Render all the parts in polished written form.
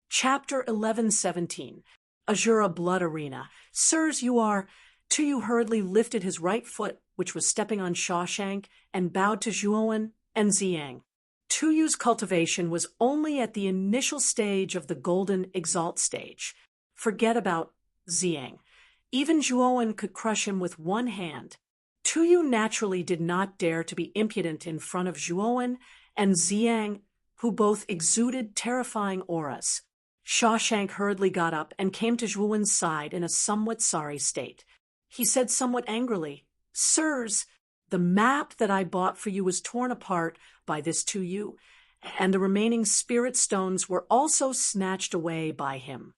Chapter 11:17. Azura Blood Arena. Sirs, you are. Tu hurriedly lifted his right foot, which was stepping on Shawshank, and bowed to Zhuowen and Ziyang. Tuyu's cultivation was only at the initial stage of the Golden Exalt stage. Forget about Ziyang. Even Zhuowen could crush him with one hand. Tuyu naturally did not dare to be impudent in front of Zhuowen and Ziyang, who both exuded terrifying auras. Shawshank hurriedly got up and came to Zhuowen's side in a somewhat sorry state. He said somewhat angrily, "Sirs, the map that I bought for you was torn apart by this Tuyu, and the remaining spirit stones were also snatched away by him."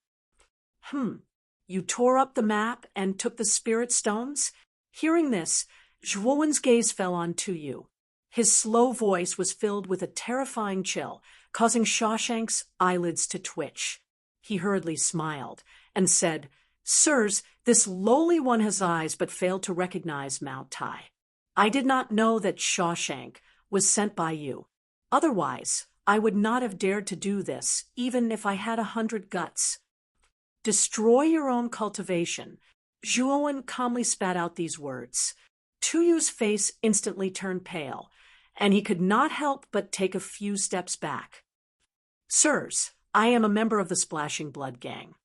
You tore up the map and took the spirit stones? Hearing this, Zhuowen's gaze fell on Tuyu. His slow voice was filled with a terrifying chill, causing Shawshank's eyelids to twitch. He hurriedly smiled and said, "Sirs, this lowly one has eyes but failed to recognize Mount Tai. I did not know that Shawshank was sent by you. Otherwise, I would not have dared to do this, even if I had 100 guts." "Destroy your own cultivation." Zhuowen calmly spat out these words. Tuyu's face instantly turned pale, and he could not help but take a few steps back. "Sirs, I am a member of the Splashing Blood Gang.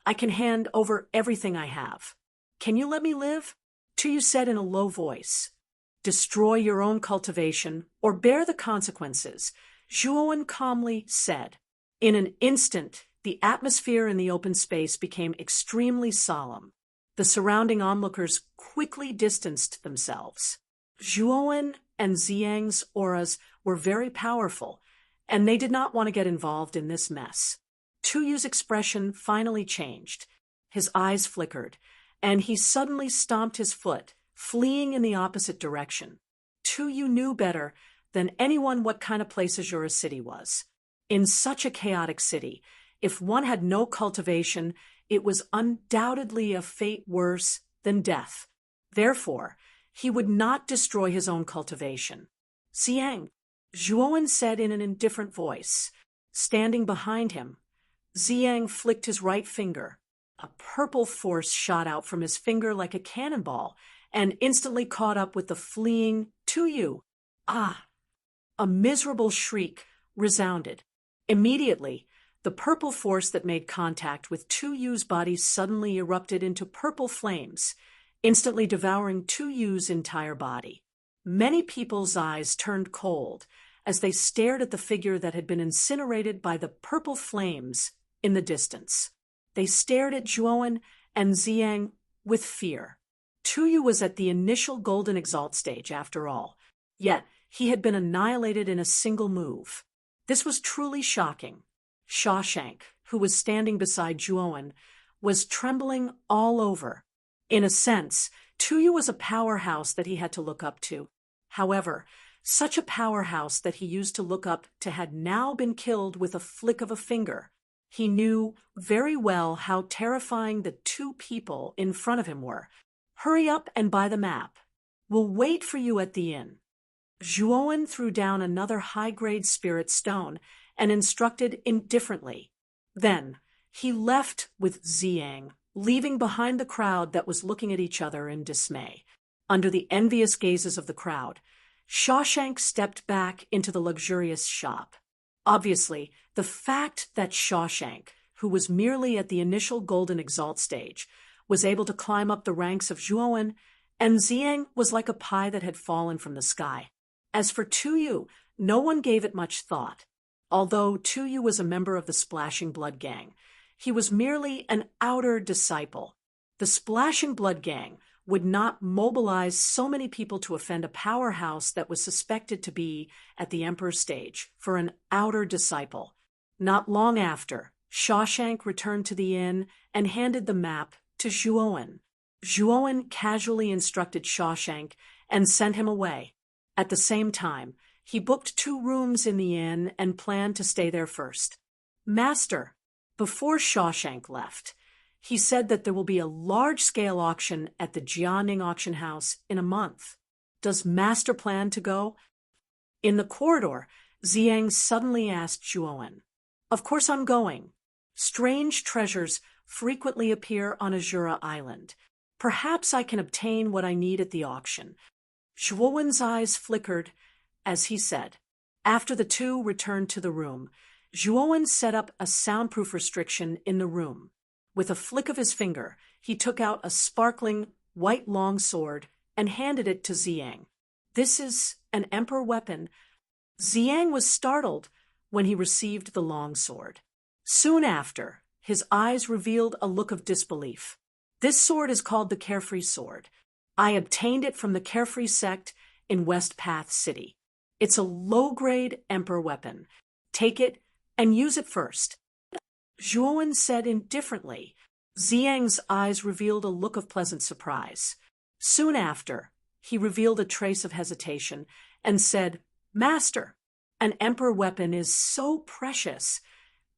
I can hand over everything I have. Can you let me live?" Tuyu said in a low voice. "Destroy your own cultivation, or bear the consequences," Zhuowen calmly said. In an instant, the atmosphere in the open space became extremely solemn. The surrounding onlookers quickly distanced themselves. Zhuowen and Ziyang's auras were very powerful, and they did not want to get involved in this mess. Tuyu's expression finally changed. His eyes flickered, and he suddenly stomped his foot, fleeing in the opposite direction. Tuyu knew better than anyone what kind of place Azura City was. In such a chaotic city, if one had no cultivation, it was undoubtedly a fate worse than death. Therefore, he would not destroy his own cultivation. "Ziyang," Zhuowen said in an indifferent voice. Standing behind him, Ziyang flicked his right finger. A purple force shot out from his finger like a cannonball and instantly caught up with the fleeing Tuyu. "Ah!" A miserable shriek resounded. Immediately, the purple force that made contact with Tuyu's body suddenly erupted into purple flames, instantly devouring Tuyu's entire body. Many people's eyes turned cold as they stared at the figure that had been incinerated by the purple flames in the distance. They stared at Zhuowen and Ziyang with fear. Tuyu was at the initial Golden Exalt stage, after all, yet he had been annihilated in a single move. This was truly shocking. Shawshank, who was standing beside Zhuowen, was trembling all over. In a sense, Tuyu was a powerhouse that he had to look up to. However, such a powerhouse that he used to look up to had now been killed with a flick of a finger. He knew very well how terrifying the two people in front of him were. "Hurry up and buy the map. We'll wait for you at the inn." Zhuowen threw down another high-grade spirit stone and instructed indifferently. Then he left with Ziyang, leaving behind the crowd that was looking at each other in dismay. Under the envious gazes of the crowd, Shawshank stepped back into the luxurious shop. Obviously, the fact that Shawshank, who was merely at the initial Golden Exalt stage, was able to climb up the ranks of Zhuowen and Ziyang was like a pie that had fallen from the sky. As for Tuyu, no one gave it much thought. Although Tuyu was a member of the Splashing Blood Gang, he was merely an outer disciple. The Splashing Blood Gang would not mobilize so many people to offend a powerhouse that was suspected to be at the Emperor's stage for an outer disciple. Not long after, Shawshank returned to the inn and handed the map to Zhuowen. Zhuowen casually instructed Shawshank and sent him away. At the same time, he booked 2 rooms in the inn and planned to stay there first. "Master," before Shawshank left, he said that there will be a large-scale auction at the Jianing auction house in a month. Does Master plan to go? In the corridor, Ziyang suddenly asked Zhuowen. "Of course I'm going." Strange treasures frequently appear on Azura Island. Perhaps I can obtain what I need at the auction. Zhuowen's eyes flickered as he said. After the two returned to the room, Zhuowen set up a soundproof restriction in the room. With a flick of his finger, he took out a sparkling white longsword and handed it to Ziyang. This is an emperor weapon. Ziyang was startled when he received the longsword. Soon after, his eyes revealed a look of disbelief. This sword is called the Carefree Sword. I obtained it from the Carefree sect in West Path City. It's a low-grade emperor weapon. Take it and use it first. Zhuowen said indifferently. Ziyang's eyes revealed a look of pleasant surprise. Soon after, he revealed a trace of hesitation and said, Master, an emperor weapon is so precious,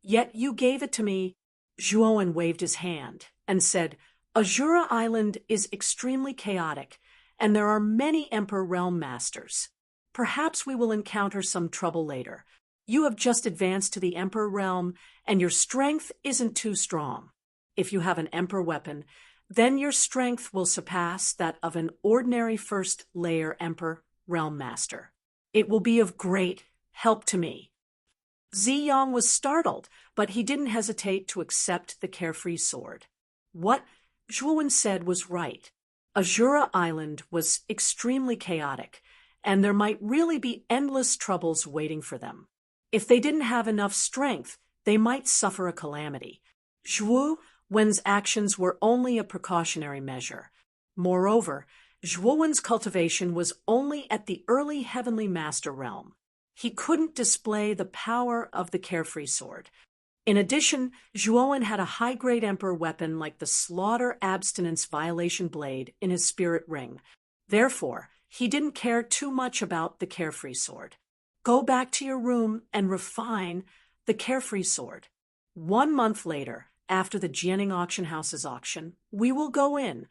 yet you gave it to me. Zhuowen waved his hand and said, Azura Island is extremely chaotic, and there are many Emperor Realm Masters. Perhaps we will encounter some trouble later. You have just advanced to the Emperor Realm, and your strength isn't too strong. If you have an Emperor weapon, then your strength will surpass that of an ordinary first-layer Emperor Realm Master. It will be of great help to me. Ziyang was startled, but he didn't hesitate to accept the Carefree Sword. What Zhuowen said was right. Azura Island was extremely chaotic, and there might really be endless troubles waiting for them. If they didn't have enough strength, they might suffer a calamity. Zhuowen's actions were only a precautionary measure. Moreover, Zhuowen's cultivation was only at the early Heavenly Master realm. He couldn't display the power of the Carefree Sword. In addition, Zhuowen had a high-grade emperor weapon like the Slaughter Abstinence Violation Blade in his spirit ring. Therefore, he didn't care too much about the Carefree Sword. Go back to your room and refine the Carefree Sword. 1 month later, after the Jianing Auction House's auction, we will go in.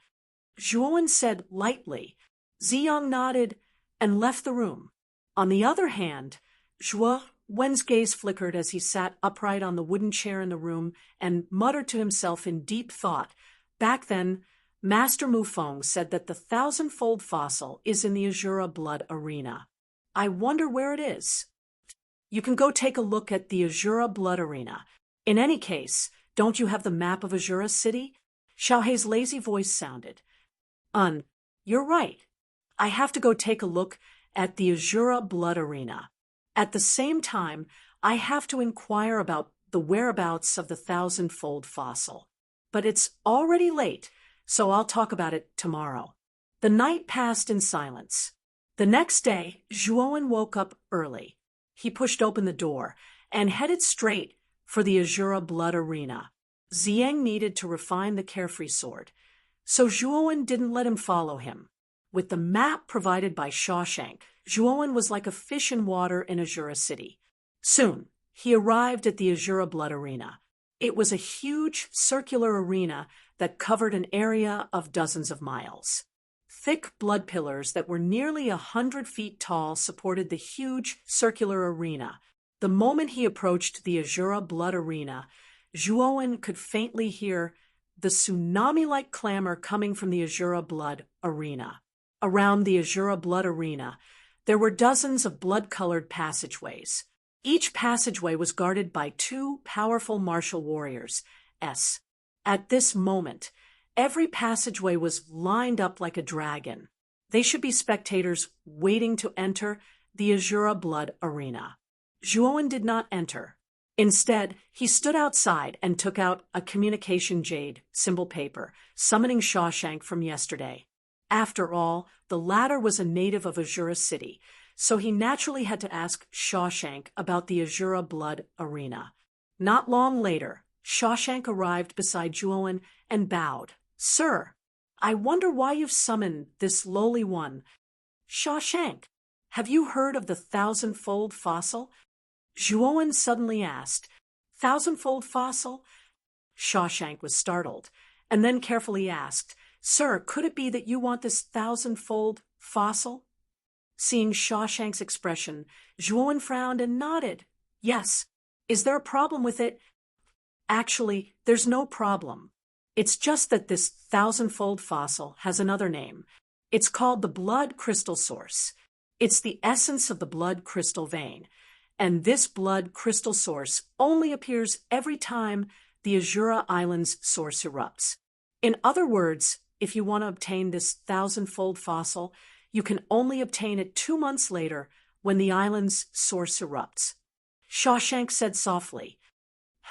Zhuowen said lightly. Ziyang nodded and left the room. On the other hand, Zhuowen's gaze flickered as he sat upright on the wooden chair in the room and muttered to himself in deep thought. Back then, Master Mufeng said that the 1,000-fold fossil is in the Azura Blood Arena. I wonder where it is. You can go take a look at the Azura Blood Arena. In any case, don't you have the map of Azura City? Xiaohei's lazy voice sounded. You're right. I have to go take a look at the Azura Blood Arena. At the same time, I have to inquire about the whereabouts of the 1,000-fold fossil. But it's already late, so I'll talk about it tomorrow. The night passed in silence. The next day, Zhuowen woke up early. He pushed open the door and headed straight for the Azura Blood Arena. Ziyang needed to refine the Carefree Sword, so Zhuowen didn't let him follow him. With the map provided by Shawshank, Zhuowen was like a fish in water in Azura City. Soon, he arrived at the Azura Blood Arena. It was a huge circular arena that covered an area of dozens of miles. Thick blood pillars that were nearly 100 feet tall supported the huge circular arena. The moment he approached the Azura Blood Arena, Zhuowen could faintly hear the tsunami-like clamor coming from the Azura Blood Arena. Around the Azura Blood Arena, there were dozens of blood-colored passageways. Each passageway was guarded by 2 powerful martial warriors. At this moment, every passageway was lined up like a dragon. They should be spectators waiting to enter the Azura Blood Arena. Zhuowen did not enter. Instead, he stood outside and took out a communication jade symbol paper, summoning Shawshank from yesterday. After all, the latter was a native of Azura City, so he naturally had to ask Shawshank about the Azura Blood Arena. Not long later, Shawshank arrived beside Zhuowen and bowed. Sir, I wonder why you've summoned this lowly one. Shawshank, have you heard of the 1,000-fold fossil? Zhuowen suddenly asked. 1,000-fold fossil? Shawshank was startled, and then carefully asked, Sir, could it be that you want this 1,000-fold fossil? Seeing Shawshank's expression, Zhuowen frowned and nodded. Yes. Is there a problem with it? Actually, there's no problem. It's just that this thousandfold fossil has another name. It's called the blood crystal source. It's the essence of the blood crystal vein. And this blood crystal source only appears every time the Azura Island's source erupts. In other words, if you want to obtain this thousandfold fossil, you can only obtain it 2 months later when the island's source erupts. Shawshank said softly,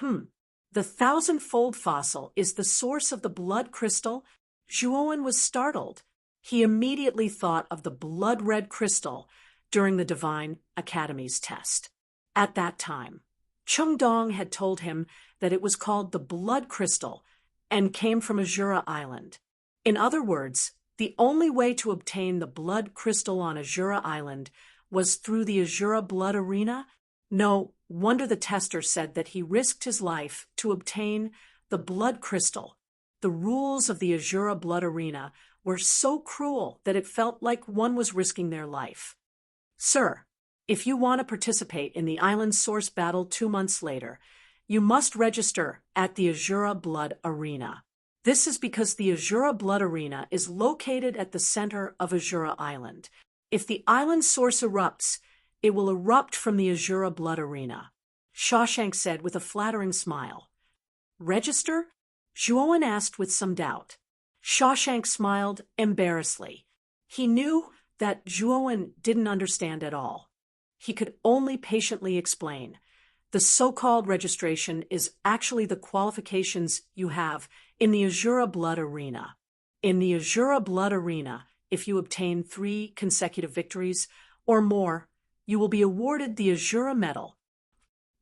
The thousandfold fossil is the source of the blood crystal? Zhuowen was startled. He immediately thought of the blood-red crystal during the Divine Academy's test. At that time, Chung Dong had told him that it was called the blood crystal and came from Azura Island. In other words, the only way to obtain the blood crystal on Azura Island was through the Azura Blood Arena. No wonder the tester said that he risked his life to obtain the blood crystal. The rules of the Azura Blood Arena were so cruel that it felt like one was risking their life. Sir, if you want to participate in the island's source battle 2 months later, you must register at the Azura Blood Arena. This is because the Azura Blood Arena is located at the center of Azura Island. If the island's source erupts, it will erupt from the Azura Blood Arena. Shawshank said with a flattering smile. Register? Zhuowen asked with some doubt. Shawshank smiled embarrassedly. He knew that Zhuowen didn't understand at all. He could only patiently explain. The so-called registration is actually the qualifications you have in the Azura Blood Arena. In the Azura Blood Arena, if you obtain 3 consecutive victories or more, you will be awarded the Azura Medal.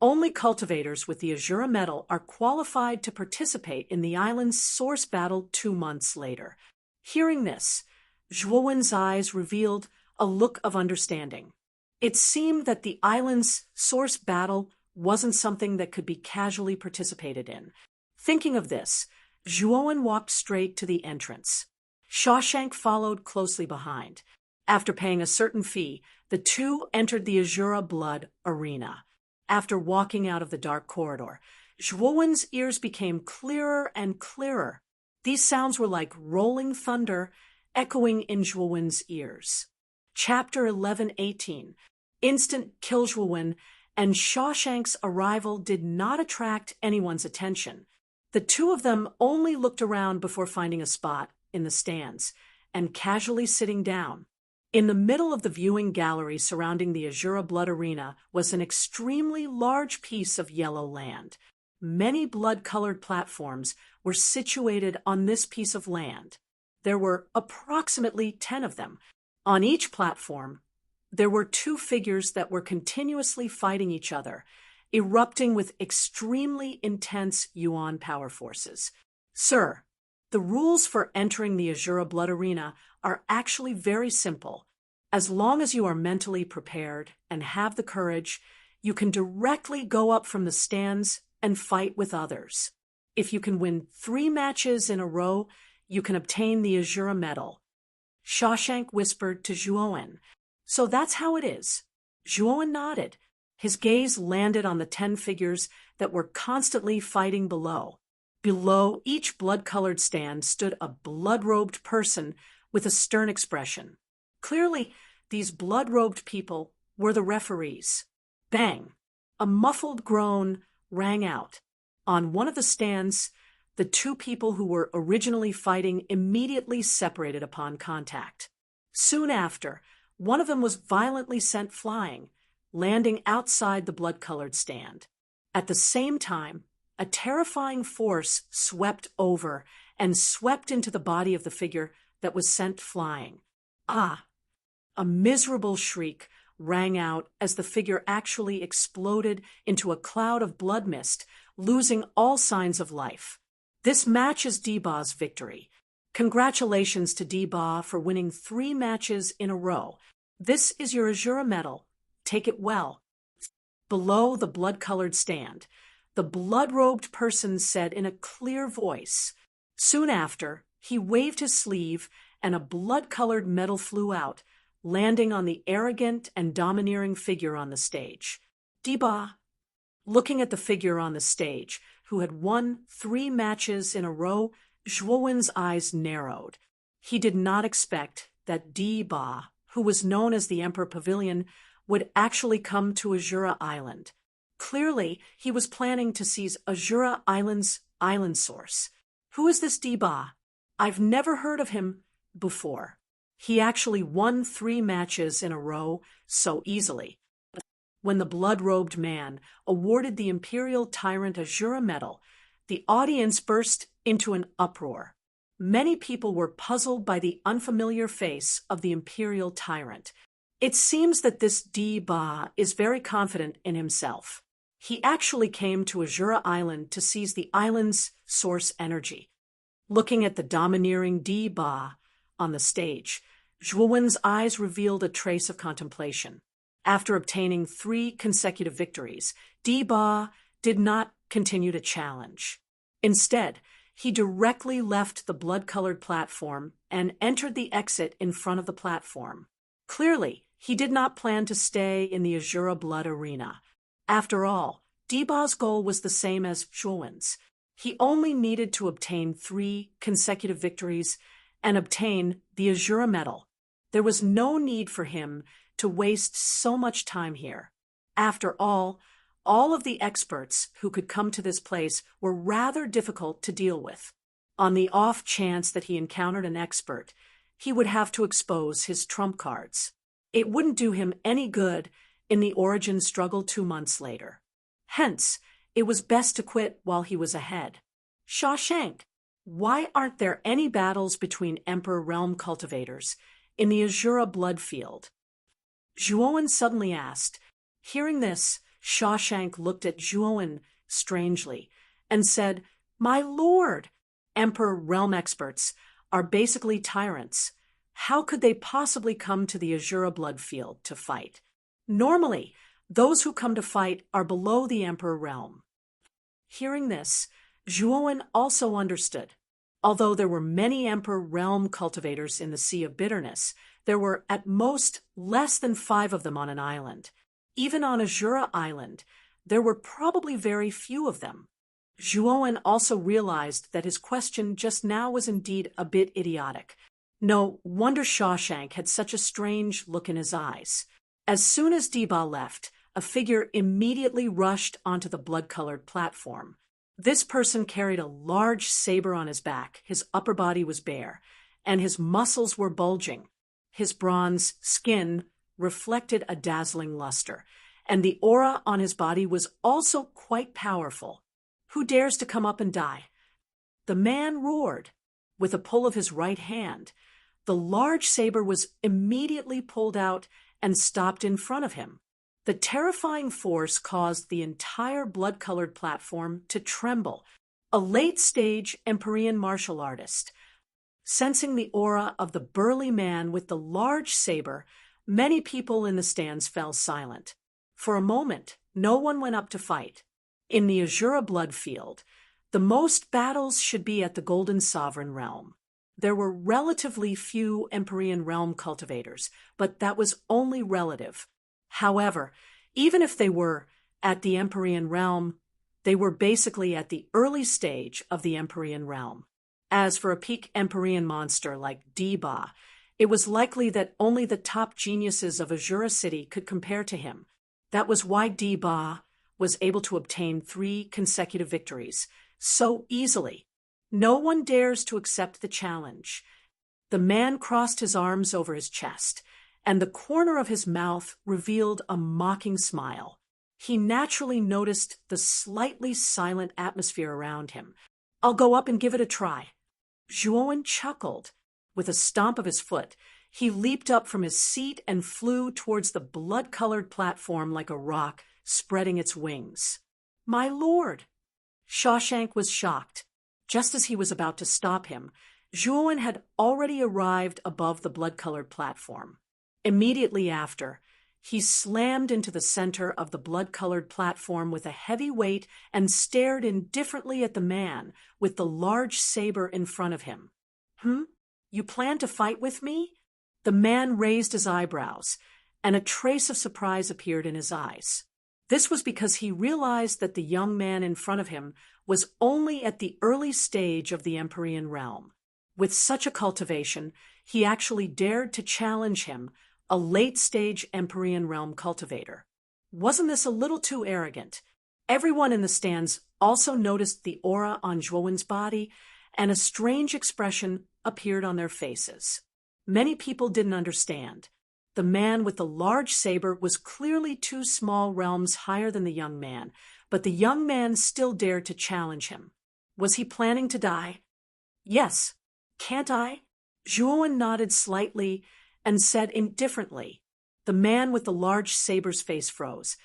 Only cultivators with the Azura Medal are qualified to participate in the island's source battle 2 months later. Hearing this, Zhuowen's eyes revealed a look of understanding. It seemed that the island's source battle wasn't something that could be casually participated in. Thinking of this, Zhuowen walked straight to the entrance. Shawshank followed closely behind. After paying a certain fee, the two entered the Azura Blood Arena. After walking out of the dark corridor, Zhuowen's ears became clearer and clearer. These sounds were like rolling thunder echoing in Zhuowen's ears. Chapter 11:18. Instant kill. Zhuowen and Shawshank's arrival did not attract anyone's attention. The two of them only looked around before finding a spot in the stands and casually sitting down. In the middle of the viewing gallery surrounding the Azura Blood Arena was an extremely large piece of yellow land. Many blood-colored platforms were situated on this piece of land. There were approximately 10 of them. On each platform, there were 2 figures that were continuously fighting each other, erupting with extremely intense Yuan power forces. Sir, the rules for entering the Azura Blood Arena are actually very simple. As long as you are mentally prepared and have the courage, you can directly go up from the stands and fight with others. If you can win 3 matches in a row, you can obtain the Azura Medal. Shawshank whispered to Zhuowen. So that's how it is. Zhuowen nodded. His gaze landed on the 10 figures that were constantly fighting below. Below each blood-colored stand stood a blood-robed person with a stern expression. Clearly, these blood-robed people were the referees. Bang! A muffled groan rang out. On one of the stands, the 2 people who were originally fighting immediately separated upon contact. Soon after, one of them was violently sent flying, landing outside the blood-colored stand. At the same time, a terrifying force swept over and swept into the body of the figure that was sent flying. Ah! A miserable shriek rang out as the figure actually exploded into a cloud of blood mist, losing all signs of life. This match is Diba's victory. Congratulations to Diba for winning 3 matches in a row. This is your Azura Medal. Take it well. Below the blood-colored stand, the blood-robed person said in a clear voice. Soon after, he waved his sleeve and a blood-colored medal flew out, landing on the arrogant and domineering figure on the stage. Diba. Looking at the figure on the stage, who had won 3 matches in a row, Zhuowen's eyes narrowed. He did not expect that Ba, who was known as the Emperor Pavilion, would actually come to Azura Island. Clearly, he was planning to seize Azura Island's island source. Who is this Ba? I've never heard of him before. He actually won 3 matches in a row so easily. When the blood-robed man awarded the Imperial Tyrant Azura Medal, the audience burst into an uproar. Many people were puzzled by the unfamiliar face of the Imperial Tyrant. It seems that this Ba is very confident in himself. He actually came to Azura Island to seize the island's source energy. Looking at the domineering Ba on the stage, Zhuowen's eyes revealed a trace of contemplation. After obtaining 3 consecutive victories, Ba did not continue to challenge. Instead, he directly left the blood-colored platform and entered the exit in front of the platform. Clearly, he did not plan to stay in the Azura Blood Arena. After all, Ba's goal was the same as Zhuowen's. He only needed to obtain 3 consecutive victories and obtain the Azura Medal. There was no need for him to waste so much time here. After all of the experts who could come to this place were rather difficult to deal with. On the off chance that he encountered an expert, he would have to expose his trump cards. It wouldn't do him any good in the origin struggle 2 months later. Hence, it was best to quit while he was ahead. Shawshank, why aren't there any battles between Emperor Realm cultivators in the Azura blood field? Zhuowen suddenly asked. Hearing this, Shawshank looked at Zhuowen strangely and said, "My lord, Emperor Realm experts are basically tyrants. How could they possibly come to the Azura blood field to fight? Normally, those who come to fight are below the Emperor Realm." Hearing this, Zhuowen also understood. Although there were many Emperor Realm cultivators in the Sea of Bitterness, there were at most less than 5 of them on an island. Even on Azura Island, there were probably very few of them. Zhuowen also realized that his question just now was indeed a bit idiotic. No wonder Shawshank had such a strange look in his eyes. As soon as Ba left, a figure immediately rushed onto the blood-colored platform. This person carried a large saber on his back, his upper body was bare, and his muscles were bulging. His bronze skin reflected a dazzling luster, and the aura on his body was also quite powerful. Who dares to come up and die? The man roared. With a pull of his right hand, the large saber was immediately pulled out and stopped in front of him. The terrifying force caused the entire blood-colored platform to tremble. A late-stage Empyrean martial artist. Sensing the aura of the burly man with the large saber, many people in the stands fell silent. For a moment, no one went up to fight. In the Azura blood field, the most battles should be at the Golden Sovereign Realm. There were relatively few Empyrean realm cultivators, but that was only relative. However, even if they were at the Empyrean realm, they were basically at the early stage of the Empyrean realm. As for a peak Empyrean monster like Ba, it was likely that only the top geniuses of Azura City could compare to him. That was why Ba was able to obtain 3 consecutive victories so easily. No one dares to accept the challenge. The man crossed his arms over his chest, and the corner of his mouth revealed a mocking smile. He naturally noticed the slightly silent atmosphere around him. "I'll go up and give it a try." Zhuowen chuckled. With a stomp of his foot, he leaped up from his seat and flew towards the blood-colored platform like a rock, spreading its wings. "My lord!" Shawshank was shocked. Just as he was about to stop him, Zhuowen had already arrived above the blood-colored platform. Immediately after, he slammed into the center of the blood-colored platform with a heavy weight and stared indifferently at the man with the large saber in front of him. You plan to fight with me?" The man raised his eyebrows, and a trace of surprise appeared in his eyes. This was because he realized that the young man in front of him was only at the early stage of the Empyrean realm. With such a cultivation, he actually dared to challenge him, a late-stage Empyrean realm cultivator. Wasn't this a little too arrogant? Everyone in the stands also noticed the aura on Zhuowen's body, and a strange expression appeared on their faces. Many people didn't understand. The man with the large saber was clearly 2 small realms higher than the young man, but the young man still dared to challenge him. Was he planning to die? Yes. Can't I? Zhuowen nodded slightly and said indifferently. The man with the large saber's face froze,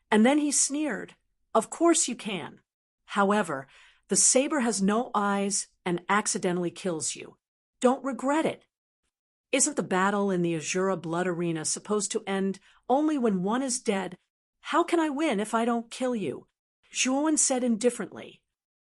and then he sneered. Of course you can. However, the saber has no eyes and accidentally kills you. Don't regret it. Isn't the battle in the Azura blood arena supposed to end only when one is dead? How can I win if I don't kill you? Zhuowen said indifferently.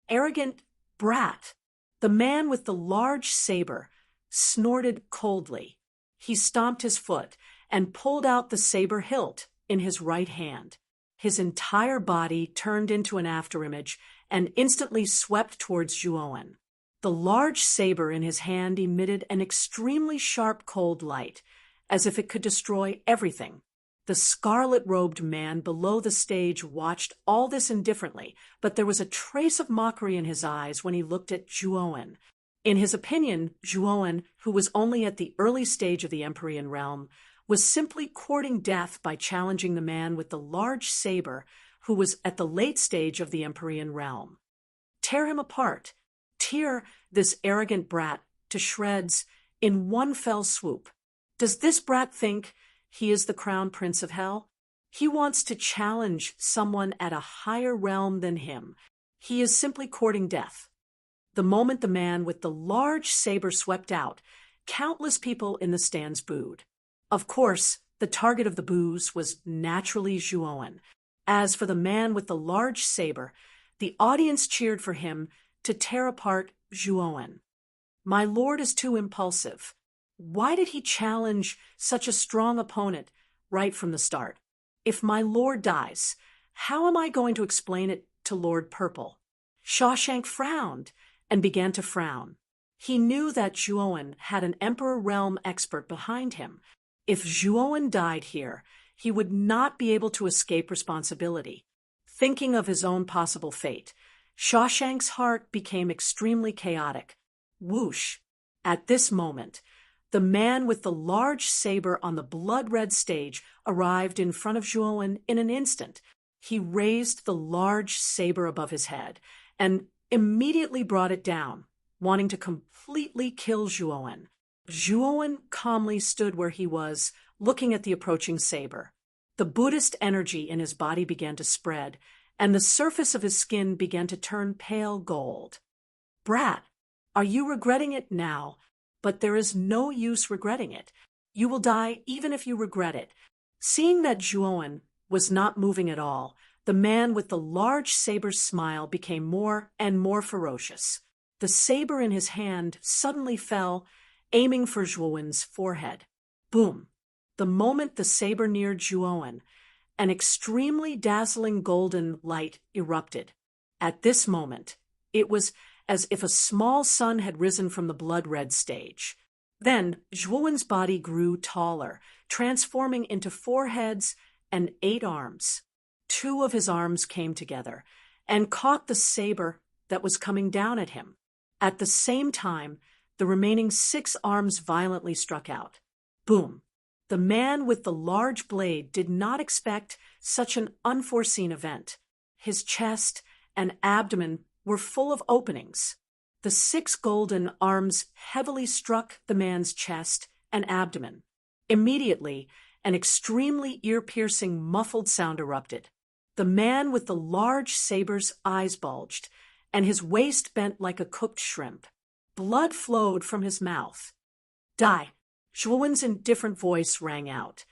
Arrogant brat. The man with the large saber snorted coldly. He stomped his foot and pulled out the saber hilt in his right hand. His entire body turned into an afterimage and instantly swept towards Zhuowen. The large saber in his hand emitted an extremely sharp cold light, as if it could destroy everything. The scarlet-robed man below the stage watched all this indifferently, but there was a trace of mockery in his eyes when he looked at Zhuowen. In his opinion, Zhuowen, who was only at the early stage of the Empyrean realm, was simply courting death by challenging the man with the large saber, who was at the late stage of the Empyrean realm. Tear him apart. Tear this arrogant brat to shreds in one fell swoop. Does this brat think he is the crown prince of hell? He wants to challenge someone at a higher realm than him. He is simply courting death. The moment the man with the large saber swept out, countless people in the stands booed. Of course, the target of the boos was naturally Zhuowen. As for the man with the large saber, the audience cheered for him to tear apart Zhuowen. My lord is too impulsive. Why did he challenge such a strong opponent right from the start? If my lord dies, how am I going to explain it to Lord Purple? Shawshank frowned and began to frown. He knew that Zhuowen had an Emperor Realm expert behind him. If Zhuowen died here, he would not be able to escape responsibility. Thinking of his own possible fate, Shawshank's heart became extremely chaotic. Whoosh! At this moment, the man with the large saber on the blood-red stage arrived in front of Zhuowen in an instant. He raised the large saber above his head and immediately brought it down, wanting to completely kill Zhuowen. Zhuowen calmly stood where he was, looking at the approaching saber. The Buddhist energy in his body began to spread, and the surface of his skin began to turn pale gold. Brat, are you regretting it now? But there is no use regretting it. You will die even if you regret it. Seeing that Zhuowen was not moving at all, the man with the large saber's smile became more and more ferocious. The saber in his hand suddenly fell, aiming for Zhuowen's forehead. Boom! The moment the saber neared Zhuowen, an extremely dazzling golden light erupted. At this moment, it was as if a small sun had risen from the blood-red stage. Then Zhuowen's body grew taller, transforming into 4 heads and 8 arms. 2 of his arms came together and caught the saber that was coming down at him. At the same time, the remaining 6 arms violently struck out. Boom! The man with the large blade did not expect such an unforeseen event. His chest and abdomen were full of openings. The 6 golden arms heavily struck the man's chest and abdomen. Immediately, an extremely ear-piercing muffled sound erupted. The man with the large saber's eyes bulged, and his waist bent like a cooked shrimp. Blood flowed from his mouth. Die! Zhuowen's indifferent voice rang out.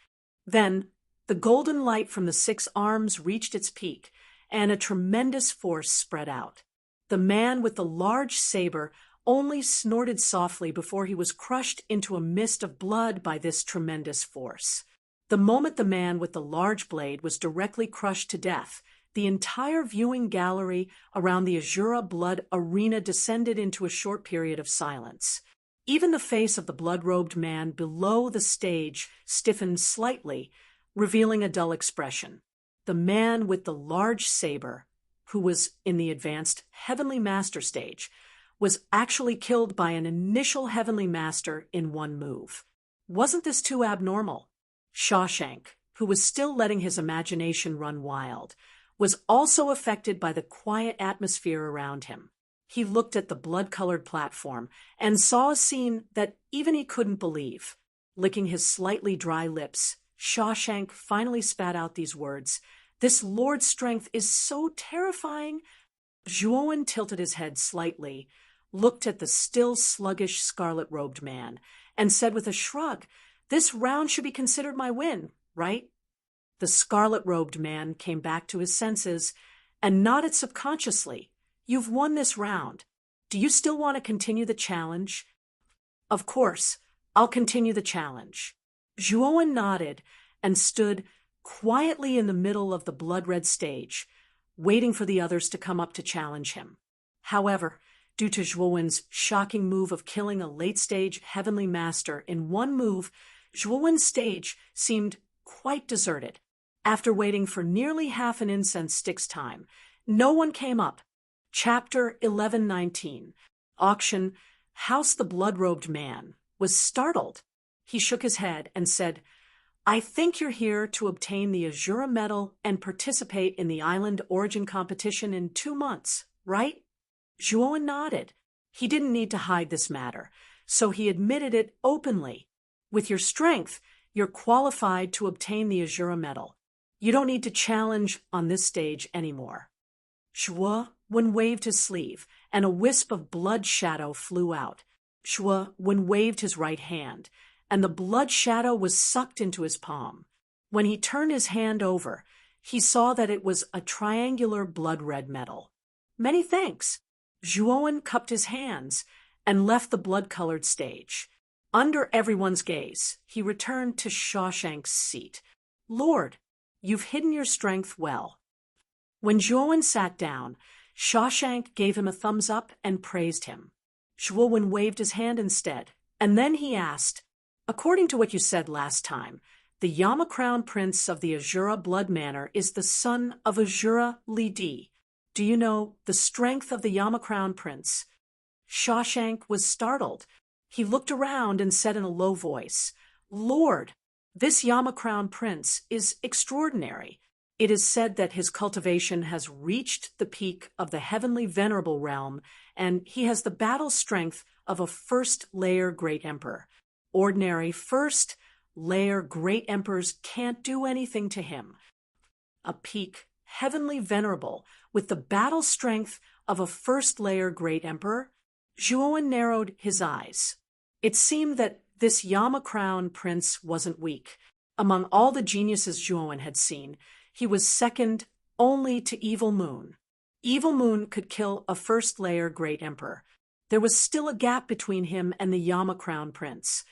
Then, the golden light from the 6 arms reached its peak, and a tremendous force spread out. The man with the large saber only snorted softly before he was crushed into a mist of blood by this tremendous force. The moment the man with the large blade was directly crushed to death, the entire viewing gallery around the Azura Blood Arena descended into a short period of silence. Even the face of the blood-robed man below the stage stiffened slightly, revealing a dull expression. The man with the large saber, who was in the advanced Heavenly Master stage, was actually killed by an initial Heavenly Master in one move. Wasn't this too abnormal? Shawshank, who was still letting his imagination run wild, was also affected by the quiet atmosphere around him. He looked at the blood-colored platform and saw a scene that even he couldn't believe. Licking his slightly dry lips, Shawshank finally spat out these words, "This Lord's strength is so terrifying." Zhuowen tilted his head slightly, looked at the still sluggish scarlet-robed man, and said with a shrug, "This round should be considered my win, right?" The scarlet-robed man came back to his senses and nodded subconsciously. "You've won this round. Do you still want to continue the challenge?" "Of course, I'll continue the challenge." Zhuowen nodded and stood quietly in the middle of the blood-red stage, waiting for the others to come up to challenge him. However, due to Zhuowen's shocking move of killing a late-stage Heavenly Master in one move, Zhuowen's stage seemed quite deserted. After waiting for nearly half an incense stick's time, no one came up. Chapter 1119. Auction. House the Blood-Robed Man was startled. He shook his head and said, "I think you're here to obtain the Azura medal and participate in the island origin competition in 2 months, right?" Zhuowen nodded. He didn't need to hide this matter, so he admitted it openly. "With your strength, you're qualified to obtain the Azura medal. You don't need to challenge on this stage anymore." Zhuowen waved his sleeve, and a wisp of blood shadow flew out. Zhuowen waved his right hand, and the blood shadow was sucked into his palm. When he turned his hand over, he saw that it was a triangular blood-red medal. "Many thanks." Zhuowen cupped his hands and left the blood-colored stage. Under everyone's gaze, he returned to Shawshank's seat. "Lord, you've hidden your strength well." When Zhuowen sat down, Shawshank gave him a thumbs up and praised him. Zhuowen waved his hand instead, and then he asked, "According to what you said last time, the Yama Crown Prince of the Azura Blood Manor is the son of Azura Li Di. Do you know the strength of the Yama Crown Prince?" Shawshank was startled. He looked around and said in a low voice, "Lord, this Yama Crown Prince is extraordinary. It is said that his cultivation has reached the peak of the heavenly venerable realm, and he has the battle strength of a first-layer Great Emperor. Ordinary first-layer Great Emperors can't do anything to him. A peak heavenly venerable with the battle strength of a first-layer Great Emperor?" Zhuowen narrowed his eyes. It seemed that this Yama Crown Prince wasn't weak. Among all the geniuses Zhuowen had seen, he was second only to Evil Moon. Evil Moon could kill a first-layer Great Emperor. There was still a gap between him and the Yama Crown Prince.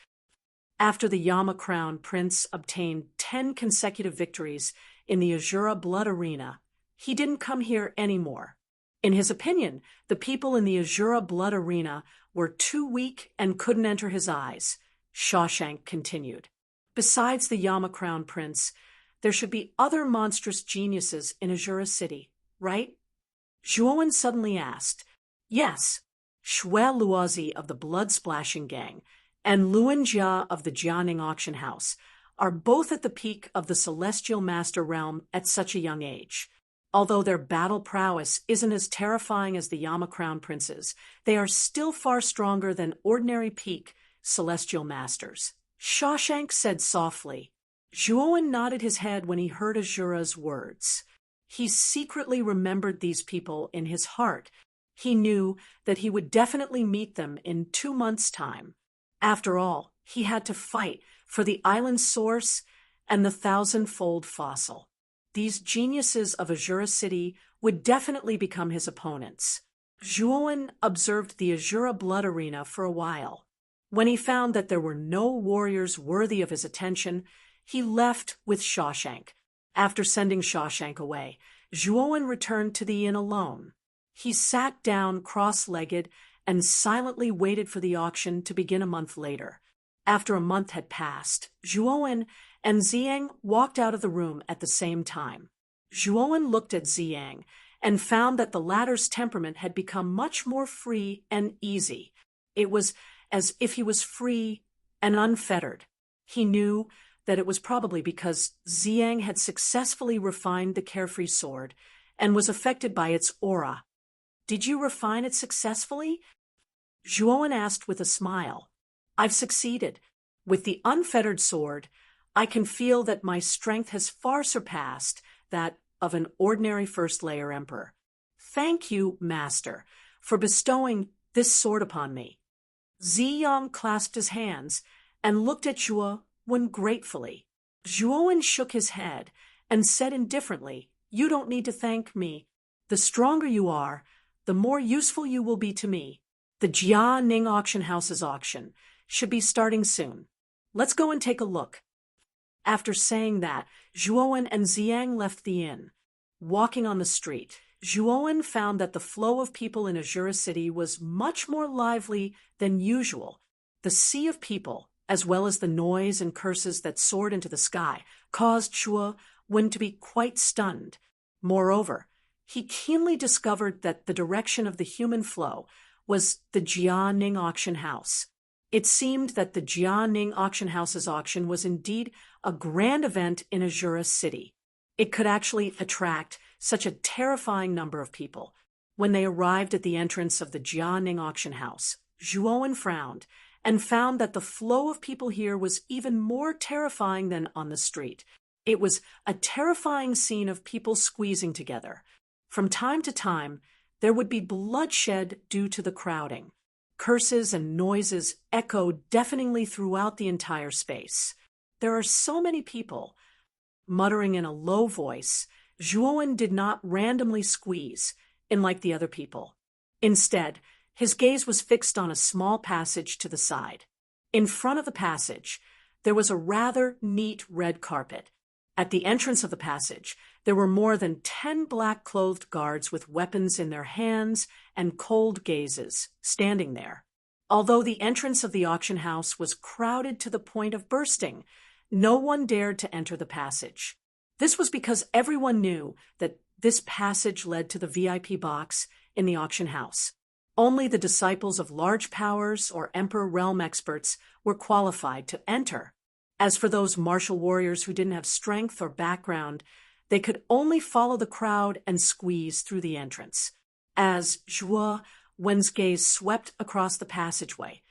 After the Yama Crown Prince obtained 10 consecutive victories in the Azura Blood Arena, he didn't come here anymore. In his opinion, the people in the Azura Blood Arena were too weak and couldn't enter his eyes. Shawshank continued. "Besides the Yama Crown Prince, there should be other monstrous geniuses in Azura City, right?" Zhuowen suddenly asked. "Yes, Shui Luozi of the Blood Splashing Gang and Luan Jia of the Jianing Auction House are both at the peak of the Celestial Master Realm at such a young age. Although their battle prowess isn't as terrifying as the Yama Crown Princes, they are still far stronger than ordinary peak Celestial Masters." Shawshank said softly. Zhuowen nodded his head when he heard Azura's words. He secretly remembered these people in his heart. He knew that he would definitely meet them in 2 months' time. After all, he had to fight for the island's source and the 1,000-fold fossil. These geniuses of Azura City would definitely become his opponents. Zhuowen observed the Azura Blood Arena for a while. When he found that there were no warriors worthy of his attention, he left with Shawshank. After sending Shawshank away, Zhuowen returned to the inn alone. He sat down cross-legged and silently waited for the auction to begin a month later. After a month had passed, Zhuowen and Ziyang walked out of the room at the same time. Zhuowen looked at Ziyang and found that the latter's temperament had become much more free and easy. It was as if he was free and unfettered. He knew that it was probably because Ziyang had successfully refined the carefree sword and was affected by its aura. "Did you refine it successfully?" Zhuowen asked with a smile. "I've succeeded. With the unfettered sword, I can feel that my strength has far surpassed that of an ordinary first-layer emperor. Thank you, master, for bestowing this sword upon me." Ziyang clasped his hands and looked at Zhuowen gratefully. Zhuowen shook his head and said indifferently, "You don't need to thank me. The stronger you are, the more useful you will be to me. The Jia Ning auction house's auction should be starting soon. Let's go and take a look." After saying that, Zhuowen and Ziyang left the inn. Walking on the street, Zhuowen found that the flow of people in Azura City was much more lively than usual. The sea of people, as well as the noise and curses that soared into the sky, caused Zhuowen to be quite stunned. Moreover, he keenly discovered that the direction of the human flow was the Jianing auction house. It seemed that the Jianing auction house's auction was indeed a grand event in Azura City. It could actually attract such a terrifying number of people. When they arrived at the entrance of the Jianing auction house, Zhuowen frowned and found that the flow of people here was even more terrifying than on the street. It was a terrifying scene of people squeezing together. From time to time, there would be bloodshed due to the crowding. Curses and noises echoed deafeningly throughout the entire space. "There are so many people." Muttering in a low voice, Zhuowen did not randomly squeeze, unlike the other people. Instead, his gaze was fixed on a small passage to the side. In front of the passage, there was a rather neat red carpet. At the entrance of the passage, there were more than 10 black-clothed guards with weapons in their hands and cold gazes, standing there. Although the entrance of the auction house was crowded to the point of bursting, no one dared to enter the passage. This was because everyone knew that this passage led to the VIP box in the auction house. Only the disciples of large powers or emperor realm experts were qualified to enter. As for those martial warriors who didn't have strength or background, they could only follow the crowd and squeeze through the entrance. As Zhuowen's gaze swept across the passageway,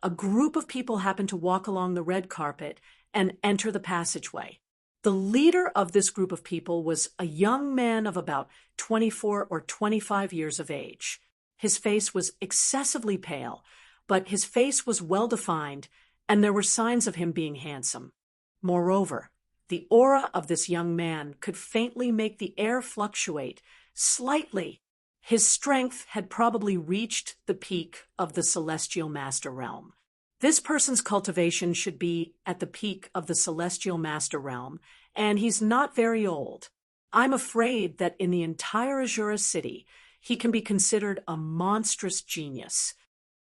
a group of people happened to walk along the red carpet and enter the passageway. The leader of this group of people was a young man of about 24 or 25 years of age. His face was excessively pale, but his face was well-defined, and there were signs of him being handsome. Moreover, the aura of this young man could faintly make the air fluctuate slightly. His strength had probably reached the peak of the Celestial Master Realm. This person's cultivation should be at the peak of the Celestial Master Realm, and he's not very old. I'm afraid that in the entire Azura City, he can be considered a monstrous genius.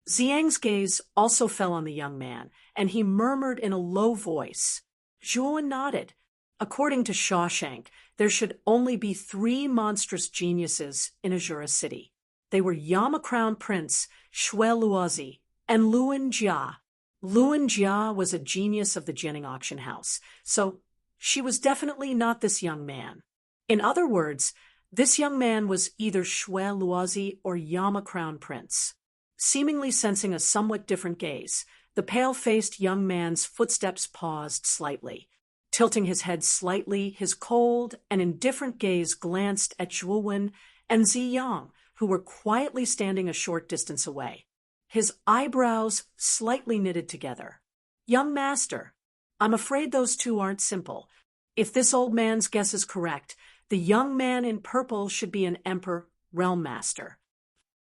Ziyang's gaze also fell on the young man, and he murmured in a low voice. Zhuowen nodded. According to Shawshank, there should only be 3 monstrous geniuses in Azura City. They were Yama Crown Prince Shui Luozi and Luan Jia. Luan Jia was a genius of the Jianing auction house, so she was definitely not this young man. In other words, this young man was either Shui Luozi or Yama Crown Prince. Seemingly sensing a somewhat different gaze, the pale-faced young man's footsteps paused slightly. Tilting his head slightly, his cold and indifferent gaze glanced at Zhuowen and Ziyang, who were quietly standing a short distance away. His eyebrows slightly knitted together. "Young master, I'm afraid those two aren't simple. If this old man's guess is correct, the young man in purple should be an emperor realm master."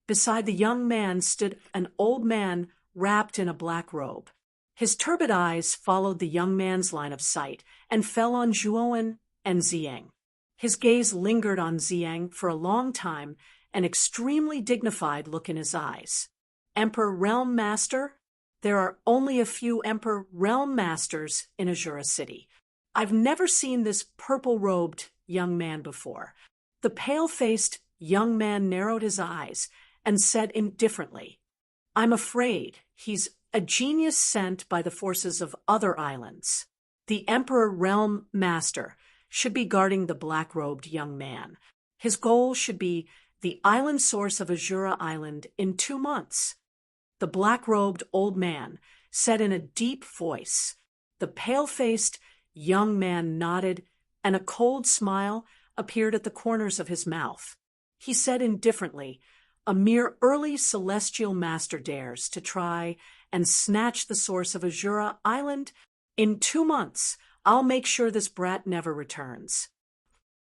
Beside the young man stood an old man wrapped in a black robe. His turbid eyes followed the young man's line of sight and fell on Zhuowen and Ziyang. His gaze lingered on Xiang for a long time, an extremely dignified look in his eyes. Emperor Realm Master? There are only a few Emperor Realm Masters in Azura City. I've never seen this purple-robed young man before. The pale-faced young man narrowed his eyes and said indifferently, I'm afraid he's a genius sent by the forces of other islands. The Emperor Realm Master should be guarding the black-robed young man. His goal should be the island source of Azura Island in 2 months. The black-robed old man said in a deep voice. The pale-faced young man nodded, and a cold smile appeared at the corners of his mouth. He said indifferently, a mere early celestial master dares to try and snatch the source of Azura Island. In 2 months, I'll make sure this brat never returns.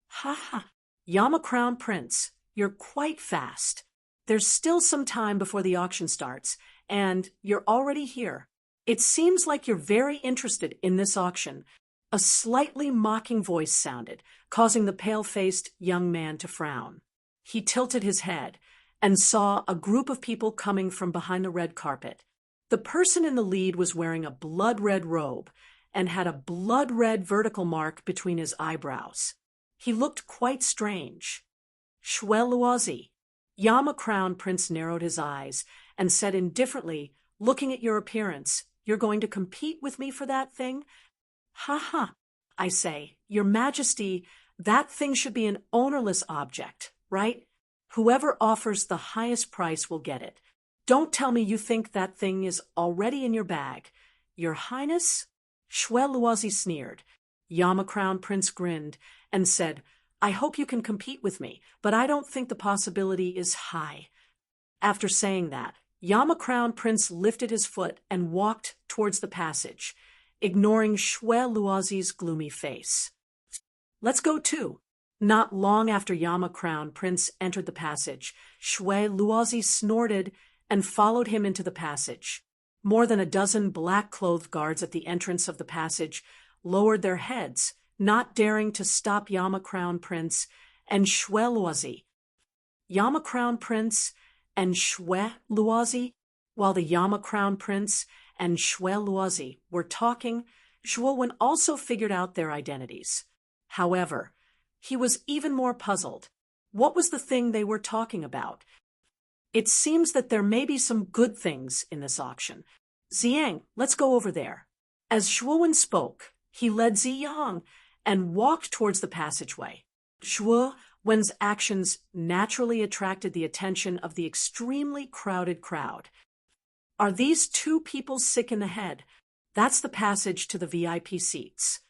Ha ha, Yama Crown Prince, you're quite fast. There's still some time before the auction starts, and you're already here. It seems like you're very interested in this auction. A slightly mocking voice sounded, causing the pale-faced young man to frown. He tilted his head and saw a group of people coming from behind the red carpet. The person in the lead was wearing a blood-red robe and had a blood-red vertical mark between his eyebrows. He looked quite strange. Shwe Luozi. Yama Crown Prince narrowed his eyes and said indifferently, looking at your appearance, you're going to compete with me for that thing? Ha ha, I say, Your Majesty, that thing should be an ownerless object, right? Whoever offers the highest price will get it. Don't tell me you think that thing is already in your bag. Your Highness? Shwe Luozi sneered. Yama Crown Prince grinned and said, I hope you can compete with me, but I don't think the possibility is high. After saying that, Yama Crown Prince lifted his foot and walked towards the passage, ignoring Shwe Luozi's gloomy face. Let's go too. Not long after Yama Crown Prince entered the passage, Shwe Luozi snorted and followed him into the passage. More than a dozen black-clothed guards at the entrance of the passage lowered their heads, not daring to stop Yama Crown Prince and Shwe Luozi. Yama Crown Prince and Shwe Luozi? While the Yama Crown Prince and Shwe Luozi were talking, Zhuowen also figured out their identities. However, he was even more puzzled. What was the thing they were talking about? It seems that there may be some good things in this auction. Xiang, let's go over there. As Zhuowen spoke, he led Ziyang and walked towards the passageway. Zhuowen's actions naturally attracted the attention of the extremely crowded crowd. Are these 2 people sick in the head? That's the passage to the VIP seats.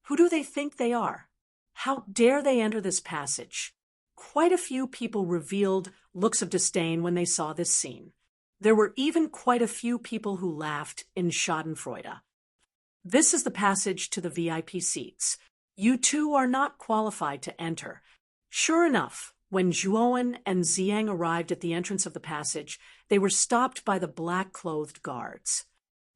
Who do they think they are? How dare they enter this passage? Quite a few people revealed looks of disdain when they saw this scene. There were even quite a few people who laughed in schadenfreude. This is the passage to the VIP seats. You 2 are not qualified to enter. Sure enough, when Zhuowen and Xiang arrived at the entrance of the passage, they were stopped by the black-clothed guards.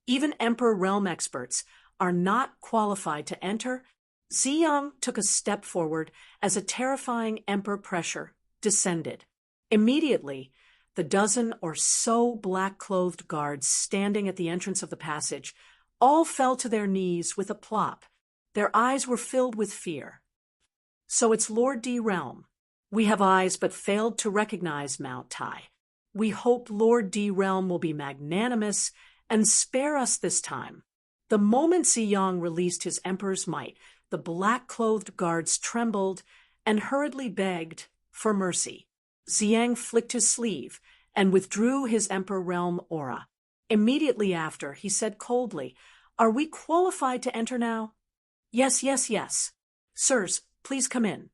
Even Emperor Realm experts are not qualified to enter. Xiang took a step forward as a terrifying emperor pressure descended. Immediately, the dozen or so black-clothed guards standing at the entrance of the passage all fell to their knees with a plop. Their eyes were filled with fear. So it's Lord D. Realm. We have eyes but failed to recognize Mount Tai. We hope Lord D. Realm will be magnanimous and spare us this time. The moment Ziyang released his emperor's might, the black-clothed guards trembled and hurriedly begged for mercy. Xiang flicked his sleeve and withdrew his Emperor Realm aura. Immediately after, he said coldly, Are we qualified to enter now? Yes, yes, yes. Sirs, please come in.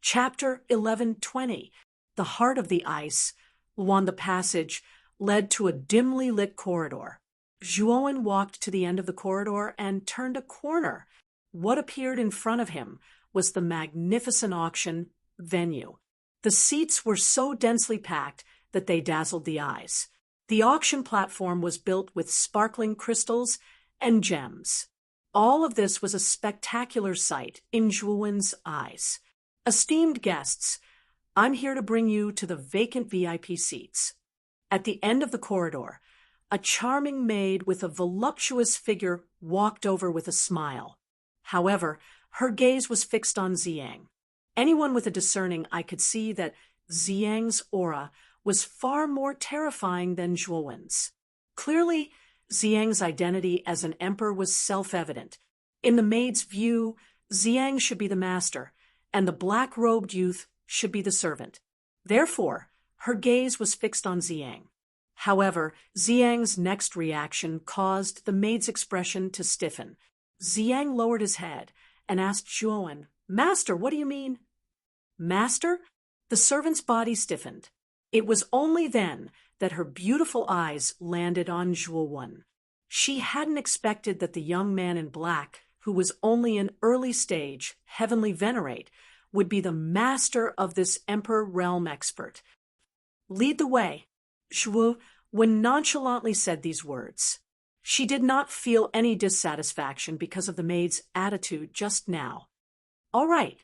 Chapter 1120. The heart of the ice, along the passage, led to a dimly lit corridor. Zhuowen walked to the end of the corridor and turned a corner. What appeared in front of him was the magnificent auction venue. The seats were so densely packed that they dazzled the eyes. The auction platform was built with sparkling crystals and gems. All of this was a spectacular sight in Zhuowen's eyes. Esteemed guests, I'm here to bring you to the vacant VIP seats. At the end of the corridor, a charming maid with a voluptuous figure walked over with a smile. However, her gaze was fixed on Ziyang. Anyone with a discerning eye could see that Ziyang's aura was far more terrifying than Zhuowen's. Clearly, Ziyang's identity as an emperor was self-evident. In the maid's view, Ziyang should be the master, and the black-robed youth should be the servant. Therefore, her gaze was fixed on Ziyang. However, Ziyang's next reaction caused the maid's expression to stiffen. Ziyang lowered his head and asked Zhuowen, "Master, what do you mean?" "Master?" The servant's body stiffened. It was only then that her beautiful eyes landed on Zhuowen. She hadn't expected that the young man in black, who was only an early stage heavenly venerate, would be the master of this emperor realm expert. "Lead the way," Zhuowen nonchalantly said these words. She did not feel any dissatisfaction because of the maid's attitude just now. "All right,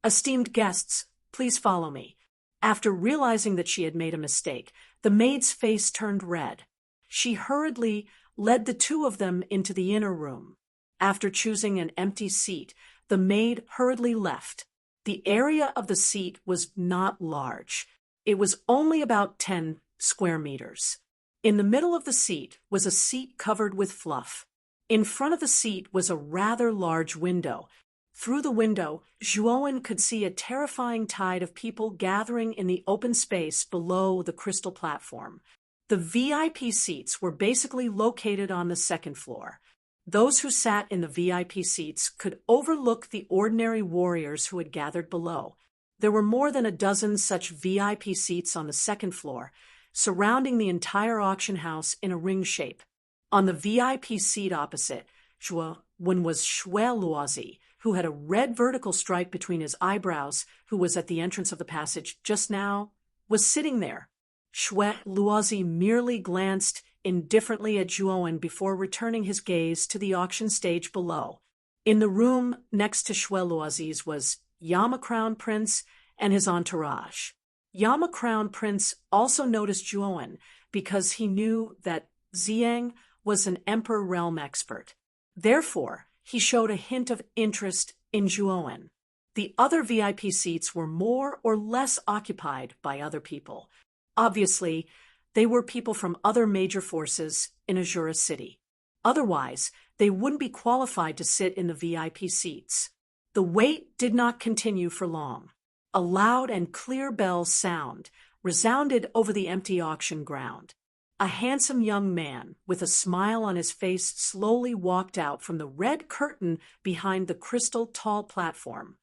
esteemed guests, please follow me." After realizing that she had made a mistake, the maid's face turned red. She hurriedly led the two of them into the inner room. After choosing an empty seat, the maid hurriedly left. The area of the seat was not large. It was only about 10 square meters. In the middle of the seat was a seat covered with fluff. In front of the seat was a rather large window. Through the window, Zhuowen could see a terrifying tide of people gathering in the open space below the crystal platform. The VIP seats were basically located on the second floor. Those who sat in the VIP seats could overlook the ordinary warriors who had gathered below. There were more than a dozen such VIP seats on the second floor, surrounding the entire auction house in a ring shape. On the VIP seat opposite, Zhuowen was Shui Luozi, who had a red vertical stripe between his eyebrows, who was at the entrance of the passage just now, was sitting there. Shui Luozi merely glanced indifferently at Zhuowen before returning his gaze to the auction stage below. In the room next to Shui Luozi's was Yama Crown Prince and his entourage. Yama Crown Prince also noticed Zhuowen because he knew that Ziyang was an Emperor Realm expert. Therefore, he showed a hint of interest in Zhuowen. The other VIP seats were more or less occupied by other people. Obviously, they were people from other major forces in Azura City. Otherwise, they wouldn't be qualified to sit in the VIP seats. The wait did not continue for long. A loud and clear bell sound resounded over the empty auction ground. A handsome young man with a smile on his face slowly walked out from the red curtain behind the crystal tall platform.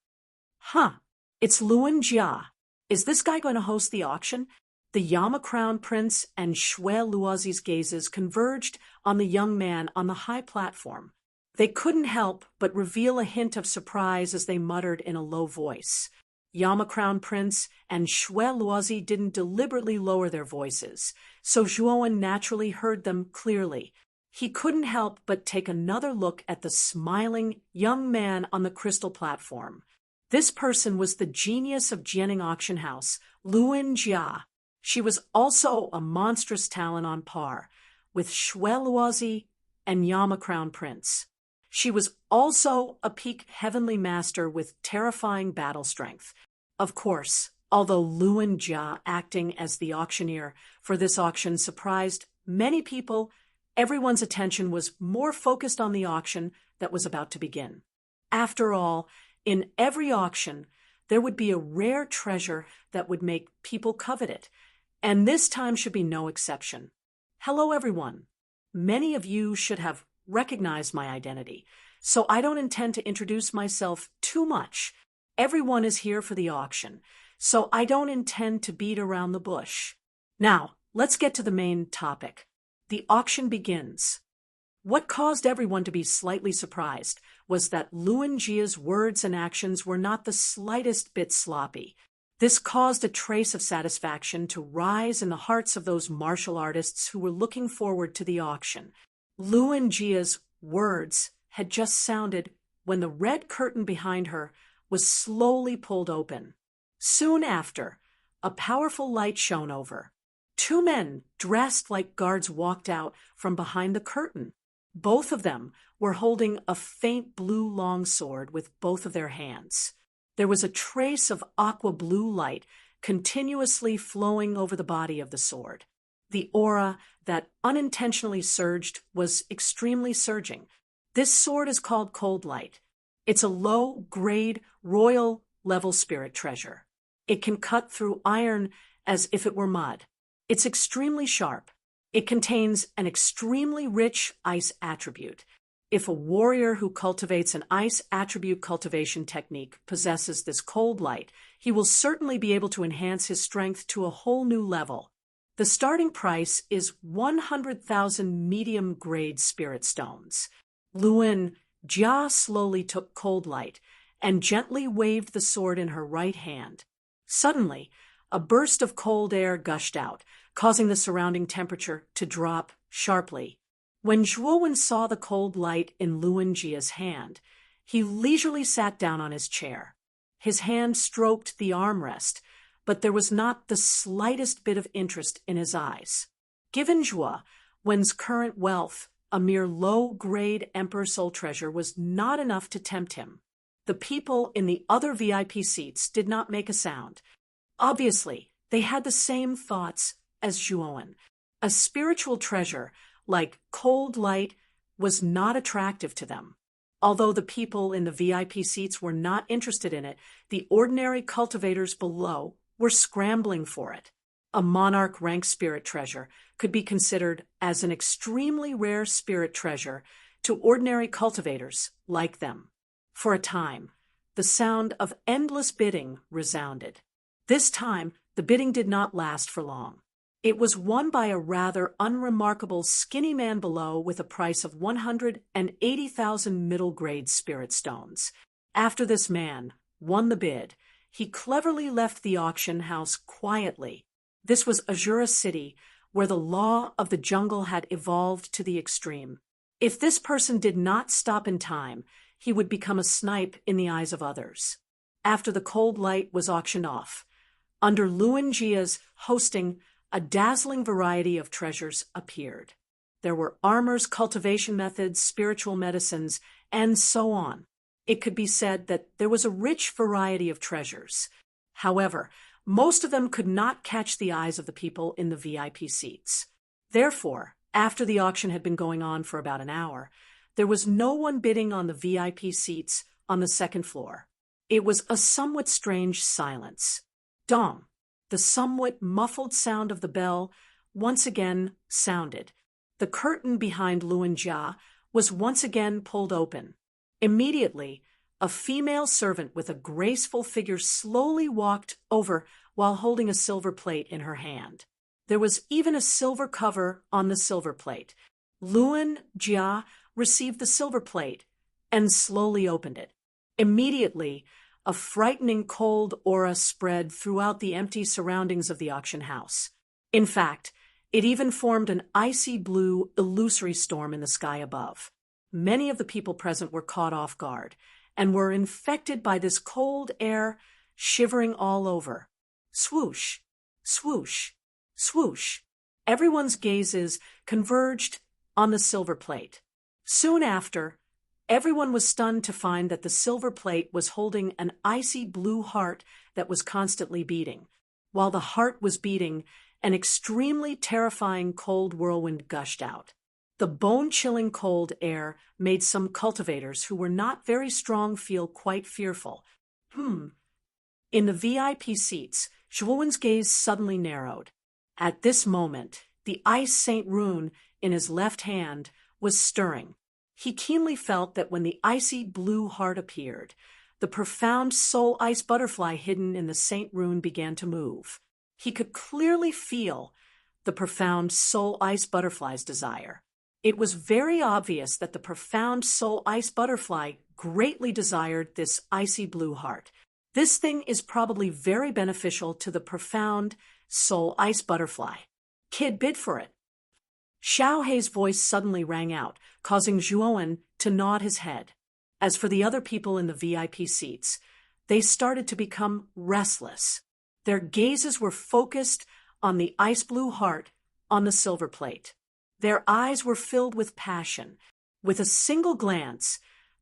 "Huh, it's Luan Jia. Is this guy going to host the auction?" The Yama Crown Prince and Shui Luozi's gazes converged on the young man on the high platform. They couldn't help but reveal a hint of surprise as they muttered in a low voice. Yama Crown Prince and Shui Luozi didn't deliberately lower their voices, so Zhuowen naturally heard them clearly. He couldn't help but take another look at the smiling young man on the crystal platform. This person was the genius of Jianing Auction House, Luan Jia. She was also a monstrous talent on par with Shui Luozi and Yama Crown Prince. She was also a peak heavenly master with terrifying battle strength. Of course, although Luan Jia acting as the auctioneer for this auction surprised many people, everyone's attention was more focused on the auction that was about to begin. After all, in every auction, there would be a rare treasure that would make people covet it, and this time should be no exception. Hello, everyone. Many of you should have recognized my identity, so I don't intend to introduce myself too much. Everyone is here for the auction, so I don't intend to beat around the bush. Now, let's get to the main topic. The auction begins. What caused everyone to be slightly surprised was that Luan Jia's words and actions were not the slightest bit sloppy. This caused a trace of satisfaction to rise in the hearts of those martial artists who were looking forward to the auction. Luan Jia's words had just sounded when the red curtain behind her was slowly pulled open. Soon after, a powerful light shone over. Two men dressed like guards walked out from behind the curtain. Both of them were holding a faint blue longsword with both of their hands. There was a trace of aqua blue light continuously flowing over the body of the sword. The aura that unintentionally surged was extremely surging. This sword is called Cold Light. It's a low-grade, royal-level spirit treasure. It can cut through iron as if it were mud. It's extremely sharp. It contains an extremely rich ice attribute. If a warrior who cultivates an ice attribute cultivation technique possesses this Cold Light, he will certainly be able to enhance his strength to a whole new level. The starting price is 100,000 medium-grade spirit stones. Luan Jia slowly took Cold Light and gently waved the sword in her right hand. Suddenly, a burst of cold air gushed out, causing the surrounding temperature to drop sharply. When Zhuowen saw the cold light in Luan Jia's hand, he leisurely sat down on his chair. His hand stroked the armrest, but there was not the slightest bit of interest in his eyes. Given Zhuowen's current wealth, a mere low-grade Emperor Soul Treasure was not enough to tempt him. The people in the other VIP seats did not make a sound. Obviously, they had the same thoughts as Zhuowen. A spiritual treasure like Cold Light was not attractive to them. Although the people in the VIP seats were not interested in it, the ordinary cultivators below were scrambling for it. A monarch rank spirit treasure could be considered as an extremely rare spirit treasure to ordinary cultivators like them. For a time, the sound of endless bidding resounded. This time, the bidding did not last for long. It was won by a rather unremarkable skinny man below with a price of 180,000 middle-grade spirit stones. After this man won the bid, he cleverly left the auction house quietly. This was Azura City, where the law of the jungle had evolved to the extreme. If this person did not stop in time, he would become a snipe in the eyes of others. After the Cold Light was auctioned off, under Luan Jia's hosting, a dazzling variety of treasures appeared. There were armors, cultivation methods, spiritual medicines, and so on. It could be said that there was a rich variety of treasures. However, most of them could not catch the eyes of the people in the VIP seats. Therefore, after the auction had been going on for about an hour, there was no one bidding on the VIP seats on the second floor. It was a somewhat strange silence. Dong, the somewhat muffled sound of the bell, once again sounded. The curtain behind Luan Jia was once again pulled open. Immediately, a female servant with a graceful figure slowly walked over while holding a silver plate in her hand. There was even a silver cover on the silver plate. Luan Jia received the silver plate and slowly opened it. Immediately, a frightening cold aura spread throughout the empty surroundings of the auction house. In fact, it even formed an icy blue, illusory storm in the sky above. Many of the people present were caught off guard and were infected by this cold air, shivering all over. Swoosh, swoosh, swoosh. Everyone's gazes converged on the silver plate. Soon after, everyone was stunned to find that the silver plate was holding an icy blue heart that was constantly beating. While the heart was beating, an extremely terrifying cold whirlwind gushed out. The bone-chilling cold air made some cultivators who were not very strong feel quite fearful. In the VIP seats, Zhuowen's gaze suddenly narrowed. At this moment, the ice Saint Rune in his left hand was stirring. He keenly felt that when the icy blue heart appeared, the profound soul ice butterfly hidden in the Saint Rune began to move. He could clearly feel the profound soul ice butterfly's desire. It was very obvious that the profound soul ice butterfly greatly desired this icy blue heart. This thing is probably very beneficial to the profound soul ice butterfly. Kid, bid for it. Xiao Hei's voice suddenly rang out, causing Zhuowen to nod his head. As for the other people in the VIP seats, they started to become restless. Their gazes were focused on the ice blue heart on the silver plate. Their eyes were filled with passion. With a single glance,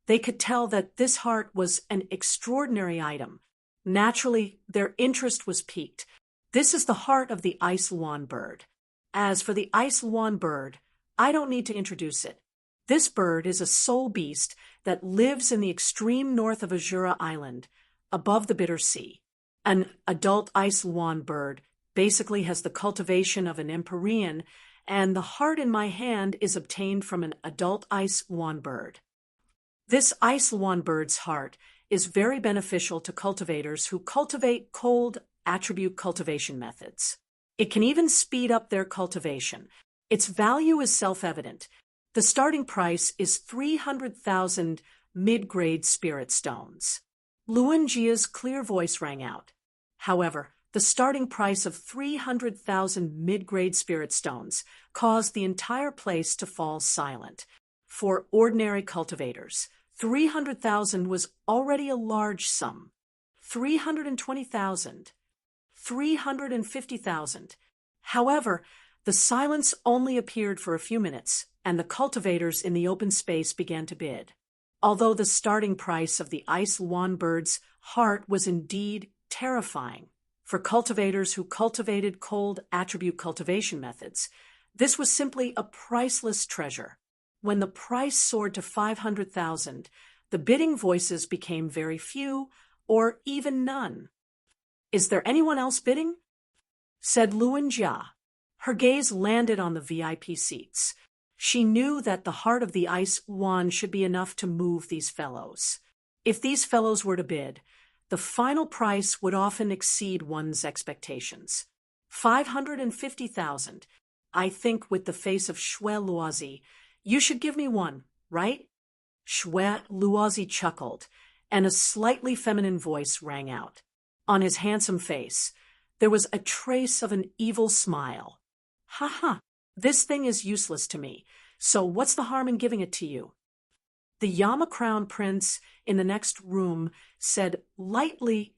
they could tell that this heart was an extraordinary item. Naturally, their interest was piqued. This is the heart of the ice swan bird. As for the ice swan bird, I don't need to introduce it. This bird is a soul beast that lives in the extreme north of Azura Island, above the Bitter Sea. An adult ice swan bird basically has the cultivation of an empyrean, and the heart in my hand is obtained from an adult ice swan bird. This ice swan bird's heart is very beneficial to cultivators who cultivate cold attribute cultivation methods. It can even speed up their cultivation. Its value is self-evident. The starting price is 300,000 mid-grade spirit stones. Luan Jia's clear voice rang out. However, the starting price of 300,000 mid-grade spirit stones caused the entire place to fall silent. For ordinary cultivators, 300,000 was already a large sum. 320,000. 350,000. However, the silence only appeared for a few minutes, and the cultivators in the open space began to bid. Although the starting price of the ice swan bird's heart was indeed terrifying, for cultivators who cultivated cold attribute cultivation methods, this was simply a priceless treasure. When the price soared to 500,000, the bidding voices became very few, or even none. "Is there anyone else bidding?" said Luan Jia. Her gaze landed on the VIP seats. She knew that the heart of the ice swan should be enough to move these fellows. If these fellows were to bid, the final price would often exceed one's expectations. 550,000. I think with the face of Shui Luozi, you should give me one, right? Shui Luozi chuckled, and a slightly feminine voice rang out. On his handsome face, there was a trace of an evil smile. "Ha ha, this thing is useless to me, so what's the harm in giving it to you?" The Yama Crown Prince in the next room said lightly,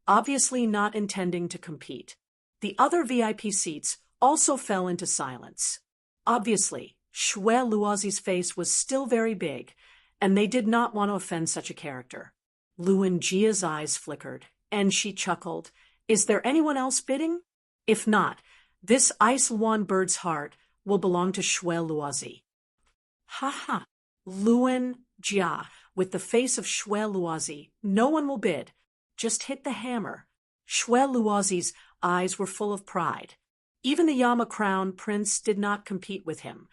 obviously not intending to compete. The other VIP seats also fell into silence. Obviously, Shui Luozi's face was still very big, and they did not want to offend such a character. Luan Jia's eyes flickered, and she chuckled. "Is there anyone else bidding? If not, this ice swan bird's heart will belong to Shui Luozi." "Ha ha, Luan Jia, with the face of Shui Luozi, no one will bid. Just hit the hammer." Shui Luozi's eyes were full of pride. Even the Yama Crown Prince did not compete with him.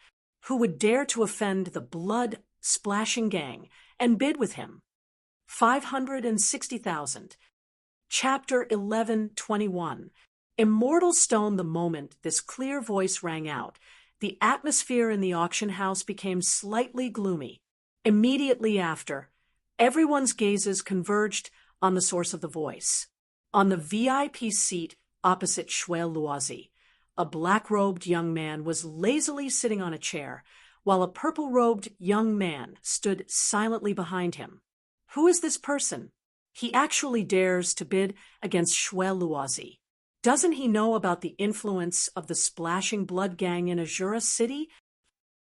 Who would dare to offend the blood-splashing gang and bid with him? 560,000. Chapter 11:21. Immortal Stone. The moment this clear voice rang out, the atmosphere in the auction house became slightly gloomy. Immediately after, everyone's gazes converged on the source of the voice. On the VIP seat opposite Shui Luozi, a black-robed young man was lazily sitting on a chair, while a purple-robed young man stood silently behind him. Who is this person? He actually dares to bid against Shui Luozi. Doesn't he know about the influence of the Splashing Blood Gang in Azura City?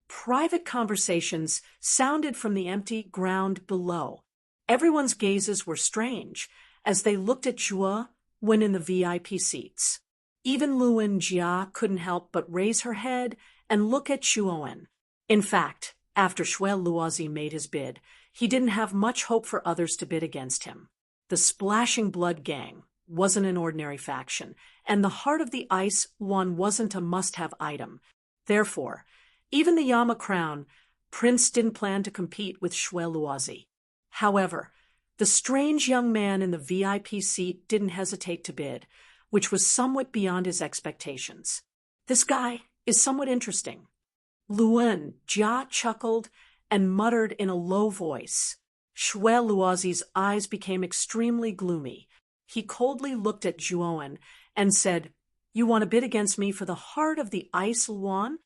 Private conversations sounded from the empty ground below. Everyone's gazes were strange as they looked at Jua when in the VIP seats. Even Luan Jia couldn't help but raise her head and look at Chuoen. In fact, after Shui Luozi made his bid, he didn't have much hope for others to bid against him. The Splashing Blood Gang wasn't an ordinary faction, and the Heart of the Ice one wasn't a must-have item. Therefore, even the Yama Crown Prince didn't plan to compete with Shui Luozi. However, the strange young man in the VIP seat didn't hesitate to bid, which was somewhat beyond his expectations. "This guy is somewhat interesting." Luan Jia chuckled and muttered in a low voice. Shui Luozi's eyes became extremely gloomy. He coldly looked at Juoen and said, "You want to bid against me for the Heart of the Ice Luan?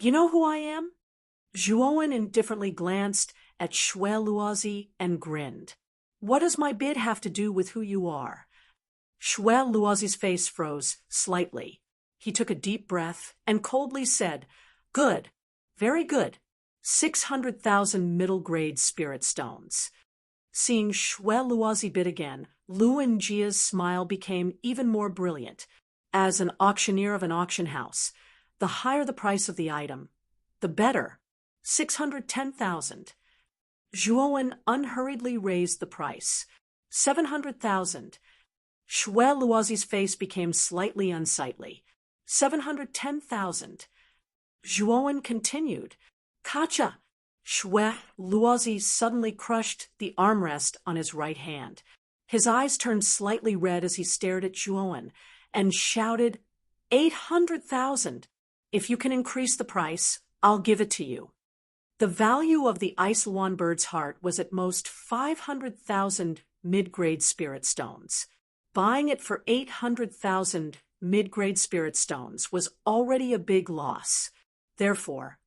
You know who I am?" Juoen indifferently glanced at Shui Luozi and grinned. What does my bid have to do with who you are? Shui Luozi's face froze slightly. He took a deep breath and coldly said, "Good, very good. 600,000 middle-grade spirit stones." Seeing Shui Luozi bid again, Lu Enjia's smile became even more brilliant. As an auctioneer of an auction house, the higher the price of the item, the better. 610,000. Zhuowen unhurriedly raised the price. 700,000. Shui Luozi's face became slightly unsightly. 710,000. Zhuowen continued. "Kacha!" Shui Luozi suddenly crushed the armrest on his right hand. His eyes turned slightly red as he stared at Zhuowen and shouted, 800,000. If you can increase the price, I'll give it to you. The value of the Icelan bird's heart was at most 500,000 mid-grade spirit stones. Buying it for 800,000 mid-grade spirit stones was already a big loss. Therefore,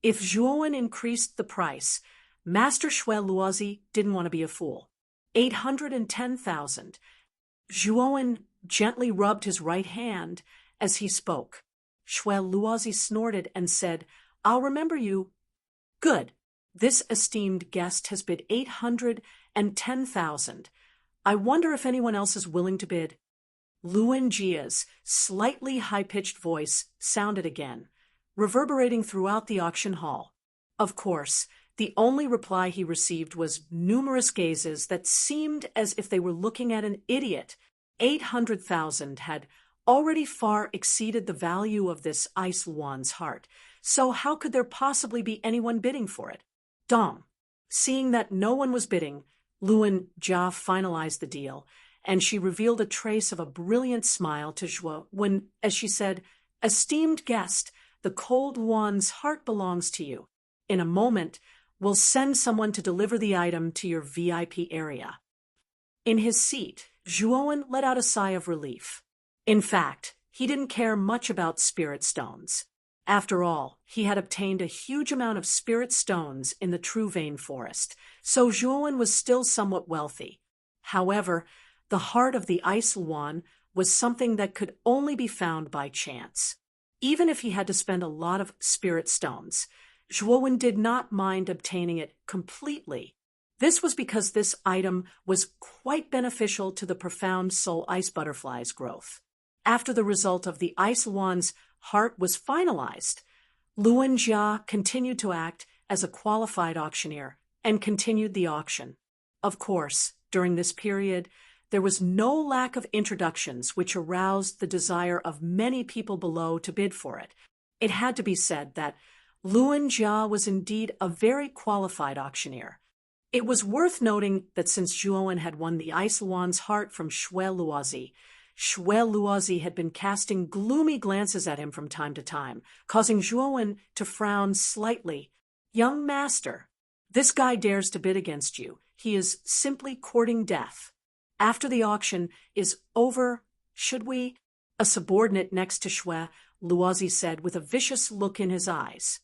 if Zhuowen increased the price, Master Shui Luozi didn't want to be a fool. 810,000. Zhuowen gently rubbed his right hand as he spoke. Shui Luozi snorted and said, "I'll remember you." "Good. This esteemed guest has bid 810,000. I wonder if anyone else is willing to bid." Lu Enjia's slightly high-pitched voice sounded again, reverberating throughout the auction hall. Of course, the only reply he received was numerous gazes that seemed as if they were looking at an idiot. 800,000 had already far exceeded the value of this Icelan's heart, so how could there possibly be anyone bidding for it? Dom. Seeing that no one was bidding, Lu Enjia finalized the deal, and she revealed a trace of a brilliant smile to Zhuo when, as she said, "Esteemed guest, the cold one's heart belongs to you. In a moment, we'll send someone to deliver the item to your VIP area." In his seat, Zhuowen let out a sigh of relief. In fact, he didn't care much about spirit stones. After all, he had obtained a huge amount of spirit stones in the True Vein Forest, so Zhuowen was still somewhat wealthy. However, the heart of the Icelan was something that could only be found by chance. Even if he had to spend a lot of spirit stones, Zhuowen did not mind obtaining it completely. This was because this item was quite beneficial to the profound soul ice butterfly's growth. After the result of the Icelan's heart was finalized, Lu Enjia continued to act as a qualified auctioneer and continued the auction. Of course, during this period, there was no lack of introductions which aroused the desire of many people below to bid for it. It had to be said that Lu Enjia was indeed a very qualified auctioneer. It was worth noting that since Zhuowen had won the Icelan's heart from Shui Luozi, Shui Luozi had been casting gloomy glances at him from time to time, causing Zhuowen to frown slightly. "Young master, this guy dares to bid against you. He is simply courting death. After the auction is over, should we?" A subordinate next to Shui Luozi said with a vicious look in his eyes.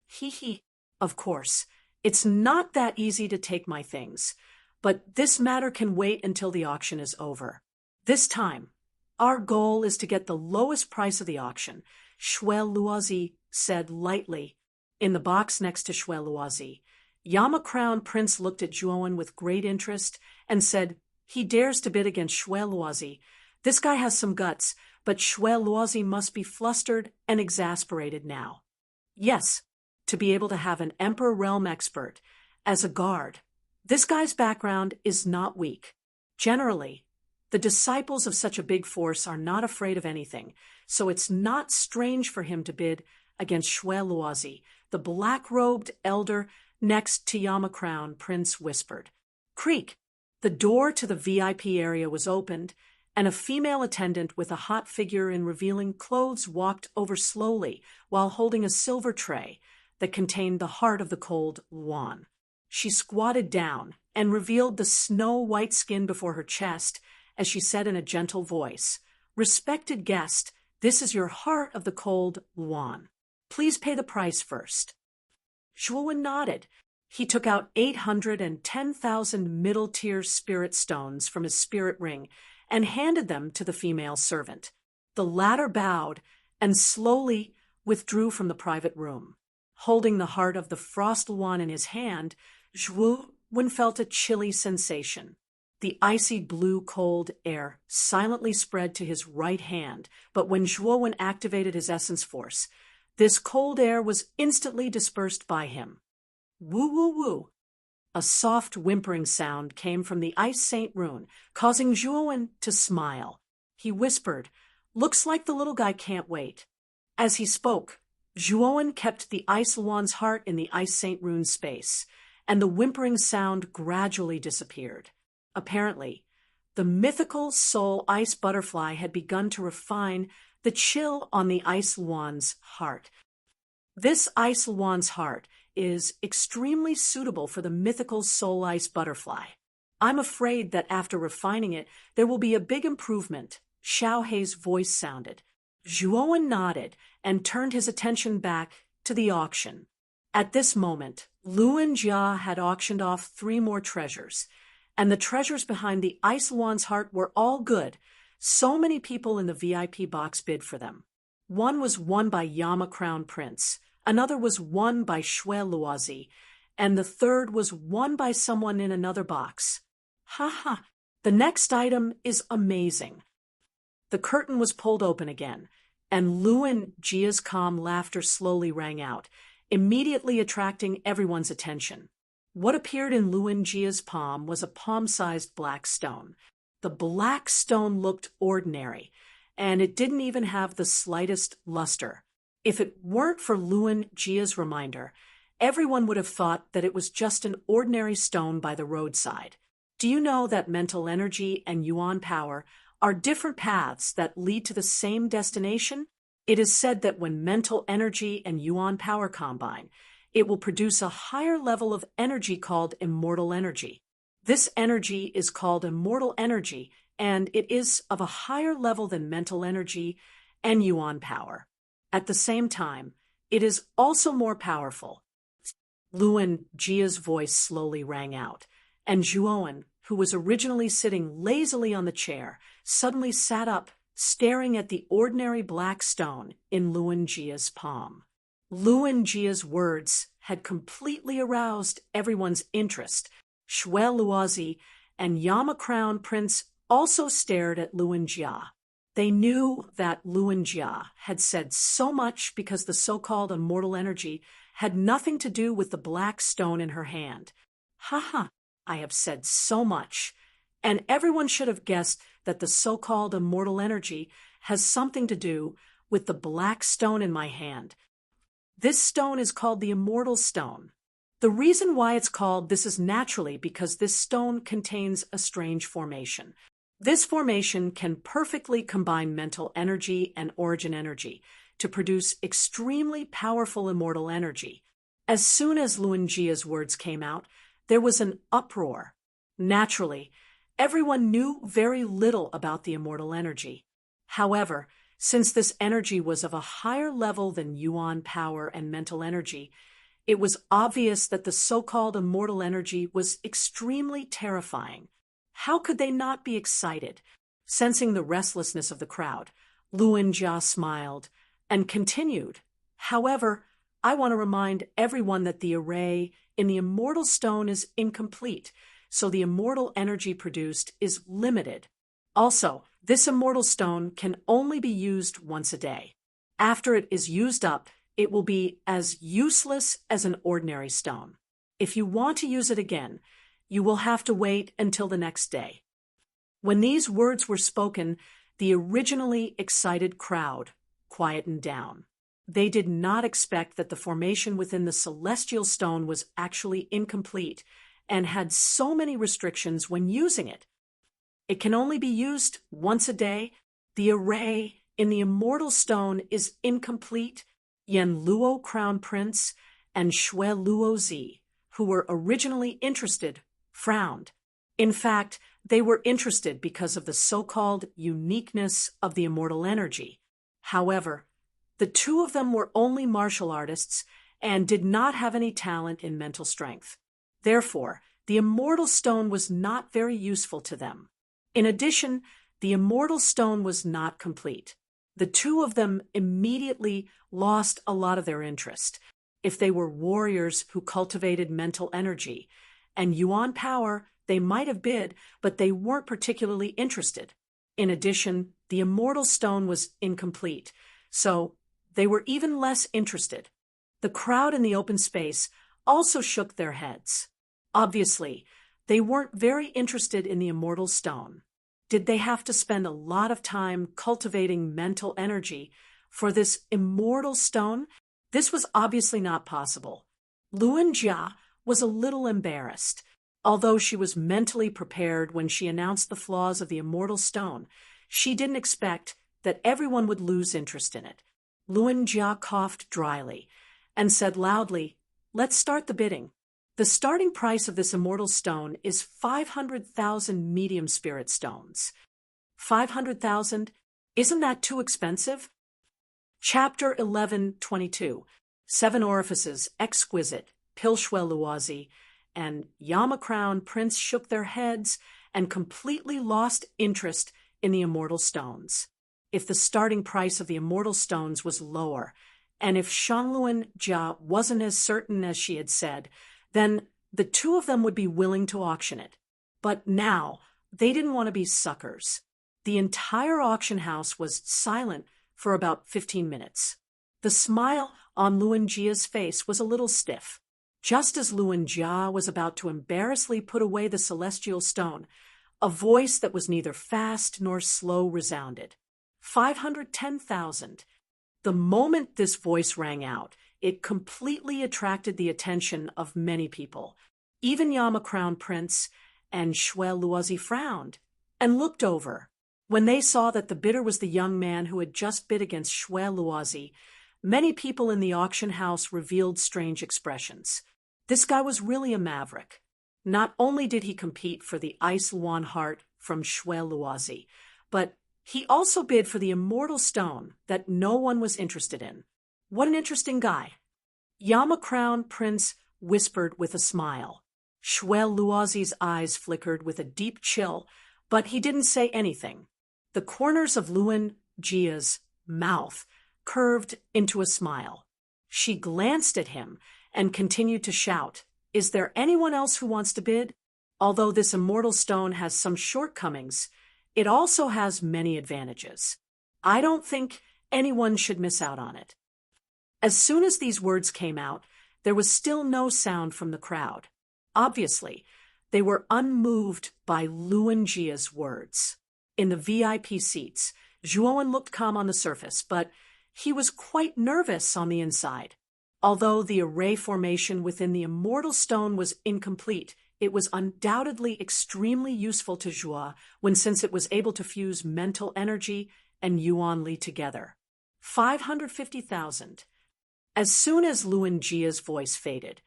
"He. Of course, it's not that easy to take my things, but this matter can wait until the auction is over. This time, our goal is to get the lowest price of the auction," Shui Luozi said lightly. In the box next to Shui Luozi, Yama Crown Prince looked at Zhuowen with great interest and said, "He dares to bid against Shui Luozi. This guy has some guts, but Shui Luozi must be flustered and exasperated now. Yes, to be able to have an Emperor Realm expert as a guard. This guy's background is not weak. Generally, the disciples of such a big force are not afraid of anything, so it's not strange for him to bid against Shui Luozi," the black-robed elder next to Yama Crown Prince whispered. Creak! The door to the VIP area was opened, and a female attendant with a hot figure in revealing clothes walked over slowly while holding a silver tray that contained the heart of the cold Luan. She squatted down and revealed the snow-white skin before her chest as she said in a gentle voice, "Respected guest, this is your heart of the cold Luan. Please pay the price first." Zhuowen nodded. He took out 810,000 middle-tier spirit stones from his spirit ring and handed them to the female servant. The latter bowed and slowly withdrew from the private room. Holding the heart of the Frost Luan in his hand, Zhuo Wen felt a chilly sensation. The icy blue cold air silently spread to his right hand, but when Zhuo Wen activated his essence force, this cold air was instantly dispersed by him. Woo woo woo! A soft whimpering sound came from the Ice Saint rune, causing Zhuo Wen to smile. He whispered, "Looks like the little guy can't wait." As he spoke, Zhuo Wen kept the Ice Luan's heart in the Ice Saint rune space, and the whimpering sound gradually disappeared. Apparently, the mythical soul ice butterfly had begun to refine the chill on the Ice Luan's heart. This Ice Luan's heart is extremely suitable for the mythical soul ice butterfly. I'm afraid that after refining it, there will be a big improvement, Xiao Hei's voice sounded. Zhuo Wen nodded and turned his attention back to the auction. At this moment, Luan Jia had auctioned off 3 more treasures, and the treasures behind the Ice Luan's heart were all good. So many people in the VIP box bid for them. One was won by Yama Crown Prince, another was won by Shui Luozi, and the third was won by someone in another box. Haha, the next item is amazing. The curtain was pulled open again, and Luan Jia's calm laughter slowly rang out, immediately attracting everyone's attention. What appeared in Luan Jia's palm was a palm-sized black stone. The black stone looked ordinary, and it didn't even have the slightest luster. If it weren't for Luan Jia's reminder, everyone would have thought that it was just an ordinary stone by the roadside. Do you know that mental energy and yuan power are different paths that lead to the same destination? It is said that when mental energy and yuan power combine, it will produce a higher level of energy called immortal energy. This energy is called immortal energy, and it is of a higher level than mental energy and yuan power. At the same time, it is also more powerful. Luan Jia's voice slowly rang out, and Zhuo Wen, who was originally sitting lazily on the chair, suddenly sat up, staring at the ordinary black stone in Luan Jia's palm. Luan Jia's words had completely aroused everyone's interest. Shui Luozi and Yama Crown Prince also stared at Luan Jia. They knew that Luan Jia had said so much because the so-called immortal energy had nothing to do with the black stone in her hand. Haha, I have said so much, and everyone should have guessed that the so-called immortal energy has something to do with the black stone in my hand. This stone is called the Immortal Stone. The reason why it's called this is naturally because this stone contains a strange formation. This formation can perfectly combine mental energy and origin energy to produce extremely powerful immortal energy. As soon as Luan Jia's words came out, there was an uproar. Naturally, everyone knew very little about the immortal energy. However, since this energy was of a higher level than yuan power and mental energy, it was obvious that the so-called immortal energy was extremely terrifying. How could they not be excited? Sensing the restlessness of the crowd, Luan Jia smiled and continued. However, I want to remind everyone that the array in the immortal stone is incomplete, so the immortal energy produced is limited. Also, this immortal stone can only be used once a day. After it is used up, it will be as useless as an ordinary stone. If you want to use it again, you will have to wait until the next day. When these words were spoken, the originally excited crowd quietened down. They did not expect that the formation within the celestial stone was actually incomplete and had so many restrictions when using it. It can only be used once a day. The array in the immortal stone is incomplete. Yan Luo Crown Prince and Shui Luozi, who were originally interested, frowned. In fact, they were interested because of the so-called uniqueness of the immortal energy. However, the two of them were only martial artists and did not have any talent in mental strength. Therefore, the immortal stone was not very useful to them. In addition, the immortal stone was not complete. The two of them immediately lost a lot of their interest. If they were warriors who cultivated mental energy and yuan power, they might have bid, but they weren't particularly interested. In addition, the immortal stone was incomplete, so they were even less interested. The crowd in the open space also shook their heads. Obviously, they weren't very interested in the immortal stone. Did they have to spend a lot of time cultivating mental energy for this immortal stone? This was obviously not possible. Luan Jia was a little embarrassed. Although she was mentally prepared when she announced the flaws of the immortal stone, she didn't expect that everyone would lose interest in it. Luan Jia coughed dryly and said loudly, "Let's start the bidding. The starting price of this immortal stone is 500,000 medium spirit stones." 500,000? Isn't that too expensive? Chapter 11:22. 7 Orifices, Exquisite, Pilshwell Luazi, and Yama Crown Prince shook their heads and completely lost interest in the immortal stones. If the starting price of the immortal stones was lower, and if Shanluan Jia wasn't as certain as she had said, then the two of them would be willing to auction it. But now, they didn't want to be suckers. The entire auction house was silent for about 15 minutes. The smile on Luan Jia's face was a little stiff. Just as Luan Jia was about to embarrassingly put away the celestial stone, a voice that was neither fast nor slow resounded. 510,000. The moment this voice rang out, it completely attracted the attention of many people. Even Yama Crown Prince and Shui Luozi frowned and looked over. When they saw that the bidder was the young man who had just bid against Shui Luozi, many people in the auction house revealed strange expressions. This guy was really a maverick. Not only did he compete for the Ice Luan heart from Shui Luozi, but he also bid for the immortal stone that no one was interested in. What an interesting guy. Yama Crown Prince whispered with a smile. Shui Luozi's eyes flickered with a deep chill, but he didn't say anything. The corners of Luan Jia's mouth curved into a smile. She glanced at him and continued to shout, "Is there anyone else who wants to bid? Although this immortal stone has some shortcomings, it also has many advantages. I don't think anyone should miss out on it." As soon as these words came out, there was still no sound from the crowd. Obviously, they were unmoved by Luan Jia's words. In the VIP seats, Zhuowen looked calm on the surface, but he was quite nervous on the inside. Although the array formation within the immortal stone was incomplete, it was undoubtedly extremely useful to Zhuo since it was able to fuse mental energy and Yuan Li together. 550,000. As soon as Luan Jia's voice faded,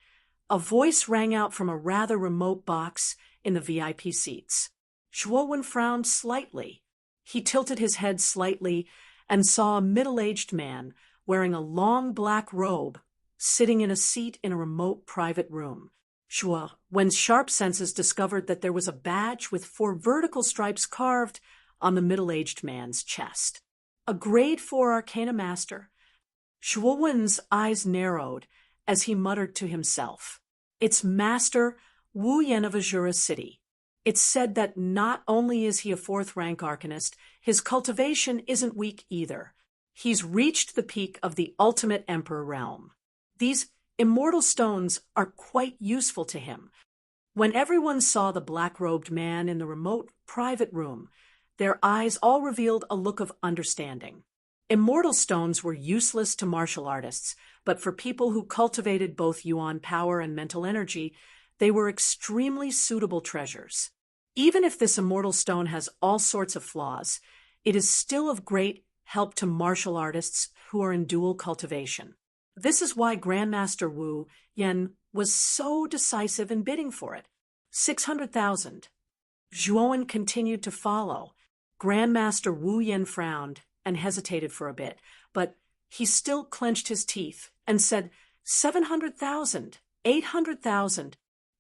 a voice rang out from a rather remote box in the VIP seats. Zhuowen frowned slightly. He tilted his head slightly and saw a middle-aged man wearing a long black robe sitting in a seat in a remote private room. Zhuowen's sharp senses discovered that there was a badge with 4 vertical stripes carved on the middle-aged man's chest. A grade 4 Arcana Master. Zhuowen's eyes narrowed as he muttered to himself, "It's Master Wu Yan of Azura City." It's said that not only is he a 4th-rank arcanist, his cultivation isn't weak either. He's reached the peak of the ultimate Emperor realm. These immortal stones are quite useful to him. When everyone saw the black-robed man in the remote private room, their eyes all revealed a look of understanding. Immortal stones were useless to martial artists, but for people who cultivated both yuan power and mental energy, they were extremely suitable treasures. Even if this immortal stone has all sorts of flaws, it is still of great help to martial artists who are in dual cultivation. This is why Grandmaster Wu Yan was so decisive in bidding for it. 600,000. Zhuowen continued to follow. Grandmaster Wu Yan frowned and hesitated for a bit, but he still clenched his teeth and said 700,000, 800,000.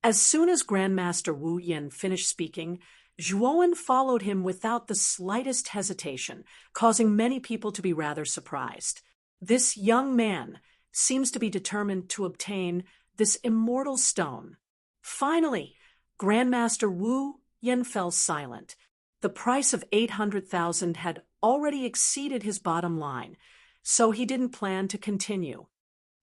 As soon as Grandmaster Wu Yin finished speaking, Zhuowen followed him without the slightest hesitation, causing many people to be rather surprised. This young man seems to be determined to obtain this immortal stone. Finally, Grandmaster Wu Yin fell silent. The price of 800,000 had already exceeded his bottom line, so he didn't plan to continue.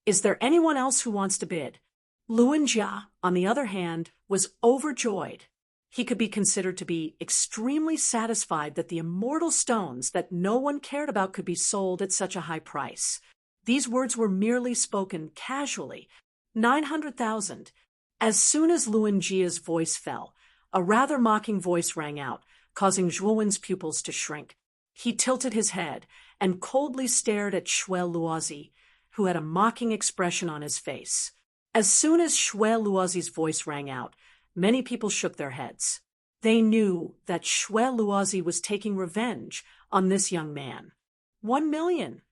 Is there anyone else who wants to bid? Luan Jia, on the other hand, was overjoyed. He could be considered to be extremely satisfied that the immortal stones that no one cared about could be sold at such a high price. These words were merely spoken casually. 900,000. As soon as Luan Jia's voice fell, a rather mocking voice rang out, causing Zhuowen's pupils to shrink. He tilted his head and coldly stared at Xue Luozi, who had a mocking expression on his face. As soon as Xue Luozi's voice rang out, many people shook their heads. They knew that Xue Luozi was taking revenge on this young man. 1 million.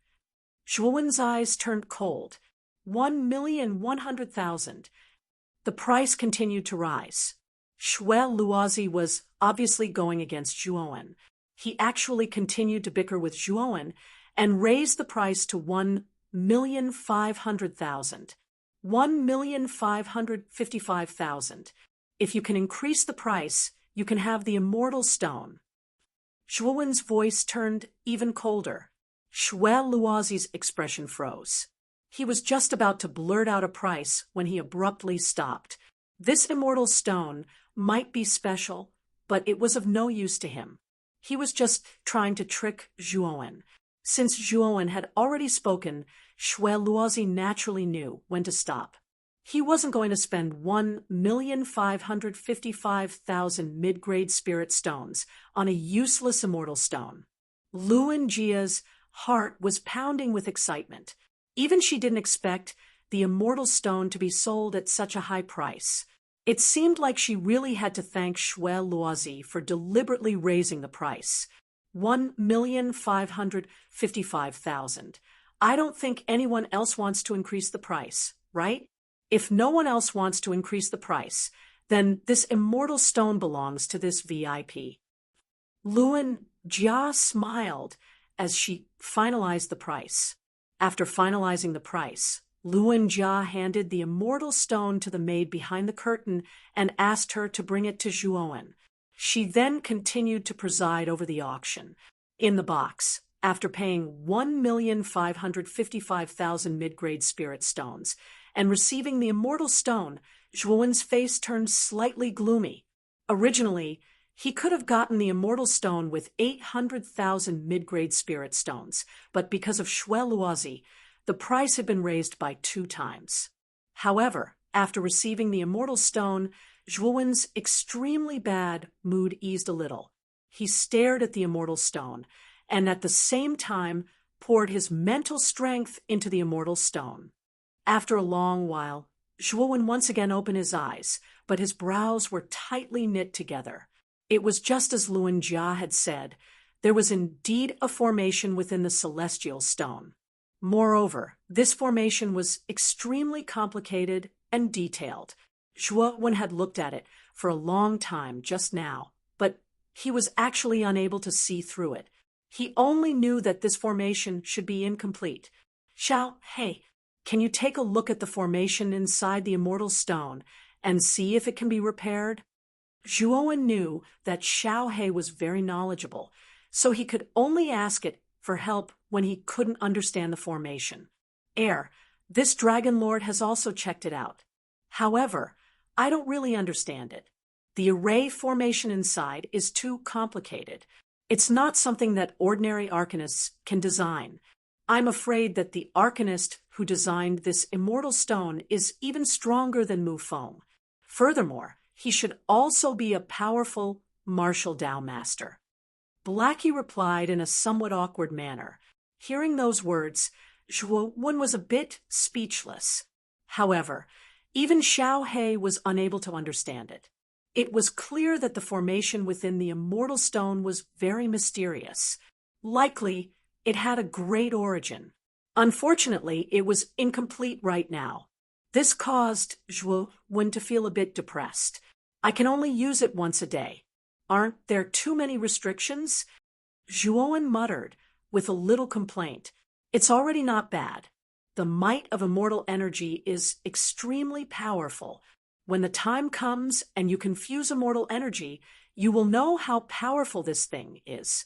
Zhuowen's eyes turned cold. 1,100,000. The price continued to rise. Xue Luozi was obviously going against Zhuowen. He actually continued to bicker with Zhuowen and raised the price to 1,500,000. 1,555,000. If you can increase the price, you can have the immortal stone. Zhuowen's voice turned even colder. Xue Luozi's expression froze. He was just about to blurt out a price when he abruptly stopped. This immortal stone might be special, but it was of no use to him. He was just trying to trick Zhuowen. Since Zhuowen had already spoken, Xue Luozi naturally knew when to stop. He wasn't going to spend 1,555,000 mid-grade spirit stones on a useless immortal stone. Luan Jia's heart was pounding with excitement. Even she didn't expect the immortal stone to be sold at such a high price. It seemed like she really had to thank Xue Luozi for deliberately raising the price. 1,555,000. I don't think anyone else wants to increase the price, right? If no one else wants to increase the price, then this immortal stone belongs to this VIP. Luan Jia smiled as she finalized the price. After finalizing the price, Luan Jia handed the immortal stone to the maid behind the curtain and asked her to bring it to Zhuowen. She then continued to preside over the auction. In the box, after paying 1,555,000 mid-grade spirit stones and receiving the immortal stone, Zhuowen's face turned slightly gloomy. Originally, he could have gotten the immortal stone with 800,000 mid-grade spirit stones, but because of Xue Luozi, the price had been raised by 2 times. However, after receiving the immortal stone, Zhuowen's extremely bad mood eased a little. He stared at the immortal stone, and at the same time poured his mental strength into the immortal stone. After a long while, Zhuowen once again opened his eyes, but his brows were tightly knit together. It was just as Luan Jia had said. There was indeed a formation within the celestial stone. Moreover, this formation was extremely complicated and detailed. Zhuowen had looked at it for a long time just now, but he was actually unable to see through it. He only knew that this formation should be incomplete. Xiao He, can you take a look at the formation inside the immortal stone and see if it can be repaired? Zhuowen knew that Xiao He was very knowledgeable, so he could only ask it for help when he couldn't understand the formation. This Dragon Lord has also checked it out. However, I don't really understand it. The array formation inside is too complicated. It's not something that ordinary arcanists can design. I'm afraid that the arcanist who designed this immortal stone is even stronger than Mu Feng. Furthermore, he should also be a powerful martial Dao master. Blackie replied in a somewhat awkward manner. Hearing those words, Zhuowen was a bit speechless. However, even Xiao He was unable to understand it. It was clear that the formation within the immortal stone was very mysterious. Likely, it had a great origin. Unfortunately, it was incomplete right now. This caused Zhuowen to feel a bit depressed. I can only use it once a day. Aren't there too many restrictions? Zhuowen muttered, with a little complaint. It's already not bad. The might of immortal energy is extremely powerful. When the time comes and you can fuse immortal energy, you will know how powerful this thing is.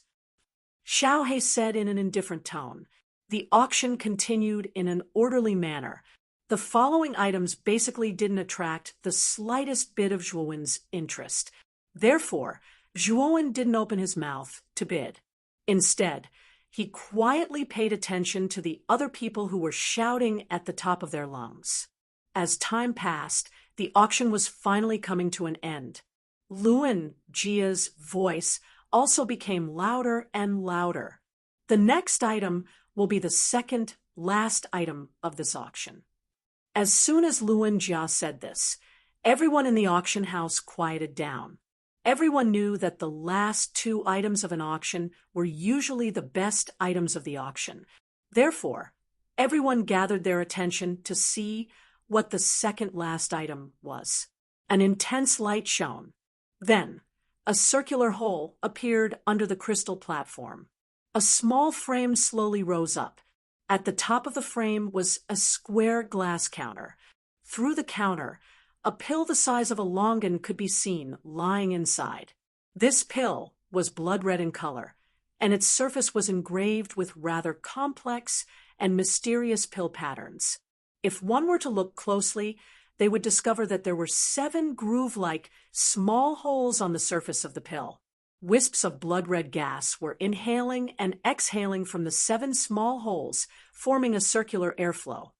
Xiaohe said in an indifferent tone. The auction continued in an orderly manner. The following items basically didn't attract the slightest bit of Zhuowen's interest. Therefore, Zhuowen didn't open his mouth to bid. Instead, he quietly paid attention to the other people who were shouting at the top of their lungs. As time passed, the auction was finally coming to an end. Luan Jia's voice also became louder and louder. The next item will be the second last item of this auction. As soon as Luan Jia said this, everyone in the auction house quieted down. Everyone knew that the last two items of an auction were usually the best items of the auction. Therefore, everyone gathered their attention to see what the second last item was. An intense light shone. Then, a circular hole appeared under the crystal platform. A small frame slowly rose up. At the top of the frame was a square glass counter. Through the counter, a pill the size of a longan could be seen lying inside. This pill was blood red in color, and its surface was engraved with rather complex and mysterious pill patterns. If one were to look closely, they would discover that there were 7 groove-like small holes on the surface of the pill. Wisps of blood-red gas were inhaling and exhaling from the 7 small holes, forming a circular airflow.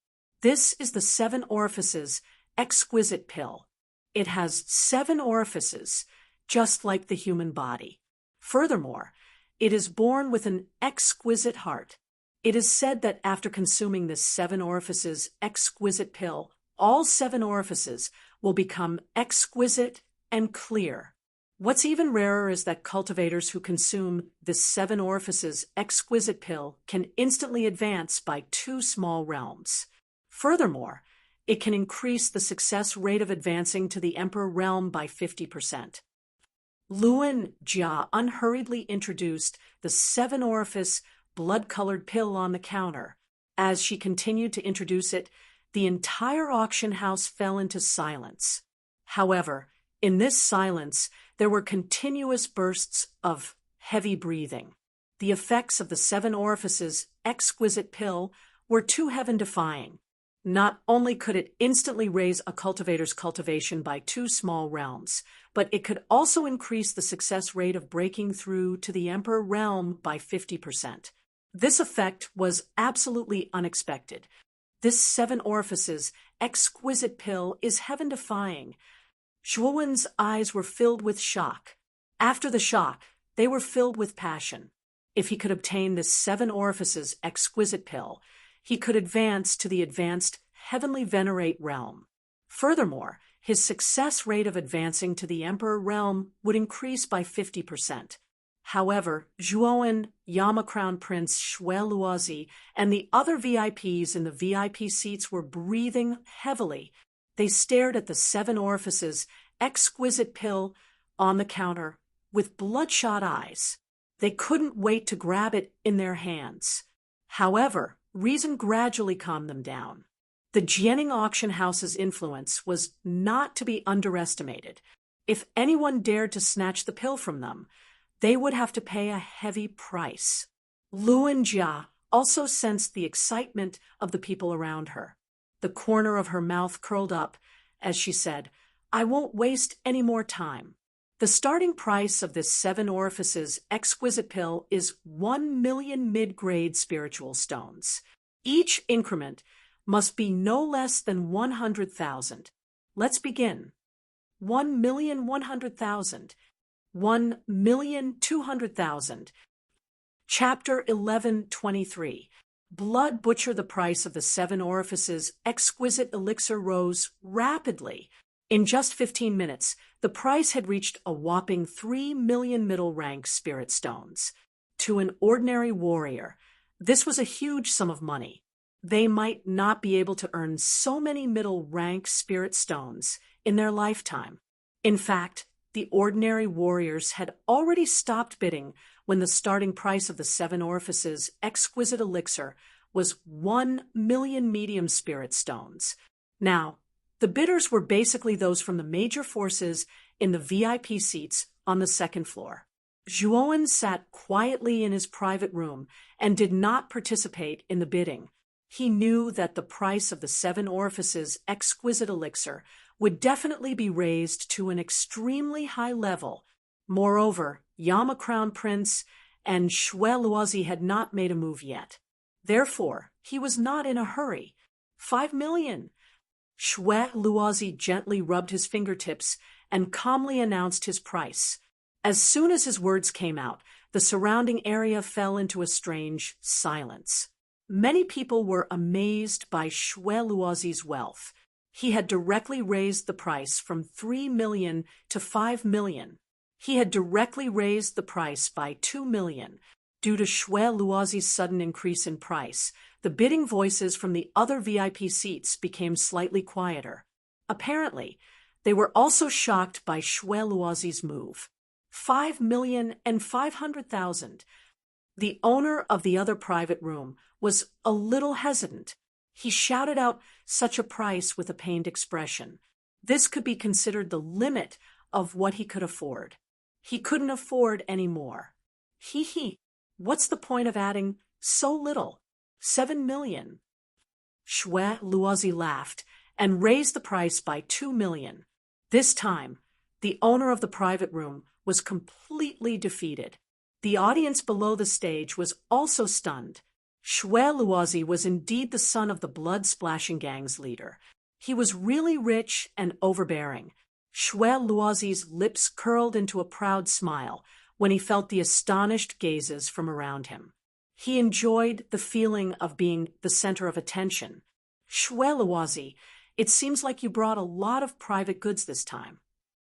This is the 7 orifices exquisite pill. It has 7 orifices, just like the human body. Furthermore, it is born with an exquisite heart. It is said that after consuming this 7 orifices exquisite pill, all 7 orifices will become exquisite and clear. What's even rarer is that cultivators who consume this 7 orifices exquisite pill can instantly advance by 2 small realms. Furthermore, it can increase the success rate of advancing to the Emperor realm by 50%. Luan Jia unhurriedly introduced the 7 orifice blood-colored pill on the counter. As she continued to introduce it, the entire auction house fell into silence. However, in this silence, there were continuous bursts of heavy breathing. The effects of the 7 orifices exquisite pill were too heaven-defying. Not only could it instantly raise a cultivator's cultivation by 2 small realms, but it could also increase the success rate of breaking through to the Emperor realm by 50%. This effect was absolutely unexpected. This 7 orifices exquisite pill is heaven-defying. Zhuowen's eyes were filled with shock. After the shock, they were filled with passion. If he could obtain this 7 orifices exquisite pill, he could advance to the advanced heavenly venerate realm. Furthermore, his success rate of advancing to the Emperor realm would increase by 50%. However, Zhuowen, Yama Crown Prince Shui Luozi, and the other VIPs in the VIP seats were breathing heavily. They stared at the 7 orifices exquisite pill on the counter with bloodshot eyes. They couldn't wait to grab it in their hands. However, reason gradually calmed them down. The Jianing auction house's influence was not to be underestimated. If anyone dared to snatch the pill from them, they would have to pay a heavy price. Luan Jia also sensed the excitement of the people around her. The corner of her mouth curled up as she said, "I won't waste any more time." The starting price of this 7 orifices exquisite pill is 1 million mid-grade spiritual stones. Each increment must be no less than 100,000. Let's begin. 1,100,000. 1,200,000. Chapter 11:23. Blood Butcher. The price of the 7 orifices exquisite elixir rose rapidly. In just 15 minutes, the price had reached a whopping 3 million middle-rank spirit stones. To an ordinary warrior, this was a huge sum of money. they might not be able to earn so many middle-rank spirit stones in their lifetime. In fact, the ordinary warriors had already stopped bidding when the starting price of the Seven Orifices exquisite elixir was 1 million medium spirit stones. Now, the bidders were basically those from the major forces in the VIP seats on the second floor. Zhuowen sat quietly in his private room and did not participate in the bidding. He knew that the price of the Seven Orifices exquisite elixir would definitely be raised to an extremely high level. Moreover, Yama Crown Prince and Xue Luozi had not made a move yet. Therefore, he was not in a hurry. 5 million. Xue Luozi gently rubbed his fingertips and calmly announced his price. As soon as his words came out, the surrounding area fell into a strange silence. Many people were amazed by Xue Luozi's wealth. He had directly raised the price from 3 million to 5 million. He had directly raised the price by 2 million. Due to Xue Luozi's sudden increase in price, the bidding voices from the other VIP seats became slightly quieter. Apparently, they were also shocked by Xue Luozi's move. 5,500,000. The owner of the other private room was a little hesitant. He shouted out such a price with a pained expression. This could be considered the limit of what he could afford. He couldn't afford any more. Hee. What's the point of adding so little? 7 million. Xue Luozi laughed and raised the price by 2 million. This time, the owner of the private room was completely defeated. The audience below the stage was also stunned. Xue Luozi was indeed the son of the blood-splashing gang's leader. He was really rich and overbearing. Xue Luozi's lips curled into a proud smile when he felt the astonished gazes from around him. He enjoyed the feeling of being the center of attention. Xue Luozi, it seems like you brought a lot of private goods this time.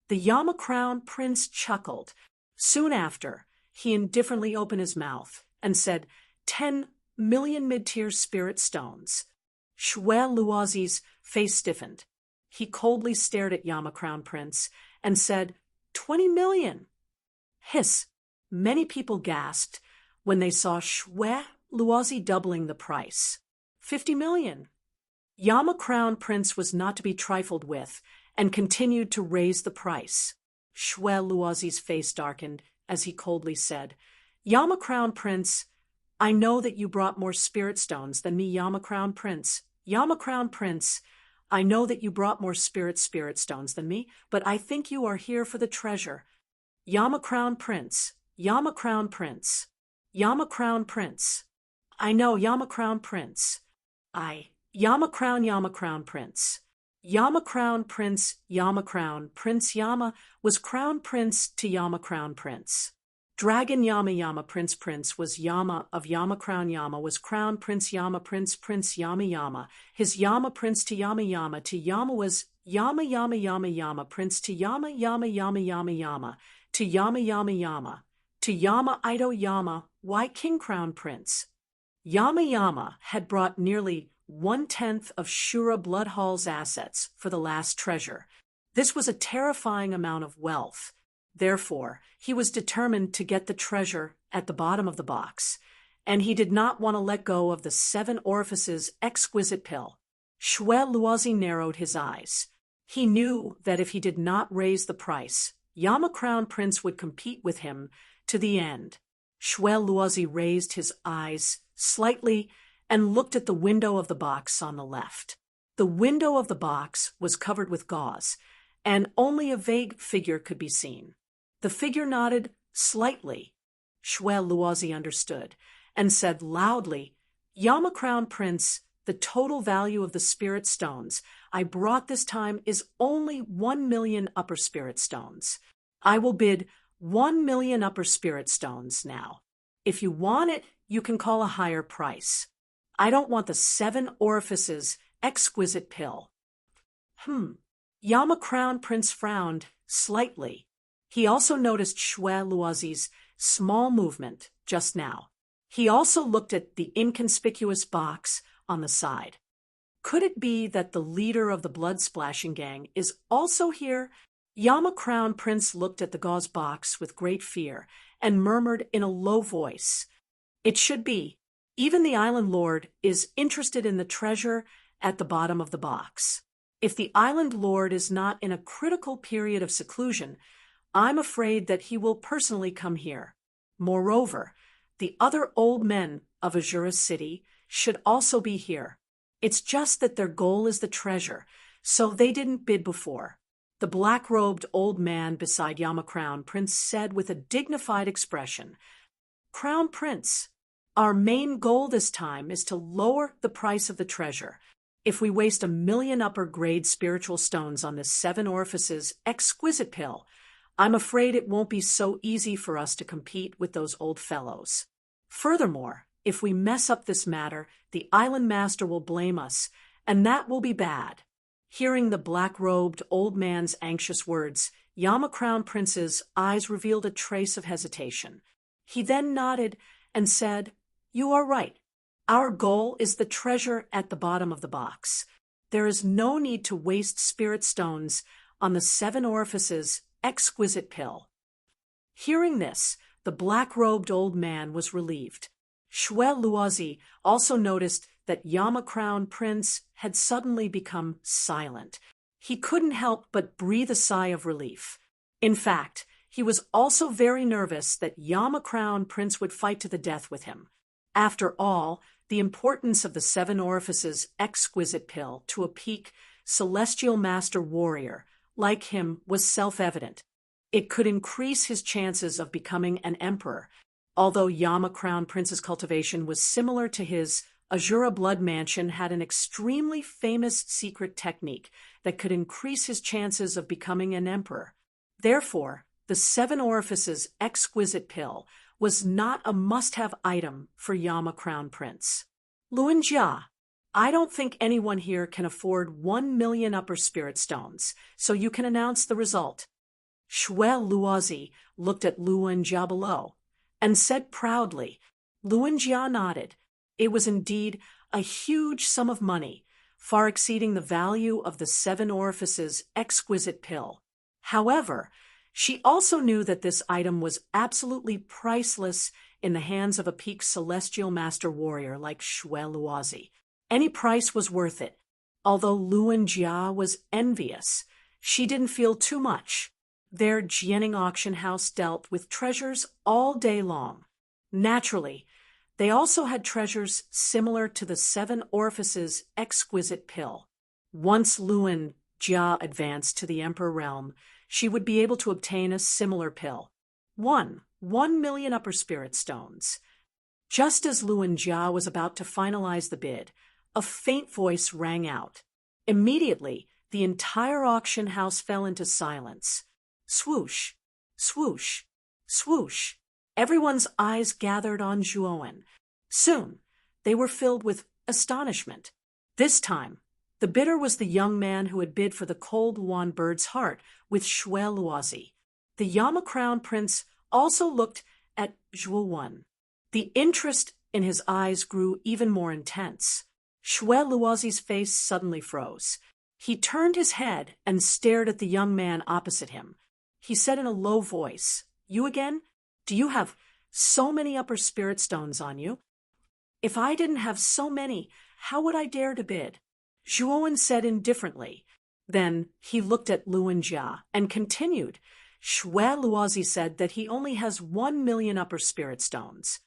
The Yama Crown Prince chuckled. Soon after, he indifferently opened his mouth and said, 10 million mid-tier spirit stones. Xue Luozi's face stiffened. He coldly stared at Yama Crown Prince and said, 20 million. Hiss. Many people gasped when they saw Xue Luozi doubling the price. 50 million. Yama Crown Prince was not to be trifled with and continued to raise the price. Xue Luozi's face darkened as he coldly said, Yama Crown Prince, I know that you brought more spirit stones than me, Yama Crown Prince. Yama Crown Prince, I know that you brought more spirit stones than me, but I think you are here for the treasure. Yama Crown Prince, Yama Crown Prince, Yama Crown Prince. I know, Yama Crown Prince. Yama Crown Prince. Yama Crown Prince, Yama Crown Prince Yama was Crown Prince to Yama Crown Prince. Dragon Yama Prince was Yama of Yama Crown Yama was Crown Prince Yama Prince Yama. His Yama Prince to Yama was Yama Prince to Yama to Yama to Yama Ido Yama, why King Crown Prince. Yama had brought nearly 1/10 of Shura Bloodhall's assets for the last treasure. This was a terrifying amount of wealth. Therefore, he was determined to get the treasure at the bottom of the box, and he did not want to let go of the Seven Orifices exquisite pill. Xue Luozi narrowed his eyes. He knew that if he did not raise the price, Yama Crown Prince would compete with him to the end. Xue Luozi raised his eyes slightly and looked at the window of the box on the left. The window of the box was covered with gauze, and only a vague figure could be seen. The figure nodded slightly. Xue Luozi understood and said loudly, Yama Crown Prince, the total value of the spirit stones I brought this time is only 1 million upper spirit stones. I will bid 1 million upper spirit stones now. If you want it, you can call a higher price. I don't want the Seven Orifices exquisite pill. Yama Crown Prince frowned slightly. He also noticed Xue Luozi's small movement just now. He also looked at the inconspicuous box on the side. Could it be that the leader of the blood-splashing gang is also here? Yama Crown Prince looked at the gauze box with great fear and murmured in a low voice, "It should be. Even the island lord is interested in the treasure at the bottom of the box. If the island lord is not in a critical period of seclusion, I'm afraid that he will personally come here. Moreover, the other old men of Azura City should also be here. It's just that their goal is the treasure, so they didn't bid before." The black-robed old man beside Yama Crown Prince said with a dignified expression, "Crown Prince, our main goal this time is to lower the price of the treasure. If we waste 1,000,000 upper-grade spiritual stones on this 7 Orifices exquisite pill, I'm afraid it won't be so easy for us to compete with those old fellows. Furthermore, if we mess up this matter, the island master will blame us, and that will be bad." Hearing the black-robed old man's anxious words, Yama Crown Prince's eyes revealed a trace of hesitation. He then nodded and said, "You are right. Our goal is the treasure at the bottom of the box. There is no need to waste spirit stones on the 7 Orifices exquisite pill." Hearing this, the black-robed old man was relieved. Shue Luozi also noticed that Yama Crown Prince had suddenly become silent. He couldn't help but breathe a sigh of relief. In fact, he was also very nervous that Yama Crown Prince would fight to the death with him. After all, the importance of the 7 Orifices exquisite pill to a peak celestial master warrior like him was self-evident. It could increase his chances of becoming an emperor. Although Yama Crown Prince's cultivation was similar to his, Azura Blood Mansion had an extremely famous secret technique that could increase his chances of becoming an emperor. Therefore, the 7 Orifices exquisite pill was not a must-have item for Yama Crown Prince. "Luan Jia, I don't think anyone here can afford 1,000,000 upper spirit stones, so you can announce the result." Shue Luozi looked at Luan Jia below and said proudly. Luan Jia nodded. It was indeed a huge sum of money, far exceeding the value of the 7 Orifices exquisite pill. However, she also knew that this item was absolutely priceless in the hands of a peak celestial master warrior like Shue Luozi. Any price was worth it. Although Luan Jia was envious, she didn't feel too much. Their Jianing auction house dealt with treasures all day long. Naturally, they also had treasures similar to the 7 Orifices exquisite pill. Once Luan Jia advanced to the Emperor realm, she would be able to obtain a similar pill. 1,000,000 upper spirit stones. Just as Luan Jia was about to finalize the bid, a faint voice rang out. Immediately, the entire auction house fell into silence. Swoosh, swoosh, swoosh. Everyone's eyes gathered on Zhuowen. Soon, they were filled with astonishment. This time, the bidder was the young man who had bid for the cold Luan bird's heart with Shue Luozi. The Yama Crown Prince also looked at Zhuowen. The interest in his eyes grew even more intense. Shue Luozi's face suddenly froze. He turned his head and stared at the young man opposite him. He said in a low voice, "You again? Do you have so many upper spirit stones on you?" "If I didn't have so many, how would I dare to bid?" Zhuowen said indifferently. Then he looked at Luan Jia and continued. Shue Luozi said that he only has 1,000,000 upper spirit stones.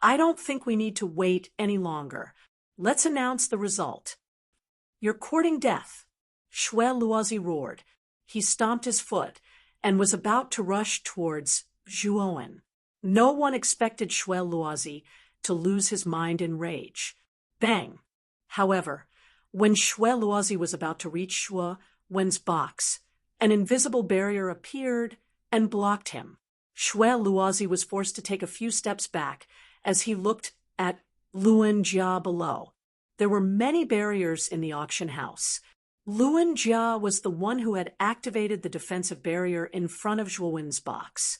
"I don't think we need to wait any longer. Let's announce the result." "You're courting death," Shue Luozi roared. He stomped his foot and was about to rush towards Zhuowen. No one expected Shue Luozi to lose his mind in rage. Bang! However, when Shue Luozi was about to reach Zhuowen's box, an invisible barrier appeared and blocked him. Shue Luozi was forced to take a few steps back as he looked at Luan Jia below. There were many barriers in the auction house. Luan Jia was the one who had activated the defensive barrier in front of Zhuowen's box.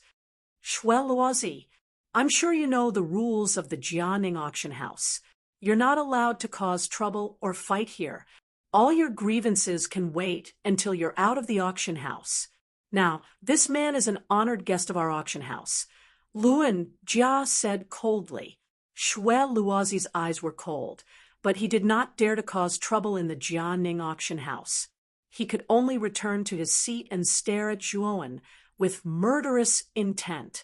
"Shue Luozi, I'm sure you know the rules of the Jianing auction house. You're not allowed to cause trouble or fight here. All your grievances can wait until you're out of the auction house. Now, this man is an honored guest of our auction house. Luan Jia said coldly. Shui Luozi's eyes were cold, but he did not dare to cause trouble in the Jianing auction house. He could only return to his seat and stare at Zhuowen with murderous intent.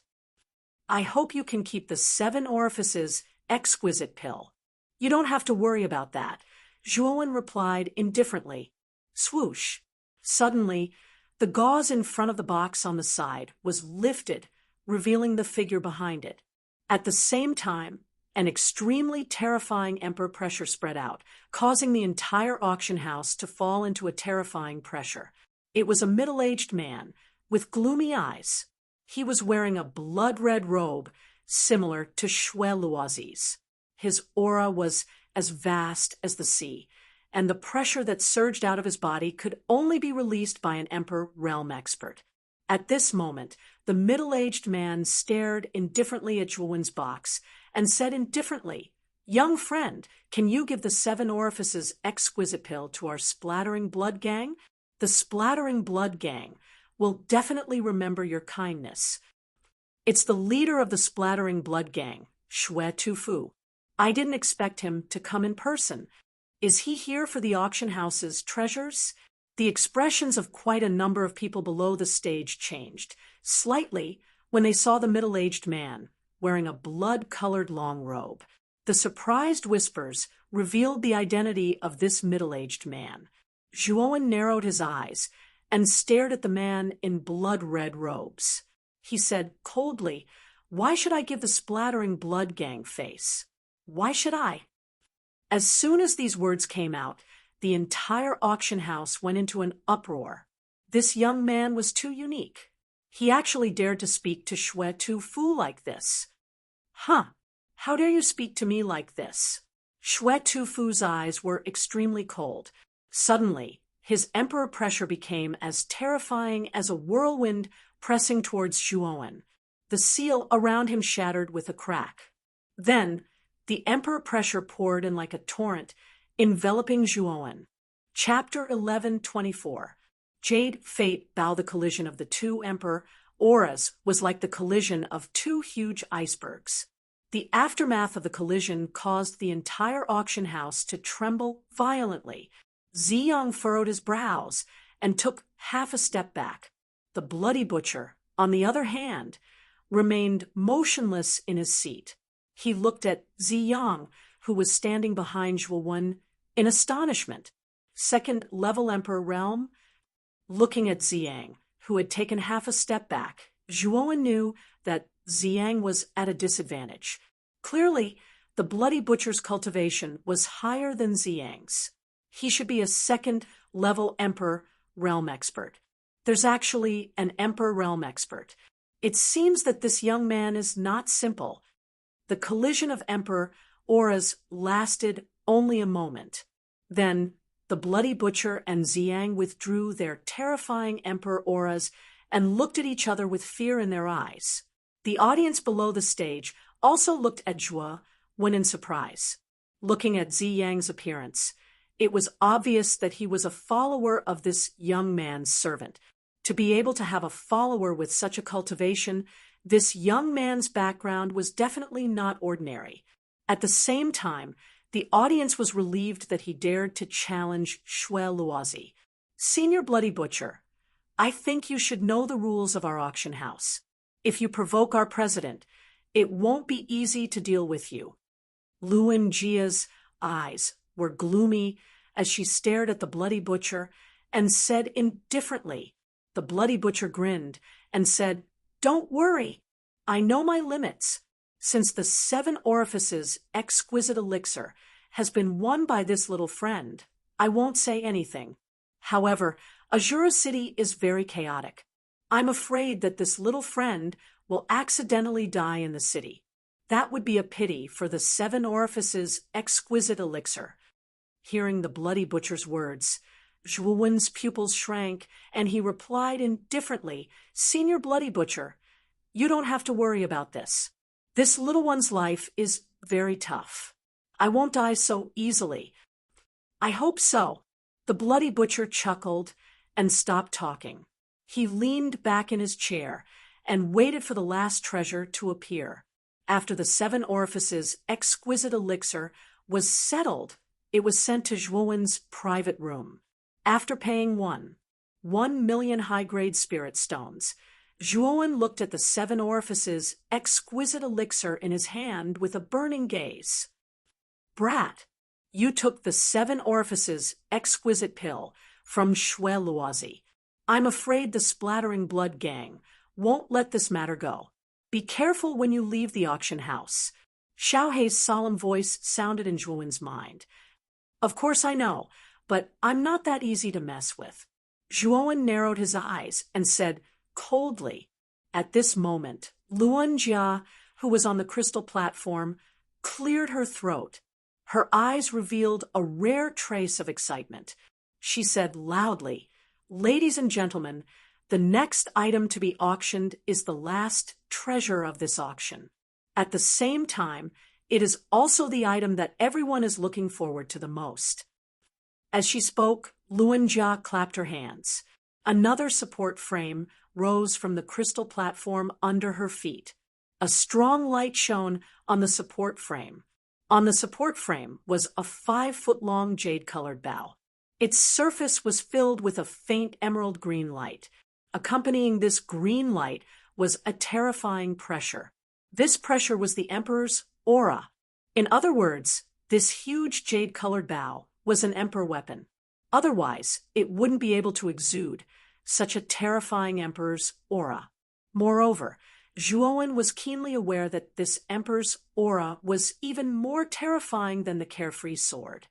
I hope you can keep the 7 orifices exquisite pill. You don't have to worry about that, Zhuowen replied indifferently. Swoosh. Suddenly, the gauze in front of the box on the side was lifted, revealing the figure behind it. At the same time, an extremely terrifying emperor pressure spread out, causing the entire auction house to fall into a terrifying pressure. It was a middle-aged man with gloomy eyes. He was wearing a blood-red robe similar to Shui Luozi's. His aura was as vast as the sea, and the pressure that surged out of his body could only be released by an emperor realm expert. At this moment, the middle-aged man stared indifferently at Zhuowen's box and said indifferently, "Young friend, can you give the 7 orifices exquisite pill to our splattering blood gang? The splattering blood gang will definitely remember your kindness." It's the leader of the splattering blood gang, Shui Tufu. I didn't expect him to come in person. Is he here for the auction house's treasures? The expressions of quite a number of people below the stage changed slightly when they saw the middle-aged man wearing a blood-colored long robe. The surprised whispers revealed the identity of this middle-aged man. Zhuowen narrowed his eyes and stared at the man in blood-red robes. He said coldly, "Why should I give the splattering blood gang face? Why should I?" As soon as these words came out, the entire auction house went into an uproar. This young man was too unique. He actually dared to speak to Shui Tufu like this. "Huh, how dare you speak to me like this?" Shui Tufu's eyes were extremely cold. Suddenly, his emperor pressure became as terrifying as a whirlwind pressing towards Zhuowen. The seal around him shattered with a crack. Then, the emperor pressure poured in like a torrent, enveloping Zhuowen. Chapter 11:24. Jade Fate bow the collision of the 2 emperor auras was like the collision of 2 huge icebergs. The aftermath of the collision caused the entire auction house to tremble violently. Ziyang furrowed his brows and took half a step back. The bloody butcher, on the other hand, remained motionless in his seat. He looked at Ziyang, who was standing behind Zhuowen, in astonishment. Second-level Emperor Realm? Looking at Ziyang, who had taken half a step back, Zhuowen knew that Ziyang was at a disadvantage. Clearly, the Bloody Butcher's cultivation was higher than Ziyang's. He should be a second-level Emperor Realm expert. There's actually an Emperor Realm expert. It seems that this young man is not simple. The collision of Emperor auras lasted only a moment. Then, the Bloody Butcher and Ziyang withdrew their terrifying Emperor auras and looked at each other with fear in their eyes. The audience below the stage also looked at Zhuo when in surprise. Looking at Ziyang's appearance, it was obvious that he was a follower of this young man's servant. To be able to have a follower with such a cultivation, this young man's background was definitely not ordinary. At the same time, the audience was relieved that he dared to challenge Shui Luozi. "Senior Bloody Butcher, I think you should know the rules of our auction house. If you provoke our president, it won't be easy to deal with you." Luan Jia's eyes were gloomy as she stared at the Bloody Butcher and said indifferently. The Bloody Butcher grinned and said, "Don't worry. I know my limits. Since the 7 orifices exquisite elixir has been won by this little friend, I won't say anything. However, Azura City is very chaotic. I'm afraid that this little friend will accidentally die in the city. That would be a pity for the 7 orifices exquisite elixir." Hearing the Bloody Butcher's words, Zhuowen's pupils shrank, and he replied indifferently, "Senior Bloody Butcher, you don't have to worry about this. This little one's life is very tough. I won't die so easily. I hope so. The bloody butcher chuckled and stopped talking. He leaned back in his chair and waited for the last treasure to appear. After the 7 orifices exquisite elixir was settled, it was sent to Zhuowen's private room. After paying 1 million high-grade spirit stones, Zhuowen looked at the 7 orifices exquisite elixir in his hand with a burning gaze. Brat, you took the 7 orifices exquisite pill from Shui Luozi. I'm afraid the splattering blood gang won't let this matter go. Be careful when you leave the auction house. Xiaohei's solemn voice sounded in Zhuowen's mind. Of course I know, but I'm not that easy to mess with. Zhuowen narrowed his eyes and said coldly. At this moment, Luan Jia, who was on the crystal platform, cleared her throat. Her eyes revealed a rare trace of excitement. She said loudly, "Ladies and gentlemen, the next item to be auctioned is the last treasure of this auction. At the same time, it is also the item that everyone is looking forward to the most." As she spoke, Luan Jia clapped her hands. Another support frame rose from the crystal platform under her feet. A strong light shone on the support frame. On the support frame was a 5-foot-long jade-colored bow. Its surface was filled with a faint emerald green light. Accompanying this green light was a terrifying pressure. This pressure was the Emperor's aura. In other words, this huge jade-colored bow was an Emperor weapon. Otherwise, it wouldn't be able to exude such a terrifying Emperor's aura. Moreover, Zhuowen was keenly aware that this Emperor's aura was even more terrifying than the carefree sword.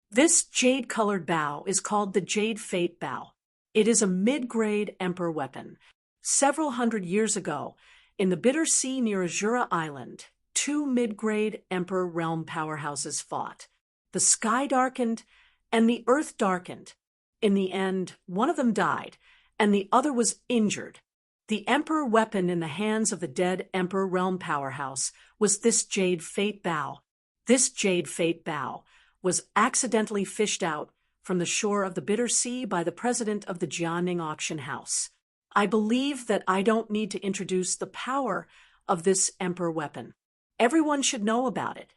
This jade-colored bow is called the Jade Fate Bow. It is a mid-grade Emperor weapon. Several hundred years ago, in the Bitter Sea near Azura Island, 2 mid-grade Emperor realm powerhouses fought. The sky darkened, and the earth darkened. In the end, one of them died, and the other was injured. The Emperor weapon in the hands of the dead Emperor realm powerhouse was this Jade Fate Bow. This Jade Fate Bow was accidentally fished out from the shore of the Bitter Sea by the president of the Jianing auction house. I believe that I don't need to introduce the power of this Emperor weapon. Everyone should know about it.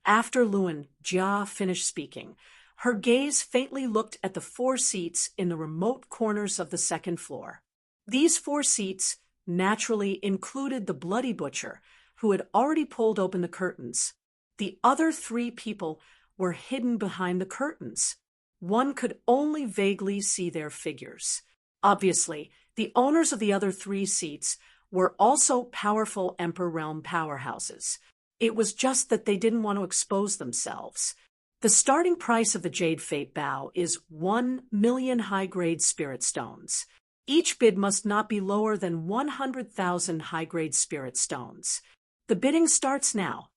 After Luan Jia finished speaking, her gaze faintly looked at the 4 seats in the remote corners of the 2nd floor. These 4 seats naturally included the bloody butcher, who had already pulled open the curtains. The other 3 people were hidden behind the curtains. One could only vaguely see their figures. Obviously, the owners of the other 3 seats were also powerful Emperor realm powerhouses. It was just that they didn't want to expose themselves. The starting price of the Jade Fate Bow is 1 million high-grade spirit stones. Each bid must not be lower than 100,000 high-grade spirit stones. The bidding starts now.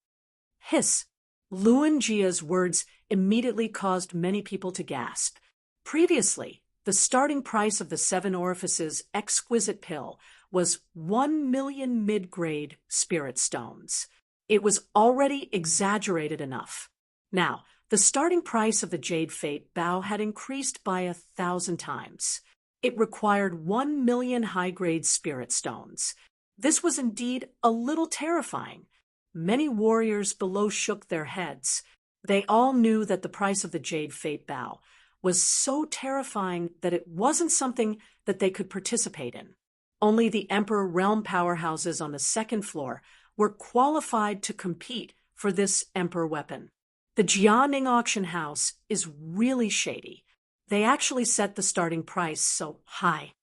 Hiss. Luan Jia's words immediately caused many people to gasp. Previously, the starting price of the 7 orifices exquisite pill was 1 million mid-grade spirit stones. It was already exaggerated enough. Now, the starting price of the Jade Fate Bow had increased by 1,000 times. It required 1 million high-grade spirit stones. This was indeed a little terrifying. Many warriors below shook their heads. They all knew that the price of the Jade Fate Bow was so terrifying that it wasn't something that they could participate in. Only the Emperor realm powerhouses on the 2nd floor were qualified to compete for this Emperor weapon. The Jianing auction house is really shady. They actually set the starting price so high.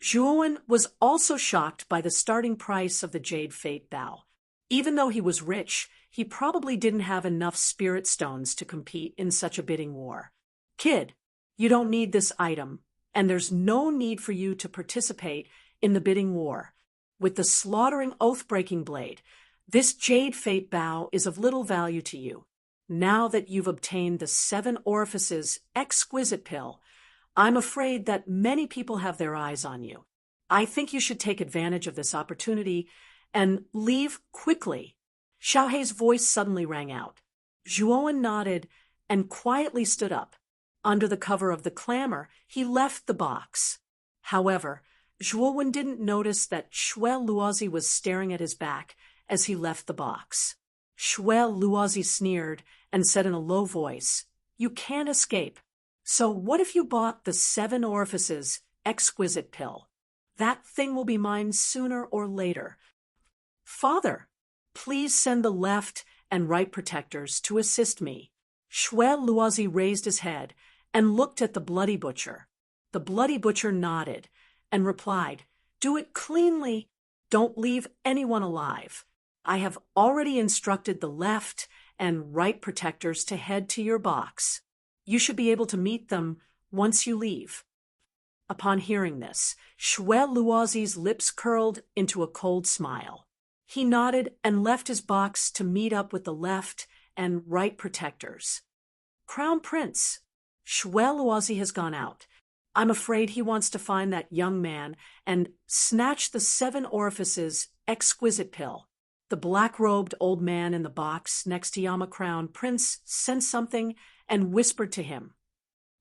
Zhuowen was also shocked by the starting price of the Jade Fate Bow. Even though he was rich, he probably didn't have enough spirit stones to compete in such a bidding war. Kid, you don't need this item, and there's no need for you to participate in the bidding war. With the slaughtering oath-breaking blade, this Jade Fate Bow is of little value to you. Now that you've obtained the 7 orifices exquisite pill, I'm afraid that many people have their eyes on you. I think you should take advantage of this opportunity and leave quickly. Xiaohei's voice suddenly rang out. Zhuowen nodded and quietly stood up. Under the cover of the clamor, he left the box. However, Zhuowen didn't notice that Xue Luozi was staring at his back as he left the box. Xue Luozi sneered and said in a low voice, "You can't escape. So what if you bought the 7 orifices exquisite pill? That thing will be mine sooner or later. Father, please send the left and right protectors to assist me." Xue Luozi raised his head and looked at the Bloody Butcher. The Bloody Butcher nodded and replied, "Do it cleanly. Don't leave anyone alive. I have already instructed the left and right protectors to head to your box. You should be able to meet them once you leave." Upon hearing this, Xue Luozi's lips curled into a cold smile. He nodded and left his box to meet up with the left and right protectors. "Crown Prince, Xue Luozi has gone out. I'm afraid he wants to find that young man and snatch the 7 orifices exquisite pill." The black-robed old man in the box next to Yama Crown Prince sensed something and whispered to him,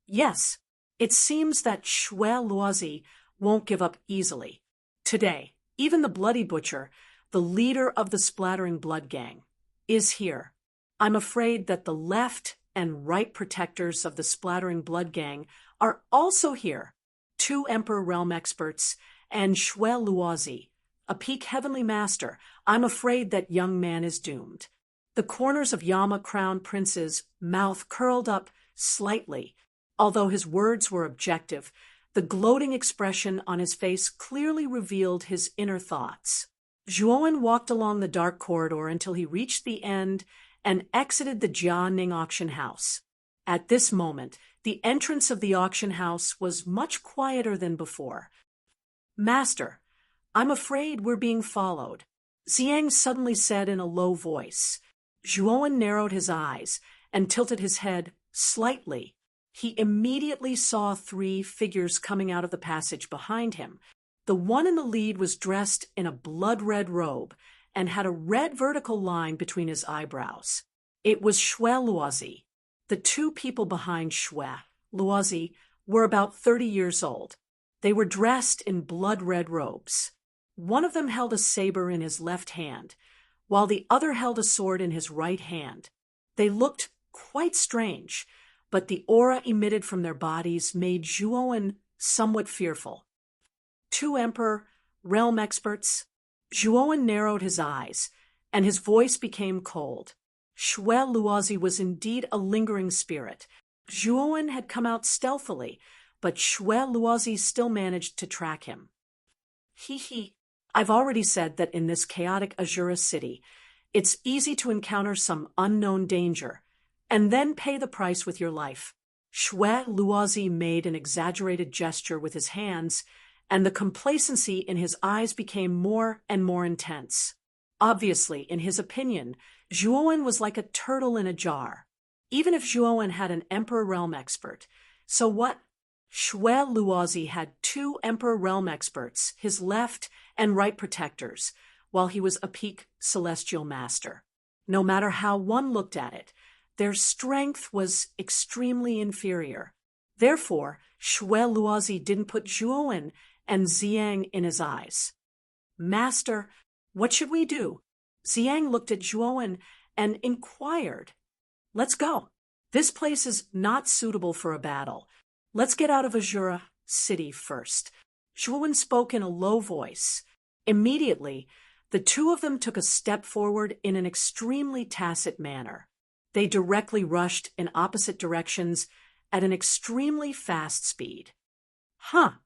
"Yes, it seems that Xue Luozi won't give up easily. Today, even the Bloody Butcher, the leader of the Splattering Blood Gang, is here. I'm afraid that the left and right protectors of the Splattering Blood Gang are also here. 2 Emperor Realm experts and Xue Luozi, a peak heavenly master. I'm afraid that young man is doomed." The corners of Yama Crown Prince's mouth curled up slightly. Although his words were objective, the gloating expression on his face clearly revealed his inner thoughts. Zhuowen walked along the dark corridor until he reached the end and exited the Jianing auction house. At this moment, the entrance of the auction house was much quieter than before. "Master, I'm afraid we're being followed," Xiang suddenly said in a low voice. Zhuowen narrowed his eyes and tilted his head slightly. He immediately saw 3 figures coming out of the passage behind him. The one in the lead was dressed in a blood-red robe and had a red vertical line between his eyebrows. It was Xue Luozi. The 2 people behind Xue Luozi were about 30 years old. They were dressed in blood-red robes. One of them held a saber in his left hand, while the other held a sword in his right hand. They looked quite strange, but the aura emitted from their bodies made Zhuowen somewhat fearful. 2 Emperor Realm experts. Zhuowen narrowed his eyes, and his voice became cold. Xue Luozi was indeed a lingering spirit. Zhuowen had come out stealthily, but Xue Luozi still managed to track him. "He. I've already said that in this chaotic Azura city, it's easy to encounter some unknown danger, and then pay the price with your life." Xue Luozi made an exaggerated gesture with his hands, and the complacency in his eyes became more and more intense. Obviously, in his opinion, Zhuowen was like a turtle in a jar. Even if Zhuowen had an Emperor Realm expert, so what? Xue Luozi had 2 Emperor Realm experts, his left and right protectors, while he was a peak celestial master. No matter how one looked at it, their strength was extremely inferior. Therefore, Xue Luozi didn't put Zhuowen and Xiang in his eyes. "Master, what should we do?" Xiang looked at Zhuowen and inquired. "Let's go. This place is not suitable for a battle. Let's get out of Azura City first." Zhuowen spoke in a low voice. Immediately, the 2 of them took a step forward in an extremely tacit manner. They directly rushed in opposite directions at an extremely fast speed. "Huh,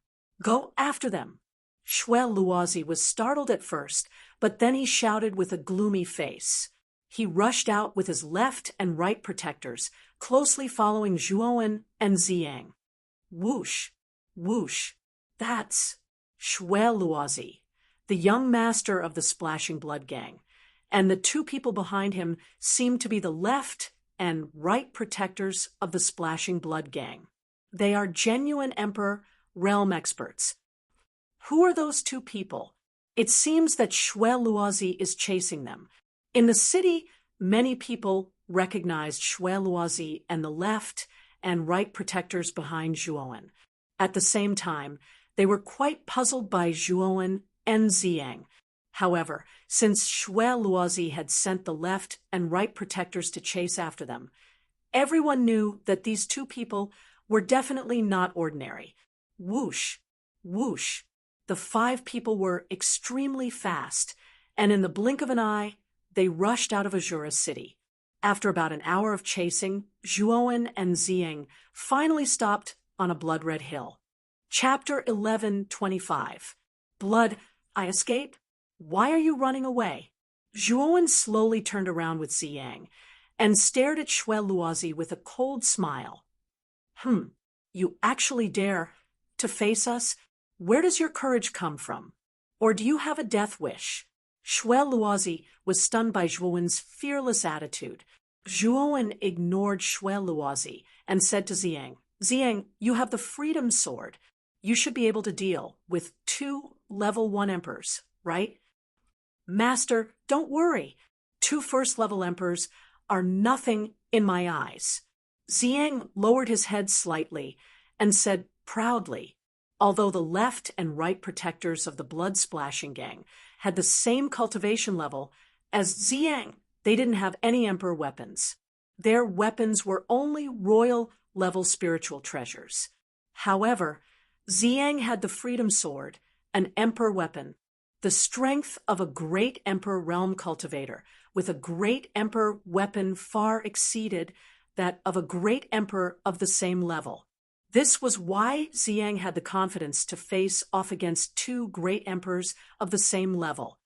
go after them." Xue Luozi was startled at first, but then he shouted with a gloomy face. He rushed out with his left and right protectors, closely following Zhuowen and Xiang. Whoosh, whoosh. That's Xue Luozi, the young master of the Splashing Blood Gang, and the 2 people behind him seemed to be the left and right protectors of the Splashing Blood Gang. They are genuine Emperor Realm experts. Who are those 2 people? It seems that Xue Luozi is chasing them. In the city, many people recognized Shui Luozi and the left and right protectors behind Zhuowen. At the same time, they were quite puzzled by Zhuowen and Ziyang. However, since Shui Luozi had sent the left and right protectors to chase after them, everyone knew that these two people were definitely not ordinary. Whoosh, whoosh. The 5 people were extremely fast, and in the blink of an eye, they rushed out of Azura City. After about an hour of chasing, Zhuowen and Ziyang finally stopped on a blood-red hill. Chapter 11:25. Blood, I escape? Why are you running away? Zhuowen slowly turned around with Ziyang and stared at Shui Luozi with a cold smile. You actually dare to face us? Where does your courage come from? Or do you have a death wish? Shui Luozi was stunned by Zhuowen's fearless attitude. Zhuowen ignored Shui Luozi and said to Ziyang, Ziyang, you have the Freedom Sword. You should be able to deal with 2 level 1 emperors, right? Master, don't worry. 2 first-level emperors are nothing in my eyes. Ziyang lowered his head slightly and said proudly, although the left and right protectors of the blood-splashing gang had the same cultivation level as Ziyang, they didn't have any emperor weapons. Their weapons were only royal-level spiritual treasures. However, Ziyang had the Freedom Sword, an emperor weapon, the strength of a great emperor realm cultivator, with a great emperor weapon far exceeded that of a great emperor of the same level. This was why Ziyang had the confidence to face off against 2 great emperors of the same level.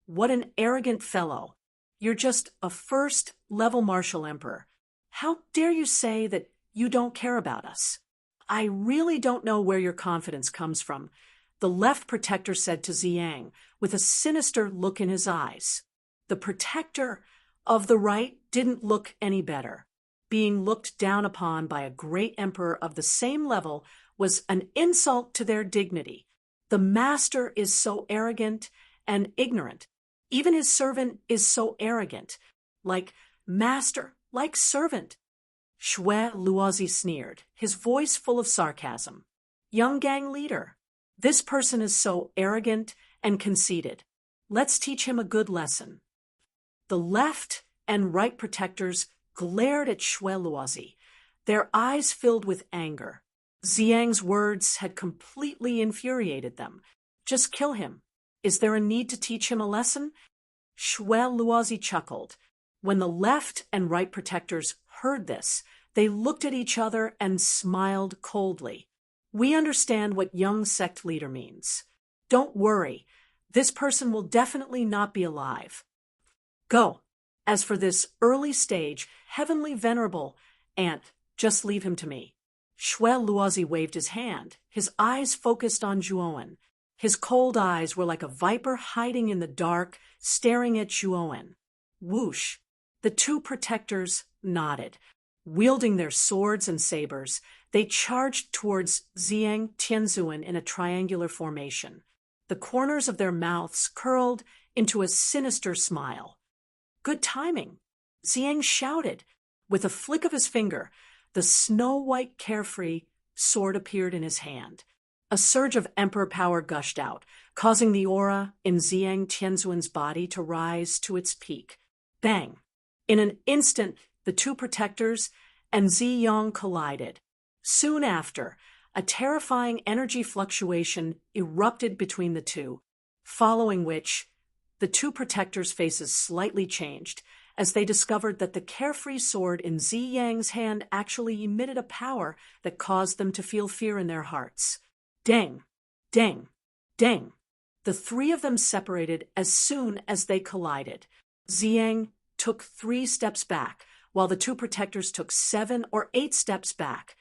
What an arrogant fellow. You're just a first-level martial emperor. How dare you say that you don't care about us? I really don't know where your confidence comes from, the left protector said to Ziyang, with a sinister look in his eyes. The protector of the right didn't look any better. Being looked down upon by a great emperor of the same level was an insult to their dignity. The master is so arrogant and ignorant. Even his servant is so arrogant. Like master, like servant. Shui Luozi sneered, his voice full of sarcasm. Young gang leader. This person is so arrogant and conceited. Let's teach him a good lesson. The left and right protectors glared at Shui Luozi, their eyes filled with anger. Ziyang's words had completely infuriated them. Just kill him. Is there a need to teach him a lesson? Shui Luozi chuckled. When the left and right protectors heard this, they looked at each other and smiled coldly. We understand what young sect leader means. Don't worry. This person will definitely not be alive. Go. As for this early stage, heavenly venerable ant, just leave him to me. Shui Luozi waved his hand, his eyes focused on Zhuowen. His cold eyes were like a viper hiding in the dark, staring at Zhuowen. Whoosh! The 2 protectors nodded. Wielding their swords and sabers, they charged towards Ziyang Tianzuan in a triangular formation. The corners of their mouths curled into a sinister smile. Good timing! Ziyang shouted. With a flick of his finger, the snow-white carefree sword appeared in his hand. A surge of emperor power gushed out, causing the aura in Ziyang Tianzuan's body to rise to its peak. Bang! In an instant, the 2 protectors and Ziyang collided. Soon after, a terrifying energy fluctuation erupted between the 2, following which the 2 protectors' faces slightly changed as they discovered that the carefree sword in Ziyang's hand actually emitted a power that caused them to feel fear in their hearts. Dang! Dang! Dang! The 3 of them separated as soon as they collided. Ziyang took 3 steps back, while the 2 protectors took 7 or 8 steps back.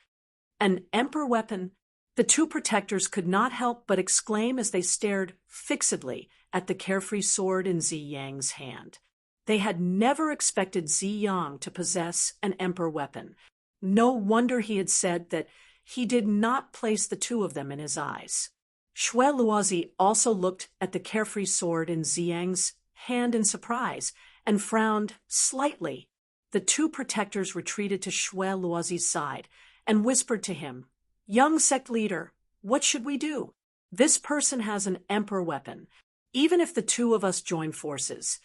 An emperor weapon. The 2 protectors could not help but exclaim as they stared fixedly at the carefree sword in Ziyang's hand. They had never expected Ziyang to possess an emperor weapon. No wonder he had said that he did not place the 2 of them in his eyes. Shui Luozi also looked at the carefree sword in Ziyang's hand in surprise and frowned slightly. The two protectors retreated to Xue Luozi's side and whispered to him, "Young sect leader, what should we do? This person has an emperor weapon. Even if the two of us join forces,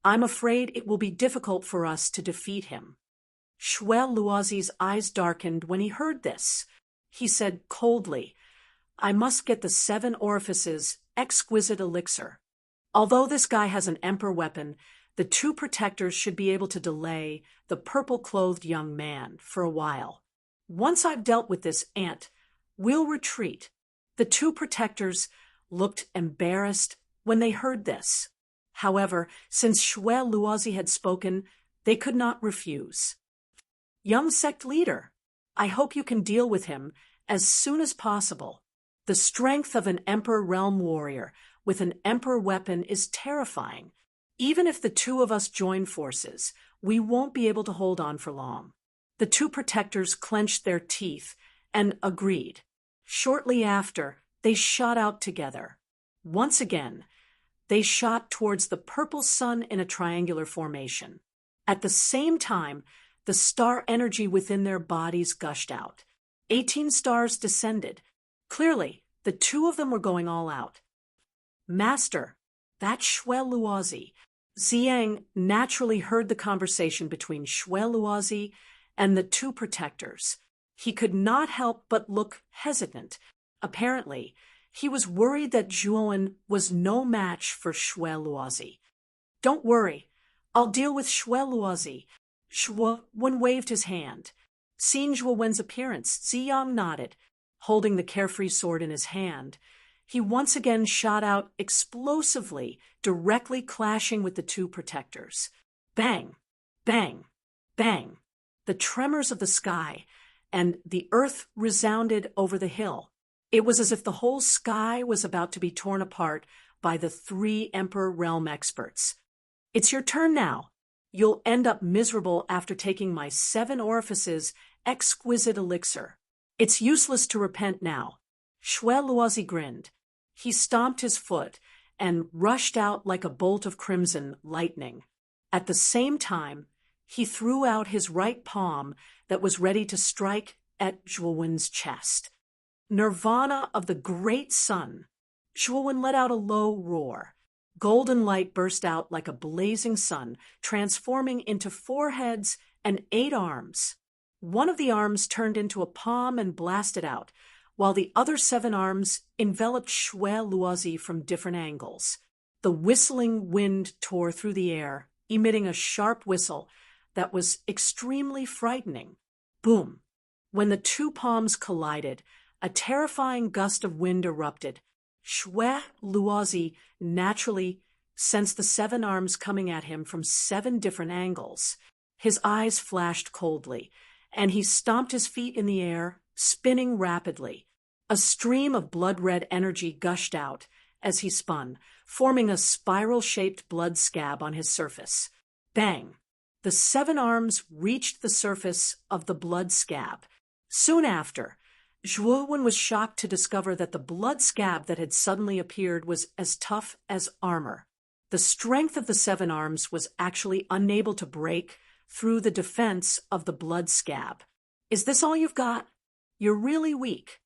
I'm afraid it will be difficult for us to defeat him." Xue Luozi's eyes darkened when he heard this. He said coldly, "I must get the 7 orifices exquisite elixir. Although this guy has an emperor weapon, the two protectors should be able to delay the purple-clothed young man for a while. Once I've dealt with this ant, we'll retreat." The two protectors looked embarrassed when they heard this. However, since Xue Luozi had spoken, they could not refuse. "Young sect leader, I hope you can deal with him as soon as possible. The strength of an Emperor Realm warrior with an Emperor weapon is terrifying. Even if the two of us join forces, we won't be able to hold on for long." The two protectors clenched their teeth and agreed. Shortly after, they shot out together. Once again, they shot towards the purple sun in a triangular formation. At the same time, the star energy within their bodies gushed out. 18 stars descended. Clearly, the two of them were going all out. "Master, that's Xue Luozi." Ziyang naturally heard the conversation between Xue Luozi and the two protectors. He could not help but look hesitant. Apparently, he was worried that Zhuowen was no match for Xue Luozi. "Don't worry, I'll deal with Xue Luozi." Zhuowen waved his hand. Seeing Zhuowen's appearance, Ziyang nodded. Holding the carefree sword in his hand, he once again shot out explosively, directly clashing with the two protectors. Bang! Bang! Bang! The tremors of the sky and the earth resounded over the hill. It was as if the whole sky was about to be torn apart by the 3 Emperor Realm experts. "It's your turn now. You'll end up miserable after taking my 7 orifices exquisite elixir. It's useless to repent now." Xue Luozi grinned. He stomped his foot and rushed out like a bolt of crimson lightning. At the same time, he threw out his right palm that was ready to strike at Zhuowen's chest. Nirvana of the great sun. Zhuowen let out a low roar. Golden light burst out like a blazing sun, transforming into 4 heads and 8 arms. One of the arms turned into a palm and blasted out, while the other 7 arms enveloped Xue Luozi from different angles. The whistling wind tore through the air, emitting a sharp whistle that was extremely frightening. Boom! When the 2 palms collided, a terrifying gust of wind erupted. Xue Luozi naturally sensed the 7 arms coming at him from 7 different angles. His eyes flashed coldly, and he stomped his feet in the air, spinning rapidly. A stream of blood-red energy gushed out as he spun, forming a spiral-shaped blood scab on his surface. Bang! The 7 arms reached the surface of the blood scab. Soon after, Zhuowen was shocked to discover that the blood scab that had suddenly appeared was as tough as armor. The strength of the 7 arms was actually unable to break through the defense of the blood scab. "Is this all you've got? You're really weak."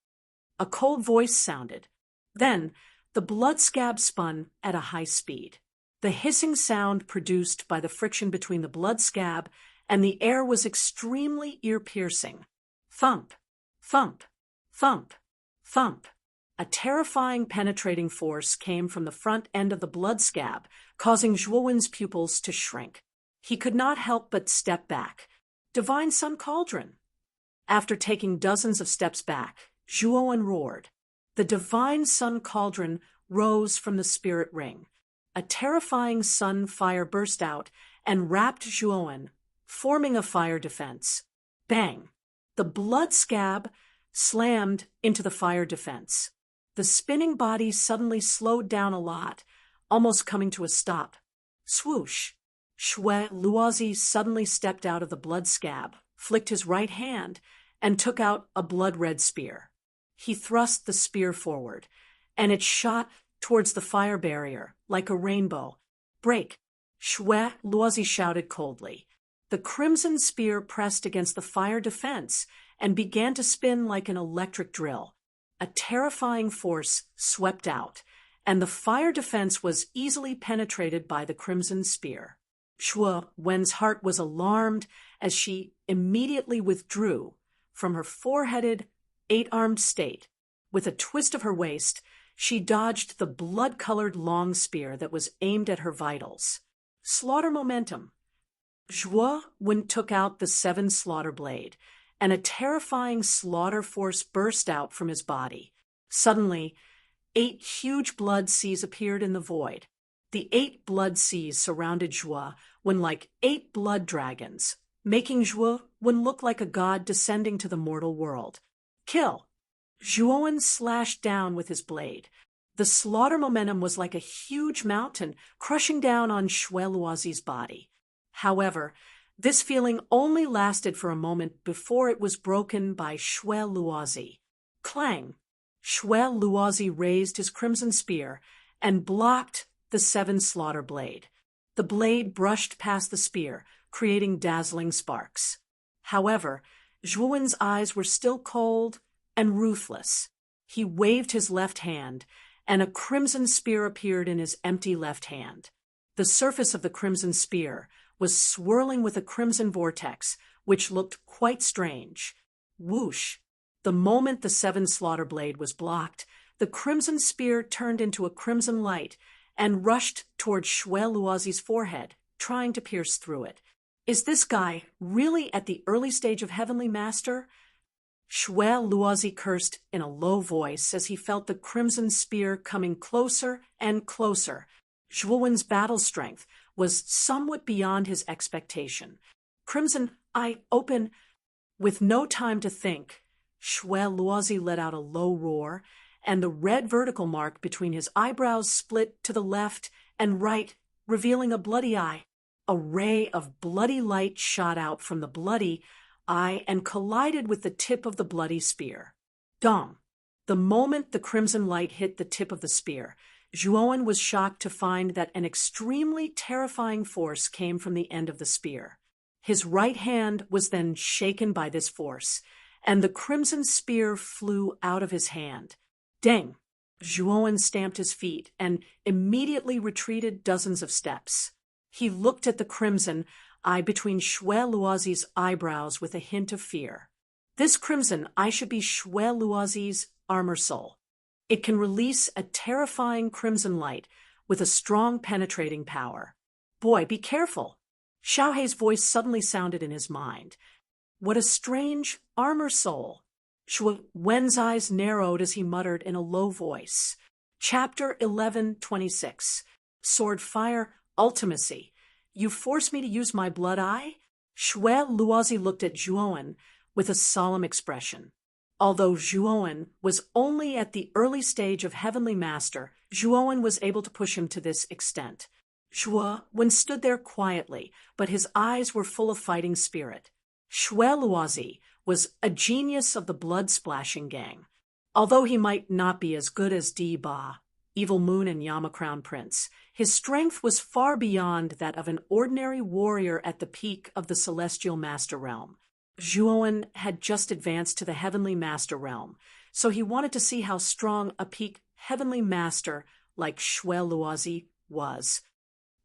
A cold voice sounded. Then, the blood scab spun at a high speed. The hissing sound produced by the friction between the blood scab and the air was extremely ear-piercing. Thump! Thump! Thump! Thump! A terrifying penetrating force came from the front end of the blood scab, causing Zhuowen's pupils to shrink. He could not help but step back. Divine Sun Cauldron! After taking dozens of steps back, Zhuowen roared. The Divine Sun Cauldron rose from the spirit ring. A terrifying sun fire burst out and wrapped Zhuowen, forming a fire defense. Bang! The blood scab slammed into the fire defense. The spinning body suddenly slowed down a lot, almost coming to a stop. Swoosh! Xue Luozi suddenly stepped out of the blood scab, flicked his right hand, and took out a blood-red spear. He thrust the spear forward, and it shot towards the fire barrier like a rainbow. "Break!" Xue Luozi shouted coldly. The crimson spear pressed against the fire defense and began to spin like an electric drill. A terrifying force swept out, and the fire defense was easily penetrated by the crimson spear. Shuo Wen's heart was alarmed as she immediately withdrew from her four-headed, eight-armed state. With a twist of her waist, she dodged the blood-colored long spear that was aimed at her vitals. Slaughter momentum. Shuo Wen took out the 7 slaughter blade, and a terrifying slaughter force burst out from his body. Suddenly, 8 huge blood seas appeared in the void. The 8 blood seas surrounded Shuo Wen like 8 blood dragons, making Shuo Wen look like a god descending to the mortal world. Kill! Shuo Wen slashed down with his blade. The slaughter momentum was like a huge mountain crushing down on Shui Luozi's body. However, this feeling only lasted for a moment before it was broken by Shui Luozi. Clang! Shui Luozi raised his crimson spear and blocked the 7 slaughter blade. The blade brushed past the spear, creating dazzling sparks. However, Shuo Wen's eyes were still cold and ruthless. He waved his left hand, and a crimson spear appeared in his empty left hand. The surface of the crimson spear was swirling with a crimson vortex, which looked quite strange. Whoosh! The moment the 7 slaughter blade was blocked, the crimson spear turned into a crimson light and rushed toward Shui Luozi's forehead, trying to pierce through it. Is this guy really at the early stage of Heavenly Master? Shui Luozi cursed in a low voice as he felt the crimson spear coming closer and closer. Shuo Wen's battle strength was somewhat beyond his expectation. Crimson eye open. With no time to think, Shui Luozi let out a low roar, and the red vertical mark between his eyebrows split to the left and right, revealing a bloody eye. A ray of bloody light shot out from the bloody eye and collided with the tip of the bloody spear. Dong! The moment the crimson light hit the tip of the spear, Shuo Wen was shocked to find that an extremely terrifying force came from the end of the spear. His right hand was then shaken by this force, and the crimson spear flew out of his hand. Dang! Shuo Wen stamped his feet and immediately retreated dozens of steps. He looked at the crimson eye between Shui Luozi's eyebrows with a hint of fear. This crimson eye should be Shui Luozi's armor soul. It can release a terrifying crimson light with a strong penetrating power. Boy, be careful! Xiaohei's voice suddenly sounded in his mind. What a strange armor soul! Shuo Wen's eyes narrowed as he muttered in a low voice. Chapter 11:26. Sword Fire Ultimacy. You force me to use my blood eye? Shui Luozi looked at Shuo Wen with a solemn expression. Although Shuo Wen was only at the early stage of Heavenly Master, Shuo Wen was able to push him to this extent. Shuo Wen stood there quietly, but his eyes were full of fighting spirit. Shui Luozi was a genius of the blood-splashing gang. Although he might not be as good as Di Ba, Evil Moon, and Yama Crown Prince, his strength was far beyond that of an ordinary warrior at the peak of the Celestial Master Realm. Shuo Wen had just advanced to the Heavenly Master Realm, so he wanted to see how strong a peak Heavenly Master like Shui Luozi was.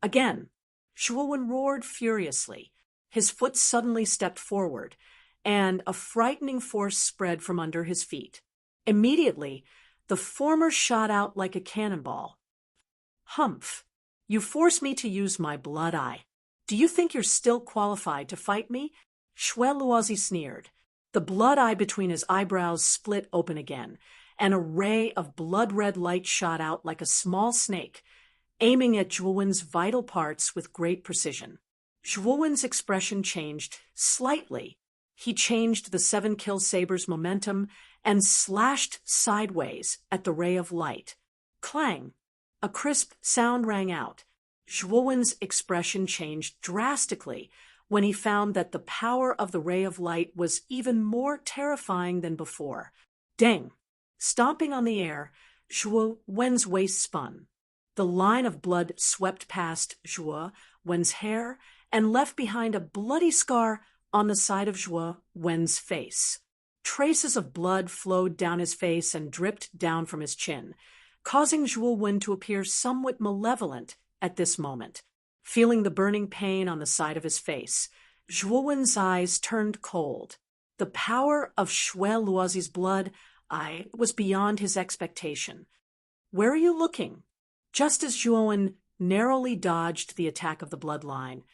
Again, Shuo Wen roared furiously. His foot suddenly stepped forward, and a frightening force spread from under his feet. Immediately, the former shot out like a cannonball. Humph! You force me to use my blood eye. Do you think you're still qualified to fight me? Shui Luozi sneered. The blood eye between his eyebrows split open again, and a ray of blood-red light shot out like a small snake, aiming at Shuo Wen's vital parts with great precision. Shuo Wen's expression changed slightly. He changed the 7-kill saber's momentum and slashed sideways at the ray of light. Clang! A crisp sound rang out. Shuo Wen's expression changed drastically when he found that the power of the ray of light was even more terrifying than before. Dang! Stomping on the air, Shuo Wen's waist spun. The line of blood swept past Shuo Wen's hair and left behind a bloody scar on the side of Zhuo Wen's face. Traces of blood flowed down his face and dripped down from his chin, causing Zhuo Wen to appear somewhat malevolent at this moment. Feeling the burning pain on the side of his face, Zhuo Wen's eyes turned cold. The power of Shui Luozi's blood was beyond his expectation. "Where are you looking?" Just as Zhuo Wen narrowly dodged the attack of the bloodline,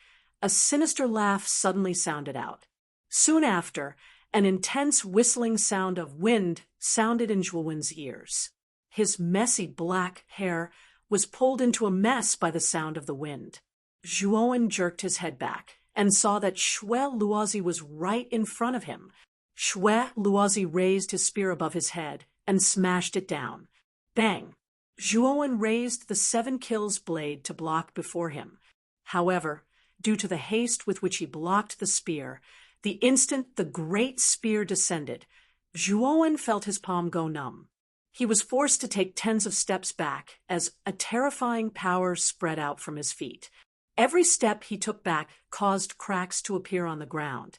a sinister laugh suddenly sounded out. Soon after, an intense whistling sound of wind sounded in Zhuo Wen's ears. His messy black hair was pulled into a mess by the sound of the wind. Zhuo Wen jerked his head back and saw that Shui Luozi was right in front of him. Shui Luozi raised his spear above his head and smashed it down. Bang! Zhuo Wen raised the 7 kills blade to block before him. However, due to the haste with which he blocked the spear, the instant the great spear descended, Zhuo Wen felt his palm go numb. He was forced to take tens of steps back as a terrifying power spread out from his feet. Every step he took back caused cracks to appear on the ground.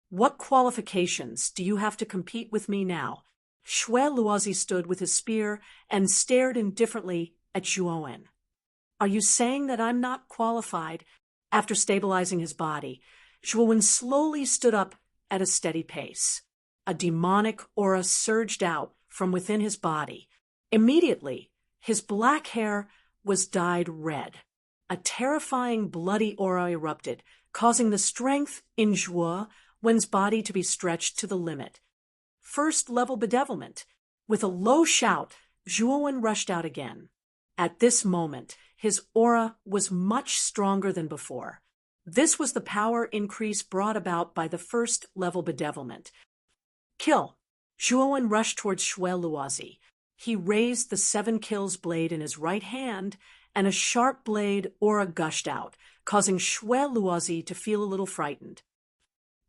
"What qualifications do you have to compete with me now?" Shui Luozi stood with his spear and stared indifferently at Zhuo Wen. "Are you saying that I'm not qualified?" After stabilizing his body, Zhuo Wen slowly stood up at a steady pace. A demonic aura surged out from within his body. Immediately, his black hair was dyed red. A terrifying bloody aura erupted, causing the strength in Zhuo Wen's body to be stretched to the limit. First-level bedevilment. With a low shout, Zhuo Wen rushed out again. At this moment, his aura was much stronger than before. This was the power increase brought about by the first-level bedevilment. "Kill!" Zhuo Wen rushed towards Shui Luozi. He raised the 7 kills blade in his right hand, and a sharp blade aura gushed out, causing Shui Luozi to feel a little frightened.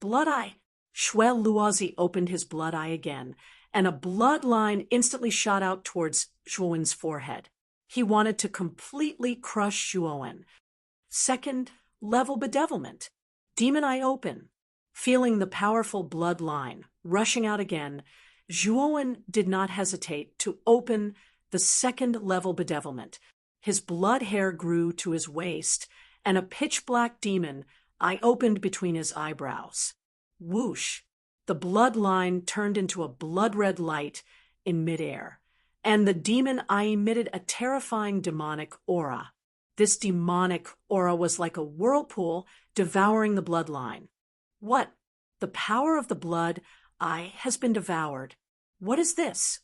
"Blood Eye!" Shui Luozi opened his blood eye again, and a blood line instantly shot out towards Zhuo Wen's forehead. He wanted to completely crush Zhuo Wen. Second-level bedevilment. Demon Eye open. Feeling the powerful blood line rushing out again, Zhuo Wen did not hesitate to open the second-level bedevilment. His blood hair grew to his waist, and a pitch-black demon eye opened between his eyebrows. Whoosh! The blood line turned into a blood-red light in midair, and the demon eye emitted a terrifying demonic aura. This demonic aura was like a whirlpool devouring the bloodline. "What? The power of the blood eye has been devoured. What is this?"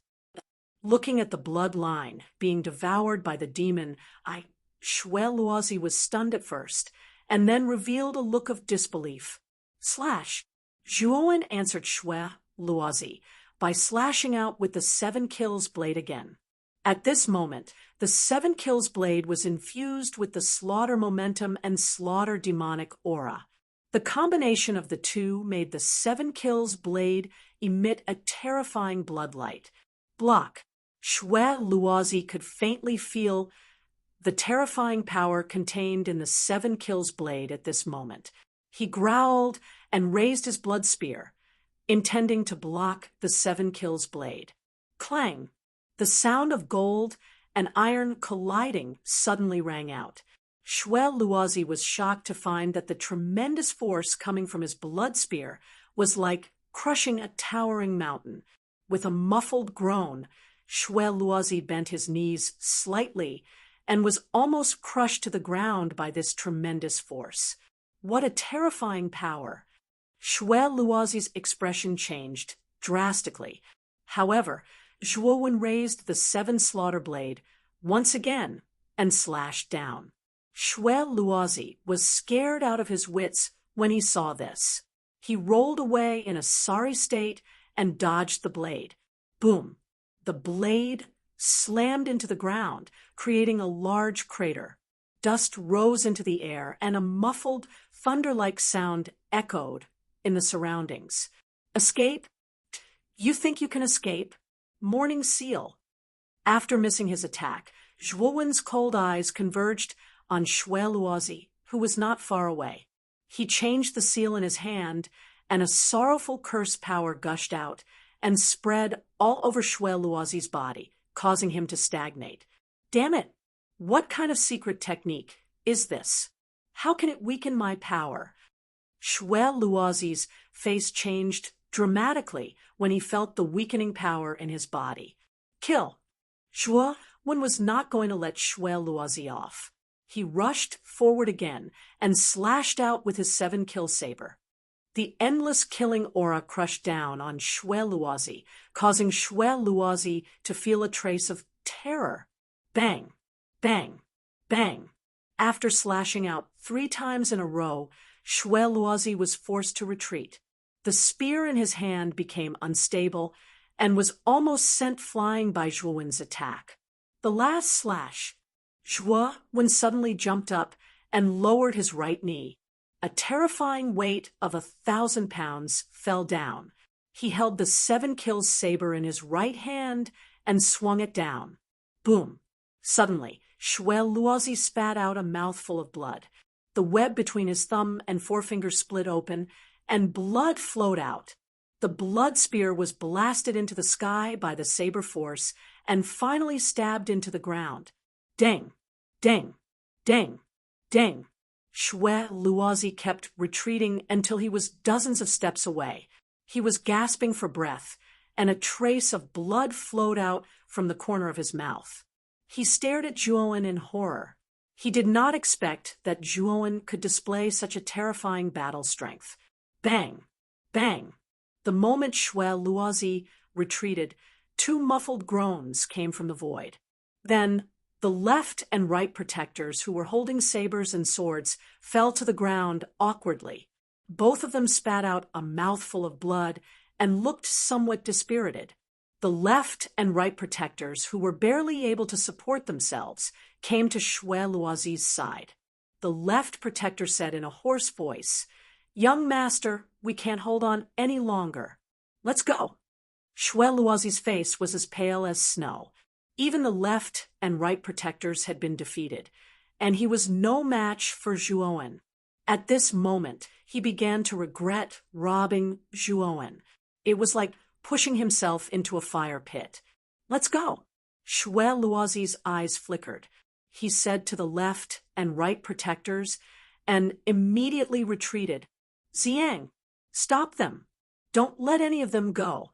Looking at the blood line being devoured by the demon eye, Shui Luozi was stunned at first, and then revealed a look of disbelief. "Slash!" Zhuo Wen answered Shui Luozi by slashing out with the 7 kills blade again. At this moment, the 7 kills blade was infused with the slaughter momentum and slaughter demonic aura. The combination of the two made the 7 kills blade emit a terrifying bloodlight. Block. Shui Luozi could faintly feel the terrifying power contained in the 7 kills blade at this moment. He growled and raised his blood spear, intending to block the 7 kills blade. Clang! The sound of gold and iron colliding suddenly rang out. Shui Luozi was shocked to find that the tremendous force coming from his blood spear was like crushing a towering mountain. With a muffled groan, Shui Luozi bent his knees slightly and was almost crushed to the ground by this tremendous force. What a terrifying power! Shui Luozi's expression changed drastically. However, Zhuo Wen raised the 7 slaughter blade once again and slashed down. Shui Luozi was scared out of his wits when he saw this. He rolled away in a sorry state and dodged the blade. Boom! The blade slammed into the ground, creating a large crater. Dust rose into the air, and a muffled, thunder-like sound echoed in the surroundings. "Escape? You think you can escape? Morning seal." After missing his attack, Zhuo Wen's cold eyes converged on Shui Luozi, who was not far away. He changed the seal in his hand, and a sorrowful curse power gushed out and spread all over Xue Luozi's body, causing him to stagnate. Damn it! What kind of secret technique is this? How can it weaken my power? Xue Luozi's face changed dramatically when he felt the weakening power in his body. Kill! Xue Wen was not going to let Xue Luozi off. He rushed forward again and slashed out with his 7-kill saber. The endless killing aura crushed down on Xue Luozi, causing Xue Luozi to feel a trace of terror. Bang! Bang! Bang! After slashing out 3 times in a row, Xue Luozi was forced to retreat. The spear in his hand became unstable and was almost sent flying by Xue Wen's attack. The last slash, Xue Wen suddenly jumped up and lowered his right knee. A terrifying weight of 1,000 pounds fell down. He held the 7-kill saber in his right hand and swung it down. Boom! Suddenly, Xue Luozi spat out a mouthful of blood. The web between his thumb and forefinger split open, and blood flowed out. The blood spear was blasted into the sky by the saber force and finally stabbed into the ground. Dang! Dang! Dang! Dang! Xue Luozi kept retreating until he was dozens of steps away. He was gasping for breath, and a trace of blood flowed out from the corner of his mouth. He stared at Xue Wen in horror. He did not expect that Xue Wen could display such a terrifying battle strength. Bang! Bang! The moment Xue Luozi retreated, 2 muffled groans came from the void. Then, the left and right protectors who were holding sabers and swords fell to the ground awkwardly. Both of them spat out a mouthful of blood and looked somewhat dispirited. The left and right protectors, who were barely able to support themselves, came to Xue Luozi's side. The left protector said in a hoarse voice, "Young master, we can't hold on any longer. Let's go." Xue Luozi's face was as pale as snow. Even the left and right protectors had been defeated, and he was no match for Xue Wen. At this moment, he began to regret robbing Xue Wen. It was like pushing himself into a fire pit. "Let's go." Xue Luozi's eyes flickered. He said to the left and right protectors and immediately retreated. "Xiang, stop them. Don't let any of them go."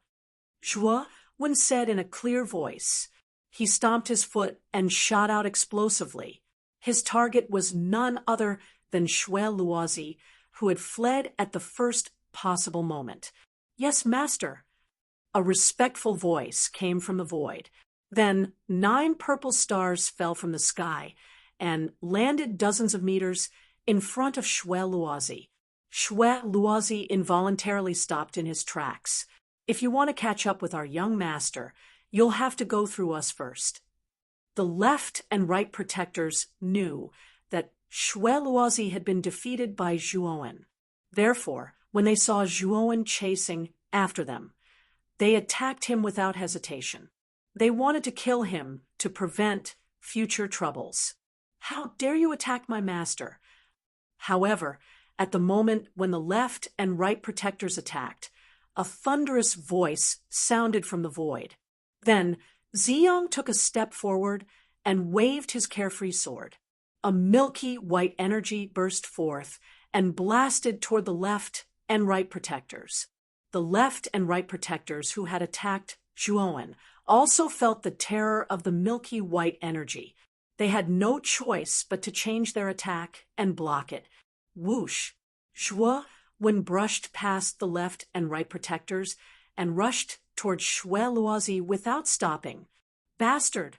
Xue Wen said in a clear voice. He stomped his foot and shot out explosively. His target was none other than Xue Luozi, who had fled at the first possible moment. "Yes, master." A respectful voice came from the void. Then 9 purple stars fell from the sky and landed dozens of meters in front of Xue Luozi. Xue Luozi involuntarily stopped in his tracks. "If you want to catch up with our young master, you'll have to go through us first." The left and right protectors knew that Xue Luozi had been defeated by Xue Wen. Therefore, when they saw Xue Wen chasing after them, they attacked him without hesitation. They wanted to kill him to prevent future troubles. "How dare you attack my master?" However, at the moment when the left and right protectors attacked, a thunderous voice sounded from the void. Then Ziyang took a step forward and waved his carefree sword. A milky white energy burst forth and blasted toward the left and right protectors. The left and right protectors who had attacked Xue Wen also felt the terror of the milky white energy. They had no choice but to change their attack and block it. Whoosh! Xue Wen brushed past the left and right protectors and rushed toward Xue Luozi without stopping. "Bastard!"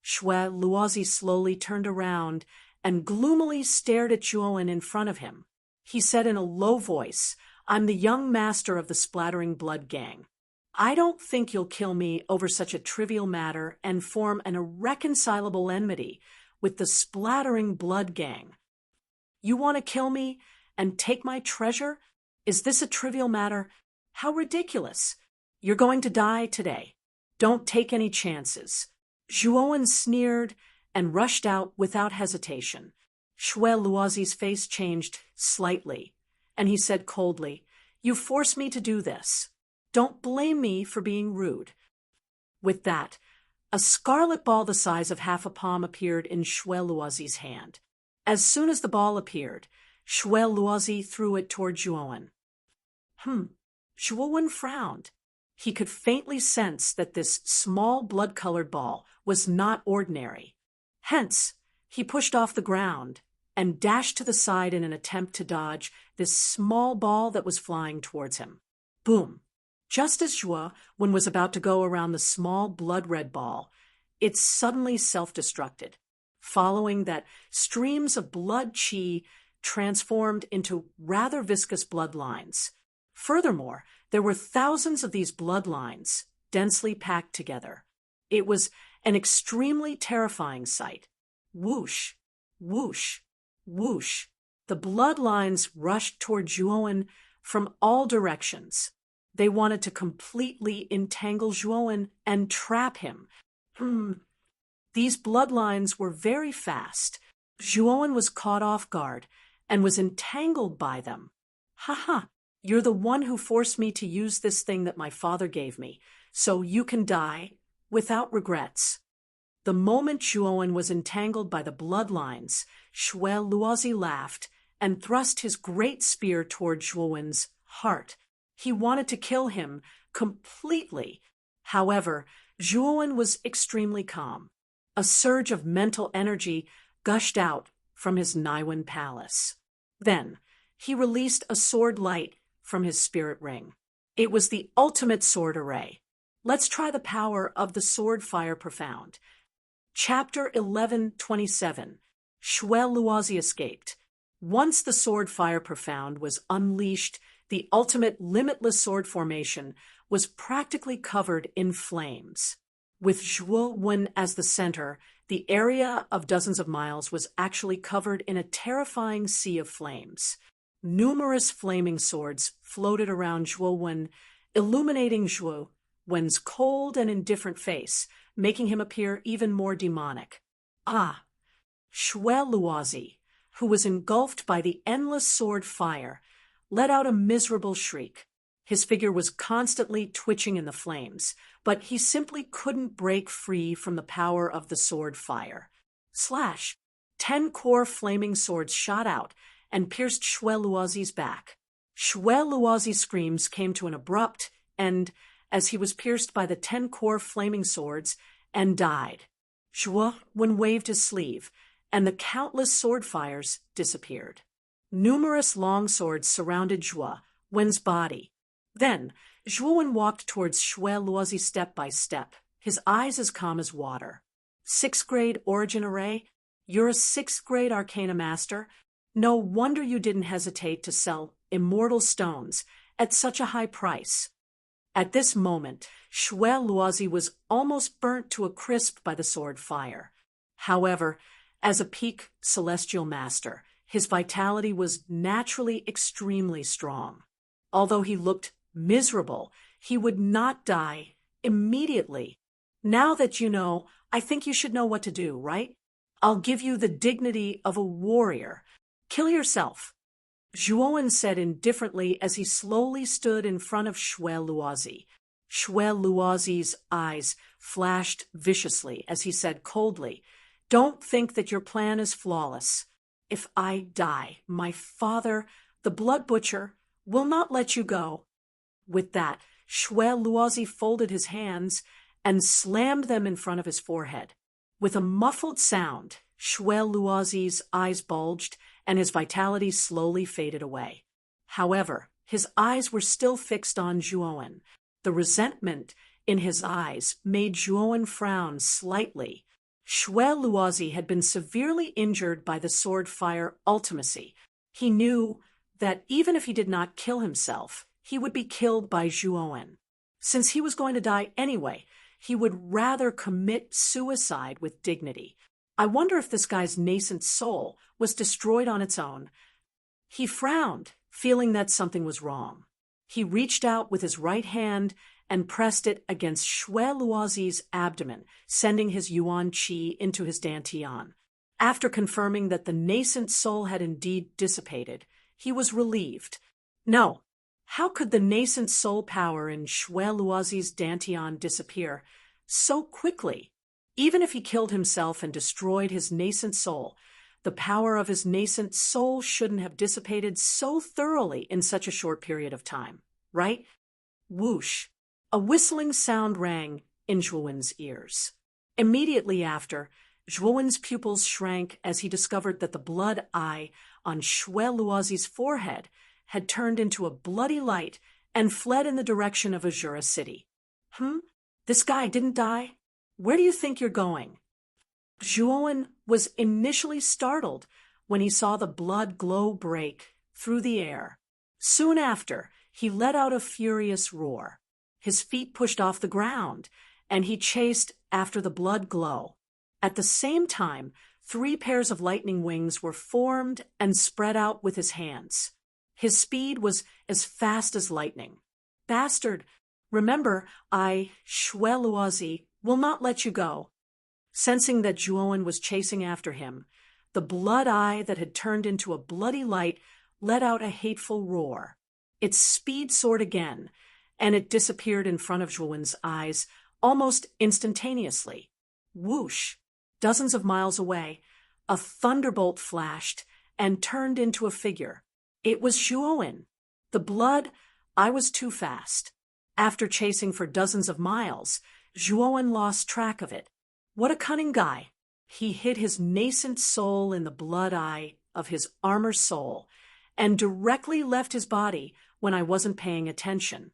Xue Luozi slowly turned around and gloomily stared at Xue Wen in front of him. He said in a low voice, "I'm the young master of the Splattering Blood Gang. I don't think you'll kill me over such a trivial matter and form an irreconcilable enmity with the Splattering Blood Gang. You want to kill me and take my treasure? Is this a trivial matter? How ridiculous! You're going to die today. Don't take any chances." Xue Wen sneered and rushed out without hesitation. Xue Luozi's face changed slightly. and he said coldly, "You forced me to do this. Don't blame me for being rude." With that, a scarlet ball the size of half a palm appeared in Luozi's hand. As soon as the ball appeared, Luozi threw it toward Zhuowen. Zhuowen frowned. He could faintly sense that this small blood-colored ball was not ordinary. Hence, he pushed off the ground and dashed to the side in an attempt to dodge this small ball that was flying towards him. Boom! Just as Zhuowen was about to go around the small blood-red ball, it suddenly self-destructed. Following that, streams of blood qi transformed into rather viscous bloodlines. Furthermore, there were thousands of these bloodlines densely packed together. It was an extremely terrifying sight. Whoosh, whoosh, whoosh. The bloodlines rushed toward Zhuowen from all directions. They wanted to completely entangle Zhuowen and trap him. These bloodlines were very fast. Zhuowen was caught off guard and was entangled by them. "Ha! You're the one who forced me to use this thing that my father gave me, so you can die without regrets." The moment Zhuowen was entangled by the bloodlines, Luozi laughed and thrust his great spear toward Zhuowen's heart. He wanted to kill him completely. However, Zhuowen was extremely calm. A surge of mental energy gushed out from his Naiwen palace. Then, he released a sword light from his spirit ring. It was the ultimate sword array. Let's try the power of the sword fire profound. Chapter 11:27. Luozi escaped. Once the sword fire profound was unleashed, the ultimate limitless sword formation was practically covered in flames. With Zhuowen as the center, the area of dozens of miles was actually covered in a terrifying sea of flames. Numerous flaming swords floated around Zhuowen, illuminating Zhuowen's cold and indifferent face, making him appear even more demonic. Luozi, who was engulfed by the endless sword fire, let out a miserable shriek. His figure was constantly twitching in the flames, but he simply couldn't break free from the power of the sword fire. 10 core flaming swords shot out and pierced Luozi's back. Luozi's screams came to an abrupt end as he was pierced by the 10 core flaming swords and died. Zhuowen waved his sleeve, and the countless sword fires disappeared. Numerous long swords surrounded Zhuowen's body. Then, Zhuowen walked towards Luozi step by step, his eyes as calm as water. 6th grade origin array? You're a 6th grade arcana master? No wonder you didn't hesitate to sell immortal stones at such a high price. At this moment, Luozi was almost burnt to a crisp by the sword fire. However, as a peak celestial master, his vitality was naturally extremely strong. Although he looked miserable, he would not die immediately. Now that you know, I think you should know what to do, right? I'll give you the dignity of a warrior. Kill yourself, Zhuowen said indifferently as he slowly stood in front of Luozi. Luozi's eyes flashed viciously as he said coldly, "Don't think that your plan is flawless. If I die, my father, the blood butcher, will not let you go." With that, Luozi folded his hands and slammed them in front of his forehead. With a muffled sound, Luozi's eyes bulged and his vitality slowly faded away. However, his eyes were still fixed on Zhuowen. The resentment in his eyes made Zhuowen frown slightly. Luozi had been severely injured by the sword fire ultimacy. He knew that even if he did not kill himself, he would be killed by Zhuowen. Since he was going to die anyway, he would rather commit suicide with dignity. I wonder if this guy's nascent soul was destroyed on its own. He frowned, feeling that something was wrong. He reached out with his right hand and pressed it against Luozi's abdomen, sending his yuan qi into his dantian. After confirming that the nascent soul had indeed dissipated, he was relieved. No. How could the nascent soul power in Shui Luozi's Dantian disappear so quickly? Even if he killed himself and destroyed his nascent soul, the power of his nascent soul shouldn't have dissipated so thoroughly in such a short period of time, right? Whoosh! A whistling sound rang in Zhuowen's ears. Immediately after, Zhuowen's pupils shrank as he discovered that the blood eye on Shui Luozi's forehead had turned into a bloody light and fled in the direction of Azura City. This guy didn't die? Where do you think you're going? Zhuowen was initially startled when he saw the blood glow break through the air. Soon after, he let out a furious roar. His feet pushed off the ground, and he chased after the blood glow. At the same time, 3 pairs of lightning wings were formed and spread out with his hands. His speed was as fast as lightning. Bastard, remember, Shui Luozi, will not let you go. Sensing that Zhuowen was chasing after him, the blood eye that had turned into a bloody light let out a hateful roar. Its speed soared again, and it disappeared in front of Zhuowen's eyes almost instantaneously. Whoosh! Dozens of miles away, a thunderbolt flashed and turned into a figure. It was Zhuowen. The blood eye was too fast. After chasing for dozens of miles, Zhuowen lost track of it. What a cunning guy! He hid his nascent soul in the blood eye of his armor soul and directly left his body when I wasn't paying attention.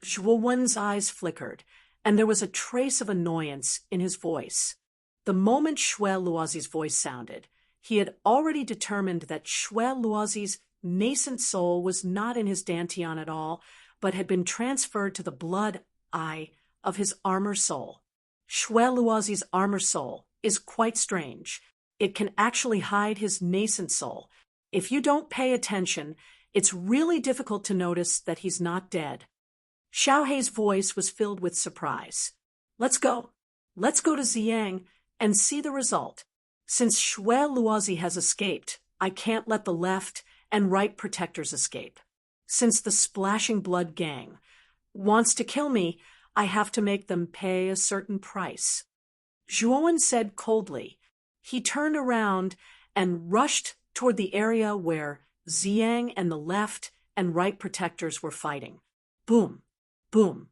Zhuowen's eyes flickered, and there was a trace of annoyance in his voice. The moment Shui Luozi's voice sounded, he had already determined that Shui Luozi's nascent soul was not in his Dantian at all, but had been transferred to the blood eye of his armor soul. Shui Luozi's armor soul is quite strange. It can actually hide his nascent soul. If you don't pay attention, it's really difficult to notice that he's not dead. Xiaohei's voice was filled with surprise. Let's go. Let's go to Ziyang and see the result. Since Shui Luozi has escaped, I can't let the left and right protectors escape. Since the Splashing Blood Gang wants to kill me, I have to make them pay a certain price. Zhuowen said coldly. He turned around and rushed toward the area where Ziyang and the left and right protectors were fighting. Boom, boom.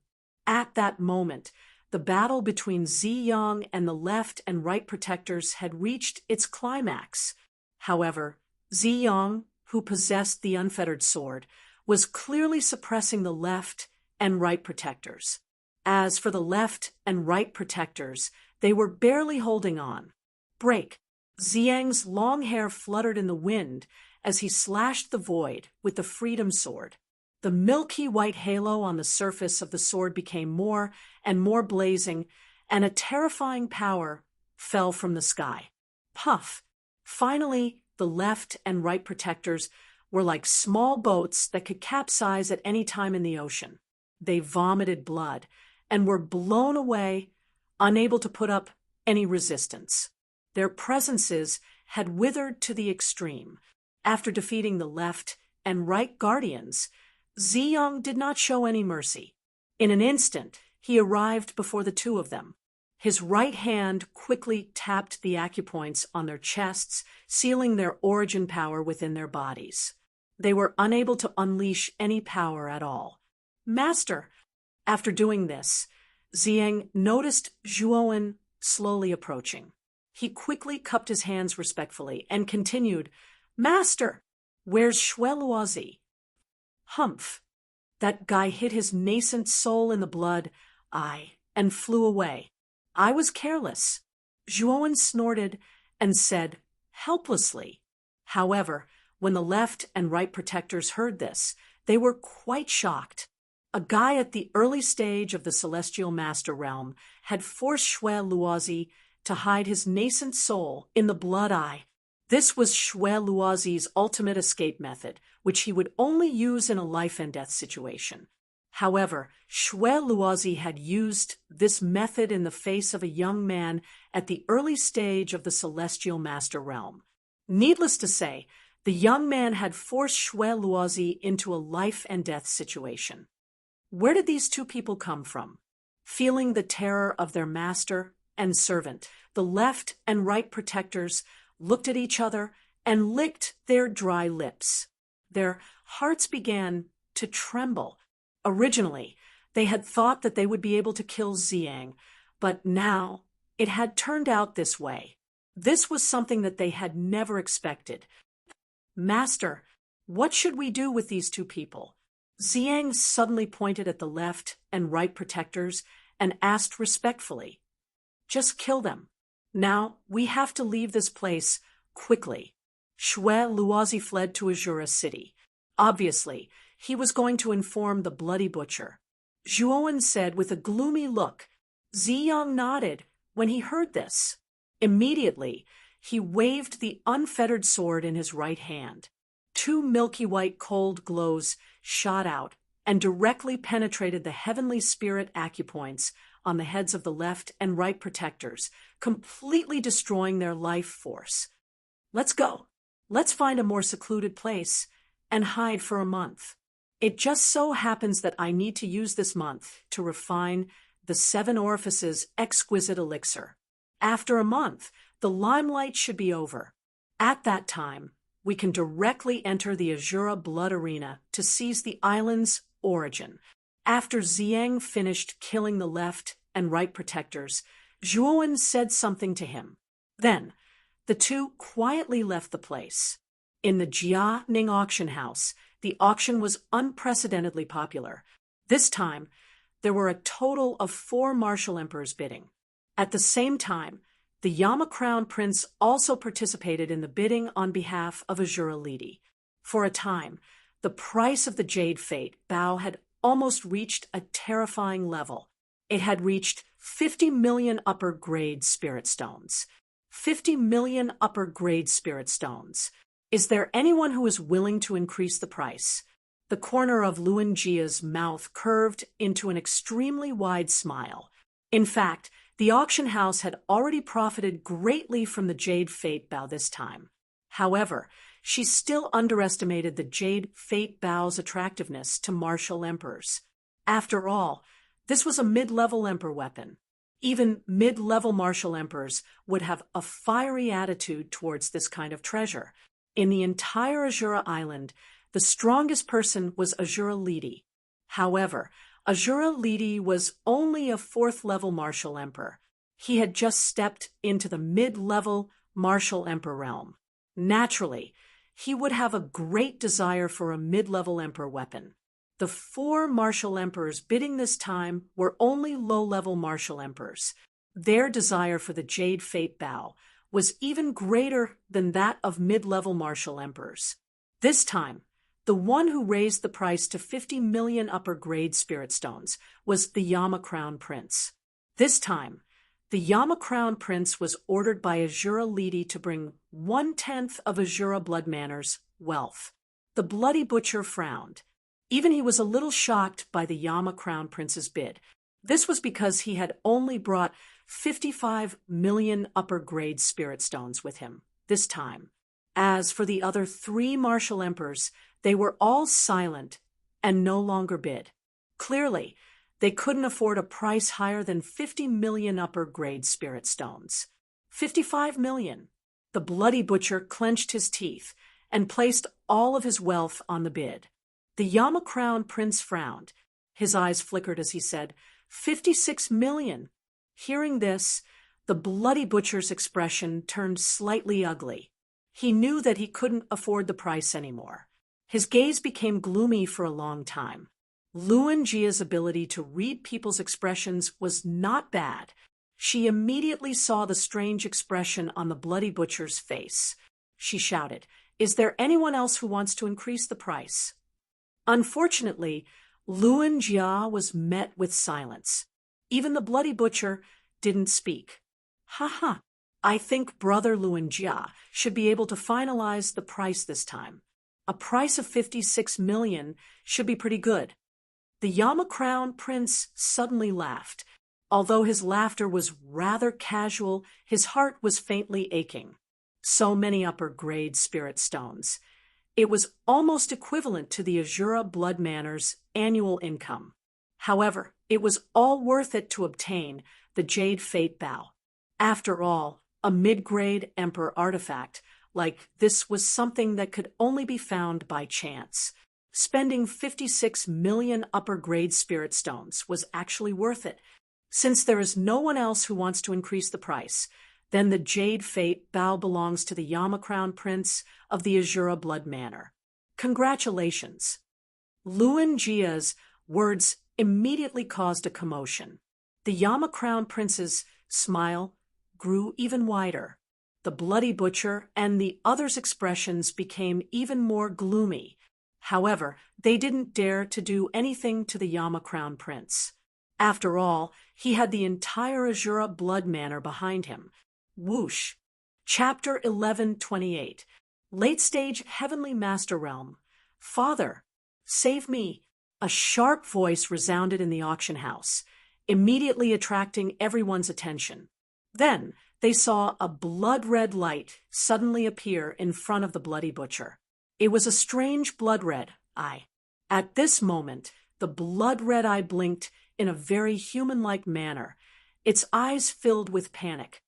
At that moment, the battle between Ziyang and the left and right protectors had reached its climax. However, Ziyang, who possessed the unfettered sword, was clearly suppressing the left and right protectors. As for the left and right protectors, they were barely holding on. Break! Ziyang's long hair fluttered in the wind as he slashed the void with the freedom sword. The milky white halo on the surface of the sword became more and more blazing, and a terrifying power fell from the sky. Puff! Finally, the left and right protectors were like small boats that could capsize at any time in the ocean. They vomited blood and were blown away, unable to put up any resistance. Their presences had withered to the extreme. After defeating the left and right guardians, Ziyang did not show any mercy. In an instant, he arrived before the two of them. His right hand quickly tapped the acupoints on their chests, sealing their origin power within their bodies. They were unable to unleash any power at all. Master! After doing this, Ziyang noticed Zhuowen slowly approaching. He quickly cupped his hands respectfully and continued, Master! Where's Shui Luozi? Humph! That guy hid his nascent soul in the blood eye and flew away. I was careless. Zhuowen snorted and said, helplessly. However, when the left and right protectors heard this, they were quite shocked. A guy at the early stage of the Celestial Master Realm had forced Shui Luozi to hide his nascent soul in the blood eye. This was Shui Luozi's ultimate escape method, which he would only use in a life and death situation. However, Shui Luozi had used this method in the face of a young man at the early stage of the Celestial Master Realm. Needless to say, The young man had forced Shui Luozi into a life-and-death situation. Where did these two people come from? Feeling the terror of their master and servant, the left and right protectors looked at each other and licked their dry lips. Their hearts began to tremble. Originally, they had thought that they would be able to kill Ziyang, but now it had turned out this way. This was something that they had never expected. "Master, what should we do with these two people?" Ziyang suddenly pointed at the left and right protectors and asked respectfully. "Just kill them. Now, we have to leave this place quickly." Shui Luozi fled to Azura City. Obviously, he was going to inform the Bloody Butcher. Zhuowen said with a gloomy look. Ziyang nodded when he heard this. Immediately, he waved the unfettered sword in his right hand. Two milky white cold glows shot out and directly penetrated the heavenly spirit acupoints on the heads of the left and right protectors, completely destroying their life force. "Let's go. Let's find a more secluded place and hide for a month. It just so happens that I need to use this month to refine the Seven Orifices exquisite elixir. After a month, the limelight should be over. At that time, we can directly enter the Azura Blood Arena to seize the island's origin." After Ziyang finished killing the left and right protectors, Zhuowen said something to him. Then, the two quietly left the place. In the Jianing auction house, the auction was unprecedentedly popular. This time, there were a total of 4 martial emperors bidding. At the same time, the Yama Crown Prince also participated in the bidding on behalf of Azura Lidi. For a time, the price of the Jade Fate bow had almost reached a terrifying level. It had reached 50 million upper-grade spirit stones. 50 million upper-grade spirit stones. Is there anyone who is willing to increase the price? The corner of Luan Jia's mouth curved into an extremely wide smile. In fact, the auction house had already profited greatly from the Jade Fate bow this time. However, she still underestimated the Jade Fate bow's attractiveness to martial emperors. After all, this was a mid-level emperor weapon. Even mid-level martial emperors would have a fiery attitude towards this kind of treasure. In the entire Azura Island, the strongest person was Azura Lidi. However, Azura Lidi was only a 4th-level martial emperor. He had just stepped into the mid-level martial emperor realm. Naturally, he would have a great desire for a mid-level emperor weapon. The 4 martial emperors bidding this time were only low-level martial emperors. Their desire for the Jade Fate bow was even greater than that of mid-level martial emperors. This time, the one who raised the price to 50 million upper-grade spirit stones was the Yama Crown Prince. This time, the Yama Crown Prince was ordered by Azura Lidi to bring 1/10 of Azura Blood Manor's wealth. The Bloody Butcher frowned. Even he was a little shocked by the Yama Crown Prince's bid. This was because he had only brought 55 million upper-grade spirit stones with him this time. As for the other 3 martial emperors, they were all silent and no longer bid. Clearly, they couldn't afford a price higher than 50 million upper-grade spirit stones. 55 million. The Bloody Butcher clenched his teeth and placed all of his wealth on the bid. The Yama Crown Prince frowned. His eyes flickered as he said, 56 million. Hearing this, the Bloody Butcher's expression turned slightly ugly. He knew that he couldn't afford the price anymore. His gaze became gloomy for a long time. Luan Jia's ability to read people's expressions was not bad. She immediately saw the strange expression on the Bloody Butcher's face. She shouted, "Is there anyone else who wants to increase the price?" Unfortunately, Luan Jia was met with silence. Even the Bloody Butcher didn't speak. "Ha! I think Brother Luan Jia should be able to finalize the price this time. A price of 56 million should be pretty good." The Yama Crown Prince suddenly laughed. Although his laughter was rather casual, his heart was faintly aching. So many upper-grade spirit stones. It was almost equivalent to the Azura Blood Manor's annual income. However, it was all worth it to obtain the Jade Fate Bow. After all, a mid-grade Emperor artifact like this was something that could only be found by chance. Spending 56 million upper-grade spirit stones was actually worth it. Since there is no one else who wants to increase the price, then the Jade Fate Bow belongs to the Yama Crown Prince of the Azura Blood Manor. Congratulations. Luan Jia's words immediately caused a commotion. The Yama Crown Prince's smile grew even wider. The Bloody Butcher and the others' expressions became even more gloomy. However, they didn't dare to do anything to the Yama Crown Prince. After all, he had the entire Azura Blood Manor behind him. Whoosh. Chapter 1128. Late-stage Heavenly Master Realm. Father, save me. A sharp voice resounded in the auction house, immediately attracting everyone's attention. Then they saw a blood-red light suddenly appear in front of the Bloody Butcher. It was a strange blood-red eye. At this moment, the blood-red eye blinked in a very human-like manner, its eyes filled with panic.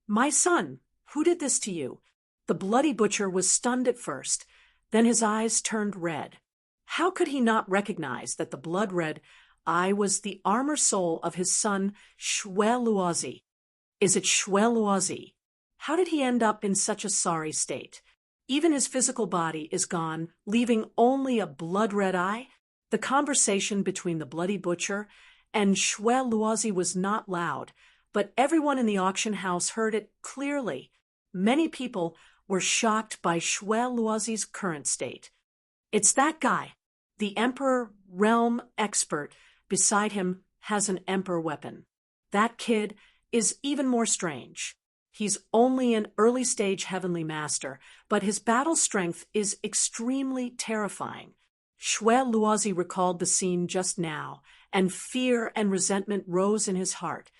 "My son, who did this to you?" The Bloody Butcher was stunned at first, then his eyes turned red. How could he not recognize that the blood-red eye was the armor soul of his son, Shwe-Luozi? Is it Shwe-Luozi? How did he end up in such a sorry state? Even his physical body is gone, leaving only a blood-red eye? The conversation between the Bloody Butcher and Shwe-Luozi was not loud, but everyone in the auction house heard it clearly. Many people were shocked by Shwe-Luozi's current state. It's that guy, the Emperor Realm expert. Beside him has an Emperor weapon. That kid is even more strange. He's only an early-stage Heavenly Master, but his battle strength is extremely terrifying. Shwe-Luozi recalled the scene just now, and fear and resentment rose in his heart.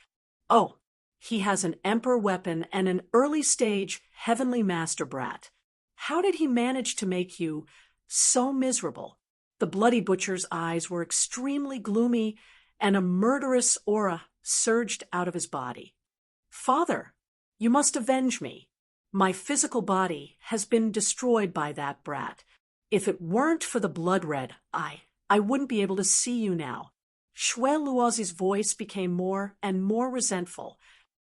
Oh, he has an Emperor weapon and an early-stage Heavenly Master brat. How did he manage to make you so miserable? The Bloody Butcher's eyes were extremely gloomy, and a murderous aura surged out of his body. "Father, you must avenge me. My physical body has been destroyed by that brat. If it weren't for the blood-red eye, I wouldn't be able to see you now." Shwe-Luozi's voice became more and more resentful.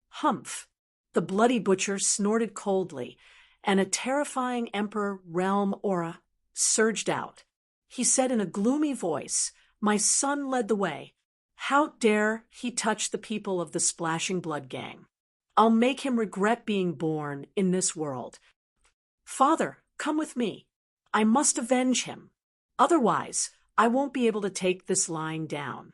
"Humph!" The Bloody Butcher snorted coldly, and a terrifying Emperor Realm aura surged out. He said in a gloomy voice, "My son led the way. How dare he touch the people of the Splashing Blood Gang? I'll make him regret being born in this world. Father, come with me. I must avenge him. Otherwise, I won't be able to take this lying down."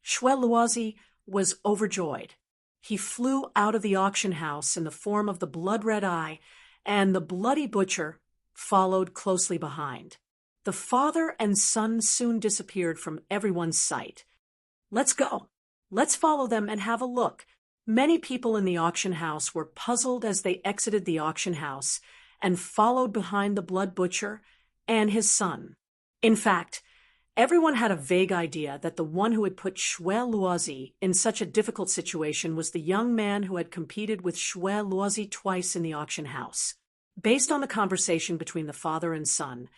Shwe-Luozi was overjoyed. He flew out of the auction house in the form of the blood-red eye, and the Bloody Butcher followed closely behind. The father and son soon disappeared from everyone's sight. "Let's go. Let's follow them and have a look." Many people in the auction house were puzzled as they exited the auction house and followed behind the Blood Butcher and his son. In fact, everyone had a vague idea that the one who had put Shwe-Luozi in such a difficult situation was the young man who had competed with Shwe-Luozi twice in the auction house. Based on the conversation between the father and son,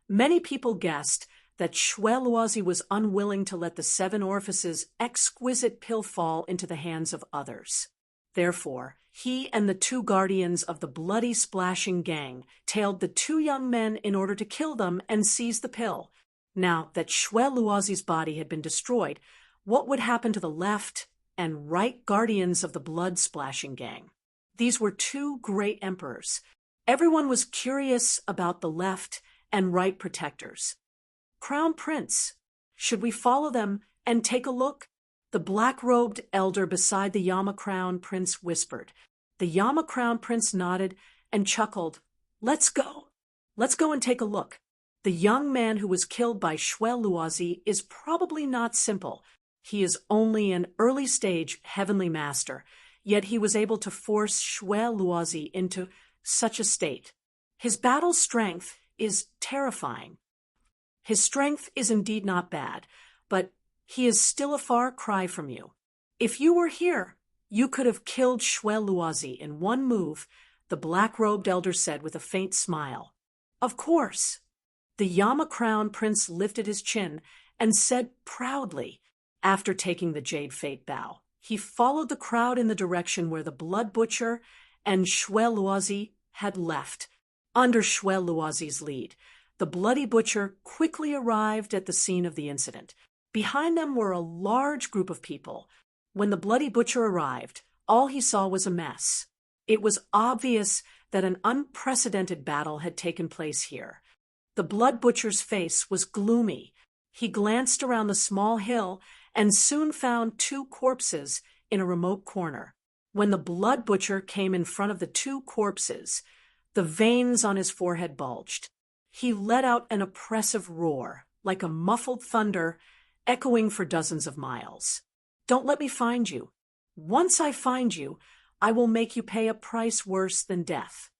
many people guessed that Shwe-Luozi was unwilling to let the Seven Orifices' exquisite pill fall into the hands of others. Therefore, he and the two guardians of the Bloody Splashing Gang tailed the two young men in order to kill them and seize the pill. Now that Shwe-Luozi's body had been destroyed, what would happen to the left and right guardians of the Blood Splashing Gang? These were two great emperors. Everyone was curious about the left and right protectors. "Crown Prince, should we follow them and take a look?" The black-robed elder beside the Yama Crown Prince whispered. The Yama Crown Prince nodded and chuckled. Let's go and take a look. The young man who was killed by Shwe-Luozi is probably not simple. He is only an early-stage Heavenly Master, yet he was able to force Shwe-Luozi into such a state. His battle strength is terrifying. His strength is indeed not bad, but he is still a far cry from you. If you were here, you could have killed Shwe Luozi in one move, the black-robed elder said with a faint smile. Of course. The Yama Crown Prince lifted his chin and said proudly, after taking the Jade Fate bow. He followed the crowd in the direction where the Blood Butcher and Shwe Luozi had left. Under Shwe Luozi's lead, the Bloody Butcher quickly arrived at the scene of the incident. Behind them were a large group of people. When the Bloody Butcher arrived, all he saw was a mess. It was obvious that an unprecedented battle had taken place here. The Blood Butcher's face was gloomy. He glanced around the small hill and soon found two corpses in a remote corner. When the Blood Butcher came in front of the two corpses, the veins on his forehead bulged. He let out an oppressive roar, like a muffled thunder, echoing for dozens of miles. Don't let me find you. Once I find you, I will make you pay a price worse than death.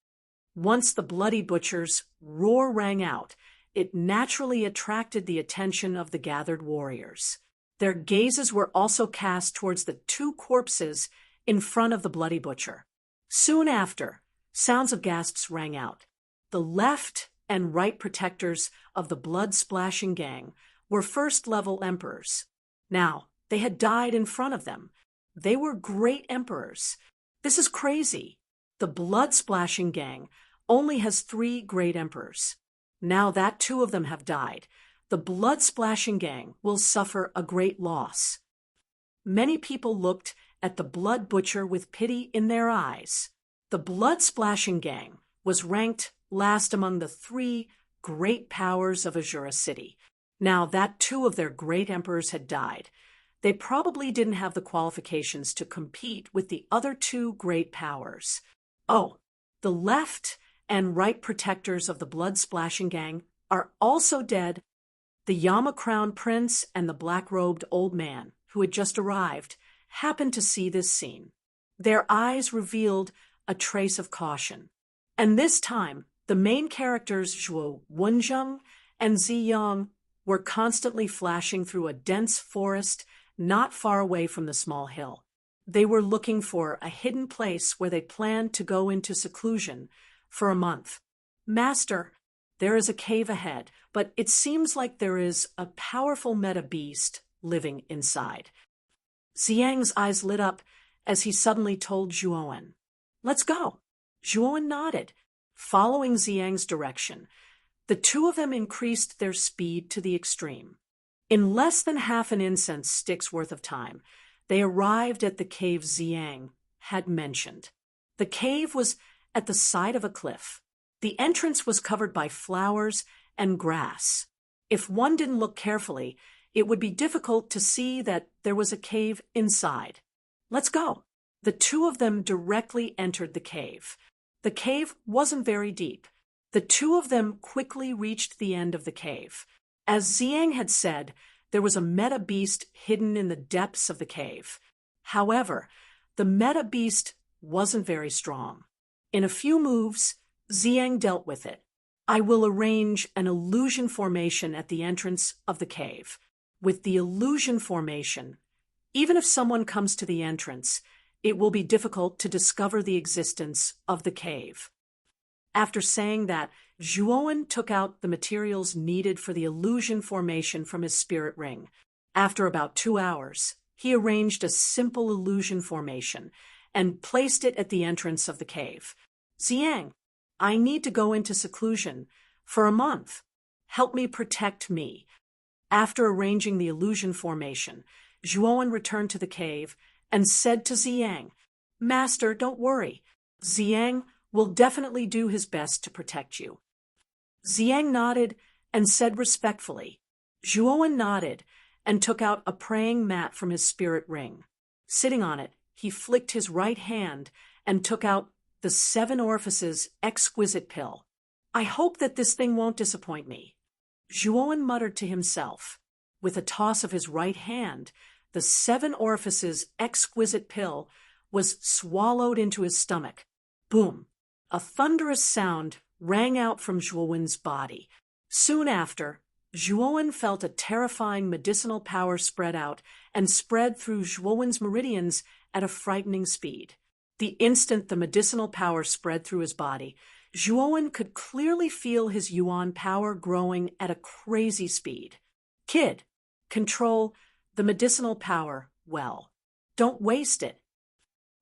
Once the Bloody Butcher's roar rang out, it naturally attracted the attention of the gathered warriors. Their gazes were also cast towards the two corpses in front of the Bloody Butcher. Soon after, sounds of gasps rang out. The left and right protectors of the blood-splashing gang were first-level emperors. Now, they had died in front of them. They were great emperors. This is crazy. The blood-splashing gang only has 3 great emperors. Now that 2 of them have died, the blood-splashing gang will suffer a great loss. Many people looked at the Blood Butcher with pity in their eyes. The blood-splashing gang was ranked last among the 3 great powers of Azura City. Now that 2 of their great emperors had died, they probably didn't have the qualifications to compete with the other 2 great powers. Oh, the left and right protectors of the blood-splashing gang are also dead. The Yama Crown Prince and the black-robed old man, who had just arrived, happened to see this scene. Their eyes revealed a trace of caution. And this time, the main characters Zhuo Wenzheng and Ziyang were constantly flashing through a dense forest not far away from the small hill. They were looking for a hidden place where they planned to go into seclusion for a month. Master, there is a cave ahead, but it seems like there is a powerful meta beast living inside. Ziyang's eyes lit up as he suddenly told Zhuowen, "Let's go." Zhuowen nodded, following Ziyang's direction. The 2 of them increased their speed to the extreme. In less than half an incense stick's worth of time, they arrived at the cave Ziyang had mentioned. The cave was at the side of a cliff. The entrance was covered by flowers and grass. If one didn't look carefully, it would be difficult to see that there was a cave inside. "Let's go." The 2 of them directly entered the cave. The cave wasn't very deep. The 2 of them quickly reached the end of the cave. As Ziyang had said, there was a meta beast hidden in the depths of the cave. However, the meta beast wasn't very strong. In a few moves, Ziyang dealt with it. "I will arrange an illusion formation at the entrance of the cave. With the illusion formation, even if someone comes to the entrance, it will be difficult to discover the existence of the cave." After saying that, Zhuowen took out the materials needed for the illusion formation from his spirit ring. After about 2 hours, he arranged a simple illusion formation and placed it at the entrance of the cave. "Ziyang, I need to go into seclusion for a month. Help me protect me." After arranging the illusion formation, Zhuowen returned to the cave and said to Ziyang, "Master, don't worry. Ziyang will definitely do his best to protect you." Ziyang nodded and said respectfully. Zhuowen nodded and took out a praying mat from his spirit ring. Sitting on it, he flicked his right hand and took out the 7 Orifices exquisite pill. "I hope that this thing won't disappoint me." Zhuowen muttered to himself. With a toss of his right hand, the 7 Orifices exquisite pill was swallowed into his stomach. Boom! A thunderous sound rang out from Zhuowen's body. Soon after, Zhuowen felt a terrifying medicinal power spread out and spread through Zhuowen's meridians at a frightening speed. The instant the medicinal power spread through his body, Zhuowen could clearly feel his yuan power growing at a crazy speed. Kid, control the medicinal power well. Don't waste it.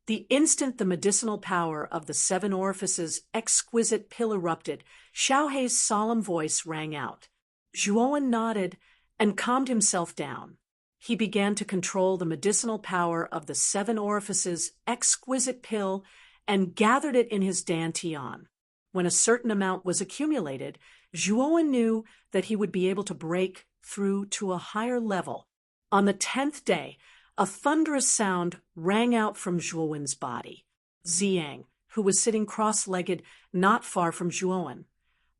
The instant the medicinal power of the 7 orifices exquisite pill erupted, Xiaohei's solemn voice rang out. Zhuowen nodded and calmed himself down. He began to control the medicinal power of the 7 orifices exquisite pill and gathered it in his dantian. When a certain amount was accumulated, Zhuowen knew that he would be able to break through to a higher level. On the 10th day, a thunderous sound rang out from Zhuowen's body. Ziyang, who was sitting cross-legged not far from Zhuowen,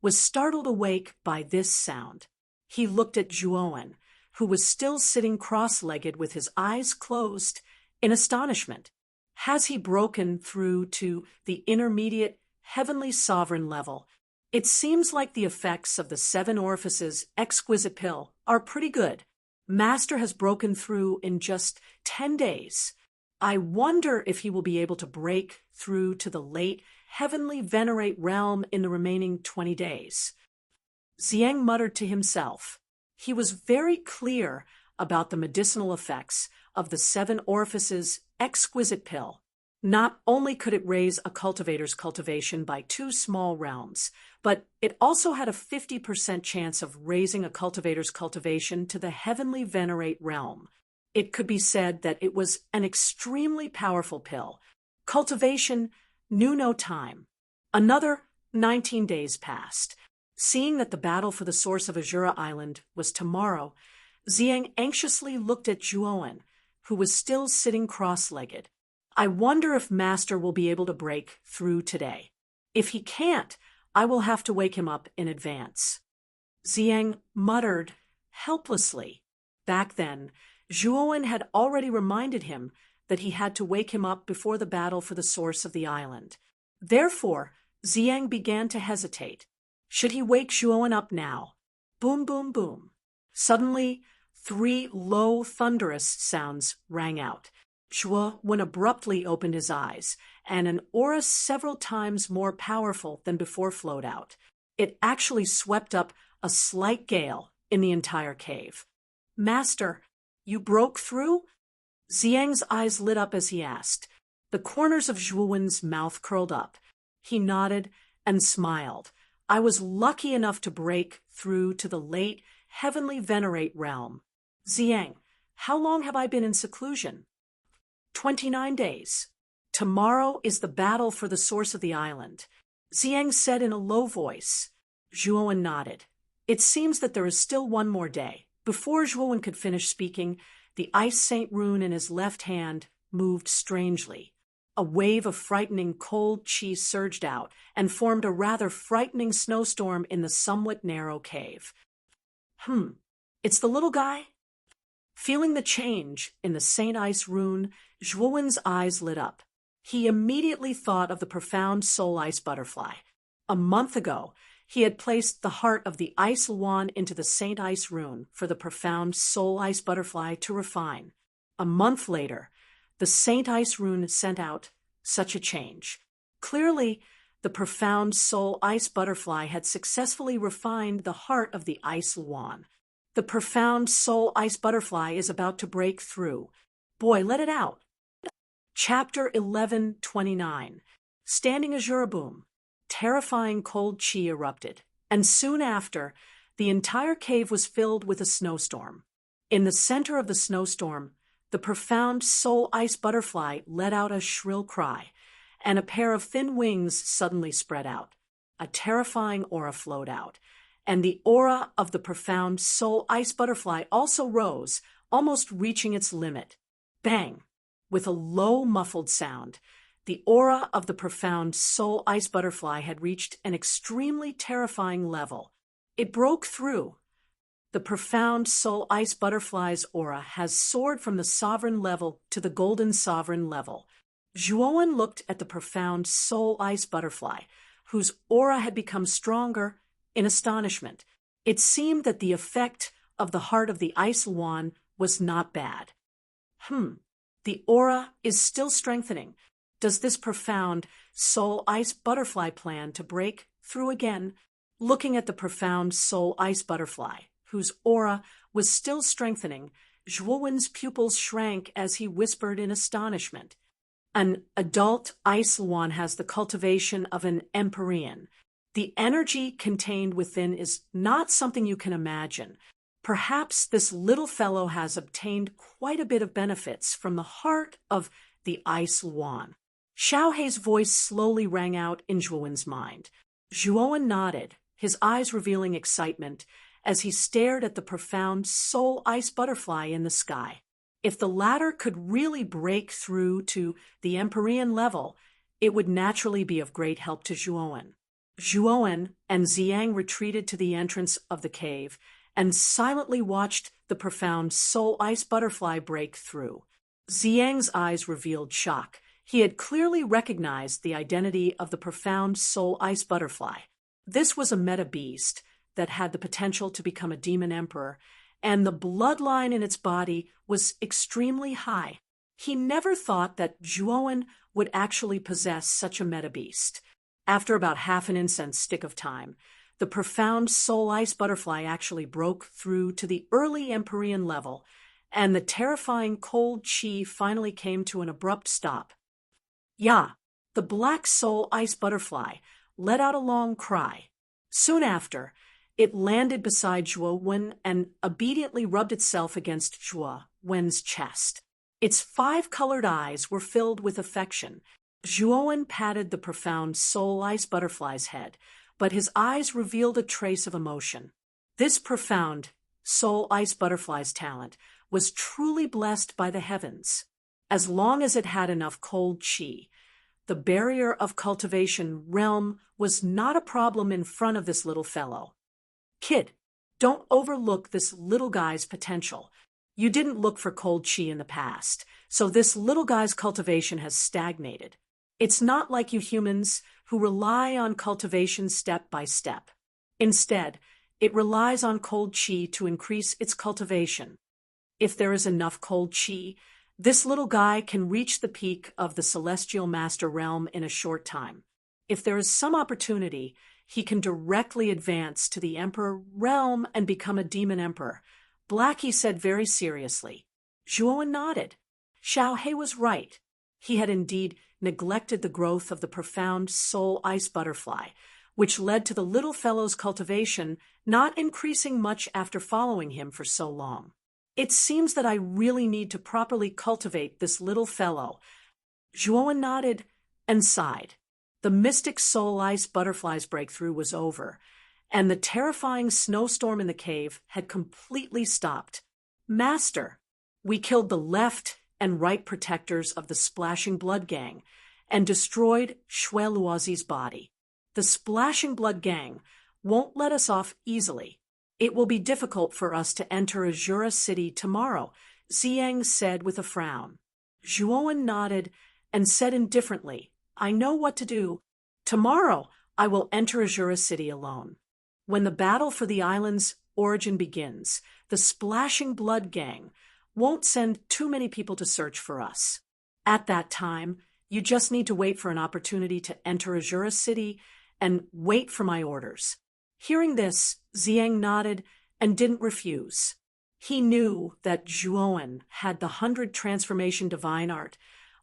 was startled awake by this sound. He looked at Zhuowen, who was still sitting cross-legged with his eyes closed, in astonishment. Has he broken through to the intermediate heavenly sovereign level? It seems like the effects of the 7 orifices exquisite pill are pretty good. Master has broken through in just 10 days. I wonder if he will be able to break through to the late heavenly venerate realm in the remaining 20 days. Ziyang muttered to himself. He was very clear about the medicinal effects of the 7 orifices exquisite pill. Not only could it raise a cultivator's cultivation by 2 small realms, but it also had a 50% chance of raising a cultivator's cultivation to the heavenly venerate realm. It could be said that it was an extremely powerful pill. Cultivation knew no time. Another 19 days passed. Seeing that the battle for the source of Azura Island was tomorrow, Ziyang anxiously looked at Zhuowen, who was still sitting cross-legged. I wonder if Master will be able to break through today. If he can't, I will have to wake him up in advance. Ziyang muttered helplessly. Back then, Zhuowen had already reminded him that he had to wake him up before the battle for the source of the island. Therefore, Ziyang began to hesitate. Should he wake Zhuowen up now? Boom, boom, boom. Suddenly, 3 low, thunderous sounds rang out. Zhuowen abruptly opened his eyes, and an aura several times more powerful than before flowed out. It actually swept up a slight gale in the entire cave. Master, you broke through? Ziyang's eyes lit up as he asked. The corners of Zhuowen's mouth curled up. He nodded and smiled. I was lucky enough to break through to the late heavenly venerate realm. Ziyang, how long have I been in seclusion? 29 days. Tomorrow is the battle for the source of the island, Ziyang said in a low voice. Zhuowen nodded. It seems that there is still 1 more day. Before Zhuowen could finish speaking, the Ice Saint rune in his left hand moved strangely. A wave of frightening cold chi surged out and formed a rather frightening snowstorm in the somewhat narrow cave. It's the little guy? Feeling the change in the Saint Ice rune, Zhuowen's eyes lit up. He immediately thought of the profound soul ice butterfly. A month ago, he had placed the heart of the ice luan into the Saint Ice rune for the profound soul ice butterfly to refine. A month later, the Saint Ice rune sent out such a change. Clearly, the profound soul ice butterfly had successfully refined the heart of the ice luan. The profound soul ice butterfly is about to break through. Boy, let it out. Chapter 11:29. Standing Azura Boom. Terrifying cold chi erupted, and soon after, the entire cave was filled with a snowstorm. In the center of the snowstorm, the profound soul ice butterfly let out a shrill cry, and a pair of thin wings suddenly spread out. A terrifying aura flowed out, and the aura of the profound soul ice butterfly also rose, almost reaching its limit. Bang! With a low, muffled sound, the aura of the profound soul ice butterfly had reached an extremely terrifying level. It broke through. The profound soul ice butterfly's aura has soared from the sovereign level to the golden sovereign level. Zhuowen looked at the profound soul ice butterfly, whose aura had become stronger, in astonishment. It seemed that the effect of the heart of the ice Luan was not bad. The aura is still strengthening. Does this profound soul ice butterfly plan to break through again? Looking at the profound soul ice butterfly, whose aura was still strengthening, Zhuowen's pupils shrank as he whispered in astonishment. An adult ice Luan has the cultivation of an Empyrean. The energy contained within is not something you can imagine. Perhaps this little fellow has obtained quite a bit of benefits from the heart of the ice Luan. Xiaohei's voice slowly rang out in Zhuowen's mind. Zhuowen nodded, his eyes revealing excitement as he stared at the profound soul ice butterfly in the sky. If the latter could really break through to the Empyrean level, it would naturally be of great help to Zhuowen. Zhuowen and Ziyang retreated to the entrance of the cave and silently watched the profound soul ice butterfly break through. Ziyang's eyes revealed shock. He had clearly recognized the identity of the profound soul ice butterfly. This was a meta beast that had the potential to become a demon emperor, and the bloodline in its body was extremely high. He never thought that Zhuowen would actually possess such a meta beast. After about half an incense stick of time, the profound soul ice butterfly actually broke through to the early Empyrean level, and the terrifying cold chi finally came to an abrupt stop. Ya, the black soul ice butterfly, let out a long cry. Soon after, it landed beside Zhuowen and obediently rubbed itself against Zhuowen's chest. Its 5 colored eyes were filled with affection. Zhuowen patted the profound soul ice butterfly's head, but his eyes revealed a trace of emotion. This profound soul ice butterfly's talent was truly blessed by the heavens. As long as it had enough cold chi, the barrier of cultivation realm was not a problem in front of this little fellow. Kid, don't overlook this little guy's potential. You didn't look for cold chi in the past, so this little guy's cultivation has stagnated. It's not like you humans who rely on cultivation step by step. Instead, it relies on cold chi to increase its cultivation. If there is enough cold chi, this little guy can reach the peak of the celestial master realm in a short time. If there is some opportunity, he can directly advance to the emperor realm and become a demon emperor, Blackie said very seriously. Zhuowen nodded. Xiaohei was right. He had indeed neglected the growth of the profound soul ice butterfly, which led to the little fellow's cultivation not increasing much after following him for so long. It seems that I really need to properly cultivate this little fellow. Zhuowen nodded and sighed. The mystic soul ice butterfly's breakthrough was over, and the terrifying snowstorm in the cave had completely stopped. Master, we killed the left and right protectors of the Splashing Blood Gang and destroyed Shui Luozi's body. The Splashing Blood Gang won't let us off easily. It will be difficult for us to enter Azura City tomorrow, Ziyang said with a frown. Zhuowen nodded and said indifferently, I know what to do. Tomorrow I will enter Azura City alone. When the battle for the island's origin begins, the Splashing Blood Gang won't send too many people to search for us. At that time, you just need to wait for an opportunity to enter Azura City and wait for my orders. Hearing this, Ziyang nodded and didn't refuse. He knew that Zhuowen had the 100 Transformation Divine Art,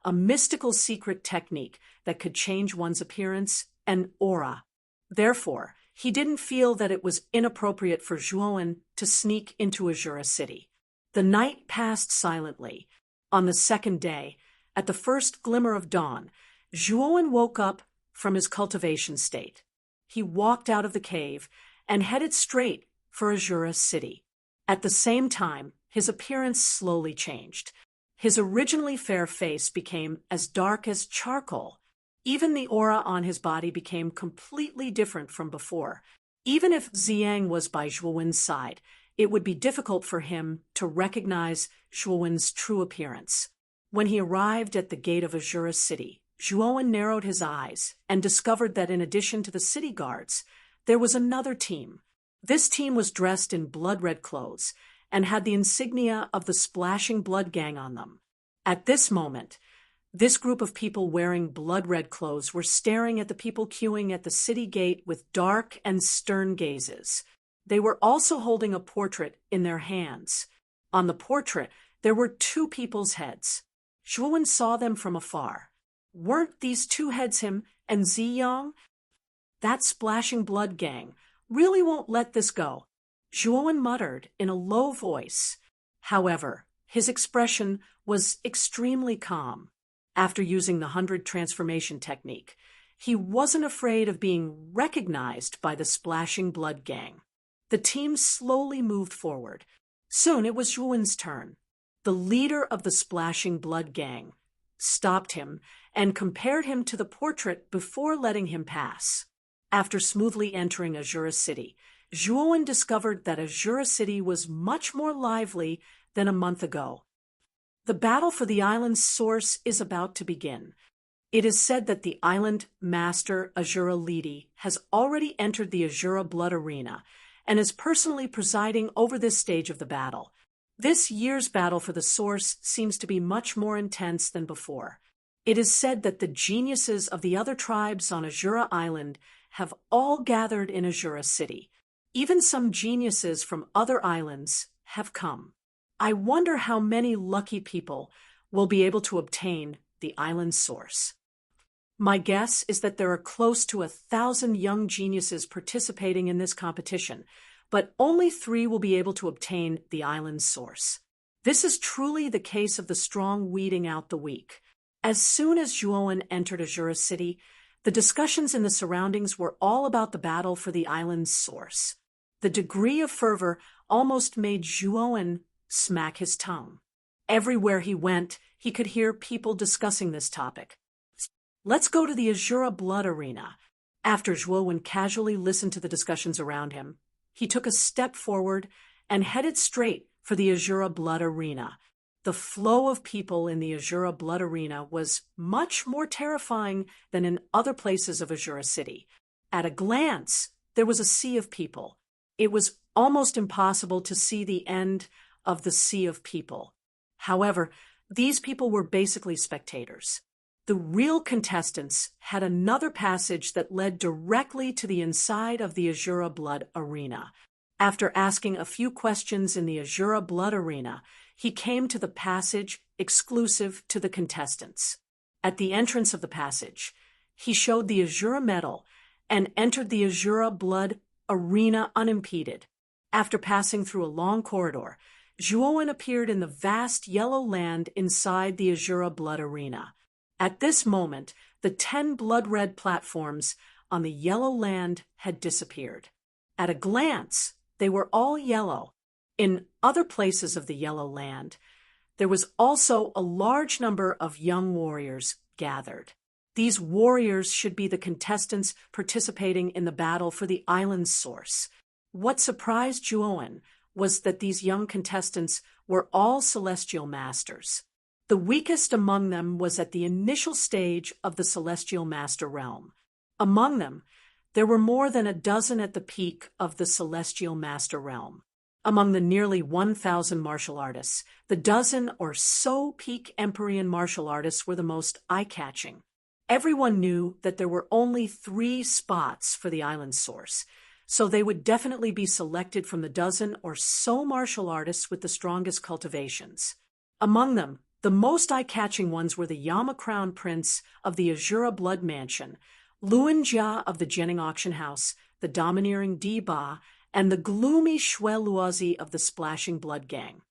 a mystical secret technique that could change one's appearance and aura. Therefore, he didn't feel that it was inappropriate for Zhuowen to sneak into Azura City. The night passed silently. On the second day, at the first glimmer of dawn, Zhuowen woke up from his cultivation state. He walked out of the cave and headed straight for Azura City. At the same time, his appearance slowly changed. His originally fair face became as dark as charcoal. Even the aura on his body became completely different from before. Even if Ziyang was by Zhuowen's side, it would be difficult for him to recognize Zhuowen's true appearance. When he arrived at the gate of Azura City, Zhuowen narrowed his eyes and discovered that in addition to the city guards, there was another team. This team was dressed in blood-red clothes and had the insignia of the Splashing Blood Gang on them. At this moment, this group of people wearing blood-red clothes were staring at the people queuing at the city gate with dark and stern gazes. They were also holding a portrait in their hands. On the portrait, there were two people's heads. Zhuowen saw them from afar. Weren't these two heads him and Ziyang? That Splashing Blood Gang really won't let this go, Zhuowen muttered in a low voice. However, his expression was extremely calm. After using the 100 transformation technique, he wasn't afraid of being recognized by the Splashing Blood Gang. The team slowly moved forward. Soon it was Zhuowen's turn. The leader of the Splashing Blood Gang stopped him and compared him to the portrait before letting him pass. After smoothly entering Azura City, Zhuowen discovered that Azura City was much more lively than a month ago. The battle for the island's source is about to begin. It is said that the island master Azura Lidi has already entered the Azura Blood Arena and is personally presiding over this stage of the battle. This year's battle for the source seems to be much more intense than before. It is said that the geniuses of the other tribes on Azura Island have all gathered in Azura City. Even some geniuses from other islands have come. I wonder how many lucky people will be able to obtain the island's source. My guess is that there are close to 1,000 young geniuses participating in this competition, but only 3 will be able to obtain the island's source. This is truly the case of the strong weeding out the weak. As soon as Zhuowen entered Azura City, the discussions in the surroundings were all about the battle for the island's source. The degree of fervor almost made Zhuowen smack his tongue. Everywhere he went, he could hear people discussing this topic. Let's go to the Azura Blood Arena. After Zhuowen casually listened to the discussions around him, he took a step forward and headed straight for the Azura Blood Arena. The flow of people in the Azura Blood Arena was much more terrifying than in other places of Azura City. At a glance, there was a sea of people. It was almost impossible to see the end of the sea of people. However, these people were basically spectators. The real contestants had another passage that led directly to the inside of the Azura Blood Arena. After asking a few questions in the Azura Blood Arena, he came to the passage exclusive to the contestants. At the entrance of the passage, he showed the Azura medal and entered the Azura Blood Arena unimpeded. After passing through a long corridor, Zhuowen appeared in the vast yellow land inside the Azura Blood Arena. At this moment, the 10 blood-red platforms on the yellow land had disappeared. At a glance, they were all yellow. In other places of the yellow land, there was also a large number of young warriors gathered. These warriors should be the contestants participating in the battle for the island's source. What surprised Zhuowen was that these young contestants were all celestial masters. The weakest among them was at the initial stage of the Celestial Master Realm. Among them, there were more than a dozen at the peak of the Celestial Master Realm. Among the nearly 1,000 martial artists, the dozen or so peak Empyrean martial artists were the most eye-catching. Everyone knew that there were only 3 spots for the island source, so they would definitely be selected from the dozen or so martial artists with the strongest cultivations. Among them, the most eye-catching ones were the Yama Crown Prince of the Azura Blood Mansion, Luan Jia of the Jenning Auction House, the domineering Di Ba, and the gloomy Shui Luozi of the Splashing Blood Gang.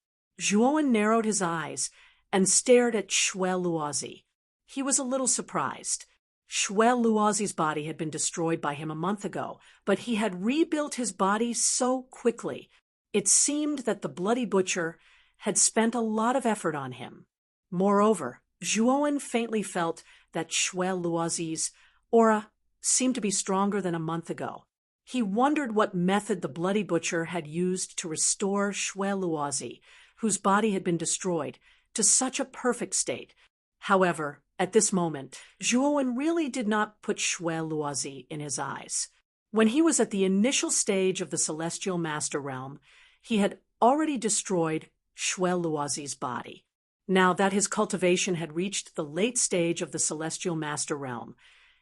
Zhuowen narrowed his eyes and stared at Shui Luozi. He was a little surprised. Shui Luozi's body had been destroyed by him a month ago, but he had rebuilt his body so quickly. It seemed that the Bloody Butcher had spent a lot of effort on him. Moreover, Zhuowen faintly felt that Shui Luozi's aura seemed to be stronger than a month ago. He wondered what method the Bloody Butcher had used to restore Shui Luozi, whose body had been destroyed, to such a perfect state. However, At this moment, Zhuowen really did not put Shui Luozi in his eyes. When he was at the initial stage of the Celestial Master Realm, he had already destroyed Shui Luozi's body. Now that his cultivation had reached the late stage of the Celestial Master Realm,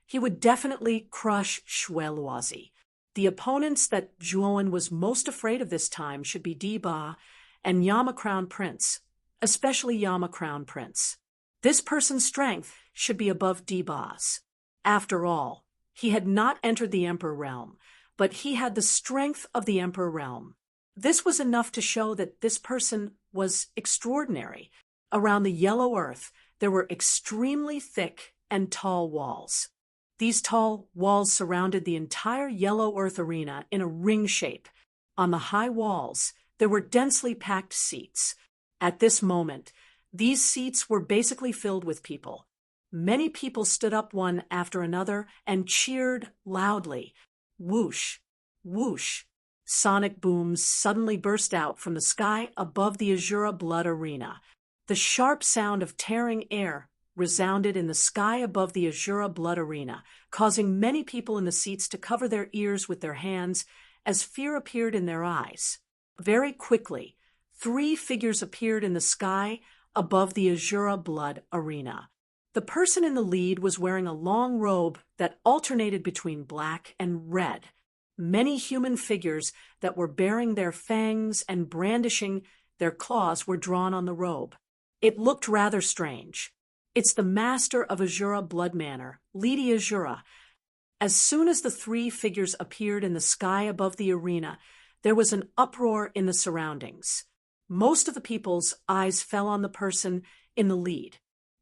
he would definitely crush Shui Luozi. The opponents that Zhuowen was most afraid of this time should be Diba and Yama Crown Prince, especially Yama Crown Prince. This person's strength should be above Diba's. After all, he had not entered the Emperor Realm, but he had the strength of the Emperor Realm. This was enough to show that this person was extraordinary. Around the Yellow Earth, there were extremely thick and tall walls. These tall walls surrounded the entire Yellow Earth arena in a ring shape. On the high walls, there were densely packed seats. At this moment, these seats were basically filled with people. Many people stood up one after another and cheered loudly. Whoosh, whoosh. Sonic booms suddenly burst out from the sky above the Azura Blood Arena. The sharp sound of tearing air resounded in the sky above the Azura Blood Arena, causing many people in the seats to cover their ears with their hands as fear appeared in their eyes. Very quickly, 3 figures appeared in the sky above the Azura Blood Arena. The person in the lead was wearing a long robe that alternated between black and red. Many human figures that were bearing their fangs and brandishing their claws were drawn on the robe. It looked rather strange. It's the master of Azura Blood Manor, Lady Azura. As soon as the 3 figures appeared in the sky above the arena, there was an uproar in the surroundings. Most of the people's eyes fell on the person in the lead.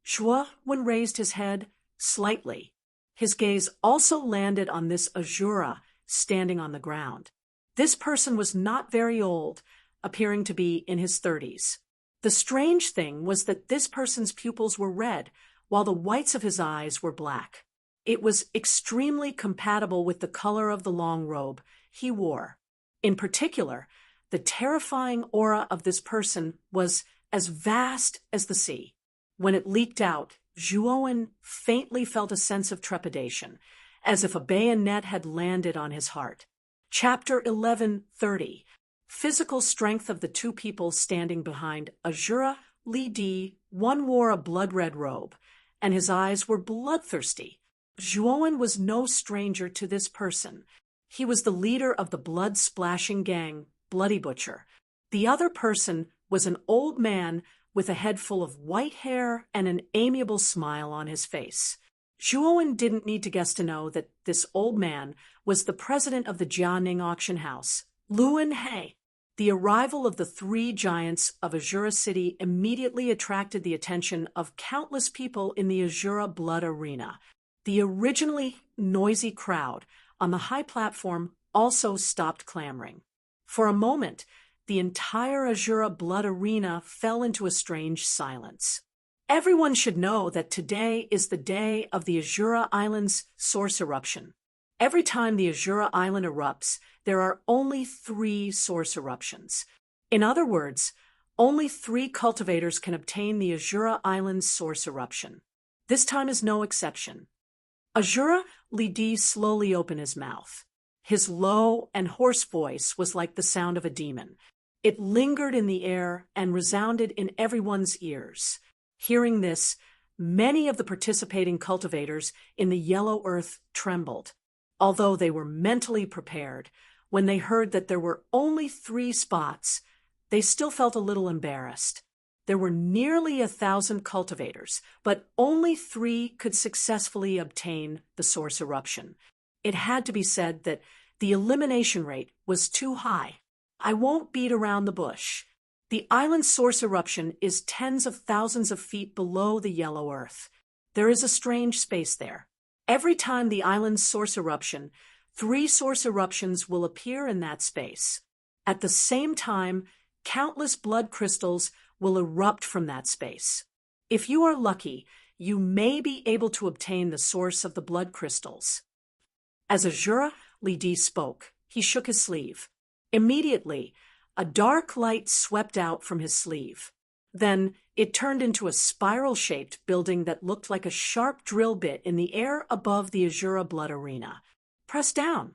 Zhuowen raised his head slightly. His gaze also landed on this Azura standing on the ground. This person was not very old, appearing to be in his 30s. The strange thing was that this person's pupils were red, while the whites of his eyes were black. It was extremely compatible with the color of the long robe he wore. In particular, the terrifying aura of this person was as vast as the sea. When it leaked out, Zhuowen faintly felt a sense of trepidation, as if a bayonet had landed on his heart. Chapter 11:30. Physical strength of the 2 people standing behind Azura Li Di. One wore a blood-red robe, and his eyes were bloodthirsty. Zhuowen was no stranger to this person. He was the leader of the blood-splashing gang, Bloody Butcher. The other person was an old man with a head full of white hair and an amiable smile on his face. Zhuowen didn't need to guess to know that this old man was the president of the Jianing auction house, Luan He. The arrival of the 3 giants of Azura City immediately attracted the attention of countless people in the Azura Blood Arena. The originally noisy crowd on the high platform also stopped clamoring. For a moment, the entire Azura Blood Arena fell into a strange silence. Everyone should know that today is the day of the Azura Island's source eruption. Every time the Azura Island erupts, there are only 3 source eruptions. In other words, only 3 cultivators can obtain the Azura Island's source eruption. This time is no exception. Azura Li Di slowly opened his mouth. His low and hoarse voice was like the sound of a demon. It lingered in the air and resounded in everyone's ears. Hearing this, many of the participating cultivators in the Yellow Earth trembled. Although they were mentally prepared, when they heard that there were only 3 spots, they still felt a little embarrassed. There were nearly 1,000 cultivators, but only 3 could successfully obtain the source eruption. It had to be said that the elimination rate was too high. I won't beat around the bush. The island's source eruption is tens of thousands of feet below the Yellow Earth. There is a strange space there. Every time the island's source eruption, 3 source eruptions will appear in that space. At the same time, countless blood crystals will erupt from that space. If you are lucky, you may be able to obtain the source of the blood crystals. As Azura Li Di spoke, he shook his sleeve. Immediately, a dark light swept out from his sleeve. Then it turned into a spiral-shaped building that looked like a sharp drill bit in the air above the Azura Blood Arena. Press down.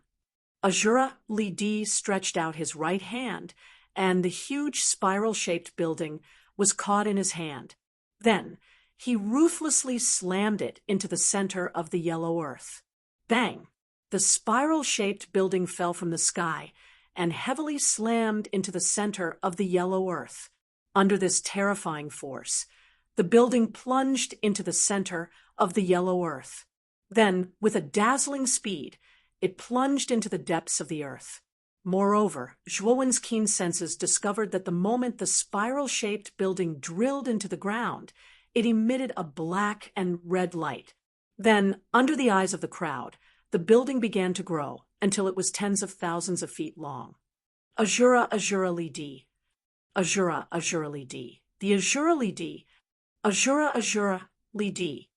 Azura Li stretched out his right hand, and the huge spiral-shaped building was caught in his hand. Then he ruthlessly slammed it into the center of the yellow earth. Bang! The spiral-shaped building fell from the sky and heavily slammed into the center of the yellow earth. Under this terrifying force, the building plunged into the center of the yellow earth. Then, with a dazzling speed, it plunged into the depths of the earth. Moreover, Zhuowen's keen senses discovered that the moment the spiral-shaped building drilled into the ground, it emitted a black and red light. Then, under the eyes of the crowd, the building began to grow until it was tens of thousands of feet long. Azura Li. Azura Li. The Azura Li. Azura Li.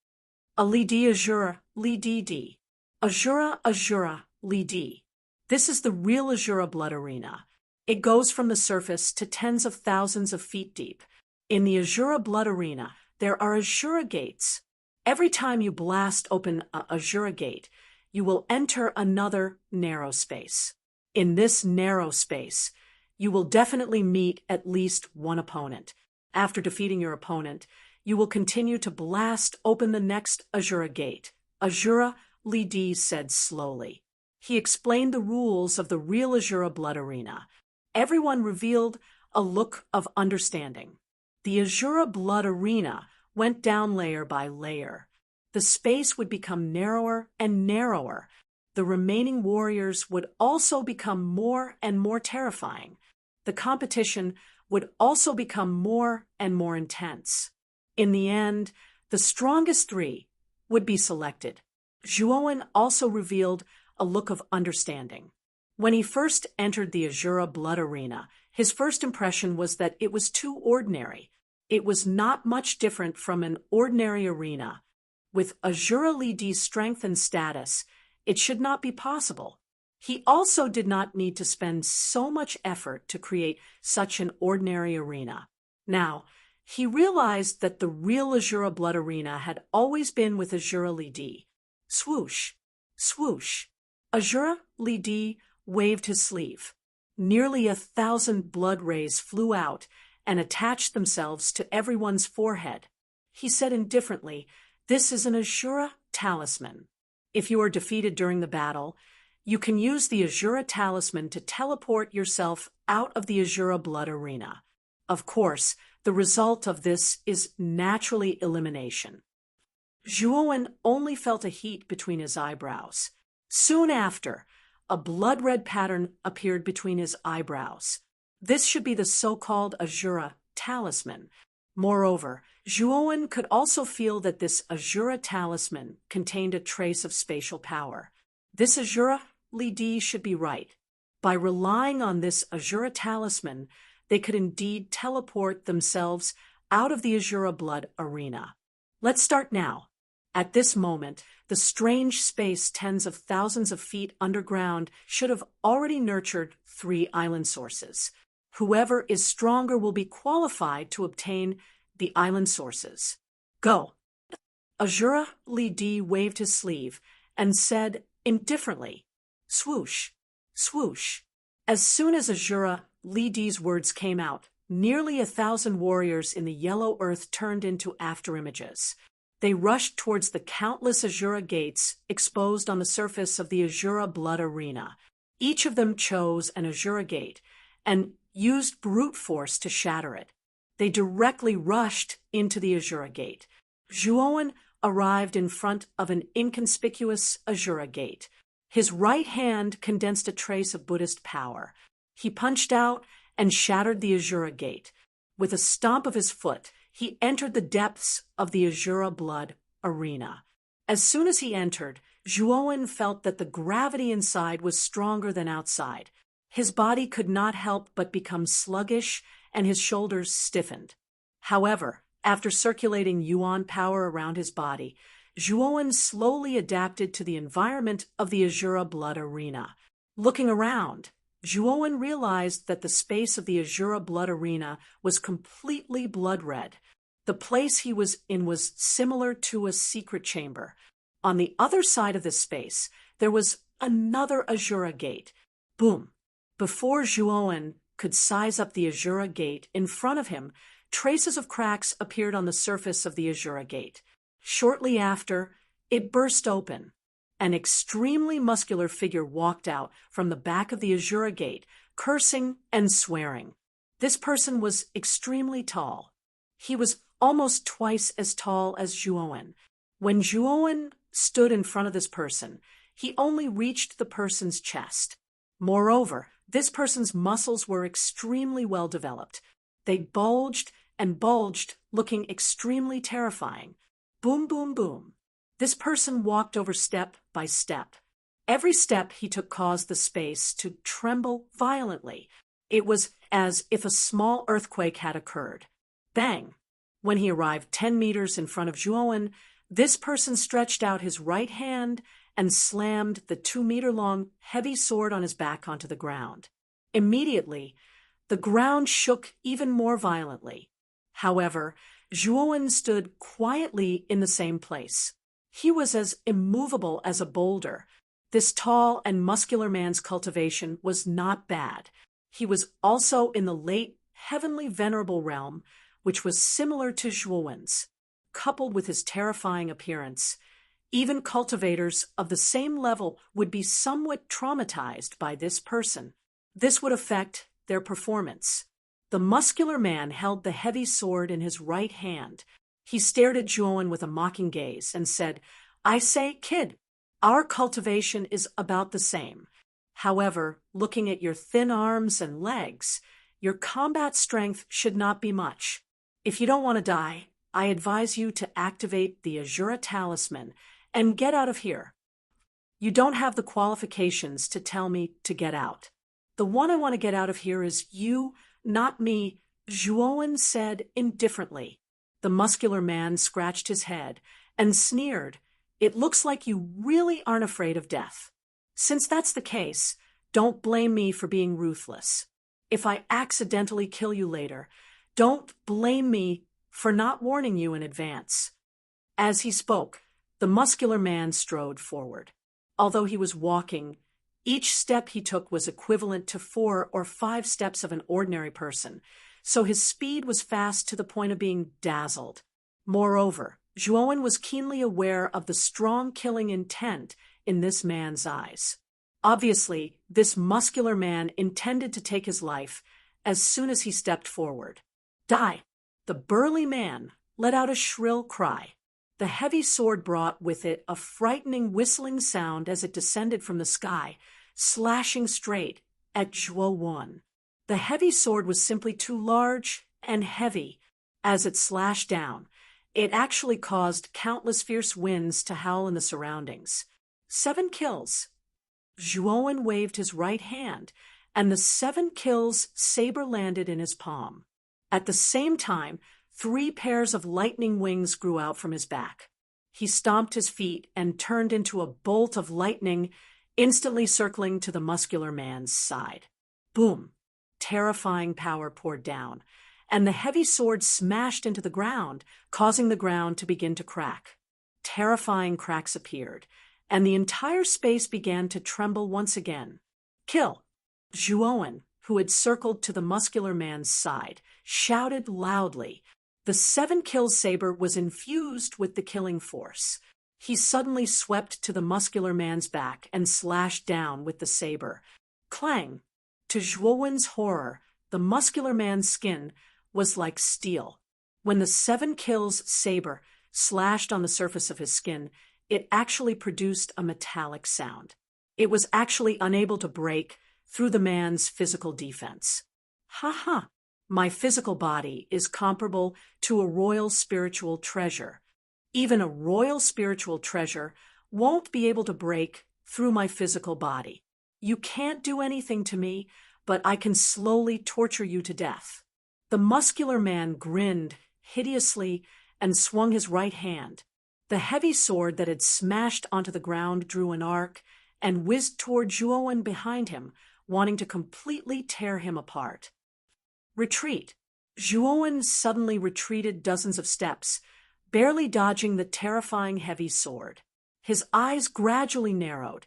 A Li Azura Li. Azura Li. This is the real Azura Blood Arena. It goes from the surface to tens of thousands of feet deep. In the Azura Blood Arena, there are Azura gates. Every time you blast open a Azura gate, you will enter another narrow space. In this narrow space, you will definitely meet at least one opponent. After defeating your opponent, you will continue to blast open the next Azura gate. Azura Li said slowly. He explained the rules of the real Azura Blood Arena. Everyone revealed a look of understanding. The Azura Blood Arena went down layer by layer. The space would become narrower and narrower. The remaining warriors would also become more and more terrifying. The competition would also become more and more intense. In the end, the strongest three would be selected. Zhuowen also revealed a look of understanding. When he first entered the Azura Blood Arena, his first impression was that it was too ordinary. It was not much different from an ordinary arena. With Azura Li's strength and status, it should not be possible. He also did not need to spend so much effort to create such an ordinary arena. Now, he realized that the real Azura Blood Arena had always been with Azura Li. Swoosh, swoosh. Azura Li waved his sleeve. Nearly 1,000 blood rays flew out and attached themselves to everyone's forehead. He said indifferently, "This is an Azura talisman. If you are defeated during the battle, you can use the Azura talisman to teleport yourself out of the Azura Blood Arena. Of course, the result of this is naturally elimination." Zhuowen only felt a heat between his eyebrows. Soon after, a blood-red pattern appeared between his eyebrows. This should be the so-called Azura talisman. Moreover, Zhuowen could also feel that this Azura talisman contained a trace of spatial power. This Azura Li should be right. By relying on this Azura talisman, they could indeed teleport themselves out of the Azura Blood Arena. Let's start now. At this moment, the strange space tens of thousands of feet underground should have already nurtured 3 island sources. Whoever is stronger will be qualified to obtain the island sources. Go! Azura Li waved his sleeve and said indifferently, "Swoosh, swoosh." As soon as Azura Li's words came out, nearly 1,000 warriors in the yellow earth turned into afterimages. They rushed towards the countless Azura gates exposed on the surface of the Azura Blood Arena. Each of them chose an Azura gate and used brute force to shatter it. They directly rushed into the Azura gate. Zhuowen arrived in front of an inconspicuous Azura gate. His right hand condensed a trace of Buddhist power. He punched out and shattered the Azura gate. With a stomp of his foot, he entered the depths of the Azura Blood Arena. As soon as he entered, Zhuowen felt that the gravity inside was stronger than outside. His body could not help but become sluggish, and his shoulders stiffened. However, after circulating yuan power around his body, Zhuowen slowly adapted to the environment of the Azura Blood Arena. Looking around, Zhuowen realized that the space of the Azura blood arena was completely blood-red. The place he was in was similar to a secret chamber. On the other side of this space, there was another Azura gate. Boom! Before Zhuowen could size up the Azura gate in front of him, traces of cracks appeared on the surface of the Azura gate. Shortly after, it burst open. An extremely muscular figure walked out from the back of the Azura gate, cursing and swearing. This person was extremely tall. He was almost twice as tall as Zhuowen. When Zhuowen stood in front of this person, he only reached the person's chest. Moreover, this person's muscles were extremely well developed. They bulged and bulged, looking extremely terrifying. Boom, boom, boom. This person walked over step by step. Every step he took caused the space to tremble violently. It was as if a small earthquake had occurred. Bang! When he arrived 10 meters in front of Zhuowen, this person stretched out his right hand and slammed the 2-meter-long heavy sword on his back onto the ground. Immediately, the ground shook even more violently. However, Zhuowen stood quietly in the same place. He was as immovable as a boulder. This tall and muscular man's cultivation was not bad. He was also in the late heavenly venerable realm, which was similar to Zhuowen's. Coupled with his terrifying appearance, even cultivators of the same level would be somewhat traumatized by this person. This would affect their performance. The muscular man held the heavy sword in his right hand. He stared at Zhuowen with a mocking gaze and said, "I say, kid, our cultivation is about the same. However, looking at your thin arms and legs, your combat strength should not be much. If you don't want to die, I advise you to activate the Azura talisman and get out of here. You don't have the qualifications to tell me to get out. The one I want to get out of here is you, not me," Zhuowen said indifferently. The muscular man scratched his head and sneered. "It looks like you really aren't afraid of death. Since that's the case, don't blame me for being ruthless. If I accidentally kill you later, don't blame me for not warning you in advance." As he spoke, the muscular man strode forward. Although he was walking, each step he took was equivalent to 4 or 5 steps of an ordinary person, so his speed was fast to the point of being dazzled. Moreover, Zhuowen was keenly aware of the strong killing intent in this man's eyes. Obviously, this muscular man intended to take his life as soon as he stepped forward. "Die!" The burly man let out a shrill cry. The heavy sword brought with it a frightening whistling sound as it descended from the sky, slashing straight at Zhuowen. The heavy sword was simply too large and heavy. As it slashed down, it actually caused countless fierce winds to howl in the surroundings. 7 kills. Zhuowen waved his right hand, and the 7 kills saber landed in his palm. At the same time, 3 pairs of lightning wings grew out from his back. He stomped his feet and turned into a bolt of lightning, instantly circling to the muscular man's side. Boom! Terrifying power poured down, and the heavy sword smashed into the ground, causing the ground to begin to crack. Terrifying cracks appeared, and the entire space began to tremble once again. "Kill!" Zhuowen, who had circled to the muscular man's side, shouted loudly. The 7-kill saber was infused with the killing force. He suddenly swept to the muscular man's back and slashed down with the saber. Clang! To Zhuowen's horror, the muscular man's skin was like steel. When the 7-kills saber slashed on the surface of his skin, it actually produced a metallic sound. It was actually unable to break through the man's physical defense. "Ha ha! My physical body is comparable to a royal spiritual treasure. Even a royal spiritual treasure won't be able to break through my physical body. You can't do anything to me, but I can slowly torture you to death." The muscular man grinned hideously and swung his right hand. The heavy sword that had smashed onto the ground drew an arc and whizzed toward Zhuowen behind him, wanting to completely tear him apart. Retreat. Zhuowen suddenly retreated dozens of steps, barely dodging the terrifying heavy sword. His eyes gradually narrowed.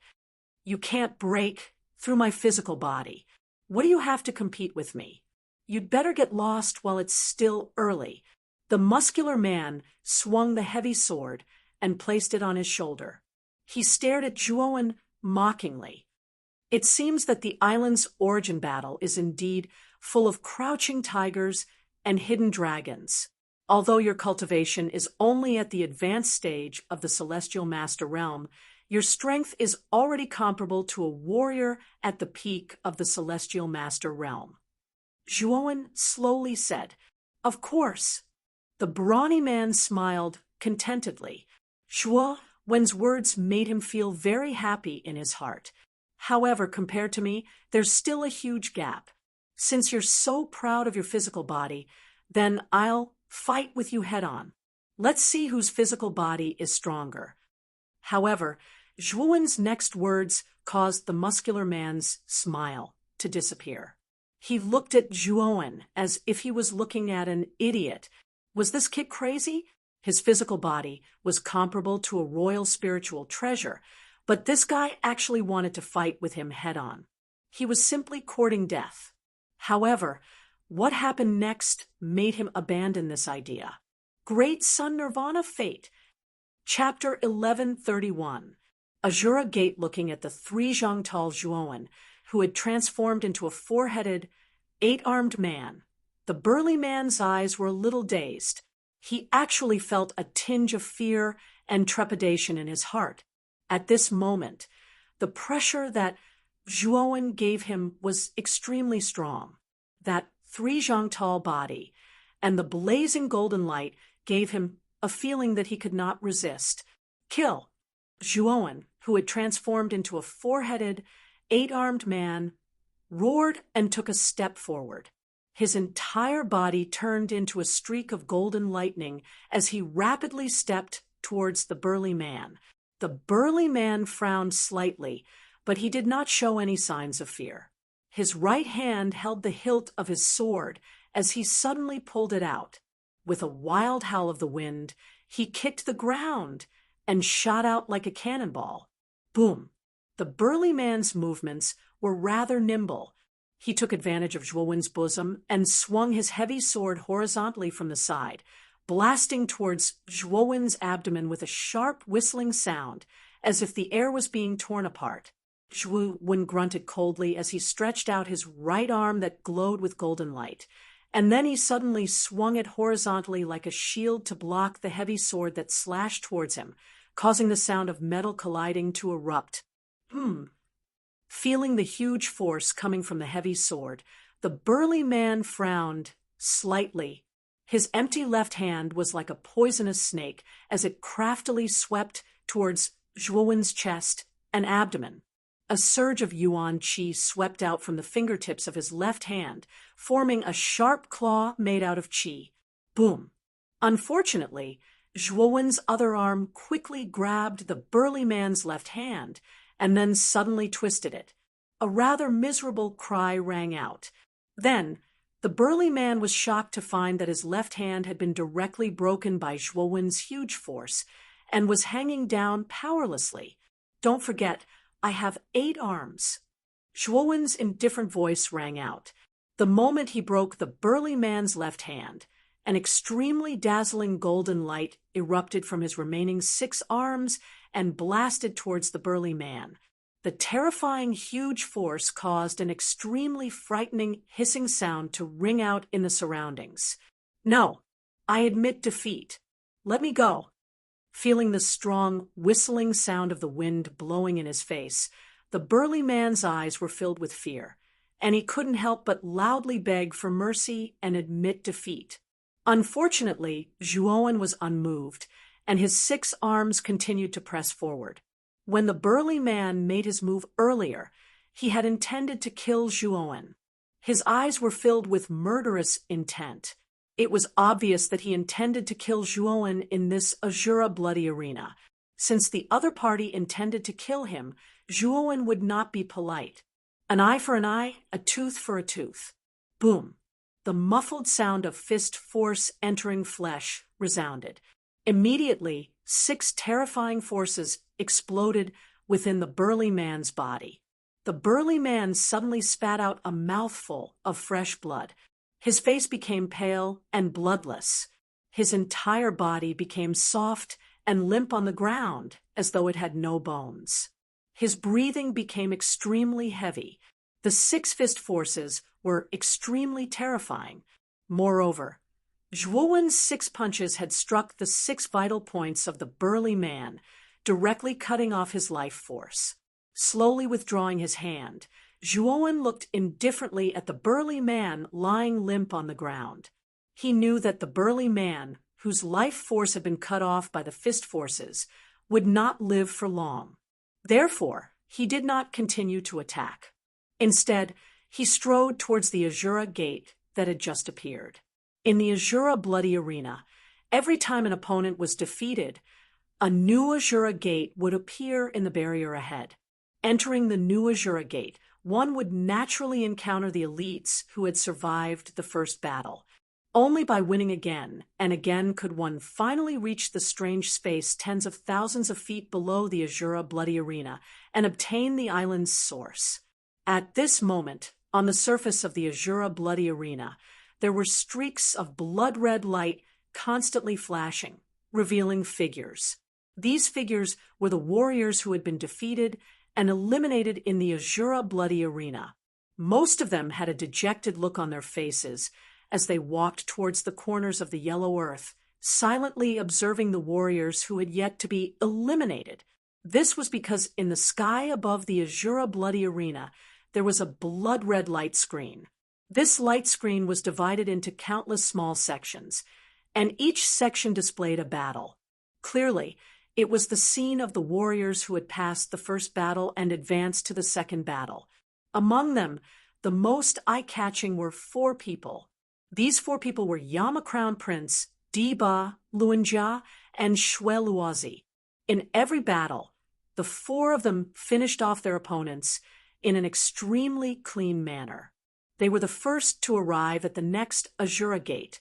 You can't break through my physical body. What do you have to compete with me? You'd better get lost while it's still early. The muscular man swung the heavy sword and placed it on his shoulder. He stared at Zhuowen mockingly. It seems that the island's origin battle is indeed full of crouching tigers and hidden dragons. Although your cultivation is only at the advanced stage of the Celestial Master Realm, your strength is already comparable to a warrior at the peak of the Celestial Master Realm. Zhuowen slowly said, Of course. The brawny man smiled contentedly. Zhuowen's words made him feel very happy in his heart. However, compared to me, there's still a huge gap. Since you're so proud of your physical body, then I'll fight with you head-on. Let's see whose physical body is stronger. However, Zhuowen's next words caused the muscular man's smile to disappear. He looked at Zhuowen as if he was looking at an idiot. Was this kid crazy? His physical body was comparable to a royal spiritual treasure, but this guy actually wanted to fight with him head-on. He was simply courting death. However, what happened next made him abandon this idea. Great Sun Nirvana Fate. Chapter 1131. Azura Gate looking at the three-zhangtal Zhuowen, who had transformed into a four-headed, eight-armed man. The burly man's eyes were a little dazed. He actually felt a tinge of fear and trepidation in his heart. At this moment, the pressure that Zhuowen gave him was extremely strong. That three-zhangtal body and the blazing golden light gave him a feeling that he could not resist. Kill! Zhuowen, who had transformed into a four-headed, eight-armed man, roared and took a step forward. His entire body turned into a streak of golden lightning as he rapidly stepped towards the burly man. The burly man frowned slightly, but he did not show any signs of fear. His right hand held the hilt of his sword as he suddenly pulled it out. With a wild howl of the wind, he kicked the ground and shot out like a cannonball. Boom! The burly man's movements were rather nimble. He took advantage of Zhuowen's bosom and swung his heavy sword horizontally from the side, blasting towards Zhuowen's abdomen with a sharp whistling sound, as if the air was being torn apart. Zhuowen grunted coldly as he stretched out his right arm that glowed with golden light, and then he suddenly swung it horizontally like a shield to block the heavy sword that slashed towards him, causing the sound of metal colliding to erupt. Feeling the huge force coming from the heavy sword, the burly man frowned slightly. His empty left hand was like a poisonous snake as it craftily swept towards Zhuowen's chest and abdomen. A surge of yuan qi swept out from the fingertips of his left hand, forming a sharp claw made out of qi. Boom! Unfortunately, Zhuowen's other arm quickly grabbed the burly man's left hand and then suddenly twisted it. A rather miserable cry rang out. Then, the burly man was shocked to find that his left hand had been directly broken by Zhuowen's huge force and was hanging down powerlessly. Don't forget, I have 8 arms. Zhuowen's indifferent voice rang out. The moment he broke the burly man's left hand, an extremely dazzling golden light erupted from his remaining 6 arms and blasted towards the burly man. The terrifying huge force caused an extremely frightening hissing sound to ring out in the surroundings. No, I admit defeat. Let me go. Feeling the strong, whistling sound of the wind blowing in his face, the burly man's eyes were filled with fear, and he couldn't help but loudly beg for mercy and admit defeat. Unfortunately, Zhuowen was unmoved, and his 6 arms continued to press forward. When the burly man made his move earlier, he had intended to kill Zhuowen. His eyes were filled with murderous intent. It was obvious that he intended to kill Zhuowen in this Azura bloody arena. Since the other party intended to kill him, Zhuowen would not be polite. An eye for an eye, a tooth for a tooth. Boom. The muffled sound of fist force entering flesh resounded. Immediately, 6 terrifying forces exploded within the burly man's body. The burly man suddenly spat out a mouthful of fresh blood. His face became pale and bloodless. His entire body became soft and limp on the ground as though it had no bones. His breathing became extremely heavy. The 6 fist forces were extremely terrifying. Moreover, Zhuowen's 6 punches had struck the 6 vital points of the burly man, directly cutting off his life force. Slowly withdrawing his hand, Zhuowen looked indifferently at the burly man lying limp on the ground. He knew that the burly man, whose life force had been cut off by the fist forces, would not live for long. Therefore, he did not continue to attack. Instead, he strode towards the Azura gate that had just appeared. In the Azura bloody arena, every time an opponent was defeated, a new Azura gate would appear in the barrier ahead. Entering the new Azura gate, one would naturally encounter the elites who had survived the first battle. Only by winning again and again could one finally reach the strange space tens of thousands of feet below the Azura bloody arena and obtain the island's source. At this moment, on the surface of the Azura bloody arena, there were streaks of blood-red light constantly flashing, revealing figures. These figures were the warriors who had been defeated and eliminated in the Azura bloody arena. Most of them had a dejected look on their faces as they walked towards the corners of the yellow earth, silently observing the warriors who had yet to be eliminated. This was because in the sky above the Azura bloody arena, there was a blood-red light screen. This light screen was divided into countless small sections, and each section displayed a battle. Clearly, it was the scene of the warriors who had passed the first battle and advanced to the second battle. Among them, the most eye-catching were 4 people. These 4 people were Yama Crown Prince, Diba, Luanjia, and Xue Luozi. In every battle, the 4 of them finished off their opponents in an extremely clean manner. They were the first to arrive at the next Azura gate,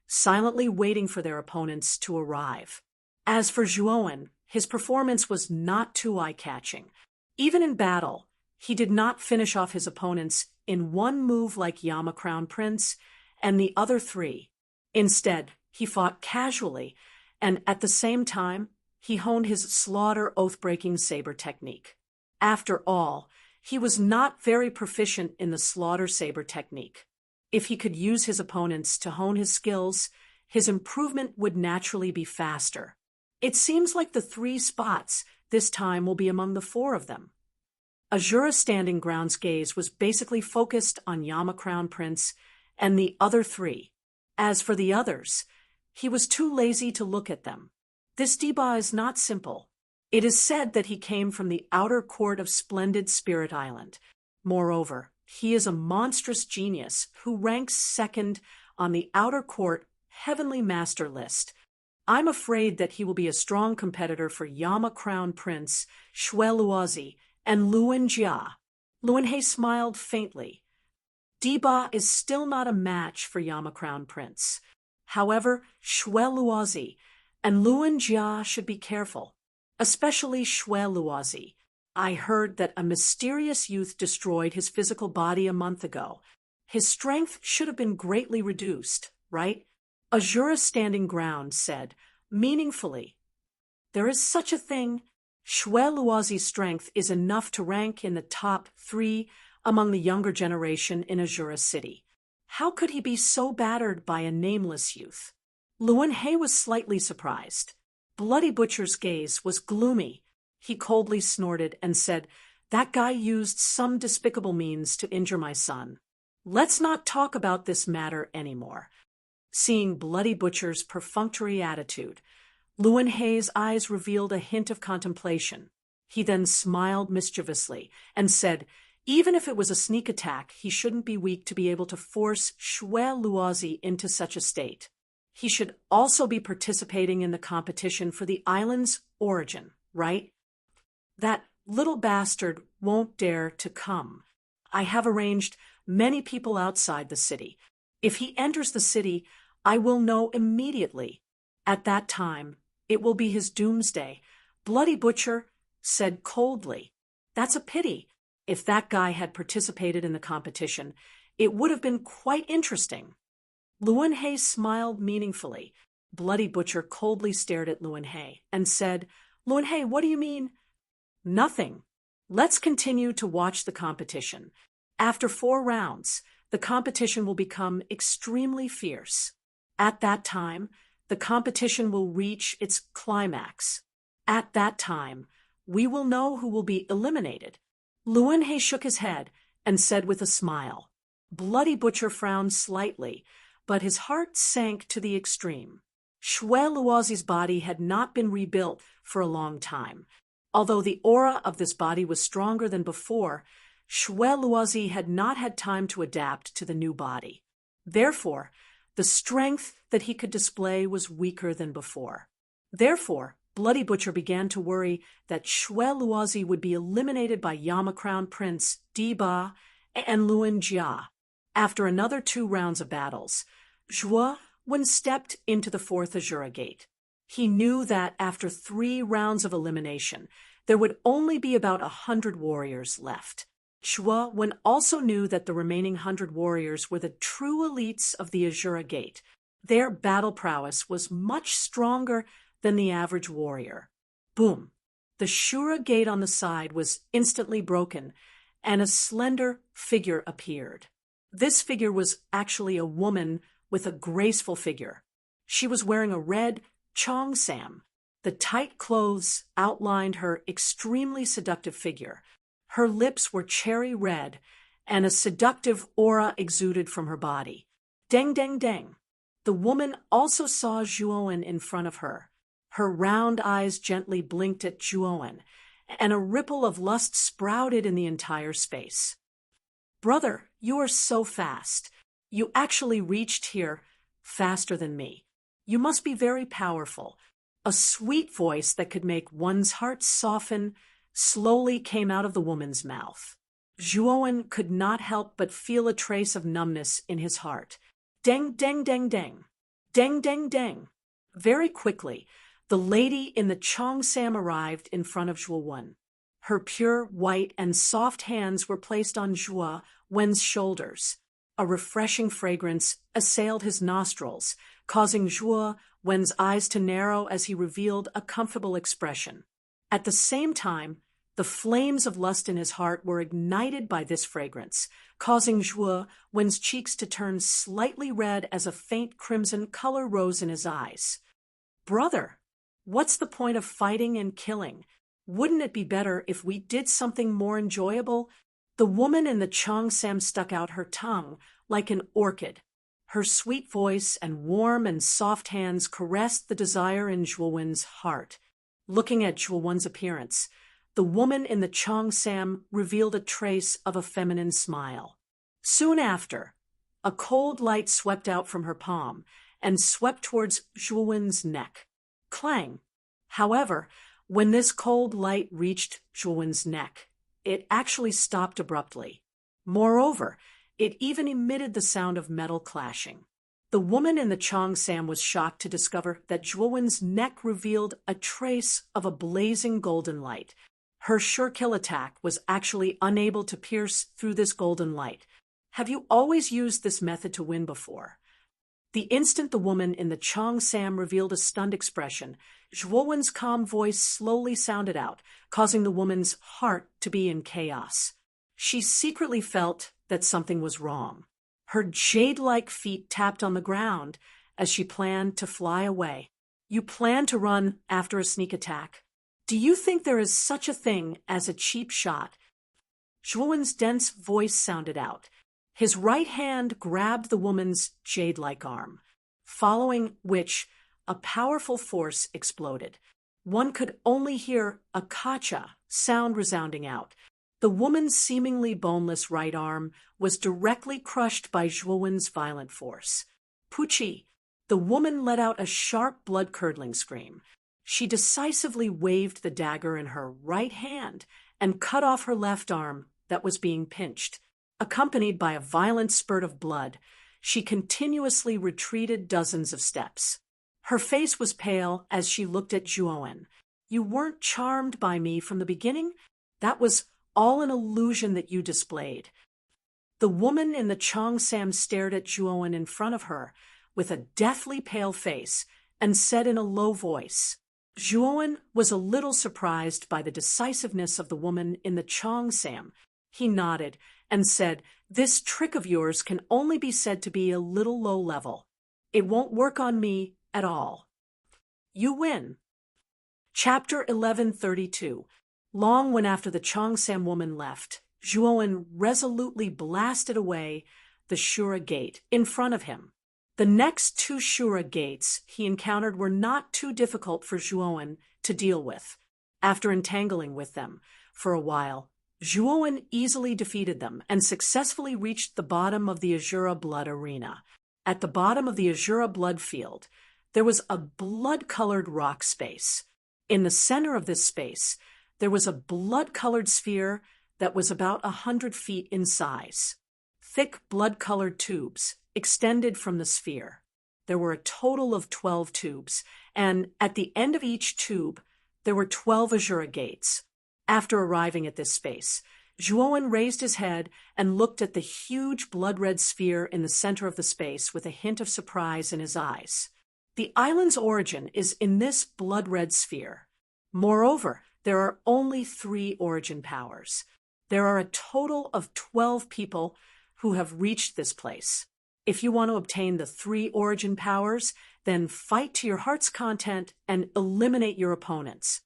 silently waiting for their opponents to arrive. As for Zhuowen, his performance was not too eye-catching. Even in battle, he did not finish off his opponents in one move like Yama Crown Prince and the other 3. Instead, he fought casually, and at the same time, he honed his slaughter oath-breaking saber technique. After all, he was not very proficient in the slaughter saber technique. If he could use his opponents to hone his skills, his improvement would naturally be faster. It seems like the 3 spots this time will be among the 4 of them. Azura's Standing Ground's gaze was basically focused on Yama Crown Prince and the other 3. As for the others, he was too lazy to look at them. This Diba is not simple. It is said that he came from the outer court of splendid Spirit Island. Moreover, he is a monstrous genius who ranks second on the outer court Heavenly Master list. I'm afraid that he will be a strong competitor for Yama Crown Prince, Xue Luozi, and Luanjia. Luanhe smiled faintly. Diba is still not a match for Yama Crown Prince. However, Xue Luozi and Luanjia should be careful. Especially Xue Luozi. I heard that a mysterious youth destroyed his physical body a month ago. His strength should have been greatly reduced, right? Azura's Standing Ground said, meaningfully, "There is such a thing. Xue Luozi's strength is enough to rank in the top 3 among the younger generation in Azura City. How could he be so battered by a nameless youth?" Luanhe was slightly surprised. Bloody Butcher's gaze was gloomy. He coldly snorted and said, "That guy used some despicable means to injure my son. Let's not talk about this matter anymore." Seeing Bloody Butcher's perfunctory attitude, Luanhe's eyes revealed a hint of contemplation. He then smiled mischievously and said, even if it was a sneak attack, he shouldn't be weak to be able to force Xue Luozi into such a state. He should also be participating in the competition for the island's origin, right? That little bastard won't dare to come. I have arranged many people outside the city. If he enters the city, I will know immediately. At that time, it will be his doomsday. Bloody Butcher said coldly, "That's a pity. If that guy had participated in the competition, it would have been quite interesting." Luan He smiled meaningfully. Bloody Butcher coldly stared at Luan He and said, "Luan He, what do you mean?" "Nothing. Let's continue to watch the competition. After 4 rounds, the competition will become extremely fierce. At that time, the competition will reach its climax. At that time, we will know who will be eliminated." Luan He shook his head and said with a smile. Bloody Butcher frowned slightly, but his heart sank to the extreme. Shui Luozi's body had not been rebuilt for a long time. Although the aura of this body was stronger than before, Shui Luozi had not had time to adapt to the new body. Therefore, the strength that he could display was weaker than before. Therefore, Bloody Butcher began to worry that Shui Luozi would be eliminated by Yama Crown Prince Di Ba and Luan Jia. After another 2 rounds of battles, Zhuo Wen stepped into the 4th Azura Gate. He knew that after 3 rounds of elimination, there would only be about 100 warriors left. Zhuo Wen also knew that the remaining 100 warriors were the true elites of the Azura Gate. Their battle prowess was much stronger than the average warrior. Boom! The Shura Gate on the side was instantly broken, and a slender figure appeared. This figure was actually a woman with a graceful figure. She was wearing a red cheongsam. The tight clothes outlined her extremely seductive figure. Her lips were cherry red, and a seductive aura exuded from her body. Deng, deng, deng. The woman also saw Zhuowen in front of her. Her round eyes gently blinked at Zhuowen, and a ripple of lust sprouted in the entire space. "Brother, you are so fast. You actually reached here faster than me. You must be very powerful." A sweet voice that could make one's heart soften slowly came out of the woman's mouth. Zhuowen could not help but feel a trace of numbness in his heart. Deng, deng, deng, deng. Deng, deng, deng. Very quickly, the lady in the cheongsam arrived in front of Zhuowen. Her pure, white, and soft hands were placed on Zhuo Wen's shoulders. A refreshing fragrance assailed his nostrils, causing Zhuo Wen's eyes to narrow as he revealed a comfortable expression. At the same time, the flames of lust in his heart were ignited by this fragrance, causing Zhuo Wen's cheeks to turn slightly red as a faint crimson color rose in his eyes. "Brother, what's the point of fighting and killing? Wouldn't it be better if we did something more enjoyable?" The woman in the cheongsam stuck out her tongue like an orchid. Her sweet voice and warm and soft hands caressed the desire in Zhuowen's heart. Looking at Zhuowen's appearance, the woman in the cheongsam revealed a trace of a feminine smile. Soon after, a cold light swept out from her palm and swept towards Zhuowen's neck. Clang! However, when this cold light reached Zhuowen's neck, it actually stopped abruptly. Moreover, it even emitted the sound of metal clashing. The woman in the cheongsam was shocked to discover that Zhuowen's neck revealed a trace of a blazing golden light. Her sure kill attack was actually unable to pierce through this golden light. "Have you always used this method to win before?" The instant the woman in the cheongsam revealed a stunned expression, Zhuowen's calm voice slowly sounded out, causing the woman's heart to be in chaos. She secretly felt that something was wrong. Her jade-like feet tapped on the ground as she planned to fly away. "You plan to run after a sneak attack? Do you think there is such a thing as a cheap shot?" Zhuowen's dense voice sounded out. His right hand grabbed the woman's jade-like arm, following which a powerful force exploded. One could only hear a kacha sound resounding out. The woman's seemingly boneless right arm was directly crushed by Zhuowen's violent force. "Puchi!" The woman let out a sharp, blood-curdling scream. She decisively waved the dagger in her right hand and cut off her left arm that was being pinched. Accompanied by a violent spurt of blood, she continuously retreated dozens of steps. Her face was pale as she looked at Zhuowen. You weren't charmed by me from the beginning? That was all an illusion that you displayed. The woman in the Cheongsam stared at Zhuowen in front of her with a deathly pale face and said in a low voice. Zhuowen was a little surprised by the decisiveness of the woman in the Cheongsam. He nodded and said, "This trick of yours can only be said to be a little low level. It won't work on me at all. You win." Chapter 1132. Long when after the Cheongsam woman left, Zhuowen resolutely blasted away the Shura gate in front of him. The next two Shura gates he encountered were not too difficult for Zhuowen to deal with. After entangling with them for a while, Zhuowen easily defeated them and successfully reached the bottom of the Azura Blood Arena. At the bottom of the Azura Blood Field, there was a blood-colored rock space. In the center of this space, there was a blood-colored sphere that was about 100 feet in size. Thick blood-colored tubes extended from the sphere. There were a total of 12 tubes, and at the end of each tube, there were 12 Azura gates. After arriving at this space, Zhuowen raised his head and looked at the huge blood-red sphere in the center of the space with a hint of surprise in his eyes. The island's origin is in this blood-red sphere. Moreover, there are only 3 origin powers. There are a total of 12 people who have reached this place. If you want to obtain the 3 origin powers, then fight to your heart's content and eliminate your opponents.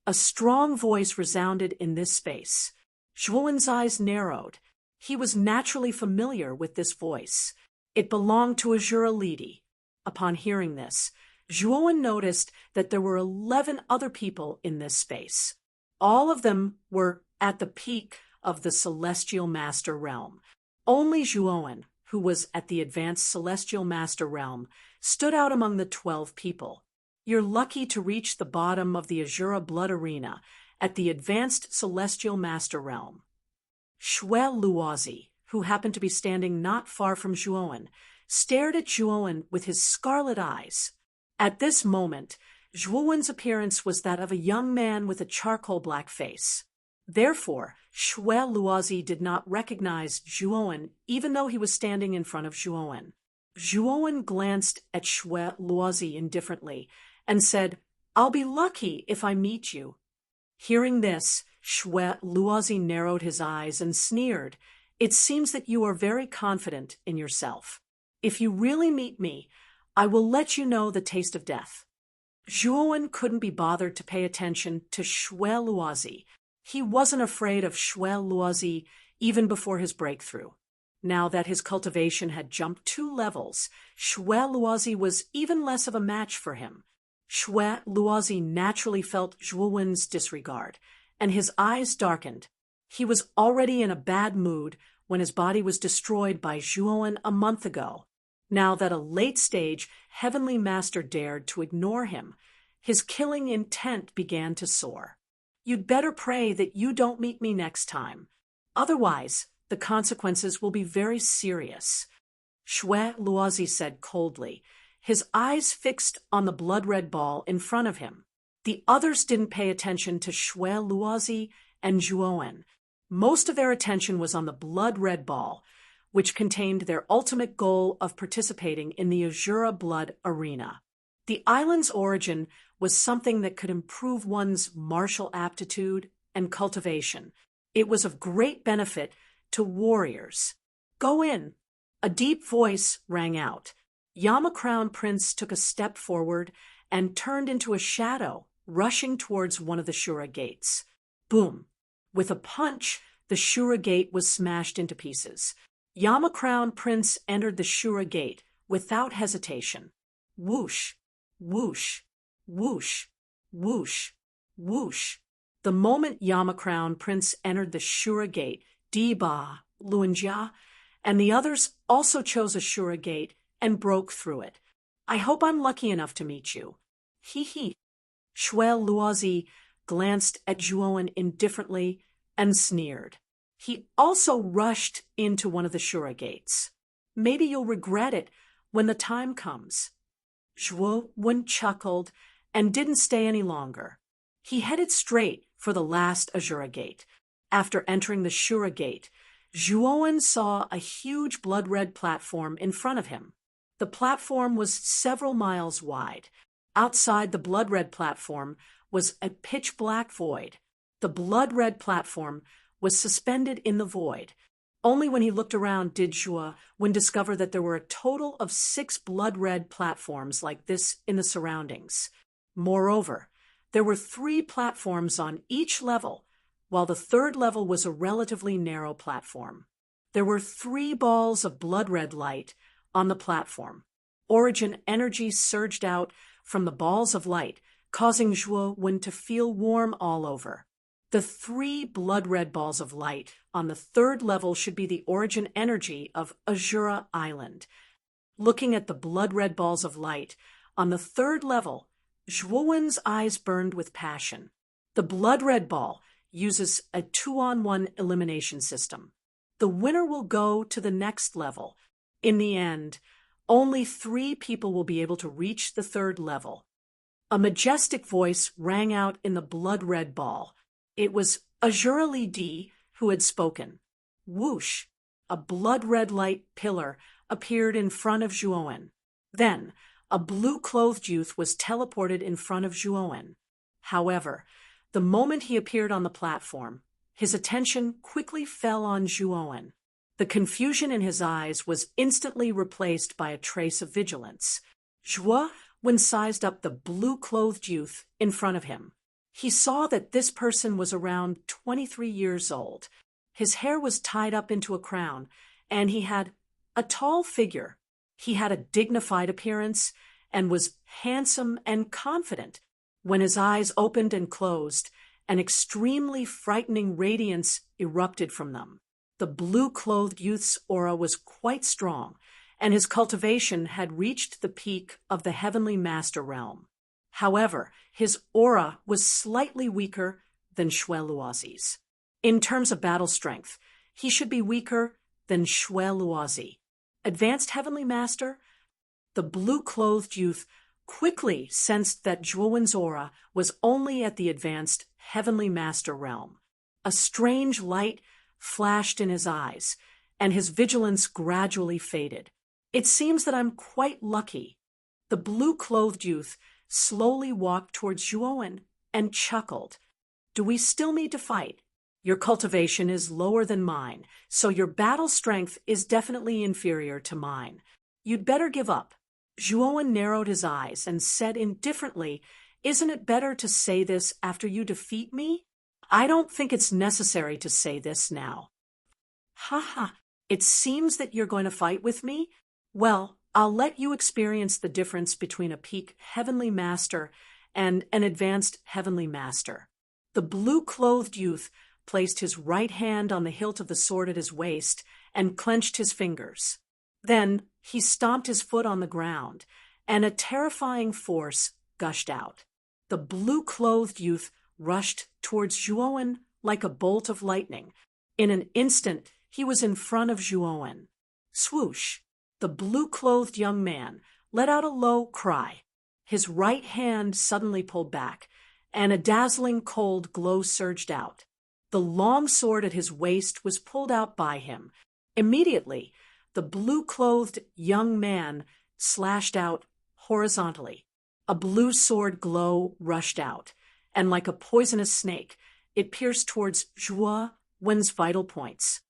A strong voice resounded in this space. Zhuowen's eyes narrowed. He was naturally familiar with this voice. It belonged to Azura Lidi. Upon hearing this, Zhuowen noticed that there were 11 other people in this space. All of them were at the peak of the Celestial Master Realm. Only Zhuowen, who was at the Advanced Celestial Master Realm, stood out among the 12 people. You're lucky to reach the bottom of the Azura Blood Arena at the Advanced Celestial Master Realm. Xue Luozi, who happened to be standing not far from Zhuowen, stared at Zhuowen with his scarlet eyes. At this moment, Zhuowen's appearance was that of a young man with a charcoal-black face. Therefore, Xue Luozi did not recognize Zhuowen even though he was standing in front of Zhuowen. Zhuowen glanced at Xue Luozi indifferently and said, "I'll be lucky if I meet you." Hearing this, Xue Luozi narrowed his eyes and sneered. "It seems that you are very confident in yourself. If you really meet me, I will let you know the taste of death." Zhuowen couldn't be bothered to pay attention to Xue Luozi. He wasn't afraid of Xue Luozi even before his breakthrough. Now that his cultivation had jumped 2 levels, Xue Luozi was even less of a match for him. Xue Luozi naturally felt Zhuowen's disregard, and his eyes darkened. He was already in a bad mood when his body was destroyed by Zhuowen a month ago. Now that a late-stage Heavenly Master dared to ignore him, his killing intent began to soar. "You'd better pray that you don't meet me next time. Otherwise, the consequences will be very serious," Xue Luozi said coldly, his eyes fixed on the blood-red ball in front of him. The others didn't pay attention to Xue Luozi and Zhuowen. Most of their attention was on the blood-red ball, which contained their ultimate goal of participating in the Azura Blood Arena. The island's origin was something that could improve one's martial aptitude and cultivation. It was of great benefit to warriors. "Go in." A deep voice rang out. Yama Crown Prince took a step forward and turned into a shadow, rushing towards one of the Shura gates. Boom! With a punch, the Shura gate was smashed into pieces. Yama Crown Prince entered the Shura gate without hesitation. Whoosh! Whoosh! Whoosh! Whoosh! Whoosh! The moment Yama Crown Prince entered the Shura gate, Diba, Luanjia, and the others also chose a Shura gate and broke through it. "I hope I'm lucky enough to meet you." Hee. Xue Luozi glanced at Zhuowen indifferently and sneered. He also rushed into one of the Shura gates. Maybe you'll regret it when the time comes. Zhuo chuckled and didn't stay any longer. He headed straight for the last Azura gate. After entering the Shura gate, Zhuo saw a huge blood-red platform in front of him. The platform was several miles wide. Outside the blood-red platform was a pitch-black void. The blood-red platform was suspended in the void. Only when he looked around did Zhuo discover that there were a total of 6 blood-red platforms like this in the surroundings. Moreover, there were 3 platforms on each level, while the third level was a relatively narrow platform. There were 3 balls of blood-red light on the platform. Origin energy surged out from the balls of light, causing Zhuo to feel warm all over. The 3 blood-red balls of light on the third level should be the origin energy of Azura Island. Looking at the blood-red balls of light on the third level, Zhuo's eyes burned with passion. The blood-red ball uses a 2-on-1 elimination system. The winner will go to the next level. In the end, only 3 people will be able to reach the third level. A majestic voice rang out in the blood-red ball. It was Azura Li Di who had spoken. Whoosh! A blood-red light pillar appeared in front of Zhuo. Then, a blue-clothed youth was teleported in front of Zhuo. However, the moment he appeared on the platform, his attention quickly fell on Zhuo. The confusion in his eyes was instantly replaced by a trace of vigilance. Zhuo sized up the blue-clothed youth in front of him. He saw that this person was around 23 years old. His hair was tied up into a crown, and he had a tall figure. He had a dignified appearance and was handsome and confident. When his eyes opened and closed, an extremely frightening radiance erupted from them. The blue-clothed youth's aura was quite strong, and his cultivation had reached the peak of the Heavenly Master realm. However, his aura was slightly weaker than Shui Luozi's. In terms of battle strength, he should be weaker than Shui Luozi. Advanced Heavenly Master? The blue-clothed youth quickly sensed that Zhuo's aura was only at the advanced Heavenly Master realm. A strange light flashed in his eyes, and his vigilance gradually faded. It seems that I'm quite lucky. The blue-clothed youth slowly walked towards Zhuo and chuckled. Do we still need to fight? Your cultivation is lower than mine, so your battle strength is definitely inferior to mine. You'd better give up. Zhuo narrowed his eyes and said indifferently, Isn't it better to say this after you defeat me? I don't think it's necessary to say this now. Ha! It seems that you're going to fight with me? Well, I'll let you experience the difference between a peak Heavenly Master and an advanced Heavenly Master. The blue-clothed youth placed his right hand on the hilt of the sword at his waist and clenched his fingers. Then he stomped his foot on the ground, and a terrifying force gushed out. The blue-clothed youth rushed towards Zhuo like a bolt of lightning. In an instant, he was in front of Zhuo. Swoosh! The blue-clothed young man let out a low cry. His right hand suddenly pulled back, and a dazzling cold glow surged out. The long sword at his waist was pulled out by him. Immediately, the blue-clothed young man slashed out horizontally. A blue sword glow rushed out, and like a poisonous snake, it pierced towards Zhuo's vital points.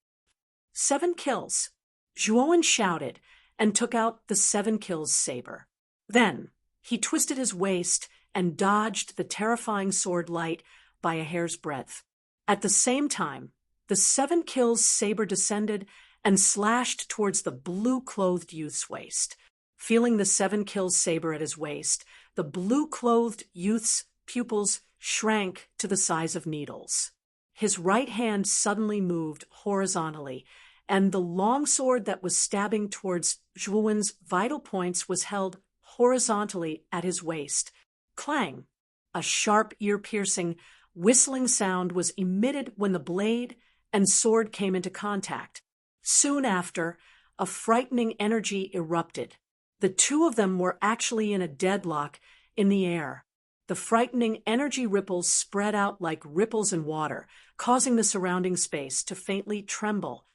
7 kills. Zhuo shouted and took out the 7 kills saber. Then he twisted his waist and dodged the terrifying sword light by a hair's breadth. At the same time, the 7 kills saber descended and slashed towards the blue-clothed youth's waist. Feeling the 7 kills saber at his waist, the blue-clothed youth's pupils shrank to the size of needles. His right hand suddenly moved horizontally, and the long sword that was stabbing towards Zhuo's vital points was held horizontally at his waist. Clang! A sharp, ear-piercing, whistling sound was emitted when the blade and sword came into contact. Soon after, a frightening energy erupted. The two of them were actually in a deadlock in the air. The frightening energy ripples spread out like ripples in water, causing the surrounding space to faintly tremble.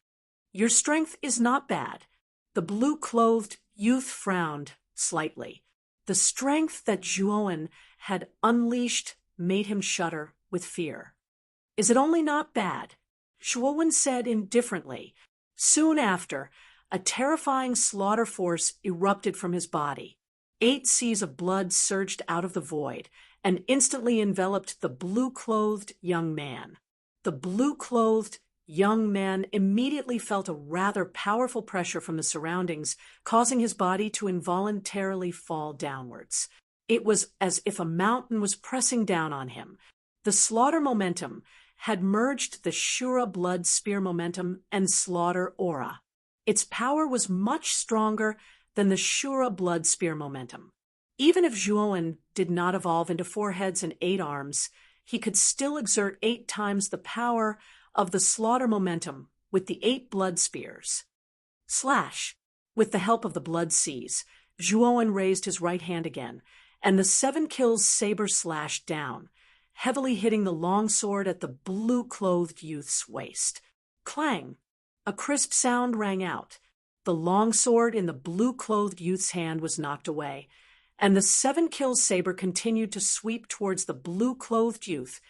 "Your strength is not bad." The blue-clothed youth frowned slightly. The strength that Zhuowen had unleashed made him shudder with fear. "Is it only not bad?" Zhuowen said indifferently. Soon after, a terrifying slaughter force erupted from his body. 8 seas of blood surged out of the void and instantly enveloped the blue-clothed young man. The blue-clothed young man immediately felt a rather powerful pressure from the surroundings, causing his body to involuntarily fall downwards. It was as if a mountain was pressing down on him. The slaughter momentum had merged the Shura blood spear momentum and slaughter aura. Its power was much stronger than the Shura blood spear momentum. Even if Zhuowen did not evolve into 4 heads and 8 arms, he could still exert 8 times the power of the slaughter momentum with the 8 blood spears. Slash! With the help of the blood seas, Zhuowen raised his right hand again, and the 7 kills saber slashed down, heavily hitting the longsword at the blue-clothed youth's waist. Clang! A crisp sound rang out. The longsword in the blue-clothed youth's hand was knocked away, and the 7 kills saber continued to sweep towards the blue-clothed youth,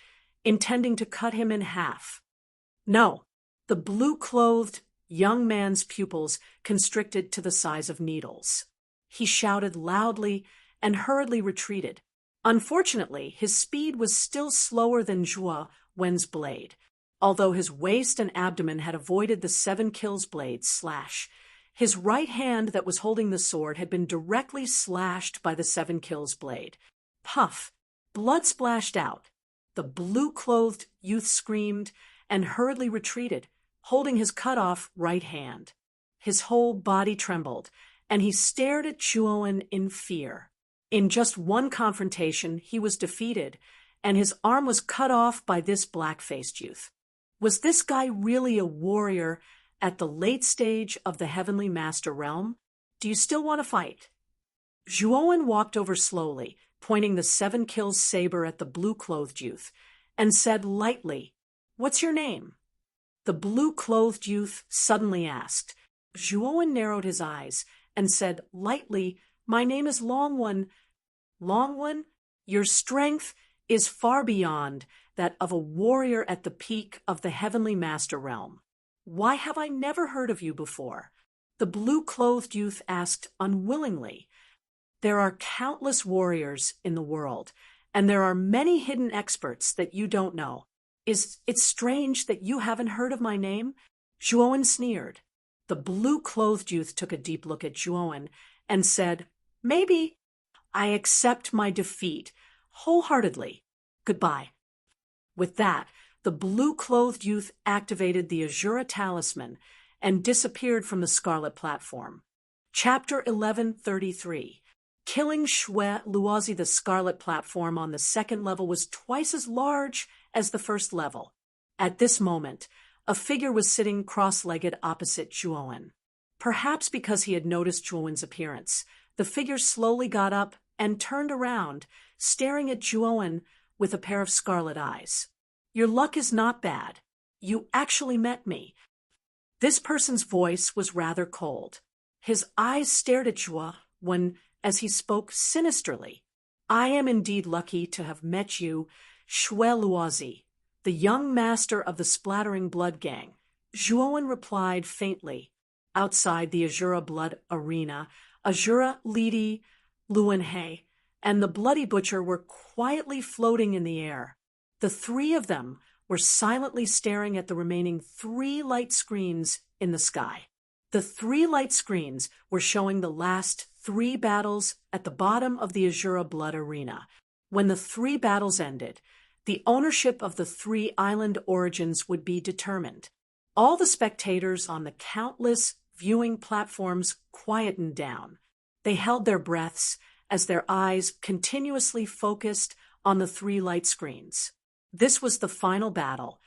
intending to cut him in half. No, the blue-clothed young man's pupils constricted to the size of needles. He shouted loudly and hurriedly retreated. Unfortunately, his speed was still slower than Zhuowen's blade. Although his waist and abdomen had avoided the 7 kills blade's slash, his right hand that was holding the sword had been directly slashed by the 7 kills blade. Puff! Blood splashed out. The blue-clothed youth screamed and hurriedly retreated, holding his cut-off right hand. His whole body trembled, and he stared at Zhuowen in fear. In just one confrontation, he was defeated, and his arm was cut off by this black-faced youth. Was this guy really a warrior at the late stage of the Heavenly Master realm? Do you still want to fight? Zhuowen walked over slowly, pointing the 7 kills saber at the blue-clothed youth, and said lightly, "What's your name?" The blue-clothed youth suddenly asked. Zhuowen narrowed his eyes and said lightly, "My name is Longone." "Longone, your strength is far beyond that of a warrior at the peak of the Heavenly Master realm. Why have I never heard of you before?" The blue-clothed youth asked unwillingly. "There are countless warriors in the world, and there are many hidden experts that you don't know. Is it strange that you haven't heard of my name?" Zhuowen sneered. The blue-clothed youth took a deep look at Zhuowen and said, "Maybe. I accept my defeat wholeheartedly. Goodbye." With that, the blue-clothed youth activated the Azura talisman and disappeared from the Scarlet platform. Chapter 1133. Killing Shui Luozi. The Scarlet platform on the 2nd level was twice as large as the 1st level. At this moment, a figure was sitting cross-legged opposite Zhuowen. Perhaps because he had noticed Zhuowen's appearance, the figure slowly got up and turned around, staring at Zhuowen with a pair of scarlet eyes. "Your luck is not bad. You actually met me." This person's voice was rather cold. His eyes stared at Zhuowen as he spoke sinisterly. "I am indeed lucky to have met you, Shui Luozi, the young master of the Splattering Blood Gang." Zhuowen replied faintly. Outside the Azura Blood Arena, Azura, Lidi, Luanhe, and the Bloody Butcher were quietly floating in the air. The 3 of them were silently staring at the remaining 3 light screens in the sky. The 3 light screens were showing the last 3 battles at the bottom of the Azura Blood Arena. When the 3 battles ended, the ownership of the 3 island origins would be determined. All the spectators on the countless viewing platforms quietened down. They held their breaths as their eyes continuously focused on the 3 light screens. This was the final battle,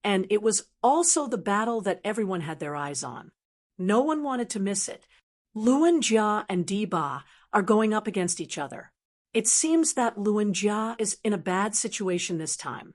and it was also the battle that everyone had their eyes on. No one wanted to miss it. Luan Jia and Di Ba are going up against each other. It seems that Luan Jia is in a bad situation this time.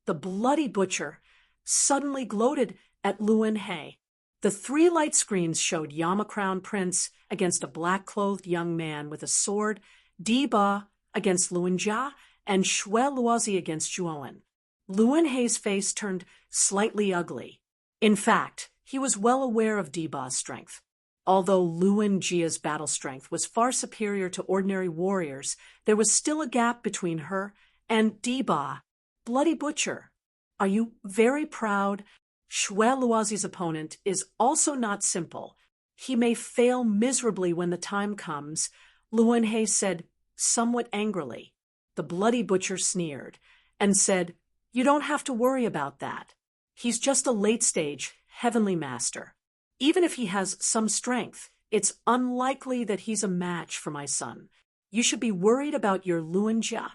The bloody butcher suddenly gloated at Luan He. The 3 light screens showed Yama Crown Prince against a black-clothed young man with a sword, Di Ba against Luan Jia, and Xue Luozi against Zhuowen. Luan He's face turned slightly ugly. In fact, he was well aware of Di Ba's strength. Although Luan Jia's battle strength was far superior to ordinary warriors, there was still a gap between her and Di Ba. Bloody Butcher, are you very proud? Xue Luozi's opponent is also not simple. He may fail miserably when the time comes, Luan He said somewhat angrily. The Bloody Butcher sneered and said, "You don't have to worry about that. He's just a late-stage heavenly master. Even if he has some strength, it's unlikely that he's a match for my son. You should be worried about your Luan Jia."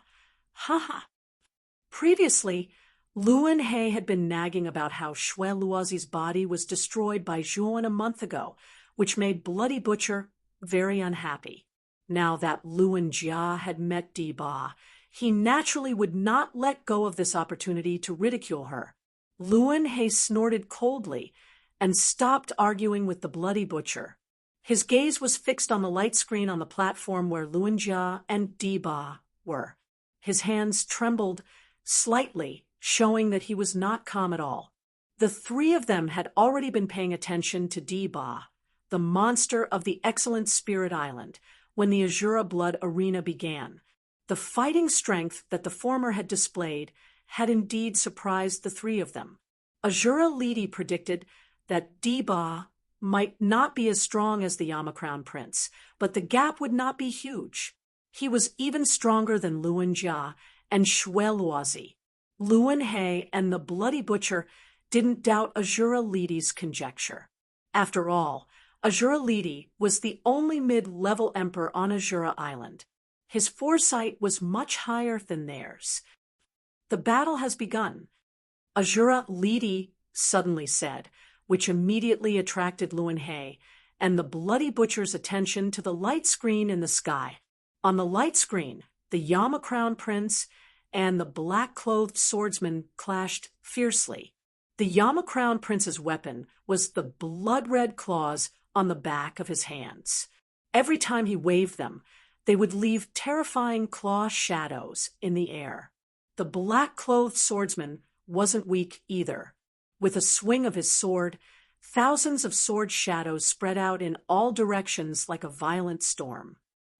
Haha. Previously, Luan He had been nagging about how Xue Luozi's body was destroyed by Zhuowen a month ago, which made Bloody Butcher very unhappy. Now that Luan Jia had met Di Ba, he naturally would not let go of this opportunity to ridicule her. Luan He snorted coldly and stopped arguing with the Bloody Butcher. His gaze was fixed on the light screen on the platform where Luan Jia and Di Ba were. His hands trembled slightly, showing that he was not calm at all. The 3 of them had already been paying attention to Di Ba, the monster of the excellent Spirit Island, when the Azura Blood Arena began. The fighting strength that the former had displayed had indeed surprised the 3 of them. Azura Lidi predicted that Di Ba might not be as strong as the Yama Crown Prince, but the gap would not be huge. He was even stronger than Luan Jia and Xue Luozi. Luan He and the Bloody Butcher didn't doubt Azura Lidi's conjecture. After all, Azura Lidi was the only mid-level emperor on Azura Island. His foresight was much higher than theirs. "The battle has begun," Azura Lidi suddenly said, which immediately attracted Luan He and the Bloody Butcher's attention to the light screen in the sky. On the light screen, the Yama Crown Prince and the black-clothed swordsman clashed fiercely. The Yama Crown Prince's weapon was the blood-red claws on the back of his hands. Every time he waved them, they would leave terrifying claw shadows in the air. The black-clothed swordsman wasn't weak either. With a swing of his sword, thousands of sword shadows spread out in all directions like a violent storm.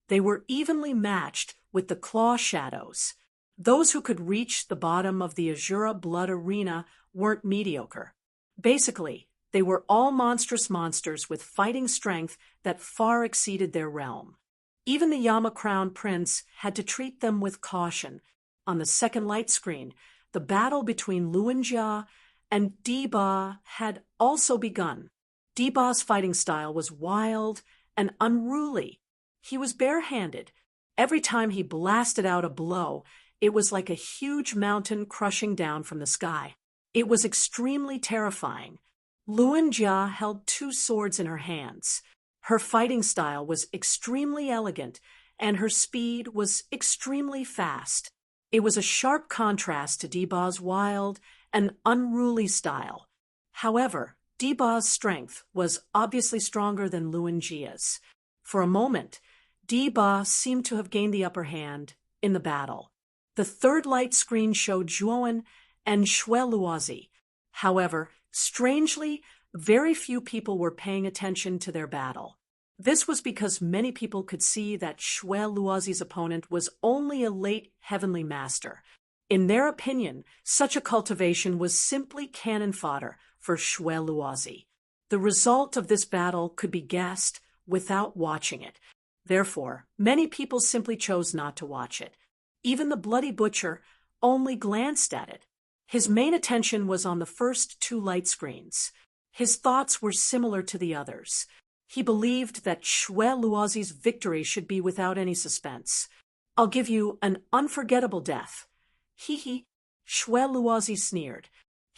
They were evenly matched with the claw shadows. Those who could reach the bottom of the Azura Blood Arena weren't mediocre. Basically, they were all monstrous monsters with fighting strength that far exceeded their realm. Even the Yama Crown Prince had to treat them with caution. On the second light screen, the battle between Luan Jia and Di Ba had also begun. Di Ba's fighting style was wild and unruly. He was barehanded. Every time he blasted out a blow, it was like a huge mountain crushing down from the sky. It was extremely terrifying. Luan Jia held 2 swords in her hands. Her fighting style was extremely elegant, and her speed was extremely fast. It was a sharp contrast to Di Ba's wild and unruly style. However, Di Ba's strength was obviously stronger than Luan Jia's. For a moment, Di Ba seemed to have gained the upper hand in the battle. The third light screen showed Zhuowen and Xue Luozi. However, strangely, very few people were paying attention to their battle. This was because many people could see that Xue Luozi's opponent was only a late heavenly master. In their opinion, such a cultivation was simply cannon fodder for Xue Luozi. The result of this battle could be guessed without watching it. Therefore, many people simply chose not to watch it. Even the Bloody Butcher only glanced at it. His main attention was on the first 2 light screens. His thoughts were similar to the others. He believed that Xue Luozi's victory should be without any suspense. "I'll give you an unforgettable death." Hee hee, Xue Luozi sneered.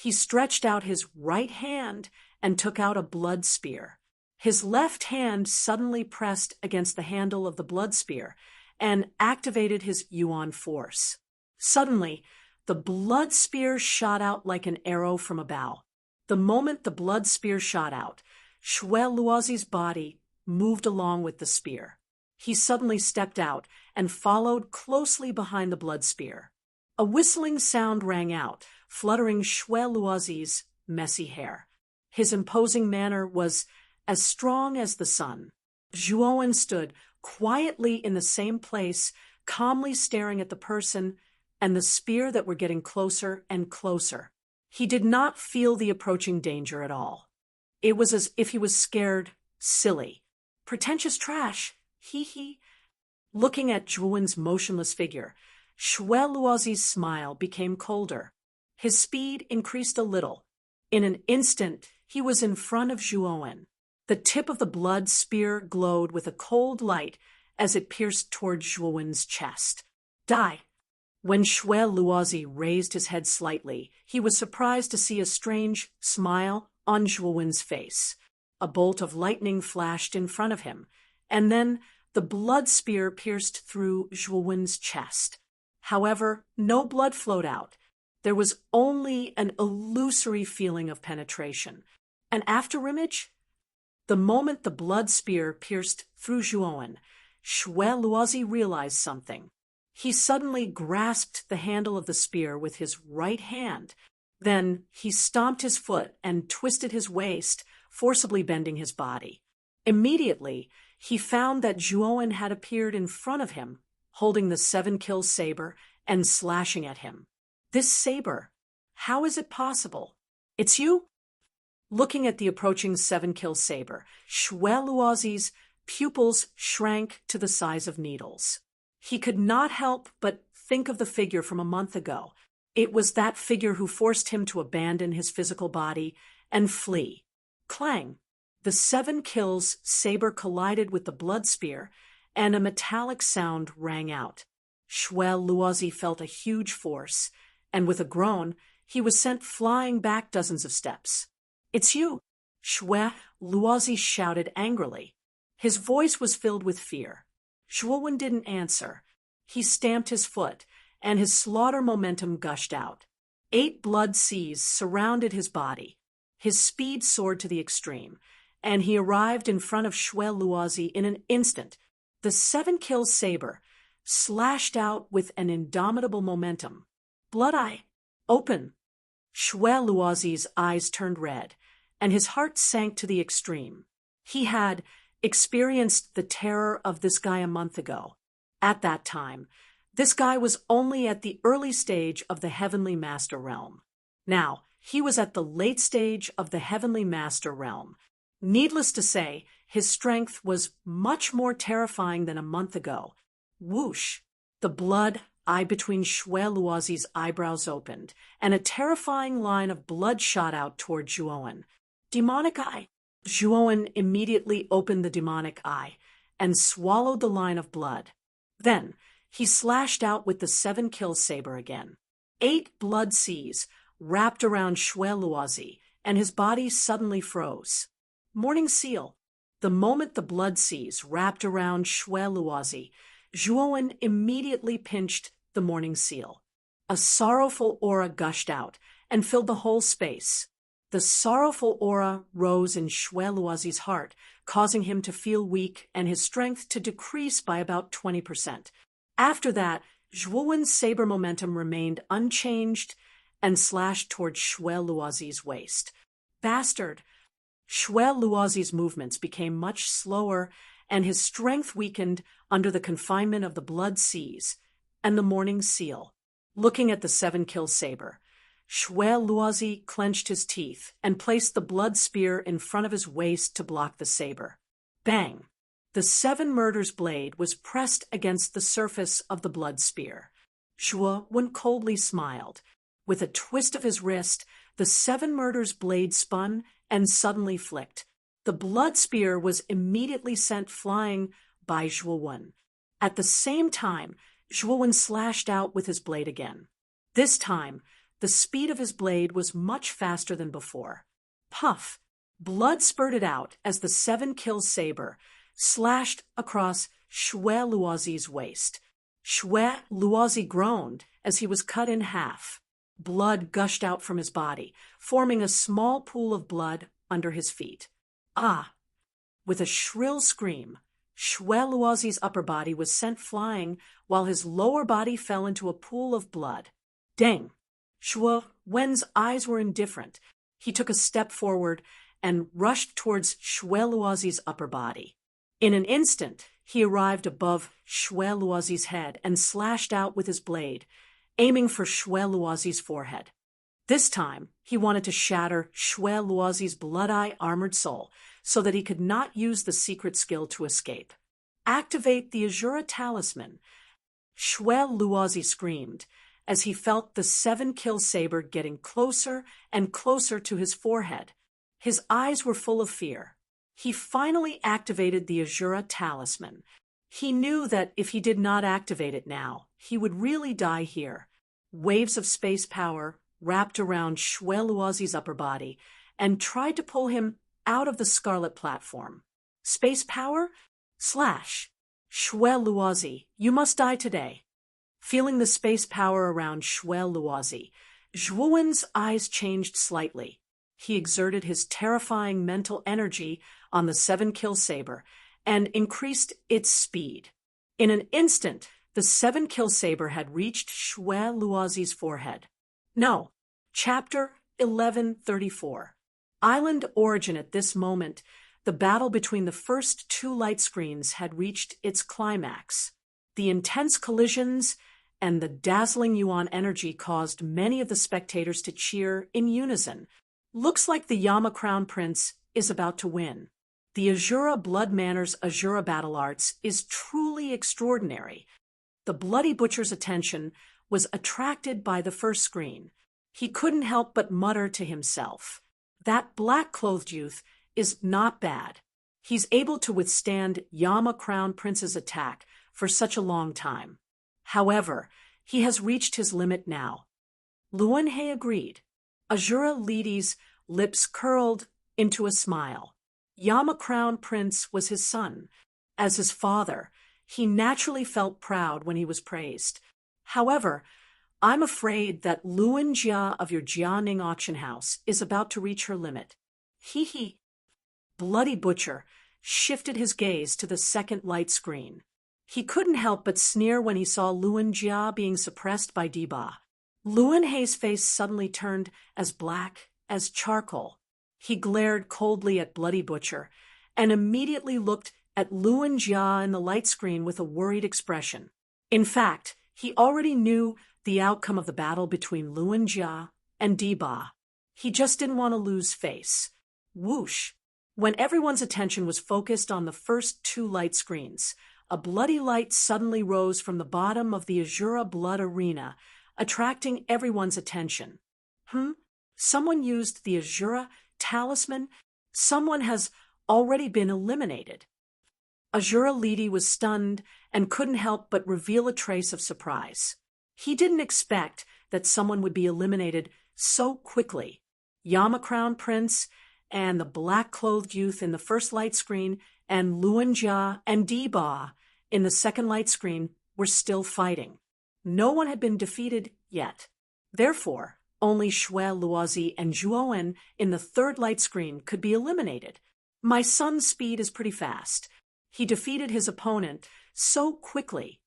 He stretched out his right hand and took out a blood spear. His left hand suddenly pressed against the handle of the blood spear and activated his yuan force. Suddenly, the blood spear shot out like an arrow from a bow. The moment the blood spear shot out, Shui Luozi's body moved along with the spear. He suddenly stepped out and followed closely behind the blood spear. A whistling sound rang out, fluttering Shui Luozi's messy hair. His imposing manner was as strong as the sun. Zhuowen stood quietly in the same place, calmly staring at the person and the spear that were getting closer and closer. He did not feel the approaching danger at all. It was as if he was scared, silly. Pretentious trash, hee. Looking at Zhuowen's motionless figure, Shui Luozi's smile became colder. His speed increased a little. In an instant, he was in front of Zhuowen. The tip of the blood spear glowed with a cold light as it pierced toward Zhuowen's chest. Die! When Shui Luozi raised his head slightly, he was surprised to see a strange smile on Zhuowen's face. A bolt of lightning flashed in front of him, and then the blood spear pierced through Zhuowen's chest. However, no blood flowed out. There was only an illusory feeling of penetration. An afterimage? The moment the blood spear pierced through Zhuowen, Shui Luozi realized something. He suddenly grasped the handle of the spear with his right hand. Then he stomped his foot and twisted his waist, forcibly bending his body. Immediately, he found that Zhuowen had appeared in front of him, holding the 7-kill saber and slashing at him. This saber, how is it possible? It's you? Looking at the approaching 7-kill saber, Shui Luozi's pupils shrank to the size of needles. He could not help but think of the figure from a month ago. It was that figure who forced him to abandon his physical body and flee. Clang! The 7-kill's saber collided with the blood spear, and a metallic sound rang out. Shui Luozi felt a huge force, and with a groan, he was sent flying back dozens of steps. It's you! Shui Luozi shouted angrily. His voice was filled with fear. Zhuowen didn't answer. He stamped his foot, and his slaughter momentum gushed out. 8 blood seas surrounded his body. His speed soared to the extreme, and he arrived in front of Shui Luozi in an instant. The 7-kill saber slashed out with an indomitable momentum. Blood eye, open! Shui Luozi's eyes turned red, and his heart sank to the extreme. He had experienced the terror of this guy a month ago. At that time, this guy was only at the early stage of the Heavenly Master Realm. Now, he was at the late stage of the Heavenly Master Realm. Needless to say, his strength was much more terrifying than a month ago. Whoosh! The blood eye between Shui Luozi's eyebrows opened, and a terrifying line of blood shot out toward Zhuowen. Demonic eye! Zhuowen immediately opened the demonic eye and swallowed the line of blood. Then, he slashed out with the 7-kill saber again. 8 blood seas wrapped around Shui Luozi, and his body suddenly froze. Morning seal. The moment the blood seas wrapped around Shui Luozi, Zhuowen immediately pinched the morning seal. A sorrowful aura gushed out and filled the whole space. The sorrowful aura rose in Shui Luozi's heart, causing him to feel weak and his strength to decrease by about 20%. After that, Zhuowen's saber momentum remained unchanged and slashed toward Shui Luozi's waist. Bastard! Shui Luozi's movements became much slower, and his strength weakened under the confinement of the blood seas and the morning seal. Looking at the 7-kill saber, Shui Luozi clenched his teeth and placed the blood spear in front of his waist to block the saber. Bang! The 7 murders blade was pressed against the surface of the blood spear. Zhuowen coldly smiled. With a twist of his wrist, the 7 murders blade spun and suddenly flicked. The blood spear was immediately sent flying by Zhuowen. At the same time, Zhuowen slashed out with his blade again. This time, The speed of his blade was much faster than before. Puff! Blood spurted out as the 7-kill saber slashed across Shwe Luozi's waist. Shwe Luozi groaned as he was cut in half. Blood gushed out from his body, forming a small pool of blood under his feet. Ah! With a shrill scream, Shwe Luozi's upper body was sent flying while his lower body fell into a pool of blood. Dang! Shwe Wen's eyes were indifferent. He took a step forward and rushed towards Shwe Luozi's upper body. In an instant, he arrived above Shwe Luozi's head and slashed out with his blade, aiming for Shwe Luozi's forehead. This time, he wanted to shatter Shwe Luozi's blood-eye armored soul so that he could not use the secret skill to escape. Activate the Azura talisman. Shwe Luozi screamed as he felt the 7-kill saber getting closer and closer to his forehead. His eyes were full of fear. He finally activated the Azura talisman. He knew that if he did not activate it now, he would really die here. Waves of space power wrapped around Shwe Luozi's upper body and tried to pull him out of the Scarlet platform. Space power? Slash. Shwe Luozi, you must die today. Feeling the space power around Shwe Luozi, Zhuowen's eyes changed slightly. He exerted his terrifying mental energy on the 7-kill saber and increased its speed. In an instant, the 7-kill saber had reached Shwe Luozi's forehead. No. Chapter 1134. Island Origin. At this moment, the battle between the first 2 light screens had reached its climax. The intense collisions and the dazzling Yuan energy caused many of the spectators to cheer in unison. Looks like the Yama Crown Prince is about to win. The Azura Blood Manor's Azura battle arts is truly extraordinary. The Bloody Butcher's attention was attracted by the first screen. He couldn't help but mutter to himself, "That black-clothed youth is not bad. He's able to withstand Yama Crown Prince's attack for such a long time. However, he has reached his limit now." Luanhe agreed. Azura Lidi's lips curled into a smile. Yama Crown Prince was his son. As his father, he naturally felt proud when he was praised. However, I'm afraid that Luan Jia of your Jianing auction house is about to reach her limit. Hee. Bloody Butcher shifted his gaze to the second light screen. He couldn't help but sneer when he saw Luan Jia being suppressed by Diba. Luanhe's face suddenly turned as black as charcoal. He glared coldly at Bloody Butcher and immediately looked at Luan Jia in the light screen with a worried expression. In fact, he already knew the outcome of the battle between Luan Jia and Diba. He just didn't want to lose face. Whoosh! When everyone's attention was focused on the first 2 light screens, a bloody light suddenly rose from the bottom of the Azura Blood Arena, attracting everyone's attention. Someone used the Azura talisman? Someone has already been eliminated. Azura Lidi was stunned and couldn't help but reveal a trace of surprise. He didn't expect that someone would be eliminated so quickly. Yama Crown Prince and the black-clothed youth in the first light screen and Luan Jia and Diba in the second light screen were still fighting. No one had been defeated yet. Therefore, only Shwe Luozi and Zhuowen in the third light screen could be eliminated. My son's speed is pretty fast. He defeated his opponent so quickly.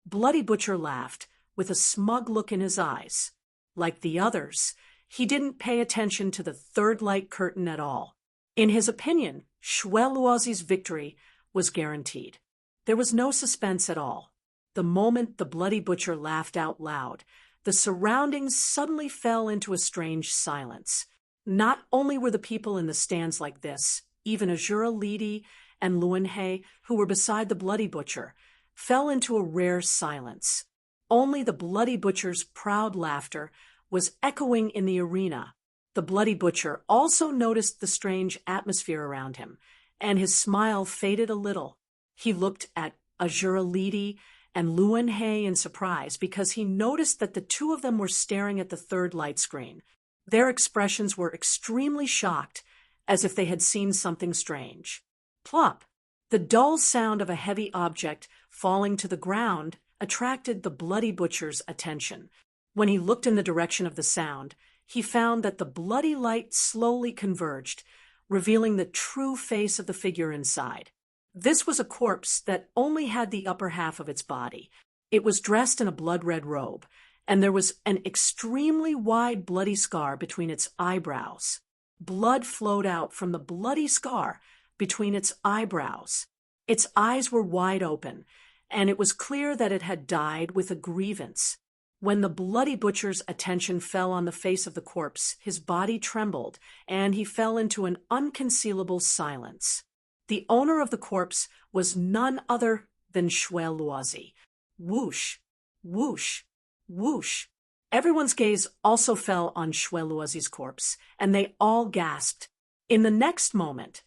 Bloody Butcher laughed with a smug look in his eyes. Like the others, he didn't pay attention to the third light curtain at all. In his opinion, Shwe Luozi's victory was guaranteed. There was no suspense at all. The moment the Bloody Butcher laughed out loud, the surroundings suddenly fell into a strange silence. Not only were the people in the stands like this, even Azura Lidi and Luanhe, who were beside the Bloody Butcher, fell into a rare silence. Only the Bloody Butcher's proud laughter was echoing in the arena. The Bloody Butcher also noticed the strange atmosphere around him, and his smile faded a little. He looked at Azura Lidi and Luan He in surprise because he noticed that the two of them were staring at the third light screen. Their expressions were extremely shocked, as if they had seen something strange. Plop! The dull sound of a heavy object falling to the ground attracted the Bloody Butcher's attention. When he looked in the direction of the sound, he found that the bloody light slowly converged, revealing the true face of the figure inside. This was a corpse that only had the upper half of its body. It was dressed in a blood-red robe, and there was an extremely wide bloody scar between its eyebrows. Blood flowed out from the bloody scar between its eyebrows. Its eyes were wide open, and it was clear that it had died with a grievance. When the Bloody Butcher's attention fell on the face of the corpse, his body trembled, and he fell into an unconcealable silence. The owner of the corpse was none other than Shwe Luozi. Whoosh, whoosh, whoosh. Everyone's gaze also fell on Shwe Luozi's corpse, and they all gasped. In the next moment,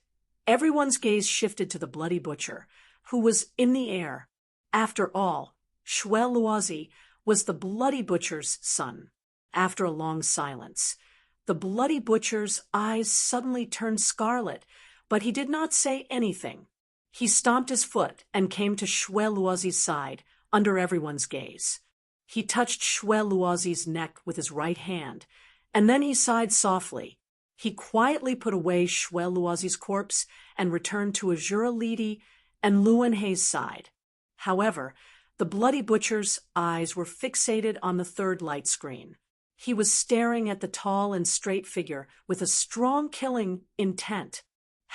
everyone's gaze shifted to the Bloody Butcher, who was in the air. After all, Shwe Luozi was the Bloody Butcher's son. After a long silence, the Bloody Butcher's eyes suddenly turned scarlet, but he did not say anything. He stomped his foot and came to Shwe Luozi's side, under everyone's gaze. He touched Shwe Luozi's neck with his right hand, and then he sighed softly. He quietly put away Shwe Luozi's corpse and returned to Azura Lidi and Luan He's side. However, the Bloody Butcher's eyes were fixated on the third light screen. He was staring at the tall and straight figure with a strong killing intent.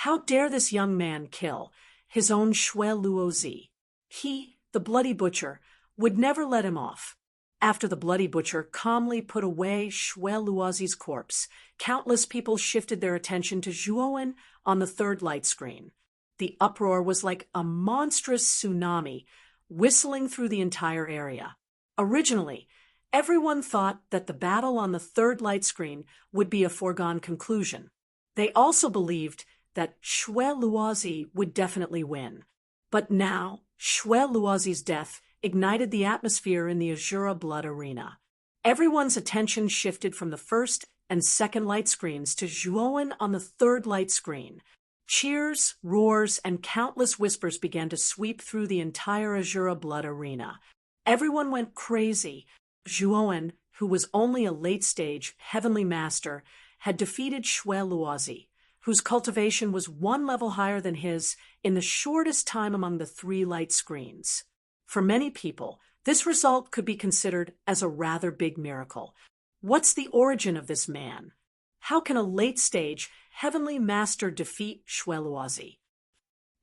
How dare this young man kill his own Shwe Luozi? He, the Bloody Butcher, would never let him off. After the Bloody Butcher calmly put away Shwe Luozi's corpse, countless people shifted their attention to Zhuowen on the third light screen. The uproar was like a monstrous tsunami, whistling through the entire area. Originally, everyone thought that the battle on the third light screen would be a foregone conclusion. They also believed that Shwe Luozi would definitely win. But now, Shwe Luozi's death ignited the atmosphere in the Azura Blood Arena. Everyone's attention shifted from the first and second light screens to Zhuowen on the third light screen. Cheers, roars, and countless whispers began to sweep through the entire Azura Blood Arena. Everyone went crazy. Zhuowen, who was only a late-stage heavenly master, had defeated Shwe Luozi, whose cultivation was one level higher than his, in the shortest time among the three light screens. For many people, this result could be considered as a rather big miracle. What's the origin of this man? How can a late-stage heavenly master defeat Shwe Luozi?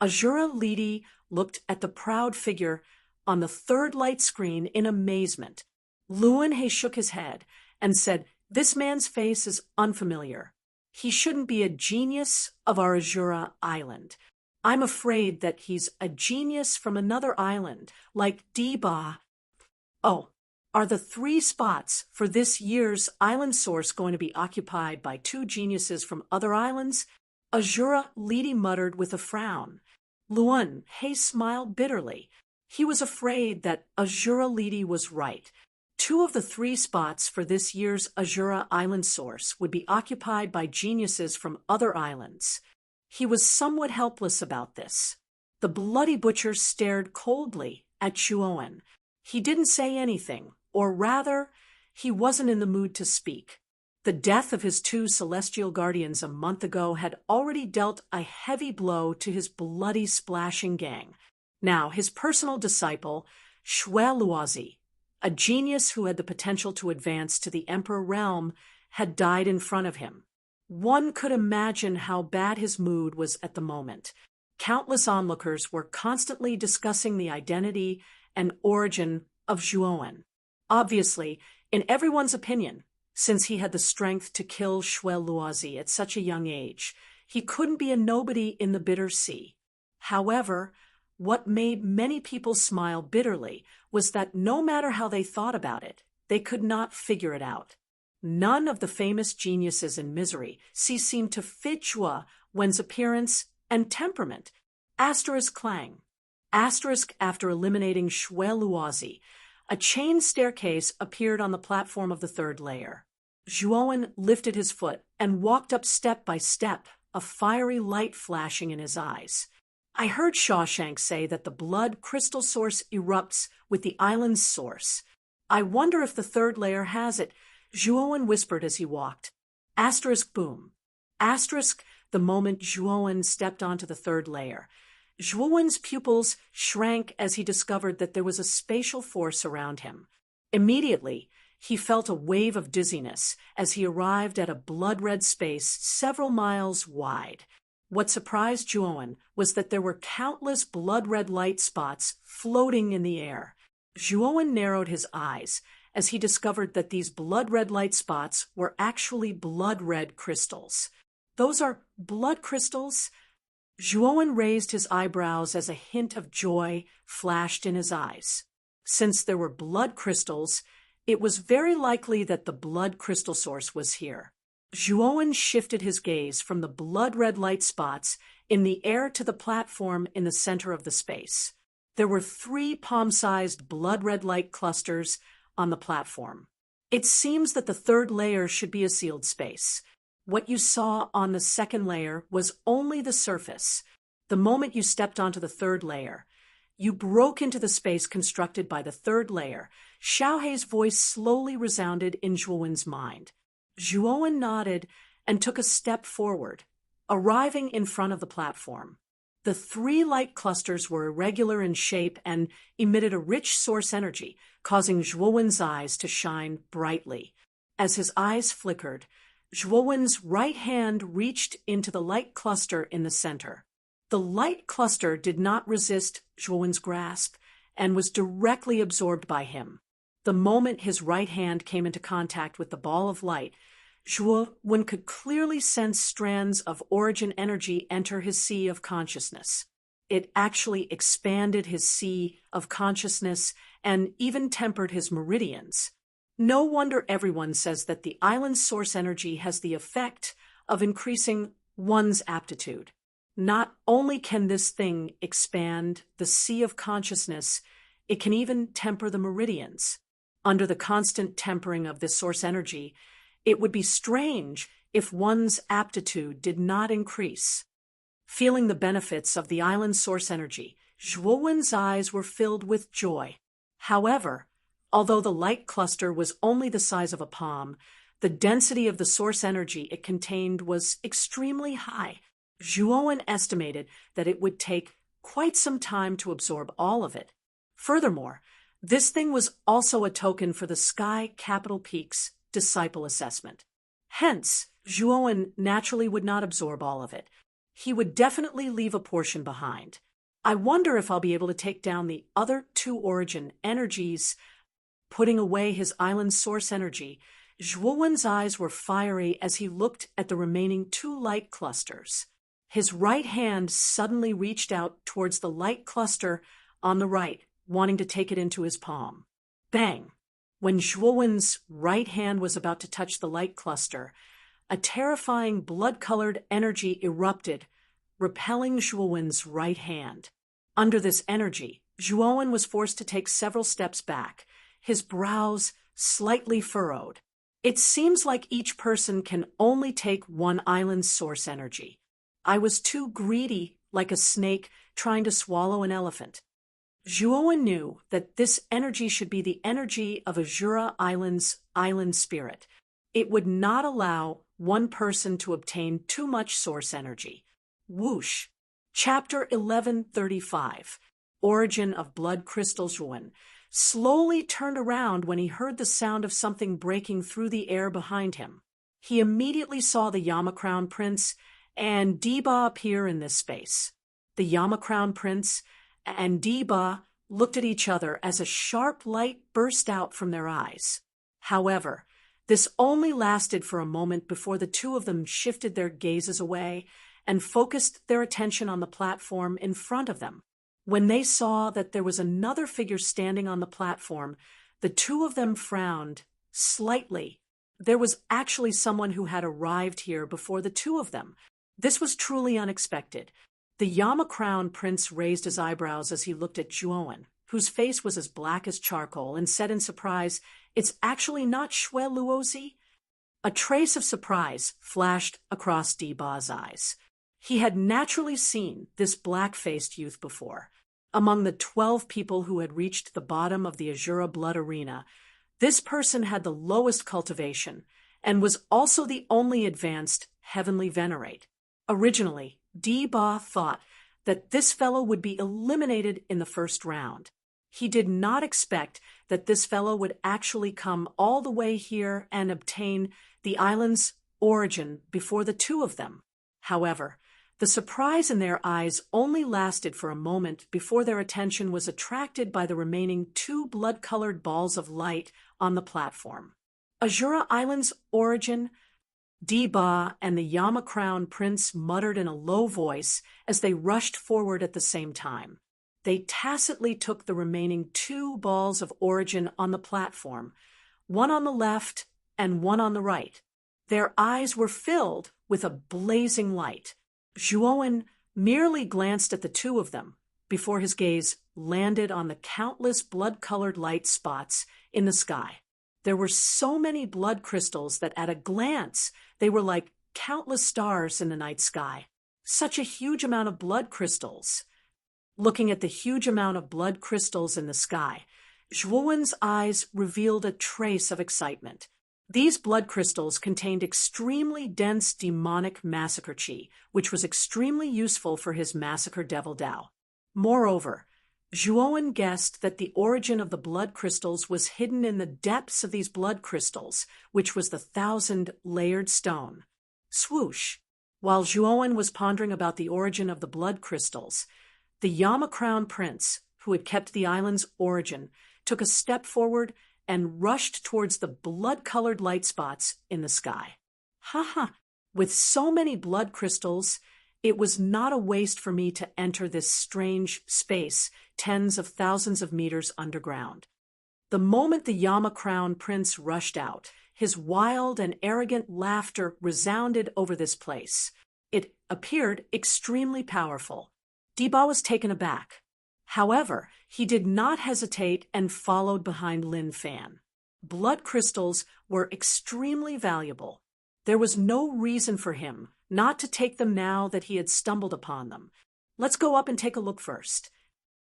Azura Lidi looked at the proud figure on the third light screen in amazement. Luan He shook his head and said, "This man's face is unfamiliar. He shouldn't be a genius of our Azura island. I'm afraid that he's a genius from another island, like Deba." Oh, are the 3 spots for this year's island source going to be occupied by 2 geniuses from other islands? Azura Lidi muttered with a frown. Luan He smiled bitterly. He was afraid that Azura Lidi was right. 2 of the 3 spots for this year's Azura island source would be occupied by geniuses from other islands. He was somewhat helpless about this. The Bloody Butcher stared coldly at Zhuowen. He didn't say anything, or rather, he wasn't in the mood to speak. The death of his 2 celestial guardians a month ago had already dealt a heavy blow to his bloody splashing gang. Now, his personal disciple, Shwe Luozi, a genius who had the potential to advance to the Emperor realm, had died in front of him. One could imagine how bad his mood was at the moment. Countless onlookers were constantly discussing the identity and origin of Zhuowen. Obviously, in everyone's opinion, since he had the strength to kill Shwe Luozi at such a young age, he couldn't be a nobody in the bitter sea. However, what made many people smile bitterly was that no matter how they thought about it, they could not figure it out. None of the famous geniuses in misery seemed to fit Zhuowen's appearance and temperament. Asterisk clang. After eliminating Shue, a chain staircase appeared on the platform of the third layer. Zhuowen lifted his foot and walked up step by step, a fiery light flashing in his eyes. I heard Shawshank say that the blood crystal source erupts with the island's source. I wonder if the third layer has it, Zhuowen whispered as he walked. Boom. The moment Zhuowen stepped onto the third layer. Zhuowen's pupils shrank as he discovered that there was a spatial force around him. Immediately, he felt a wave of dizziness as he arrived at a blood-red space several miles wide. What surprised Zhuowen was that there were countless blood-red light spots floating in the air. Zhuowen narrowed his eyes as he discovered that these blood-red light spots were actually blood-red crystals. Those are blood crystals? Zhuowen raised his eyebrows as a hint of joy flashed in his eyes. Since there were blood crystals, it was very likely that the blood crystal source was here. Zhuowen shifted his gaze from the blood-red light spots in the air to the platform in the center of the space. There were 3 palm-sized blood-red light clusters on the platform. It seems that the third layer should be a sealed space. What you saw on the second layer was only the surface. The moment you stepped onto the third layer, you broke into the space constructed by the third layer. Xiaohei's voice slowly resounded in Zhuowen's mind. Zhuowen nodded and took a step forward, arriving in front of the platform. The 3 light clusters were irregular in shape and emitted a rich source energy, causing Zhuowen's eyes to shine brightly. As his eyes flickered, Zhuowen's right hand reached into the light cluster in the center. The light cluster did not resist Zhuowen's grasp and was directly absorbed by him. The moment his right hand came into contact with the ball of light, Zhuowen could clearly sense strands of origin energy enter his sea of consciousness. It actually expanded his sea of consciousness and even tempered his meridians. No wonder everyone says that the island's source energy has the effect of increasing one's aptitude. Not only can this thing expand the sea of consciousness, it can even temper the meridians. Under the constant tempering of this source energy, it would be strange if one's aptitude did not increase. Feeling the benefits of the island's source energy, Zhuowen's eyes were filled with joy. However, although the light cluster was only the size of a palm, the density of the source energy it contained was extremely high. Zhuowen estimated that it would take quite some time to absorb all of it. Furthermore, this thing was also a token for the Sky Capital Peak's disciple assessment. Hence, Zhuowen naturally would not absorb all of it. He would definitely leave a portion behind. I wonder if I'll be able to take down the other 2 origin energies. Putting away his island's source energy, Zhuowen's eyes were fiery as he looked at the remaining 2 light clusters. His right hand suddenly reached out towards the light cluster on the right, wanting to take it into his palm. Bang! When Zhuowen's right hand was about to touch the light cluster, a terrifying blood-colored energy erupted, repelling Zhuowen's right hand. Under this energy, Zhuowen was forced to take several steps back, his brows slightly furrowed. It seems like each person can only take one island's source energy. I was too greedy, like a snake trying to swallow an elephant. Zhuowen knew that this energy should be the energy of Azura Island's island spirit. It would not allow one person to obtain too much source energy. Whoosh! Chapter 1135, Origin of Blood Crystal. Zhuowen slowly turned around when he heard the sound of something breaking through the air behind him. He immediately saw the Yama Crown Prince and Deba appear in this space. The Yama Crown Prince and Deba looked at each other as a sharp light burst out from their eyes. However, this only lasted for a moment before the 2 of them shifted their gazes away and focused their attention on the platform in front of them. When they saw that there was another figure standing on the platform, the 2 of them frowned slightly. There was actually someone who had arrived here before the 2 of them. This was truly unexpected. The Yama Crown Prince raised his eyebrows as he looked at Zhuowen, whose face was as black as charcoal, and said in surprise, "It's actually not Shui Luozi?" A trace of surprise flashed across Diba's eyes. He had naturally seen this black-faced youth before. Among the 12 people who had reached the bottom of the Azura Blood Arena, this person had the lowest cultivation and was also the only advanced heavenly venerate. Originally, Diba thought that this fellow would be eliminated in the first round. He did not expect that this fellow would actually come all the way here and obtain the island's origin before the two of them. However, the surprise in their eyes only lasted for a moment before their attention was attracted by the remaining 2 blood-colored balls of light on the platform. Azura Island's origin? Diba and the Yama Crown Prince muttered in a low voice as they rushed forward at the same time. They tacitly took the remaining 2 balls of origin on the platform, one on the left and one on the right. Their eyes were filled with a blazing light. Zhuowen merely glanced at the 2 of them before his gaze landed on the countless blood-colored light spots in the sky. There were so many blood crystals that at a glance they were like countless stars in the night sky. Such a huge amount of blood crystals. Looking at the huge amount of blood crystals in the sky, Zhuowen's eyes revealed a trace of excitement. These blood crystals contained extremely dense demonic massacre chi, which was extremely useful for his massacre devil Dao. Moreover, Zhuowen guessed that the origin of the blood crystals was hidden in the depths of these blood crystals, which was the 1,000-layered stone. Swoosh! While Zhuowen was pondering about the origin of the blood crystals, the Yama Crown Prince, who had kept the island's origin, took a step forward and rushed towards the blood-colored light spots in the sky. With so many blood crystals, it was not a waste for me to enter this strange space, tens of thousands of meters underground. The moment the Yama Crown Prince rushed out, his wild and arrogant laughter resounded over this place. It appeared extremely powerful. Diba was taken aback. However, he did not hesitate and followed behind Lin Fan. Blood crystals were extremely valuable. There was no reason for him not to take them now that he had stumbled upon them. Let's go up and take a look first.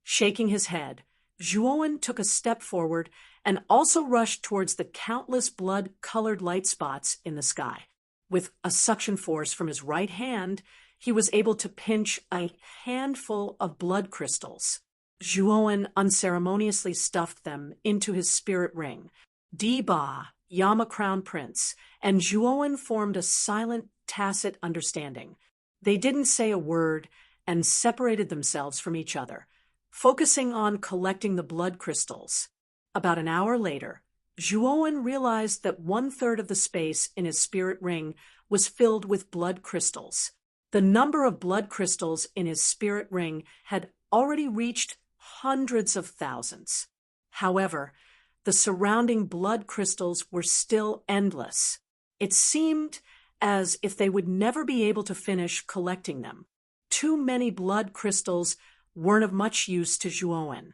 Shaking his head, Zhuowen took a step forward and also rushed towards the countless blood-colored light spots in the sky. With a suction force from his right hand, he was able to pinch a handful of blood crystals. Zhuowen unceremoniously stuffed them into his spirit ring. Diba, Yama Crown Prince, and Zhuowen formed a silent, tacit understanding. They didn't say a word and separated themselves from each other, focusing on collecting the blood crystals. About an hour later, Zhuowen realized that 1/3 of the space in his spirit ring was filled with blood crystals. The number of blood crystals in his spirit ring had already reached hundreds of thousands. However, the surrounding blood crystals were still endless. It seemed as if they would never be able to finish collecting them. Too many blood crystals weren't of much use to Zhuowen.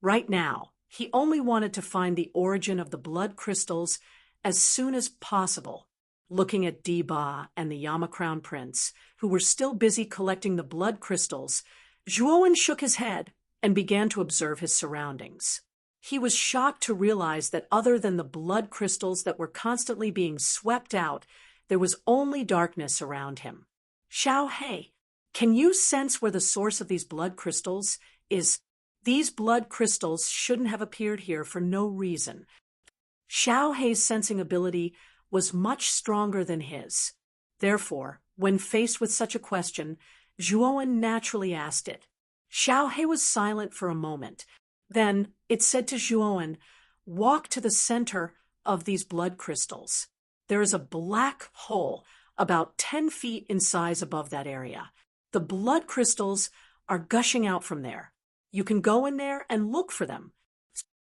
Right now, he only wanted to find the origin of the blood crystals as soon as possible. Looking at Diba and the Yama Crown Prince, who were still busy collecting the blood crystals, Zhuowen shook his head and began to observe his surroundings. He was shocked to realize that other than the blood crystals that were constantly being swept out, there was only darkness around him. Xiao Hei, can you sense where the source of these blood crystals is? These blood crystals shouldn't have appeared here for no reason. Xiao Hei's sensing ability was much stronger than his. Therefore, when faced with such a question, Zhuowen naturally asked it. Xiao Hei was silent for a moment. Then it said to Zhuowen, "Walk to the center of these blood crystals. There is a black hole about 10 feet in size above that area. The blood crystals are gushing out from there. You can go in there and look for them."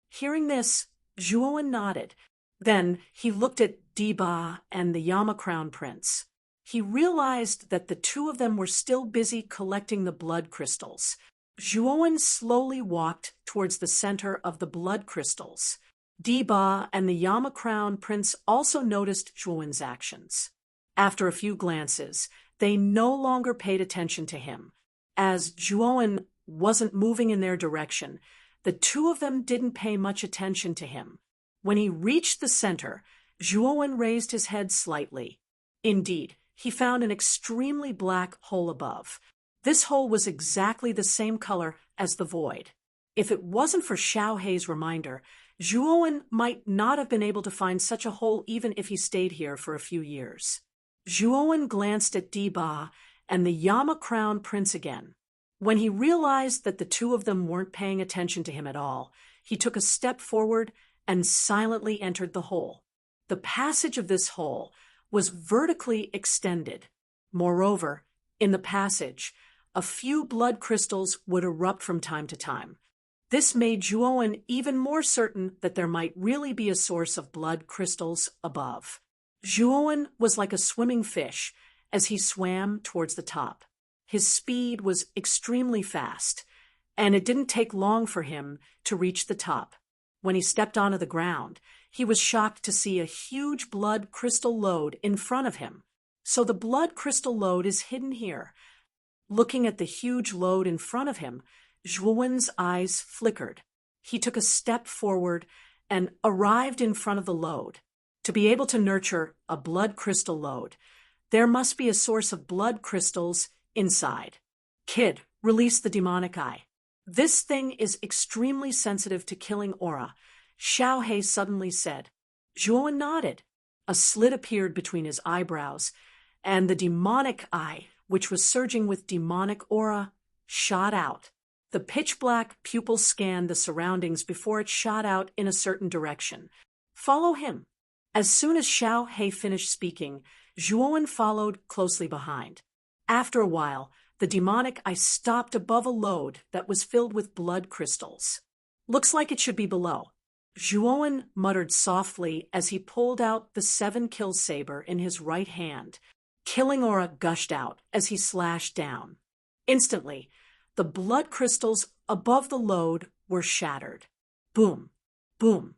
Hearing this, Zhuowen nodded. Then he looked at Diba and the Yama Crown Prince. he realized that the two of them were still busy collecting the blood crystals. Zhuowen slowly walked towards the center of the blood crystals. Diba and the Yama Crown Prince also noticed Zhuowen's actions. After a few glances, they no longer paid attention to him. As Zhuowen wasn't moving in their direction, the two of them didn't pay much attention to him. When he reached the center, Zhuowen raised his head slightly. Indeed, he found an extremely black hole above. This hole was exactly the same color as the void. If it wasn't for Xiao Hei's reminder, Zhuowen might not have been able to find such a hole even if he stayed here for a few years. Zhuowen glanced at Diba and the Yama Crown Prince again. When he realized that the two of them weren't paying attention to him at all, he took a step forward and silently entered the hole. The passage of this hole was vertically extended. Moreover, in the passage, a few blood crystals would erupt from time to time. This made Zhuowen even more certain that there might really be a source of blood crystals above. Zhuowen was like a swimming fish as he swam towards the top. His speed was extremely fast, and it didn't take long for him to reach the top. When he stepped onto the ground, he was shocked to see a huge blood crystal lode in front of him. So the blood crystal lode is hidden here. Looking at the huge lode in front of him, Zhuowen's eyes flickered. He took a step forward and arrived in front of the lode. To be able to nurture a blood crystal lode, there must be a source of blood crystals inside. Kid, release the demonic eye. This thing is extremely sensitive to killing aura, Xiao Hei suddenly said. Zhuowen nodded. A slit appeared between his eyebrows, and the demonic eye, which was surging with demonic aura, shot out. The pitch-black pupil scanned the surroundings before it shot out in a certain direction. Follow him. As soon as Xiao Hei finished speaking, Zhuowen followed closely behind. After a while, the demonic eye stopped above a lode that was filled with blood crystals. Looks like it should be below. Zhuowen muttered softly as he pulled out the 7-kill saber in his right hand. Killing aura gushed out as he slashed down. Instantly, the blood crystals above the lode were shattered. Boom, boom.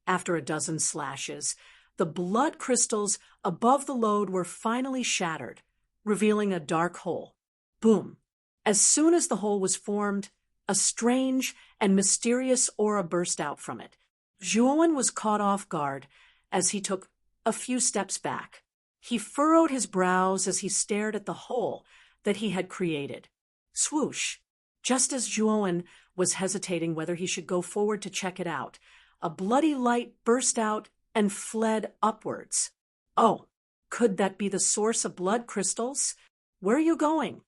After a dozen slashes, the blood crystals above the lode were finally shattered, revealing a dark hole. Boom. As soon as the hole was formed, a strange and mysterious aura burst out from it. Zhuowen was caught off guard as he took a few steps back. He furrowed his brows as he stared at the hole that he had created. Swoosh! Just as Zhuowen was hesitating whether he should go forward to check it out, a bloody light burst out and fled upwards. Oh, could that be the source of blood crystals? Where are you going?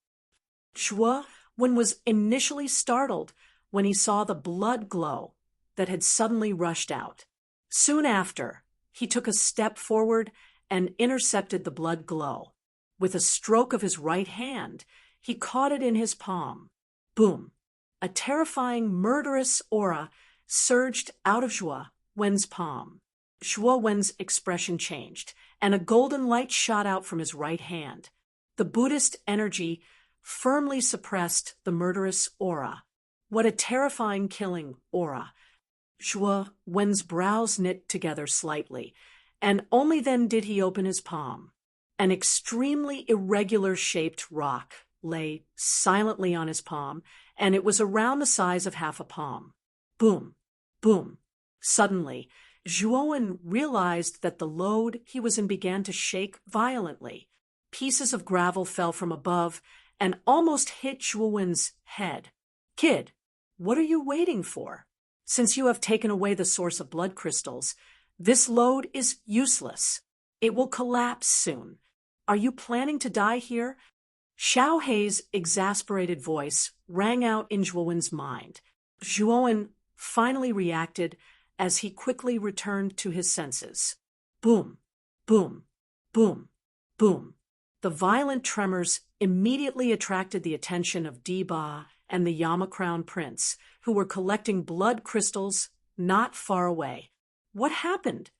Zhuowen was initially startled when he saw the blood glow that had suddenly rushed out. Soon after, he took a step forward and intercepted the blood glow. With a stroke of his right hand, he caught it in his palm. Boom! A terrifying, murderous aura surged out of Zhuowen's palm. Zhuowen's expression changed, and a golden light shot out from his right hand. The Buddhist energy firmly suppressed the murderous aura. What a terrifying killing aura! Zhuowen's brows knit together slightly, and only then did he open his palm. An extremely irregular-shaped rock lay silently on his palm, and it was around the size of half a palm. Boom! Boom! Suddenly, Zhuowen realized that the lode he was in began to shake violently. Pieces of gravel fell from above and almost hit Zhuowen's head. Kid, what are you waiting for? Since you have taken away the source of blood crystals, this lode is useless. It will collapse soon. Are you planning to die here? Xiao Hei's exasperated voice rang out in Zhuowen's mind. Zhuowen finally reacted as he quickly returned to his senses. Boom, boom, boom, boom. The violent tremors immediately attracted the attention of Diba and the Yama Crown Prince, who were collecting blood crystals not far away. What happened?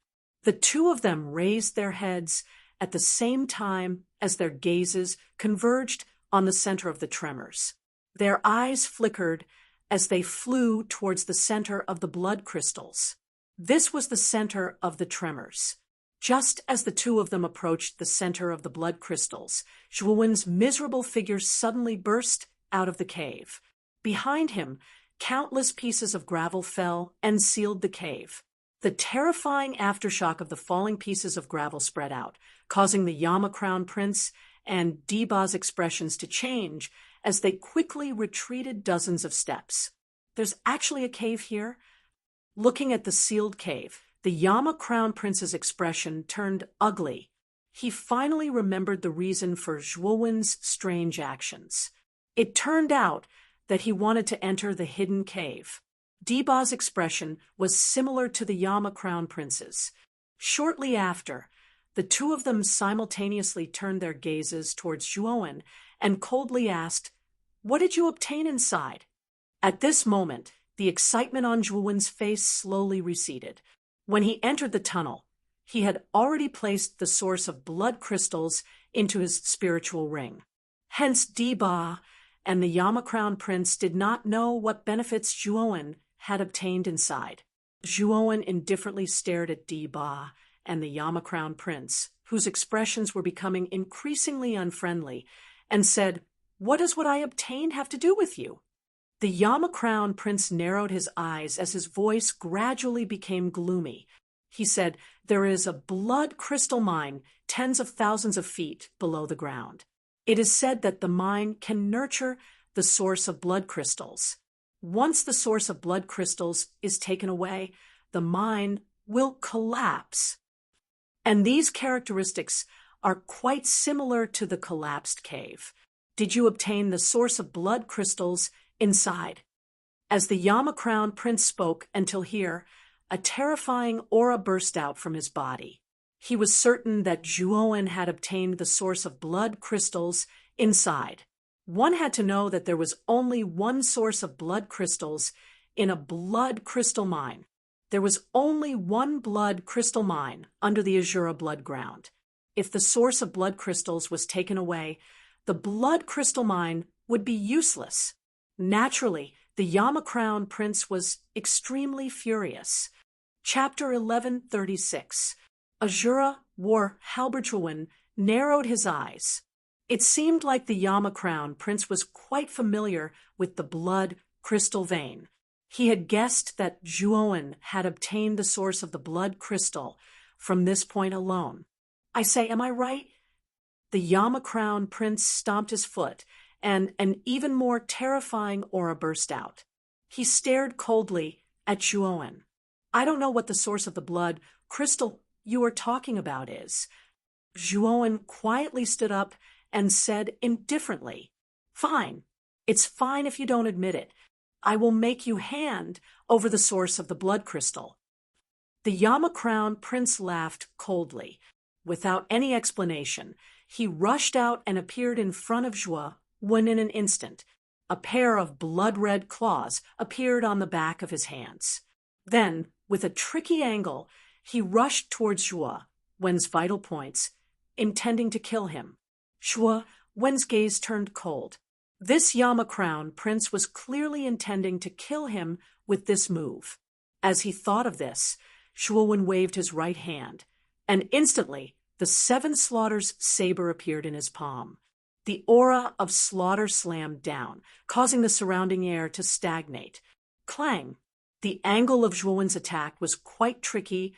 The two of them raised their heads at the same time as their gazes converged on the center of the tremors. Their eyes flickered as they flew towards the center of the blood crystals. This was the center of the tremors. Just as the two of them approached the center of the blood crystals, Zhuowen's miserable figure suddenly burst out of the cave. Behind him, countless pieces of gravel fell and sealed the cave. The terrifying aftershock of the falling pieces of gravel spread out, causing the Yama Crown Prince and Diba's expressions to change as they quickly retreated dozens of steps. There's actually a cave here? Looking at the sealed cave, the Yama Crown Prince's expression turned ugly. He finally remembered the reason for Zhuowen's strange actions. It turned out that he wanted to enter the hidden cave. Diba's expression was similar to the Yama Crown Prince's. Shortly after, the two of them simultaneously turned their gazes towards Zhuowen and coldly asked, "What did you obtain inside?" At this moment, the excitement on Zhuowen's face slowly receded. When he entered the tunnel, he had already placed the source of blood crystals into his spiritual ring. Hence, Diba and the Yama Crown Prince did not know what benefits Zhuowen had obtained inside. Zhuowen indifferently stared at Diba and the Yama Crown Prince, whose expressions were becoming increasingly unfriendly, and said, "What does what I obtained have to do with you?" The Yama Crown Prince narrowed his eyes as his voice gradually became gloomy. He said, "There is a blood crystal mine tens of thousands of feet below the ground. It is said that the mine can nurture the source of blood crystals. Once the source of blood crystals is taken away, the mine will collapse. And these characteristics are quite similar to the collapsed cave. Did you obtain the source of blood crystals inside?" As the Yama Crown Prince spoke until here, a terrifying aura burst out from his body. He was certain that Zhuowen had obtained the source of blood crystals inside. One had to know that there was only one source of blood crystals in a blood crystal mine. There was only one blood crystal mine under the Azura blood ground. If the source of blood crystals was taken away, the blood crystal mine would be useless. Naturally, the Yama Crown Prince was extremely furious. Chapter 1136. Azura War Halbertruin narrowed his eyes. It seemed like the Yama Crown Prince was quite familiar with the blood crystal vein. He had guessed that Zhuowen had obtained the source of the blood crystal from this point alone. I say, am I right? The Yama Crown Prince stomped his foot, and an even more terrifying aura burst out. He stared coldly at Zhuowen. "I don't know what the source of the blood crystal you are talking about is." Zhuowen quietly stood up and said indifferently, "Fine. It's fine if you don't admit it. I will make you hand over the source of the blood crystal." The Yama Crown Prince laughed coldly. Without any explanation, he rushed out and appeared in front of Zhuo when in an instant, a pair of blood-red claws appeared on the back of his hands. Then, with a tricky angle, he rushed towards Zhuo, Wen's vital points, intending to kill him. Zhuo Wen's gaze turned cold. This Yama Crown Prince was clearly intending to kill him with this move. As he thought of this, Zhuo Wen waved his right hand, and instantly the Seven Slaughters saber appeared in his palm. The aura of slaughter slammed down, causing the surrounding air to stagnate. Clang! The angle of Zhuo Wen's attack was quite tricky,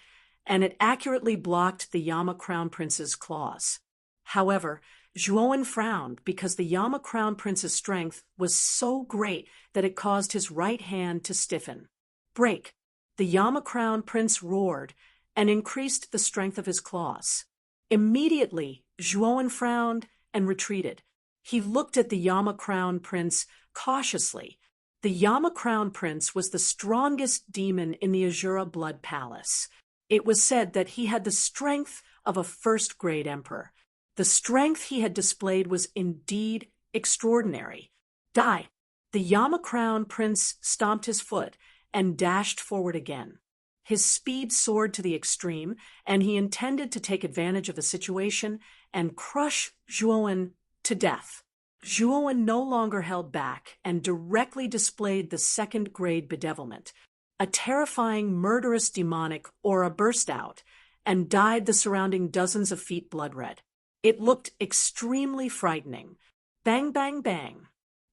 and it accurately blocked the Yama Crown Prince's claws. However, Zhuo Wen frowned because the Yama Crown Prince's strength was so great that it caused his right hand to stiffen. Break! The Yama Crown Prince roared and increased the strength of his claws. Immediately, Zhuo Wen frowned and retreated. He looked at the Yama Crown Prince cautiously. The Yama Crown Prince was the strongest demon in the Azura Blood Palace. It was said that he had the strength of a first-grade emperor. The strength he had displayed was indeed extraordinary. Die! The Yama Crown Prince stomped his foot and dashed forward again. His speed soared to the extreme, and he intended to take advantage of the situation and crush Zhuowen to death. Zhuowen no longer held back and directly displayed the second-grade bedevilment. A terrifying, murderous demonic aura burst out and dyed the surrounding dozens of feet blood-red. It looked extremely frightening. Bang, bang, bang.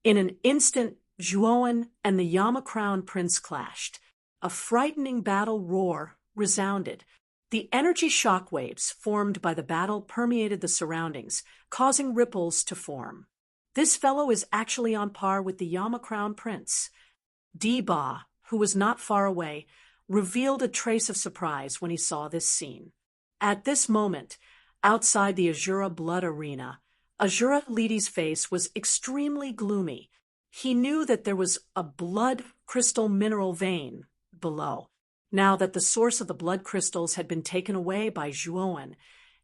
In an instant, Zhuowen and the Yama Crown Prince clashed. A frightening battle roar resounded. The energy shockwaves formed by the battle permeated the surroundings, causing ripples to form. This fellow is actually on par with the Yama Crown Prince. Ba, who was not far away, revealed a trace of surprise when he saw this scene. At this moment, outside the Azura blood arena, Azura Lidi's face was extremely gloomy. He knew that there was a blood crystal mineral vein below. Now that the source of the blood crystals had been taken away by Zhuowen,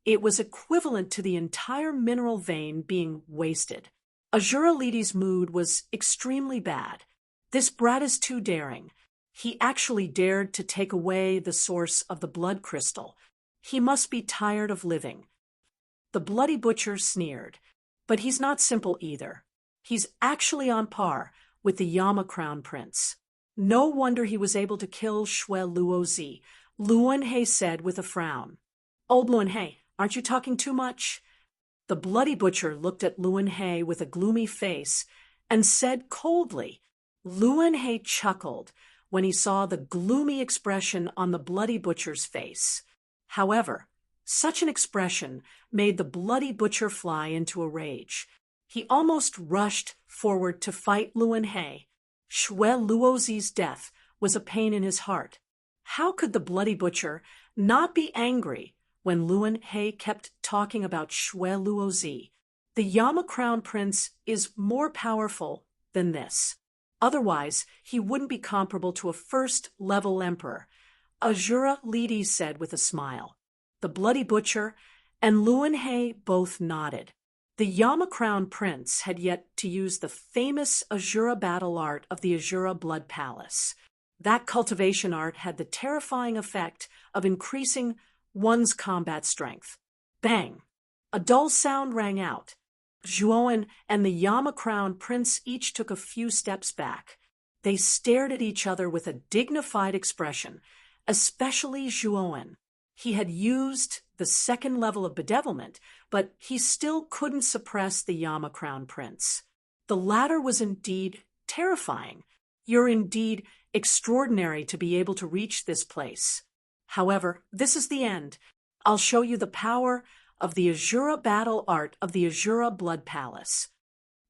it was equivalent to the entire mineral vein being wasted. Azura Lidi's mood was extremely bad. This brat is too daring. He actually dared to take away the source of the blood crystal. He must be tired of living. The Bloody Butcher sneered. But he's not simple either. He's actually on par with the Yama Crown Prince. No wonder he was able to kill Shui Luozi, Luanhe said with a frown. Old Luanhe, aren't you talking too much? The Bloody Butcher looked at Luanhe with a gloomy face and said coldly. Luanhe chuckled when he saw the gloomy expression on the Bloody Butcher's face. However, such an expression made the Bloody Butcher fly into a rage. He almost rushed forward to fight Luanhe. Shui Luozi's death was a pain in his heart. How could the Bloody Butcher not be angry when Luanhe kept talking about Shui Luozi? The Yama Crown Prince is more powerful than this. Otherwise, he wouldn't be comparable to a first-level emperor, Azura Lidi said with a smile. The Bloody Butcher and Luanhe both nodded. The Yama Crown Prince had yet to use the famous Azura battle art of the Azura Blood Palace. That cultivation art had the terrifying effect of increasing one's combat strength. Bang! A dull sound rang out. Zhuowen and the Yama Crown Prince each took a few steps back. They stared at each other with a dignified expression, especially Zhuowen. He had used the second level of bedevilment, but he still couldn't suppress the Yama Crown Prince. The latter was indeed terrifying. You're indeed extraordinary to be able to reach this place. However, this is the end. I'll show you the power of the Azura battle art of the Azura Blood Palace.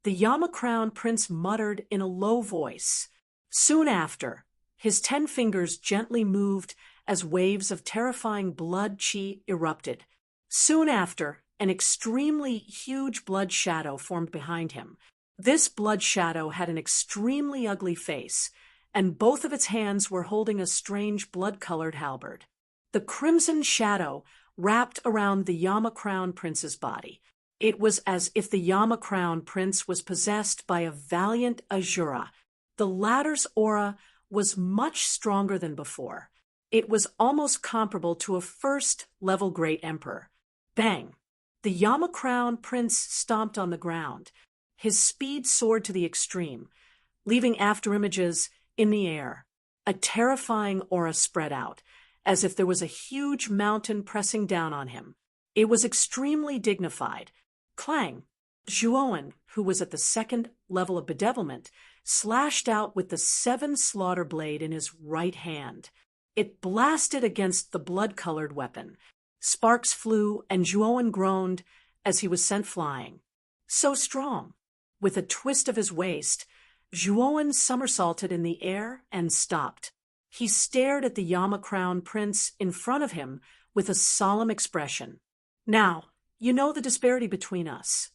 The Yama Crown Prince muttered in a low voice. Soon after, his 10 fingers gently moved as waves of terrifying blood chi erupted. Soon after, an extremely huge blood shadow formed behind him. This blood shadow had an extremely ugly face, and both of its hands were holding a strange blood-colored halberd. The crimson shadow wrapped around the Yama Crown Prince's body. It was as if the Yama Crown Prince was possessed by a valiant Azura. The latter's aura was much stronger than before. It was almost comparable to a first-level great emperor. Bang! The Yama Crown Prince stomped on the ground. His speed soared to the extreme, leaving afterimages in the air. A terrifying aura spread out, as if there was a huge mountain pressing down on him. It was extremely dignified. Clang! Zhuowen, who was at the second level of bedevilment, slashed out with the 7 slaughter blade in his right hand. It blasted against the blood-colored weapon. Sparks flew, and Zhuowen groaned as he was sent flying. So strong! With a twist of his waist, Zhuowen somersaulted in the air and stopped. He stared at the Yama Crown Prince in front of him with a solemn expression. Now, you know the disparity between us.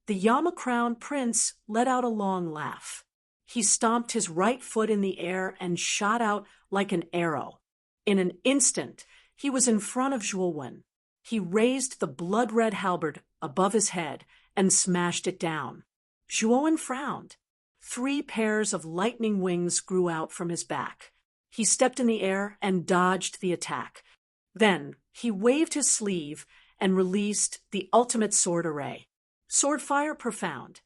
The Yama Crown Prince let out a long laugh. He stomped his right foot in the air and shot out like an arrow. In an instant, he was in front of Zhuowen. He raised the blood-red halberd above his head and smashed it down. Zhuowen frowned. 3 pairs of lightning wings grew out from his back. He stepped in the air and dodged the attack. Then he waved his sleeve, and released the ultimate sword array. Sword fire profound.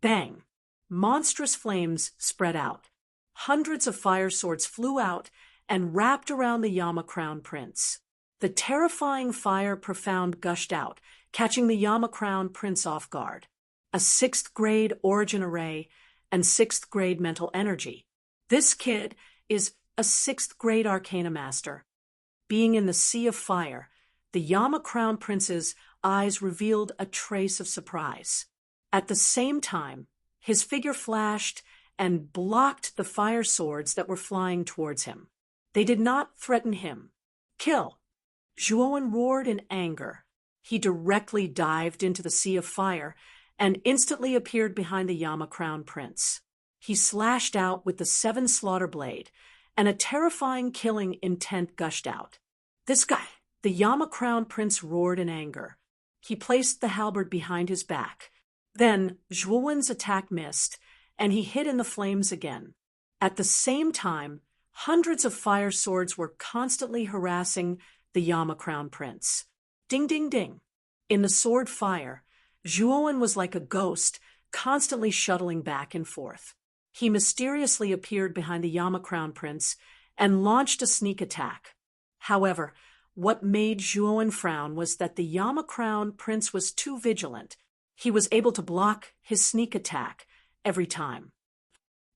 Bang! Monstrous flames spread out. Hundreds of fire swords flew out and wrapped around the Yama Crown Prince. The terrifying fire profound gushed out, catching the Yama Crown Prince off guard. A 6th grade origin array and 6th grade mental energy. This kid is a 6th grade arcana master. Being in the sea of fire, the Yama Crown Prince's eyes revealed a trace of surprise. At the same time, his figure flashed and blocked the fire swords that were flying towards him. They did not threaten him. Kill! Zhuowen roared in anger. He directly dived into the sea of fire and instantly appeared behind the Yama Crown Prince. He slashed out with the 7 slaughter blade, and a terrifying killing intent gushed out. This guy, the Yama Crown Prince roared in anger. He placed the halberd behind his back. Then Zhuowen's attack missed, and he hid in the flames again. At the same time, hundreds of fire swords were constantly harassing the Yama Crown Prince. Ding, ding, ding. In the sword fire, Zhuowen was like a ghost, constantly shuttling back and forth. He mysteriously appeared behind the Yama Crown Prince and launched a sneak attack. However, what made Zhuowen frown was that the Yama Crown Prince was too vigilant. He was able to block his sneak attack every time.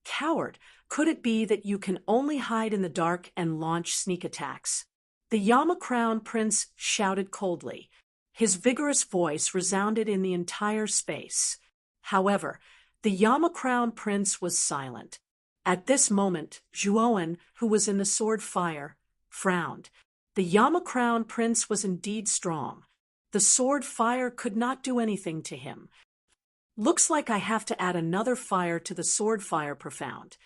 Coward, could it be that you can only hide in the dark and launch sneak attacks? The Yama Crown Prince shouted coldly. His vigorous voice resounded in the entire space. However, the Yama Crown Prince was silent. At this moment, Zhuowen, who was in the sword fire, frowned. The Yama Crown Prince was indeed strong. The sword fire could not do anything to him. Looks like I have to add another fire to the sword fire profound.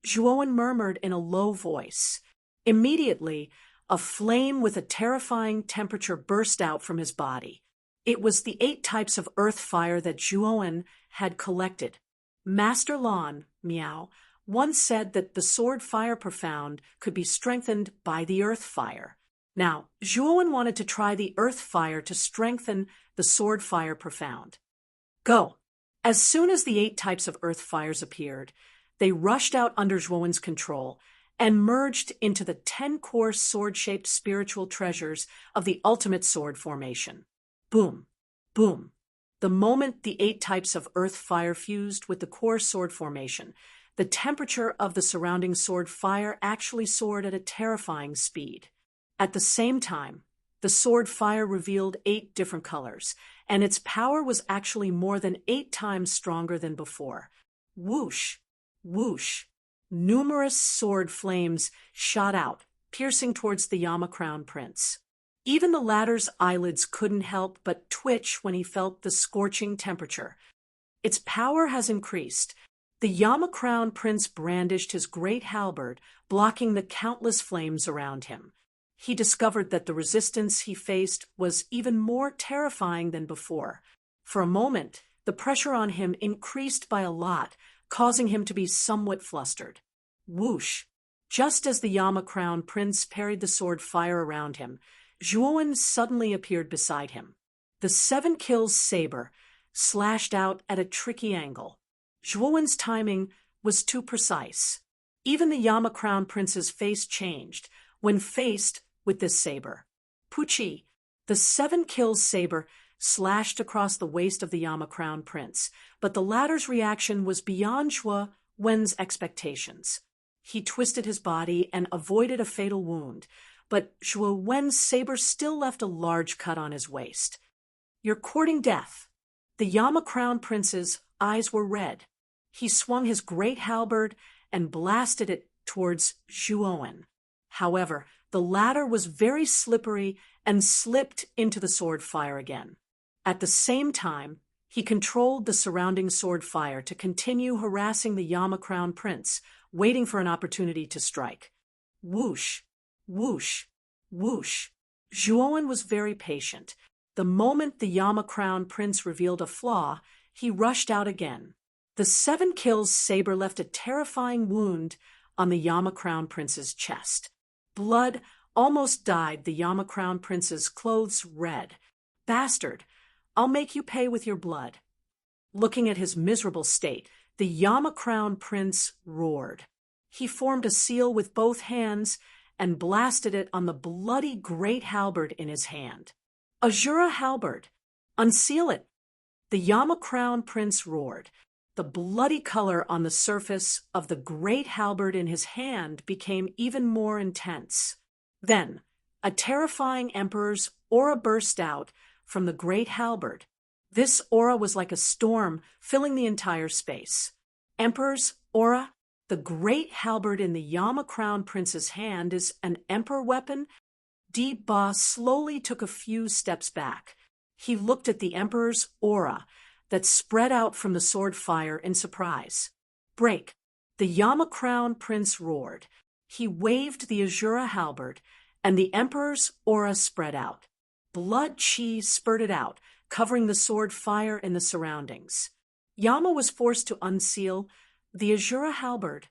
Zhuowen murmured in a low voice. Immediately, a flame with a terrifying temperature burst out from his body. It was the 8 types of earth fire that Zhuowen had collected. Master Lan, Miao, once said that the sword fire profound could be strengthened by the earth fire. Now, Zhuowen wanted to try the earth fire to strengthen the sword fire profound. Go! As soon as the 8 types of earth fires appeared, they rushed out under Zhuowen's control and merged into the 10 core sword-shaped spiritual treasures of the ultimate sword formation. Boom! Boom! The moment the 8 types of earth fire fused with the core sword formation, the temperature of the surrounding sword fire actually soared at a terrifying speed. At the same time, the sword fire revealed 8 different colors, and its power was actually more than 8 times stronger than before. Whoosh! Whoosh! Numerous sword flames shot out, piercing towards the Yama Crown Prince. Even the latter's eyelids couldn't help but twitch when he felt the scorching temperature. Its power has increased. The Yama Crown Prince brandished his great halberd, blocking the countless flames around him. He discovered that the resistance he faced was even more terrifying than before. For a moment, the pressure on him increased by a lot, causing him to be somewhat flustered. Whoosh! Just as the Yama Crown Prince parried the sword fire around him, Zhuowen suddenly appeared beside him. The 7 kills saber slashed out at a tricky angle. Zhuowen's timing was too precise. Even the Yama Crown Prince's face changed when faced with this saber. Puchi! The 7 kills saber slashed across the waist of the Yama Crown Prince, but the latter's reaction was beyond Zhuowen's expectations. He twisted his body and avoided a fatal wound, but Zhuowen's saber still left a large cut on his waist. You're courting death. The Yama Crown Prince's eyes were red. He swung his great halberd and blasted it towards Zhuowen. However, the latter was very slippery and slipped into the sword fire again. At the same time, he controlled the surrounding sword fire to continue harassing the Yama Crown Prince, waiting for an opportunity to strike. Whoosh! Whoosh! Whoosh! Zhuowen was very patient. The moment the Yama Crown Prince revealed a flaw, he rushed out again. The 7 kills saber left a terrifying wound on the Yama Crown Prince's chest. Blood almost dyed the Yama Crown Prince's clothes red. Bastard, I'll make you pay with your blood." Looking at his miserable state, the Yama Crown Prince roared. He formed a seal with both hands and blasted it on the bloody great halberd in his hand. "Azura halberd! Unseal it!" The Yama Crown Prince roared. The bloody color on the surface of the great halberd in his hand became even more intense. Then, a terrifying emperor's aura burst out from the great halberd. This aura was like a storm filling the entire space. Emperor's aura? The great halberd in the Yama Crown Prince's hand is an emperor weapon? Ba slowly took a few steps back. He looked at the emperor's aura that spread out from the sword fire in surprise. "Break!" The Yama Crown Prince roared. He waved the Azura halberd, and the emperor's aura spread out. Blood chi spurted out, covering the sword fire in the surroundings. Yama was forced to unseal the Azura halberd.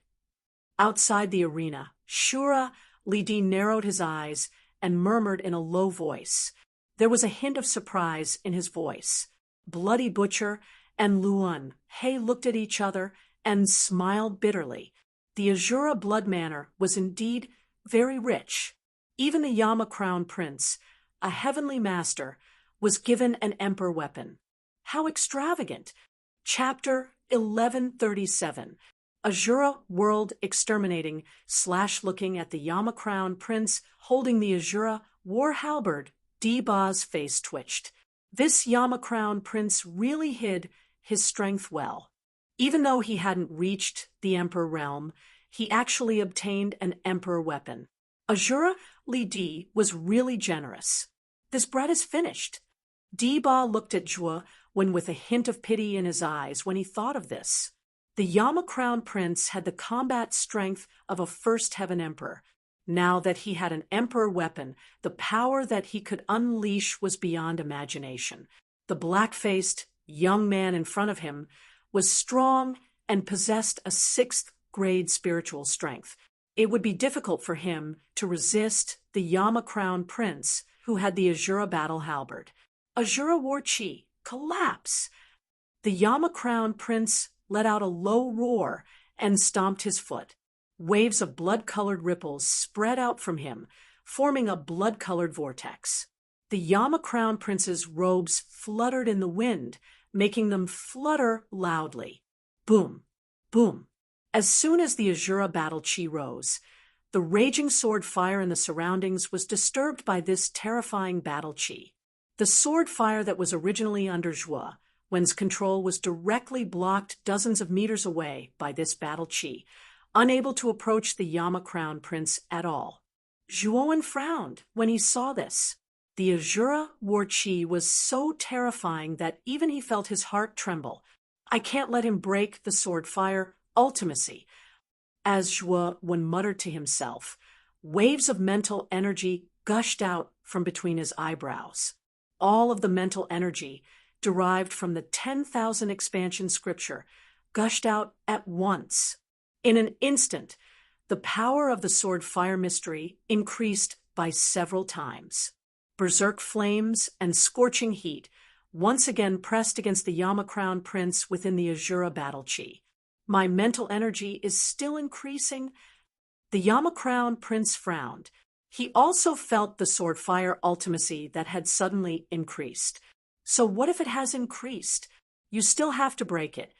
Outside the arena, Shura Li Di narrowed his eyes and murmured in a low voice. There was a hint of surprise in his voice. Bloody Butcher and Luan He looked at each other and smiled bitterly. The Azura blood manor was indeed very rich. Even the Yama Crown Prince, a heavenly master, was given an emperor weapon. How extravagant! Chapter 1137. Azura world exterminating / looking at the Yama Crown Prince holding the Azura war halberd, Ba's face twitched. This Yama Crown Prince really hid his strength well. Even though he hadn't reached the Emperor realm, he actually obtained an Emperor weapon. Azura Li Di was really generous. "This bread is finished." Ba looked at Zhua when with a hint of pity in his eyes when he thought of this. The Yama Crown Prince had the combat strength of a First Heaven Emperor. Now that he had an Emperor weapon, the power that he could unleash was beyond imagination. The black-faced young man in front of him was strong and possessed a 6th grade spiritual strength. It would be difficult for him to resist the Yama Crown Prince, who had the Azura battle halberd. Azura war chi, collapse! The Yama Crown Prince let out a low roar and stomped his foot. Waves of blood-colored ripples spread out from him, forming a blood-colored vortex. The Yama Crown Prince's robes fluttered in the wind, making them flutter loudly. Boom! Boom! As soon as the Azura battle chi rose, the raging sword fire in the surroundings was disturbed by this terrifying battle chi. The sword fire that was originally under Zhua, when's control was directly blocked dozens of meters away by this battle chi, unable to approach the Yama Crown Prince at all. Zhuowen frowned when he saw this. The Azura war chi was so terrifying that even he felt his heart tremble. "I can't let him break the sword fire ultimacy." As Zhuowen muttered to himself, waves of mental energy gushed out from between his eyebrows. All of the mental energy derived from the 10,000 expansion scripture gushed out at once. In an instant, the power of the sword fire mystery increased by several times. Berserk flames and scorching heat once again pressed against the Yama Crown Prince within the Azura battle chi. "My mental energy is still increasing." The Yama Crown Prince frowned. He also felt the sword fire ultimacy that had suddenly increased. "So what if it has increased? You still have to break it."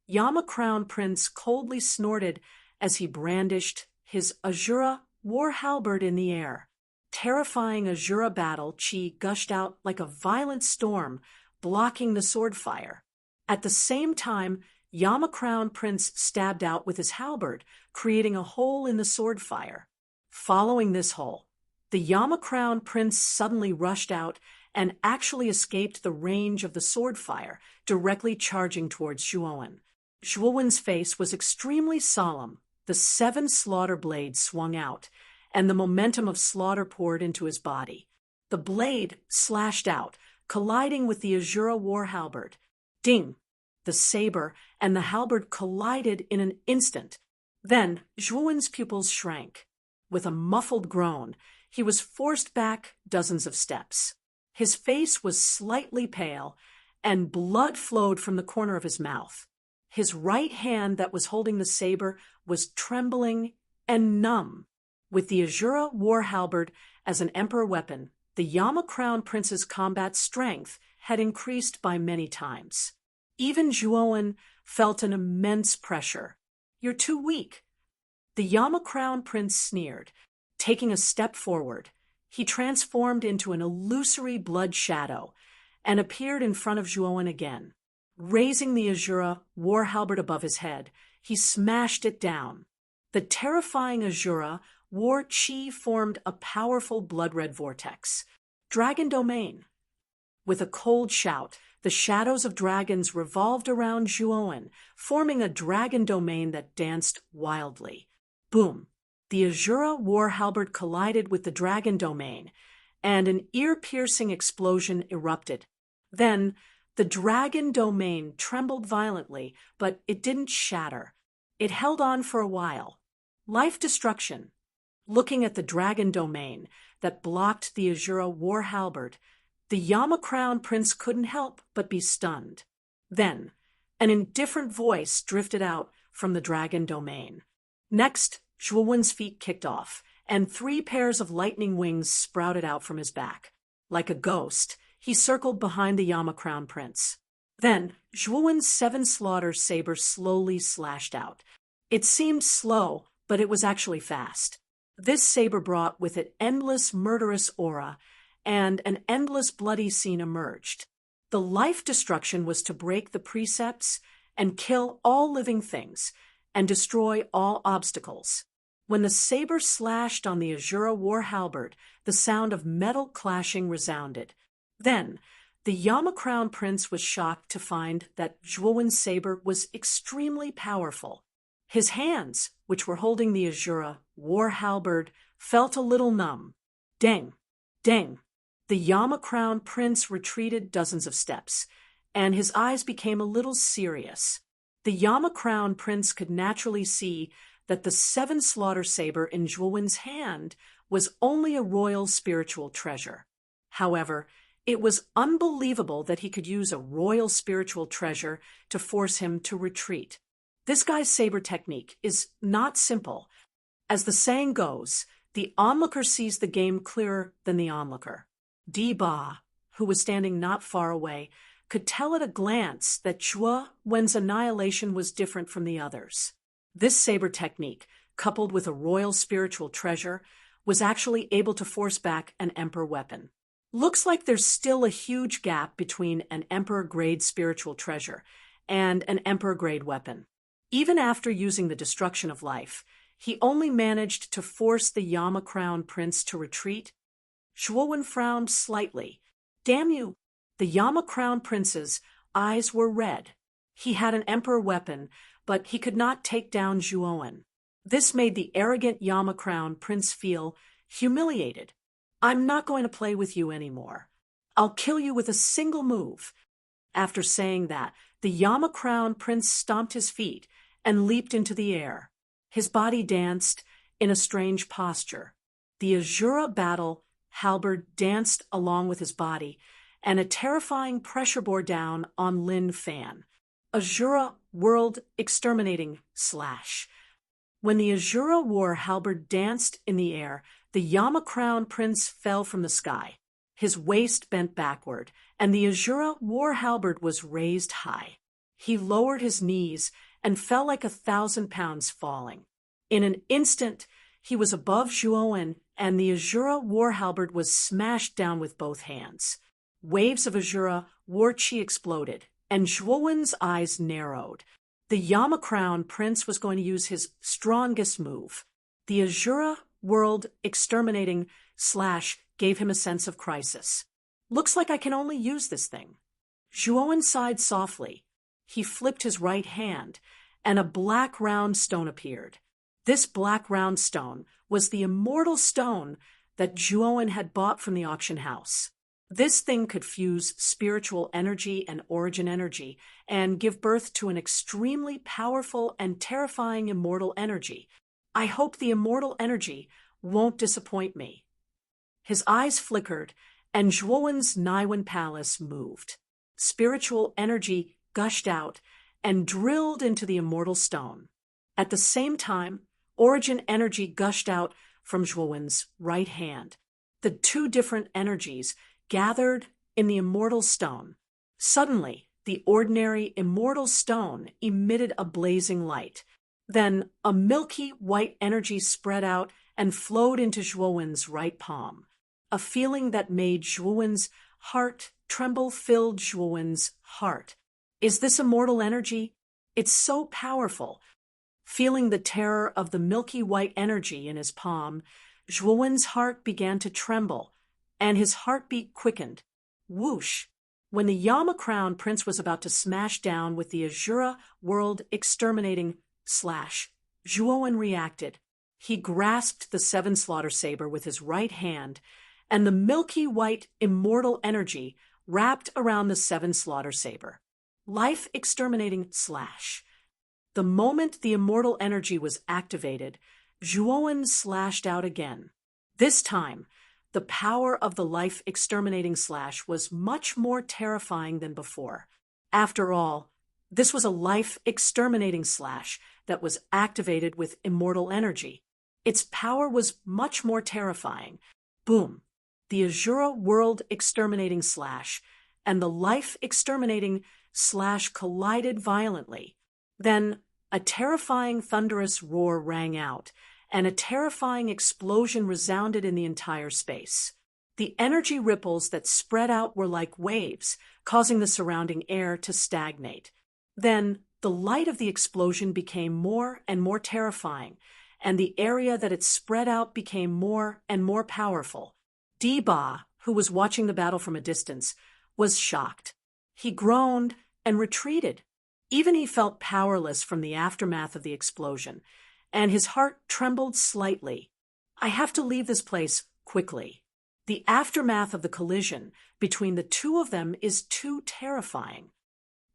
Yama Crown Prince coldly snorted as he brandished his Azura war halberd in the air. Terrifying Azura battle chi gushed out like a violent storm, blocking the sword fire. At the same time, Yama Crown Prince stabbed out with his halberd, creating a hole in the sword fire. Following this hole, the Yama Crown Prince suddenly rushed out and actually escaped the range of the sword fire, directly charging towards Zhuowen. Zhuowen's face was extremely solemn. The 7 slaughter blades swung out, and the momentum of slaughter poured into his body. The blade slashed out, colliding with the Azura war halberd. Ding! The saber and the halberd collided in an instant. Then Zhuowen's pupils shrank. With a muffled groan, he was forced back dozens of steps. His face was slightly pale, and blood flowed from the corner of his mouth. His right hand that was holding the saber was trembling and numb. With the Azura war halberd as an emperor weapon, the Yama Crown Prince's combat strength had increased by many times. Even Zhuowen felt an immense pressure. "You're too weak." The Yama Crown Prince sneered. Taking a step forward, he transformed into an illusory blood shadow and appeared in front of Zhuowen again. Raising the Azura war halberd above his head, he smashed it down. The terrifying Azura war chi formed a powerful blood-red vortex. Dragon Domain. With a cold shout, the shadows of dragons revolved around Zhuowen, forming a dragon domain that danced wildly. Boom! The Azura war halberd collided with the dragon domain, and an ear-piercing explosion erupted. Then, the dragon domain trembled violently, but it didn't shatter. It held on for a while. Life destruction. Looking at the dragon domain that blocked the Azura war halberd, the Yama Crown Prince couldn't help but be stunned. Then, an indifferent voice drifted out from the dragon domain. Next, Zhuowen's feet kicked off, and 3 pairs of lightning wings sprouted out from his back. Like a ghost, he circled behind the Yama Crown Prince. Then, Zhuowen's 7 slaughter saber slowly slashed out. It seemed slow, but it was actually fast. This saber brought with it endless murderous aura, and an endless bloody scene emerged. The life destruction was to break the precepts and kill all living things, and destroy all obstacles. When the saber slashed on the Azura war halberd, the sound of metal clashing resounded. Then, the Yama Crown Prince was shocked to find that Zhuowen's saber was extremely powerful. His hands, which were holding the Azura war halberd, felt a little numb. Deng! Deng! The Yama Crown Prince retreated dozens of steps, and his eyes became a little serious. The Yama Crown Prince could naturally see that the 7 slaughter saber in Zhuowen's hand was only a royal spiritual treasure. However, it was unbelievable that he could use a royal spiritual treasure to force him to retreat. This guy's saber technique is not simple. As the saying goes, the onlooker sees the game clearer than the onlooker. Di Ba, who was standing not far away, could tell at a glance that Zhuowen's annihilation was different from the others. This saber technique, coupled with a royal spiritual treasure, was actually able to force back an emperor weapon. Looks like there's still a huge gap between an emperor-grade spiritual treasure and an emperor-grade weapon. Even after using the destruction of life, he only managed to force the Yama Crown Prince to retreat. Zhuowen frowned slightly. Damn you! The Yama Crown Prince's eyes were red. He had an emperor weapon, but he could not take down Zhuowen. This made the arrogant Yama Crown Prince feel humiliated. "I'm not going to play with you anymore. I'll kill you with a single move." After saying that, the Yama Crown Prince stomped his feet and leaped into the air. His body danced in a strange posture. The Azura battle halberd danced along with his body, and a terrifying pressure bore down on Lin Fan. Azura world exterminating slash. When the Azura war halberd danced in the air, the Yama Crown Prince fell from the sky. His waist bent backward, and the Azura war halberd was raised high. He lowered his knees and fell like 1,000 pounds falling. In an instant, he was above Zhuowen, and the Azura war halberd was smashed down with both hands. Waves of Azura war chi exploded, and Zhuowen's eyes narrowed. The Yama Crown Prince was going to use his strongest move. The Azura world exterminating slash gave him a sense of crisis. Looks like I can only use this thing. Zhuowen sighed softly. He flipped his right hand, and a black round stone appeared. This black round stone was the immortal stone that Zhuowen had bought from the auction house. This thing could fuse spiritual energy and origin energy and give birth to an extremely powerful and terrifying immortal energy. I hope the immortal energy won't disappoint me. His eyes flickered, and Zhuowen's Niwen palace moved. Spiritual energy gushed out and drilled into the immortal stone. At the same time, origin energy gushed out from Zhuowen's right hand. The two different energies gathered in the immortal stone. Suddenly, the ordinary immortal stone emitted a blazing light. Then a milky white energy spread out and flowed into Zhuowen's right palm. A feeling that made Zhuowen's heart tremble filled Zhuowen's heart. Is this immortal energy? It's so powerful. Feeling the terror of the milky white energy in his palm, Zhuowen's heart began to tremble, and his heartbeat quickened. Whoosh! When the Yama Crown Prince was about to smash down with the Azura world exterminating slash, Zhuowen reacted. He grasped the seven slaughter saber with his right hand, and the milky white immortal energy wrapped around the seven slaughter saber. Life exterminating slash. The moment the immortal energy was activated, Zhuowen slashed out again. This time, the power of the life exterminating slash was much more terrifying than before. After all, this was a life exterminating slash that was activated with immortal energy. Its power was much more terrifying. Boom! The Azura world exterminating slash and the life exterminating slash collided violently. Then a terrifying thunderous roar rang out, and a terrifying explosion resounded in the entire space. The energy ripples that spread out were like waves, causing the surrounding air to stagnate. Then the light of the explosion became more and more terrifying, and the area that it spread out became more and more powerful. Diba, who was watching the battle from a distance, was shocked. He groaned and retreated. Even he felt powerless from the aftermath of the explosion, and his heart trembled slightly. I have to leave this place quickly. The aftermath of the collision between the two of them is too terrifying.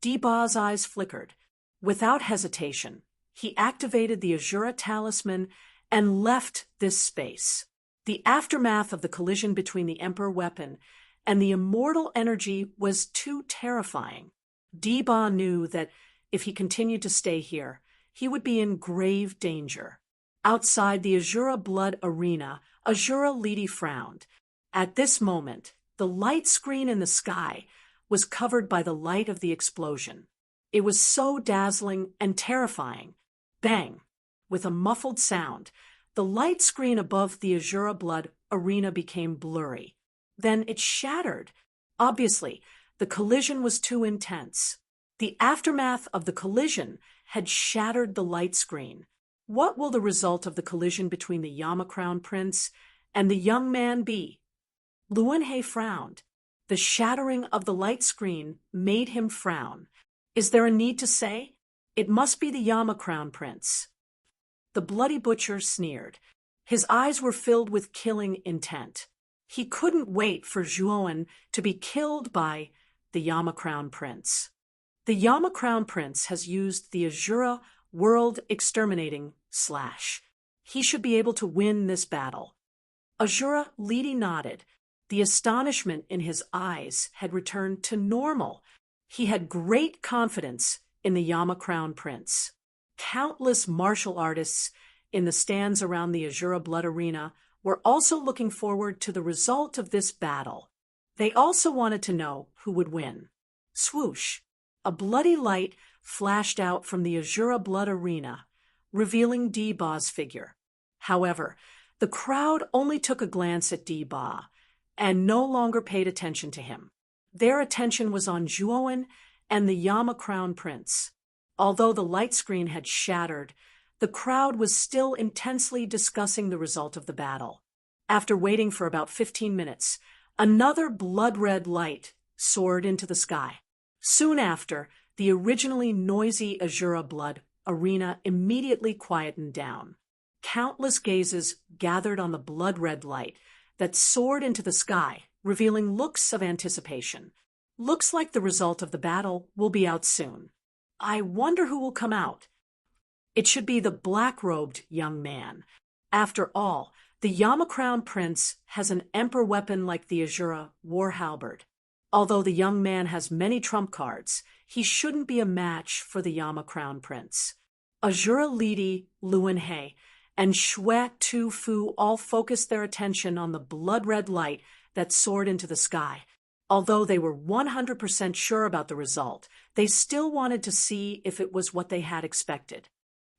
Diba's eyes flickered. Without hesitation, he activated the Azura talisman and left this space. The aftermath of the collision between the Emperor weapon and the immortal energy was too terrifying. Diba knew that if he continued to stay here, he would be in grave danger. Outside the Azura blood arena, Azura Lidi frowned. At this moment, the light screen in the sky was covered by the light of the explosion. It was so dazzling and terrifying. Bang! With a muffled sound, the light screen above the Azura blood arena became blurry. Then it shattered. Obviously, the collision was too intense. The aftermath of the collision had shattered the light screen. What will the result of the collision between the Yama Crown Prince and the young man be? Luanhe frowned. The shattering of the light screen made him frown. Is there a need to say? It must be the Yama Crown Prince. The bloody butcher sneered. His eyes were filled with killing intent. He couldn't wait for Zhuowen to be killed by the Yama Crown Prince. The Yama Crown Prince has used the Azura world exterminating slash. He should be able to win this battle. Azura Lidi nodded. The astonishment in his eyes had returned to normal. He had great confidence in the Yama Crown Prince. Countless martial artists in the stands around the Azura Blood Arena were also looking forward to the result of this battle. They also wanted to know who would win. Swoosh! A bloody light flashed out from the Azura Blood Arena, revealing Diba's figure. However, the crowd only took a glance at Diba and no longer paid attention to him. Their attention was on Zhuowen and the Yama Crown Prince. Although the light screen had shattered, the crowd was still intensely discussing the result of the battle. After waiting for about 15 minutes, another blood-red light soared into the sky. Soon after, the originally noisy Azura Blood Arena immediately quietened down. Countless gazes gathered on the blood-red light that soared into the sky, revealing looks of anticipation. Looks like the result of the battle will be out soon. I wonder who will come out. It should be the black-robed young man. After all, the Yama Crown Prince has an emperor weapon like the Azura war halberd. Although the young man has many trump cards, he shouldn't be a match for the Yama Crown Prince. Azura Lidi, Luan He, and Xue Tu Fu all focused their attention on the blood-red light that soared into the sky. Although they were 100% sure about the result, they still wanted to see if it was what they had expected.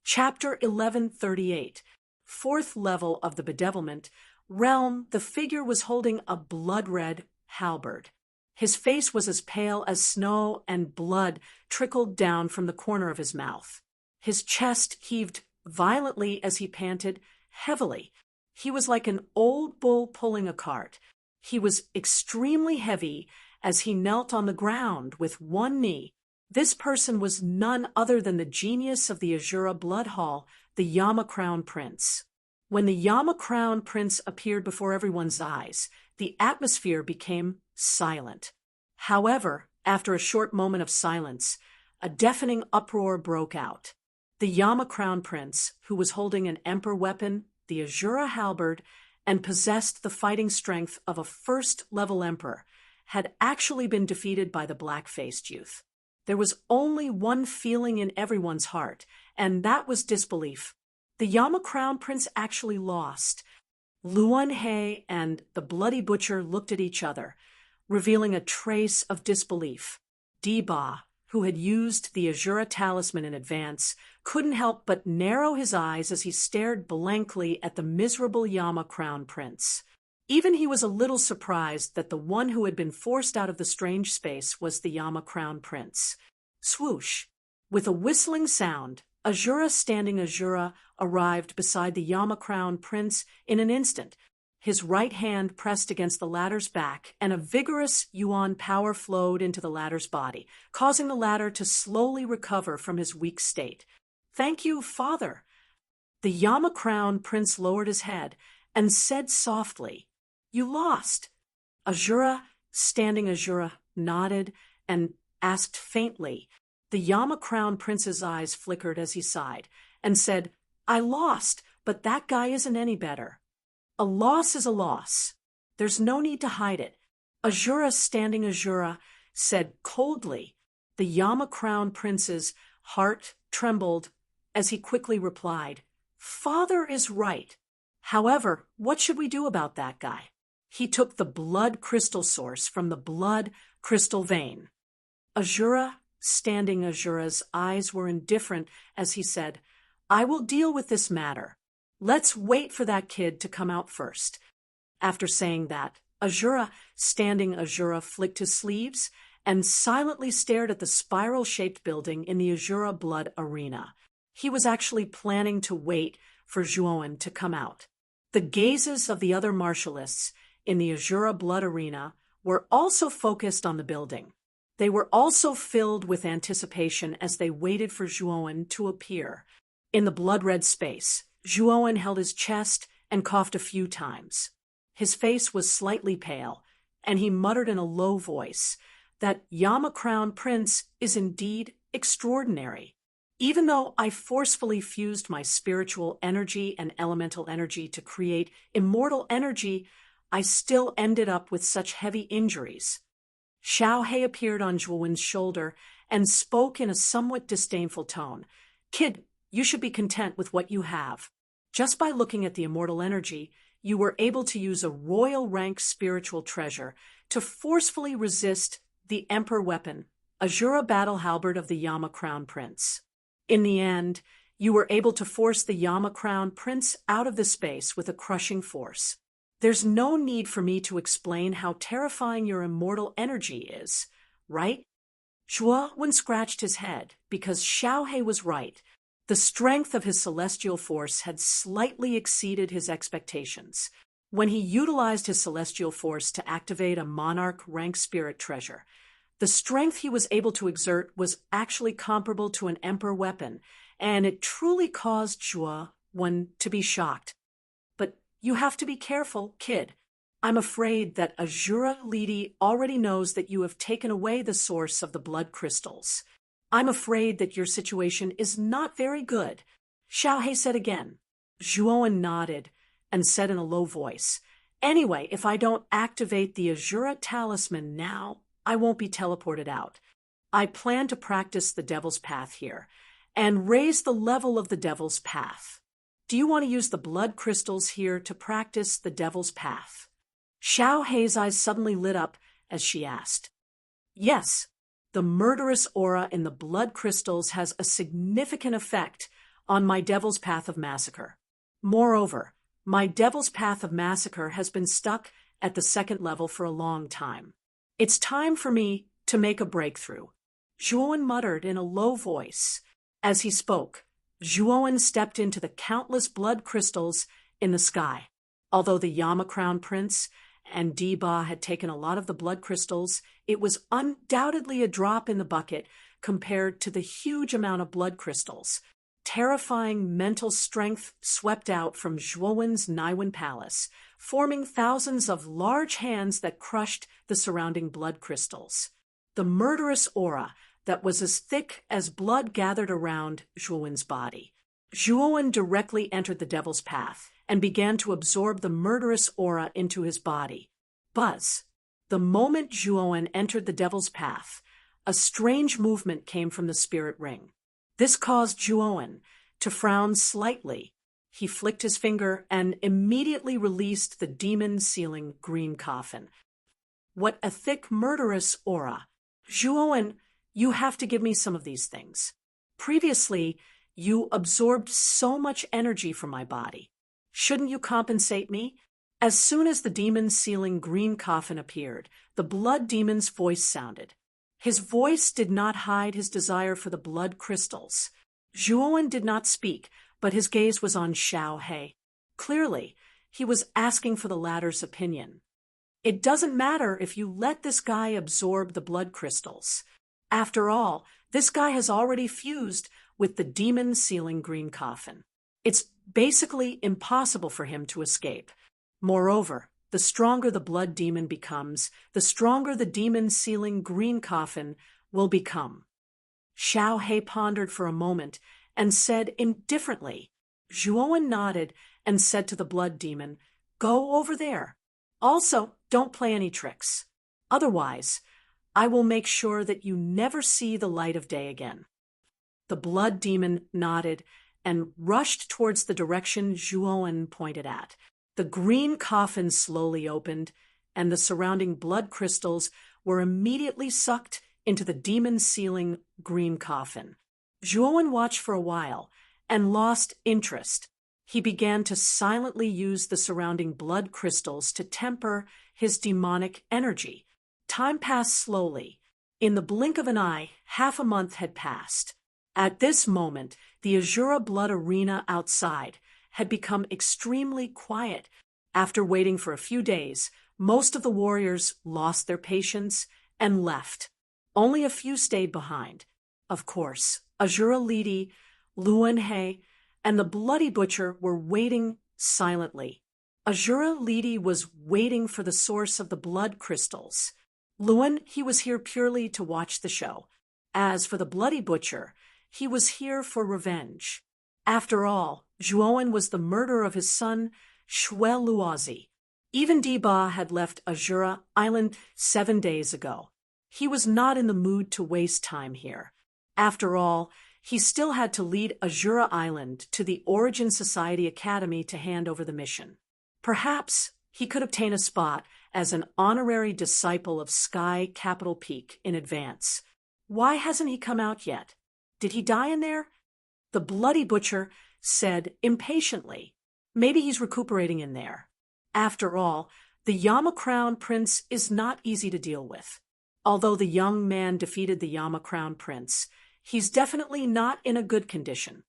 Chapter 1138, Fourth Level of the Bedevilment Realm. The figure was holding a blood-red halberd. His face was as pale as snow, and blood trickled down from the corner of his mouth. His chest heaved violently as he panted heavily. He was like an old bull pulling a cart. He was extremely heavy as he knelt on the ground with one knee. This person was none other than the genius of the Azura Blood Hall, the Yama Crown Prince. When the Yama Crown Prince appeared before everyone's eyes, the atmosphere became silent. However, after a short moment of silence, a deafening uproar broke out. The Yama Crown Prince, who was holding an emperor weapon, the Azura halberd, and possessed the fighting strength of a first-level emperor, had actually been defeated by the black-faced youth. There was only one feeling in everyone's heart, and that was disbelief. The Yama Crown Prince actually lost. Luan He and the Bloody Butcher looked at each other, revealing a trace of disbelief. Deba, who had used the Azura talisman in advance, couldn't help but narrow his eyes as he stared blankly at the miserable Yama Crown Prince. Even he was a little surprised that the one who had been forced out of the strange space was the Yama Crown Prince. Swoosh! With a whistling sound, Azura Standing Azura arrived beside the Yama Crown Prince in an instant. His right hand pressed against the latter's back, and a vigorous yuan power flowed into the latter's body, causing the latter to slowly recover from his weak state. "Thank you, father." The Yama Crown Prince lowered his head and said softly, "You lost." Azura Standing Azura nodded and asked faintly. The Yama Crown Prince's eyes flickered as he sighed, and said, "I lost, but that guy isn't any better." "A loss is a loss. There's no need to hide it," Azura Standing Azura said coldly. The Yama Crown Prince's heart trembled as he quickly replied, "Father is right. However, what should we do about that guy? He took the blood crystal source from the blood crystal vein." Azura Standing Azura's eyes were indifferent as he said, "I will deal with this matter. Let's wait for that kid to come out first." After saying that, Azura Standing Azura flicked his sleeves and silently stared at the spiral-shaped building in the Azura Blood Arena. He was actually planning to wait for Zhuowen to come out. The gazes of the other martialists in the Azura Blood Arena were also focused on the building. They were also filled with anticipation as they waited for Zhuowen to appear. In the blood-red space, Zhuowen held his chest and coughed a few times. His face was slightly pale, and he muttered in a low voice, "That Yama Crown Prince is indeed extraordinary. Even though I forcefully fused my spiritual energy and elemental energy to create immortal energy, I still ended up with such heavy injuries." Xiao He appeared on Zhuowen's shoulder and spoke in a somewhat disdainful tone. "Kid, you should be content with what you have. Just by looking at the immortal energy, you were able to use a royal rank spiritual treasure to forcefully resist the emperor weapon, Azura battle halberd of the Yama Crown Prince. In the end, you were able to force the Yama Crown Prince out of the space with a crushing force. There's no need for me to explain how terrifying your immortal energy is, right?" Zhuowen scratched his head because Xiao He was right. The strength of his celestial force had slightly exceeded his expectations. When he utilized his celestial force to activate a monarch rank spirit treasure, the strength he was able to exert was actually comparable to an emperor weapon, and it truly caused Zhuowen to be shocked. "But you have to be careful, kid. I'm afraid that Azura Lidi already knows that you have taken away the source of the blood crystals. I'm afraid that your situation is not very good," Xiao He said again. Zhuowen nodded and said in a low voice, "Anyway, if I don't activate the Azura talisman now, I won't be teleported out. I plan to practice the Devil's Path here and raise the level of the Devil's Path. Do you want to use the blood crystals here to practice the Devil's Path?" Xiao Hei's eyes suddenly lit up as she asked. Yes, the murderous aura in the blood crystals has a significant effect on my Devil's Path of Massacre. Moreover, my Devil's Path of Massacre has been stuck at the second level for a long time. It's time for me to make a breakthrough. Zhuowen muttered in a low voice. As he spoke, Zhuowen stepped into the countless blood crystals in the sky. Although the Yama Crown Prince and Diba had taken a lot of the blood crystals, it was undoubtedly a drop in the bucket compared to the huge amount of blood crystals. Terrifying mental strength swept out from Zhuowen's Naiwen Palace, forming thousands of large hands that crushed the surrounding blood crystals. The murderous aura that was as thick as blood gathered around Zhuowen's body. Zhuowen directly entered the Devil's Path and began to absorb the murderous aura into his body. Buzz! The moment Zhuowen entered the Devil's Path, a strange movement came from the spirit ring. This caused Zhuowen to frown slightly. He flicked his finger and immediately released the demon-sealing green coffin. What a thick, murderous aura! Zhuowen, you have to give me some of these things. Previously, you absorbed so much energy from my body. Shouldn't you compensate me? As soon as the demon-sealing green coffin appeared, the blood demon's voice sounded. His voice did not hide his desire for the blood crystals. Zhuowen did not speak, but his gaze was on Xiao Hei. Clearly, he was asking for the latter's opinion. It doesn't matter if you let this guy absorb the blood crystals. After all, this guy has already fused with the demon-sealing green coffin. It's basically impossible for him to escape. Moreover, the stronger the blood demon becomes, the stronger the demon-sealing green coffin will become. Xiao Hei pondered for a moment and said indifferently. Zhuowen nodded and said to the blood demon, "Go over there. Also, don't play any tricks. Otherwise, I will make sure that you never see the light of day again." The blood demon nodded and rushed towards the direction Zhuowen pointed at. The green coffin slowly opened, and the surrounding blood crystals were immediately sucked into the demon-sealing green coffin. Zhuowen watched for a while and lost interest. He began to silently use the surrounding blood crystals to temper his demonic energy. Time passed slowly. In the blink of an eye, half a month had passed. At this moment, the Azura Blood Arena outside had become extremely quiet. After waiting for a few days, most of the warriors lost their patience and left. Only a few stayed behind. Of course, Azura Lidi, Luan He, and the Bloody Butcher were waiting silently. Azura Lidi was waiting for the source of the blood crystals. Luan, he was here purely to watch the show. As for the Bloody Butcher, he was here for revenge. After all, Zhuowen was the murderer of his son, Shui Luozi. Even Diba had left Azura Island 7 days ago. He was not in the mood to waste time here. After all, he still had to lead Azura Island to the Origin Society Academy to hand over the mission. Perhaps he could obtain a spot as an honorary disciple of Sky Capital Peak in advance. Why hasn't he come out yet? Did he die in there? The Bloody Butcher said impatiently. Maybe he's recuperating in there. After all, the Yama Crown Prince is not easy to deal with. Although the young man defeated the Yama Crown Prince, he's definitely not in a good condition.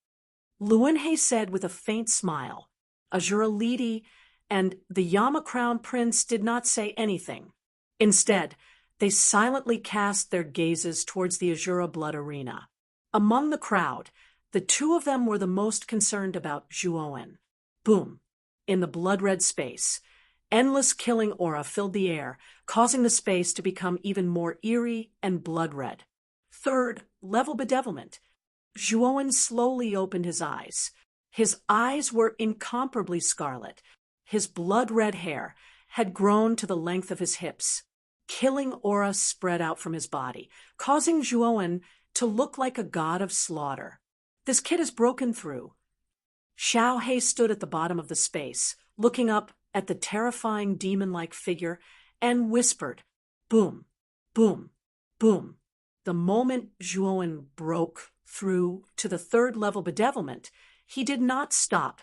Luan He said with a faint smile. Azura Lidi and the Yama Crown Prince did not say anything. Instead, they silently cast their gazes towards the Azura Blood Arena. Among the crowd, the two of them were the most concerned about Zhuowen. Boom! In the blood-red space, endless killing aura filled the air, causing the space to become even more eerie and blood-red. Third, level bedevilment. Zhuowen slowly opened his eyes. His eyes were incomparably scarlet. His blood-red hair had grown to the length of his hips. Killing aura spread out from his body, causing Zhuowen to look like a god of slaughter. This kid has broken through. Xiao He stood at the bottom of the space, looking up at the terrifying demon-like figure, and whispered, "Boom, boom, boom." The moment Zhuowen broke through to the third-level bedevilment, he did not stop.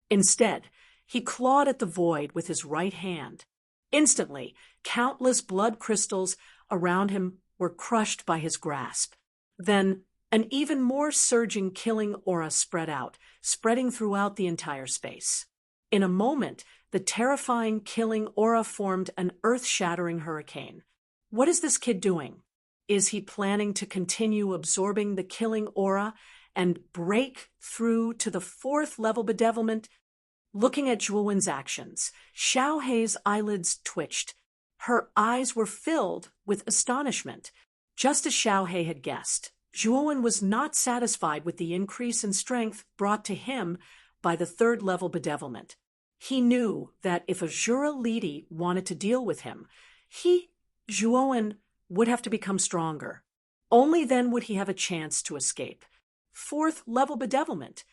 Instead, he clawed at the void with his right hand. Instantly, countless blood crystals around him were crushed by his grasp. Then, an even more surging killing aura spread out, spreading throughout the entire space. In a moment, the terrifying killing aura formed an earth-shattering hurricane. What is this kid doing? Is he planning to continue absorbing the killing aura and break through to the fourth-level bedevilment? Looking at Zhuowen's actions, Xiao He's eyelids twitched. Her eyes were filled with astonishment. Just as Xiao He had guessed, Zhuowen was not satisfied with the increase in strength brought to him by the third-level bedevilment. He knew that if Azura Lidi wanted to deal with him, Zhuowen, would have to become stronger. Only then would he have a chance to escape. Fourth-level bedevilment.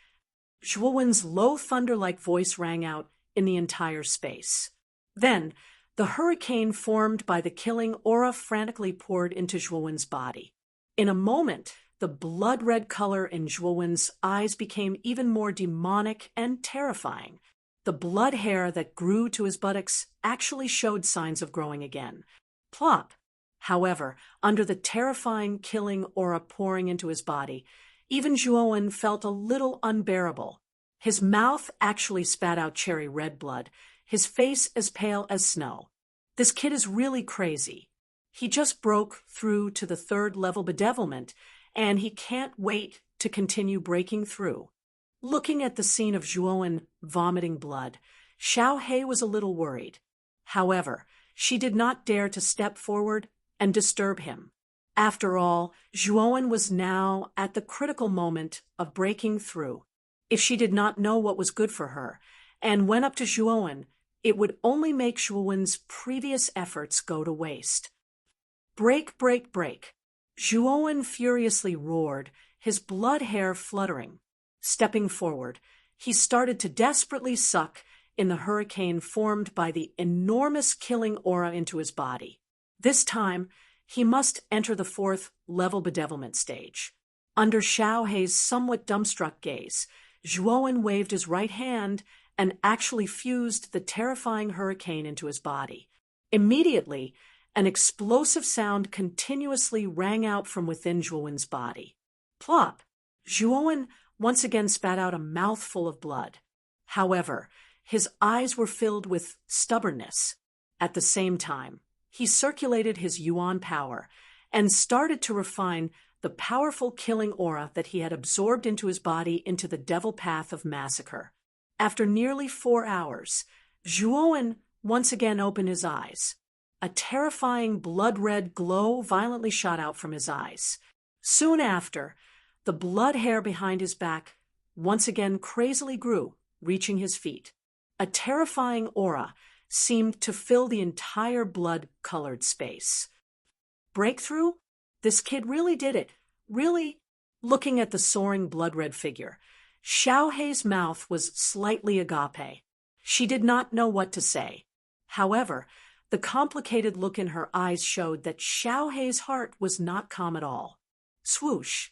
Zhuowen's low thunder-like voice rang out in the entire space. Then, the hurricane formed by the killing aura frantically poured into Zhuowen's body. In a moment, the blood-red color in Zhuowen's eyes became even more demonic and terrifying. The blood hair that grew to his buttocks actually showed signs of growing again. Plop! However, under the terrifying killing aura pouring into his body, even Zhuowen felt a little unbearable. His mouth actually spat out cherry red blood, his face as pale as snow. This kid is really crazy. He just broke through to the third-level bedevilment, and he can't wait to continue breaking through. Looking at the scene of Zhuowen vomiting blood, Xiao He was a little worried. However, she did not dare to step forward and disturb him. After all, Zhuowen was now at the critical moment of breaking through. If she did not know what was good for her, and went up to Zhuowen, it would only make Zhuowen's previous efforts go to waste. Break, break, break. Zhuowen furiously roared, his blood hair fluttering. Stepping forward, he started to desperately suck in the hurricane formed by the enormous killing aura into his body. This time, he must enter the fourth-level bedevilment stage. Under Xiao He's somewhat dumbstruck gaze, Zhuowen waved his right hand and actually fused the terrifying hurricane into his body. Immediately, an explosive sound continuously rang out from within Zhuowen's body. Plop! Zhuowen once again spat out a mouthful of blood. However, his eyes were filled with stubbornness. At the same time, he circulated his yuan power and started to refine the powerful killing aura that he had absorbed into his body into the devil path of massacre. After nearly 4 hours, Zhuowen once again opened his eyes. A terrifying blood-red glow violently shot out from his eyes. Soon after, the blood hair behind his back once again crazily grew, reaching his feet. A terrifying aura seemed to fill the entire blood-colored space. Breakthrough? This kid really did it. Really? Looking at the soaring blood-red figure, Xiao He's mouth was slightly agape. She did not know what to say. However, the complicated look in her eyes showed that Xiao He's heart was not calm at all. Swoosh!